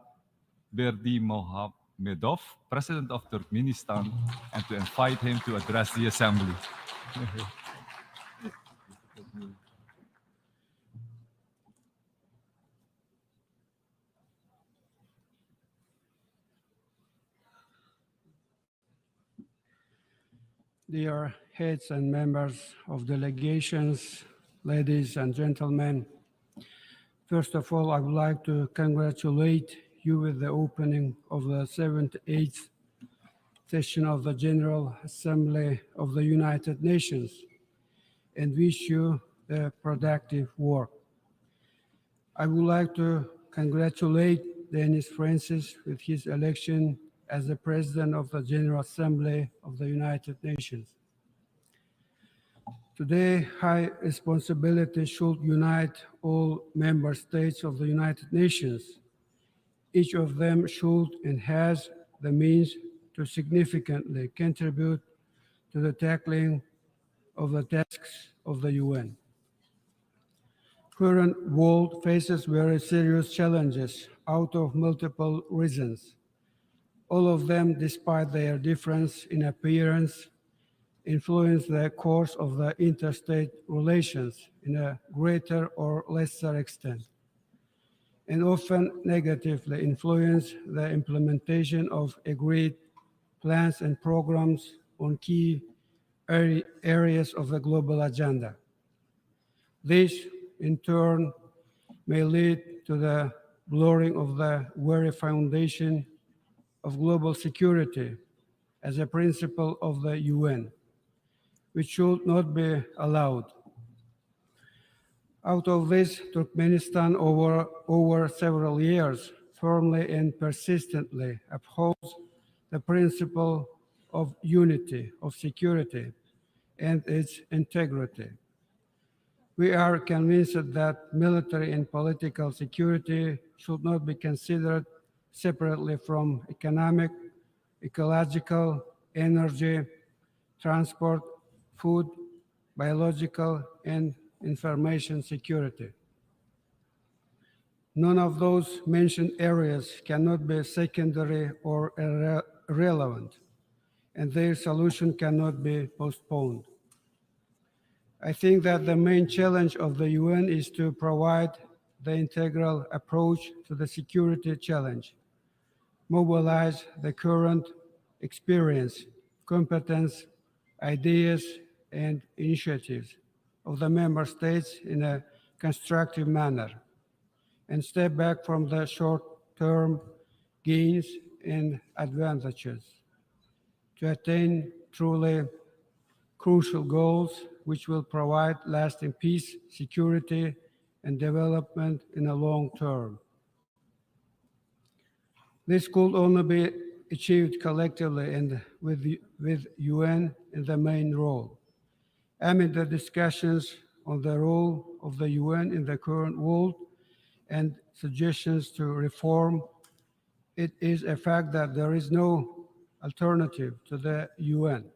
Berdimuhamedov, President of Turkmenistan, and to invite him to address the Assembly. Dear heads and members of delegations, ladies and gentlemen, first of all, I would like to congratulate you with the opening of the 78th session of the General Assembly of the United Nations and wish you the productive work. I would like to congratulate Dennis Francis with his election as the President of the General Assembly of the United Nations. Today, high responsibility should unite all member states of the United Nations. Each of them should and has the means to significantly contribute to the tackling of the tasks of the UN. Current world faces very serious challenges out of multiple reasons. All of them, despite their difference in appearance, influence the course of the interstate relations in a greater or lesser extent, and often negatively influence the implementation of agreed plans and programs on key areas of the global agenda. This, in turn, may lead to the blurring of the very foundation of global security as a principle of the UN, which should not be allowed. Out of this, Turkmenistan over several years firmly and persistently upholds the principle of unity, of security, and its integrity. We are convinced that military and political security should not be considered separately from economic, ecological, energy, transport, food, biological, and information security. None of those mentioned areas cannot be secondary or irrelevant, and their solution cannot be postponed. I think that the main challenge of the UN is to provide the integral approach to the security challenge, mobilize the current experience, competence, ideas, and initiatives of the member states in a constructive manner, and step back from the short-term gains and advantages to attain truly crucial goals which will provide lasting peace, security, and development in the long term. This could only be achieved collectively and with UN in the main role. Amid the discussions on the role of the UN in the current world and suggestions to reform, it is a fact that there is no alternative to the UN.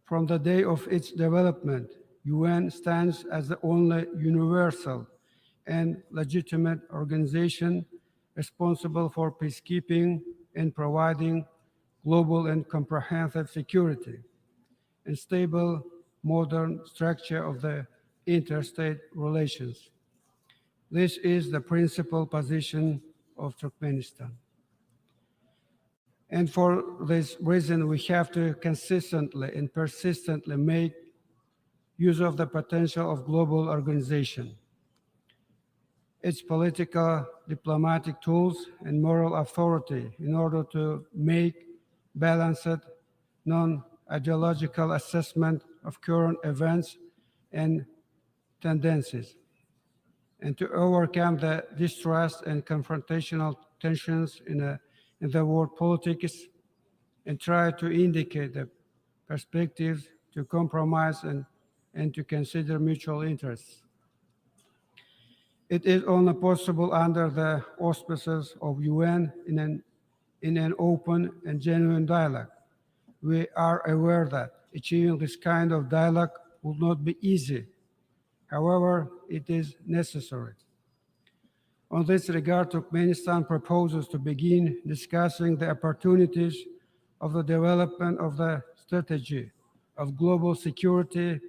From the day of its development, UN stands as the only universal and legitimate organization responsible for peacekeeping and providing global and comprehensive security and stable modern structure of the interstate relations. This is the principal position of Turkmenistan. And for this reason, we have to consistently and persistently make use of the potential of global organization, its political, diplomatic tools, and moral authority in order to make balanced, non-ideological assessment of current events and tendencies, and to overcome the distrust and confrontational tensions in the world politics, and try to indicate the perspectives to compromise and to consider mutual interests. It is only possible under the auspices of UN in an open and genuine dialogue. We are aware that achieving this kind of dialogue will not be easy. However, it is necessary. On this regard, Turkmenistan proposes to begin discussing the opportunities of the development of the strategy of global security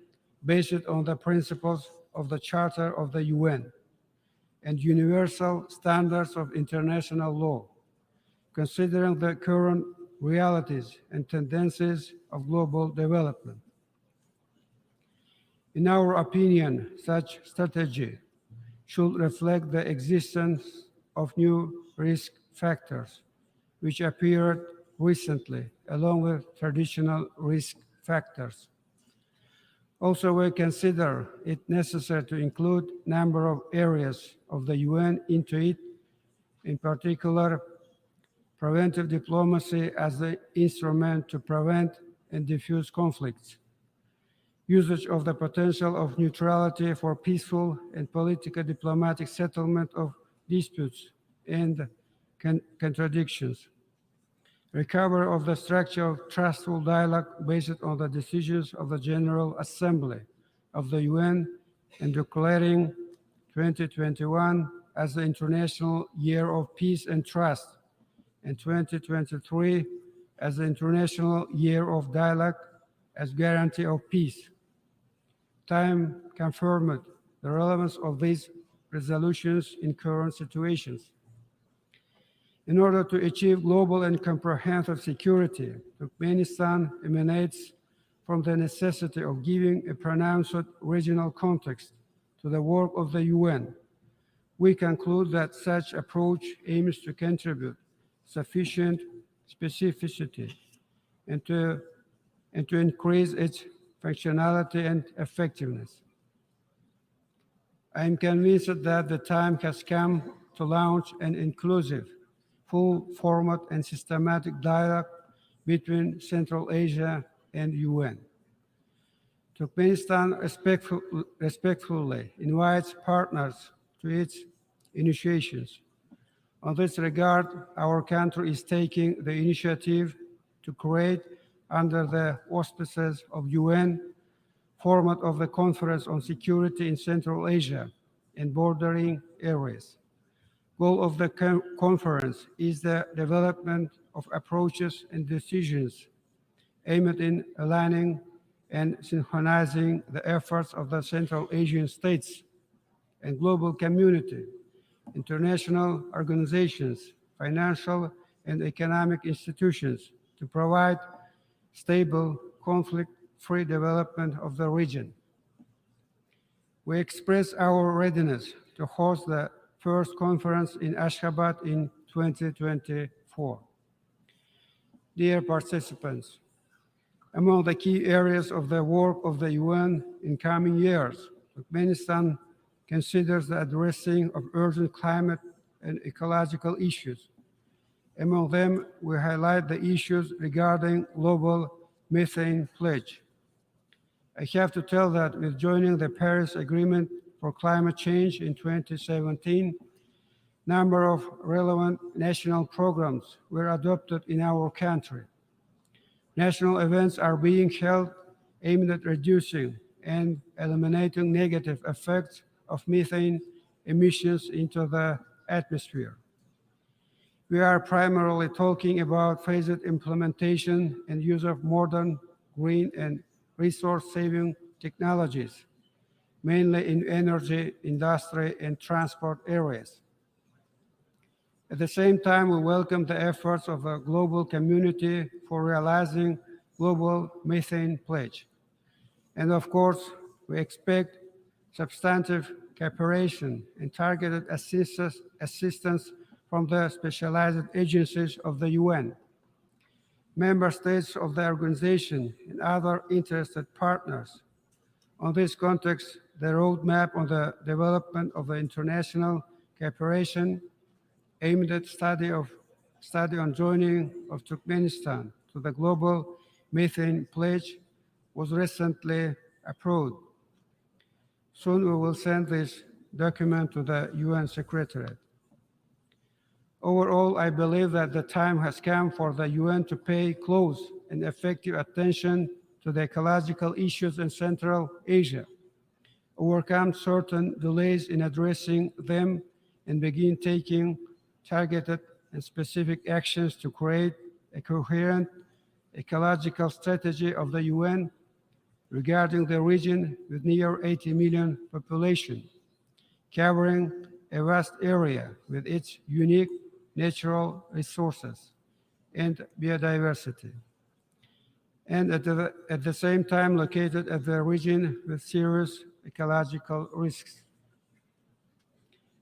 based on the principles of the Charter of the UN and universal standards of international law, considering the current realities and tendencies of global development. In our opinion, such strategy should reflect the existence of new risk factors, which appeared recently, along with traditional risk factors. Also, we consider it necessary to include a number of areas of the UN into it, in particular, preventive diplomacy as the instrument to prevent and diffuse conflicts, usage of the potential of neutrality for peaceful and political diplomatic settlement of disputes and contradictions, recovery of the structure of trustful dialogue based on the decisions of the General Assembly of the UN, and declaring 2021 as the International Year of Peace and Trust, and 2023 as the International Year of Dialogue as guarantee of peace. Time confirmed the relevance of these resolutions in current situations. In order to achieve global and comprehensive security, Turkmenistan emanates from the necessity of giving a pronounced regional context to the work of the UN. We conclude that such approach aims to contribute sufficient specificity and to increase its functionality and effectiveness. I am convinced that the time has come to launch an inclusive, full format and systematic dialogue between Central Asia and UN. Turkmenistan respectfully invites partners to its initiations. On this regard, our country is taking the initiative to create, under the auspices of UN, format of the Conference on Security in Central Asia and bordering areas. Goal of the conference is the development of approaches and decisions aimed in aligning and synchronizing the efforts of the Central Asian states and global community, international organizations, financial and economic institutions to provide stable, conflict-free development of the region. We express our readiness to host the first conference in Ashgabat in 2024. Dear participants, among the key areas of the work of the UN in coming years, Turkmenistan considers the addressing of urgent climate and ecological issues. Among them, we highlight the issues regarding global methane pledge. I have to tell that with joining the Paris Agreement for Climate Change in 2017, number of relevant national programs were adopted in our country. National events are being held aimed at reducing and eliminating negative effects of methane emissions into the atmosphere. We are primarily talking about phased implementation and use of modern, green, and resource-saving technologies, mainly in energy, industry, and transport areas. At the same time, we welcome the efforts of the global community for realizing global methane pledge. And of course, we expect substantive cooperation and targeted assistance from the specialized agencies of the UN, member states of the organization, and other interested partners. On this context, the roadmap on the development of the international cooperation aimed at study on joining of Turkmenistan to the global methane pledge was recently approved. Soon we will send this document to the UN Secretariat. Overall, I believe that the time has come for the UN to pay close and effective attention to the ecological issues in Central Asia, overcome certain delays in addressing them, and begin taking targeted and specific actions to create a coherent ecological strategy of the UN regarding the region with near 80 million population, covering a vast area with its unique natural resources and biodiversity, and at the same time located at the region with serious ecological risks.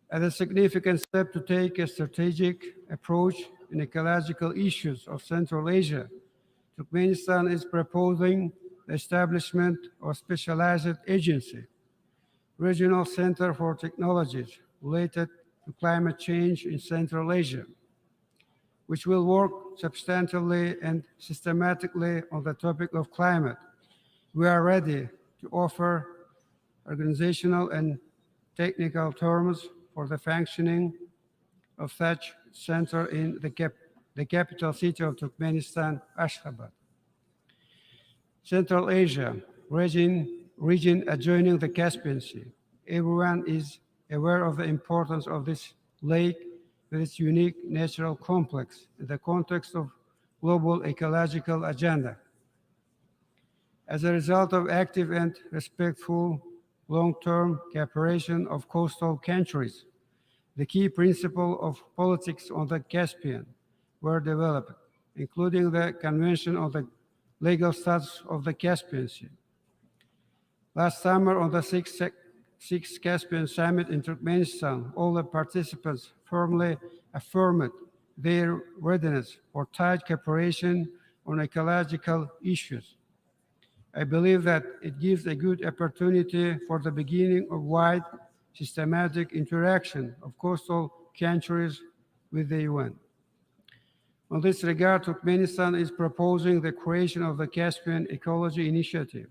As a significant step to take a strategic approach in ecological issues of Central Asia, Turkmenistan is proposing the establishment of specialized agency, Regional Center for Technologies related to climate change in Central Asia, which will work substantively and systematically on the topic of climate. We are ready to offer organizational and technical terms for the functioning of such center in the capital city of Turkmenistan, Ashgabat. Central Asia, region adjoining the Caspian Sea. Everyone is aware of the importance of this lake with its unique natural complex in the context of global ecological agenda. As a result of active and respectful long-term cooperation of coastal countries, the key principles of politics on the Caspian were developed, including the Convention on the Legal Status of the Caspian Sea. Last summer, on the Sixth Caspian Summit in Turkmenistan, all the participants firmly affirmed their readiness for tight cooperation on ecological issues. I believe that it gives a good opportunity for the beginning of wide, systematic interaction of coastal countries with the UN. On this regard, Turkmenistan is proposing the creation of the Caspian Ecology Initiative,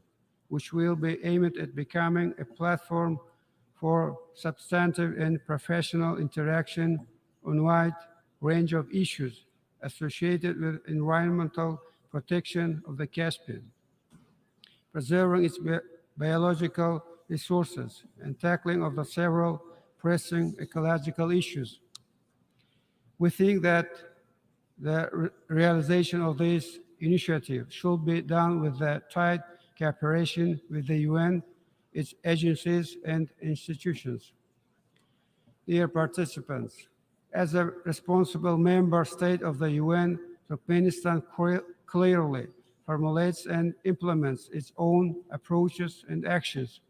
which will be aimed at becoming a platform for substantive and professional interaction on a wide range of issues associated with environmental protection of the Caspian, preserving its biological resources, and tackling of the several pressing ecological issues. We think that the realization of this initiative should be done with the tight cooperation with the UN, its agencies and institutions. Dear participants, as a responsible member state of the UN, Turkmenistan clearly formulates and implements its own approaches and actions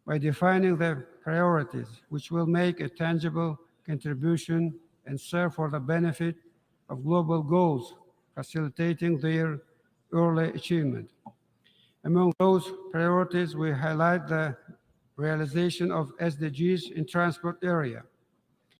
by defining the priorities which will make a tangible contribution and serve for the benefit of global goals, facilitating their early achievement. Among those priorities, we highlight the realization of SDGs in transport area,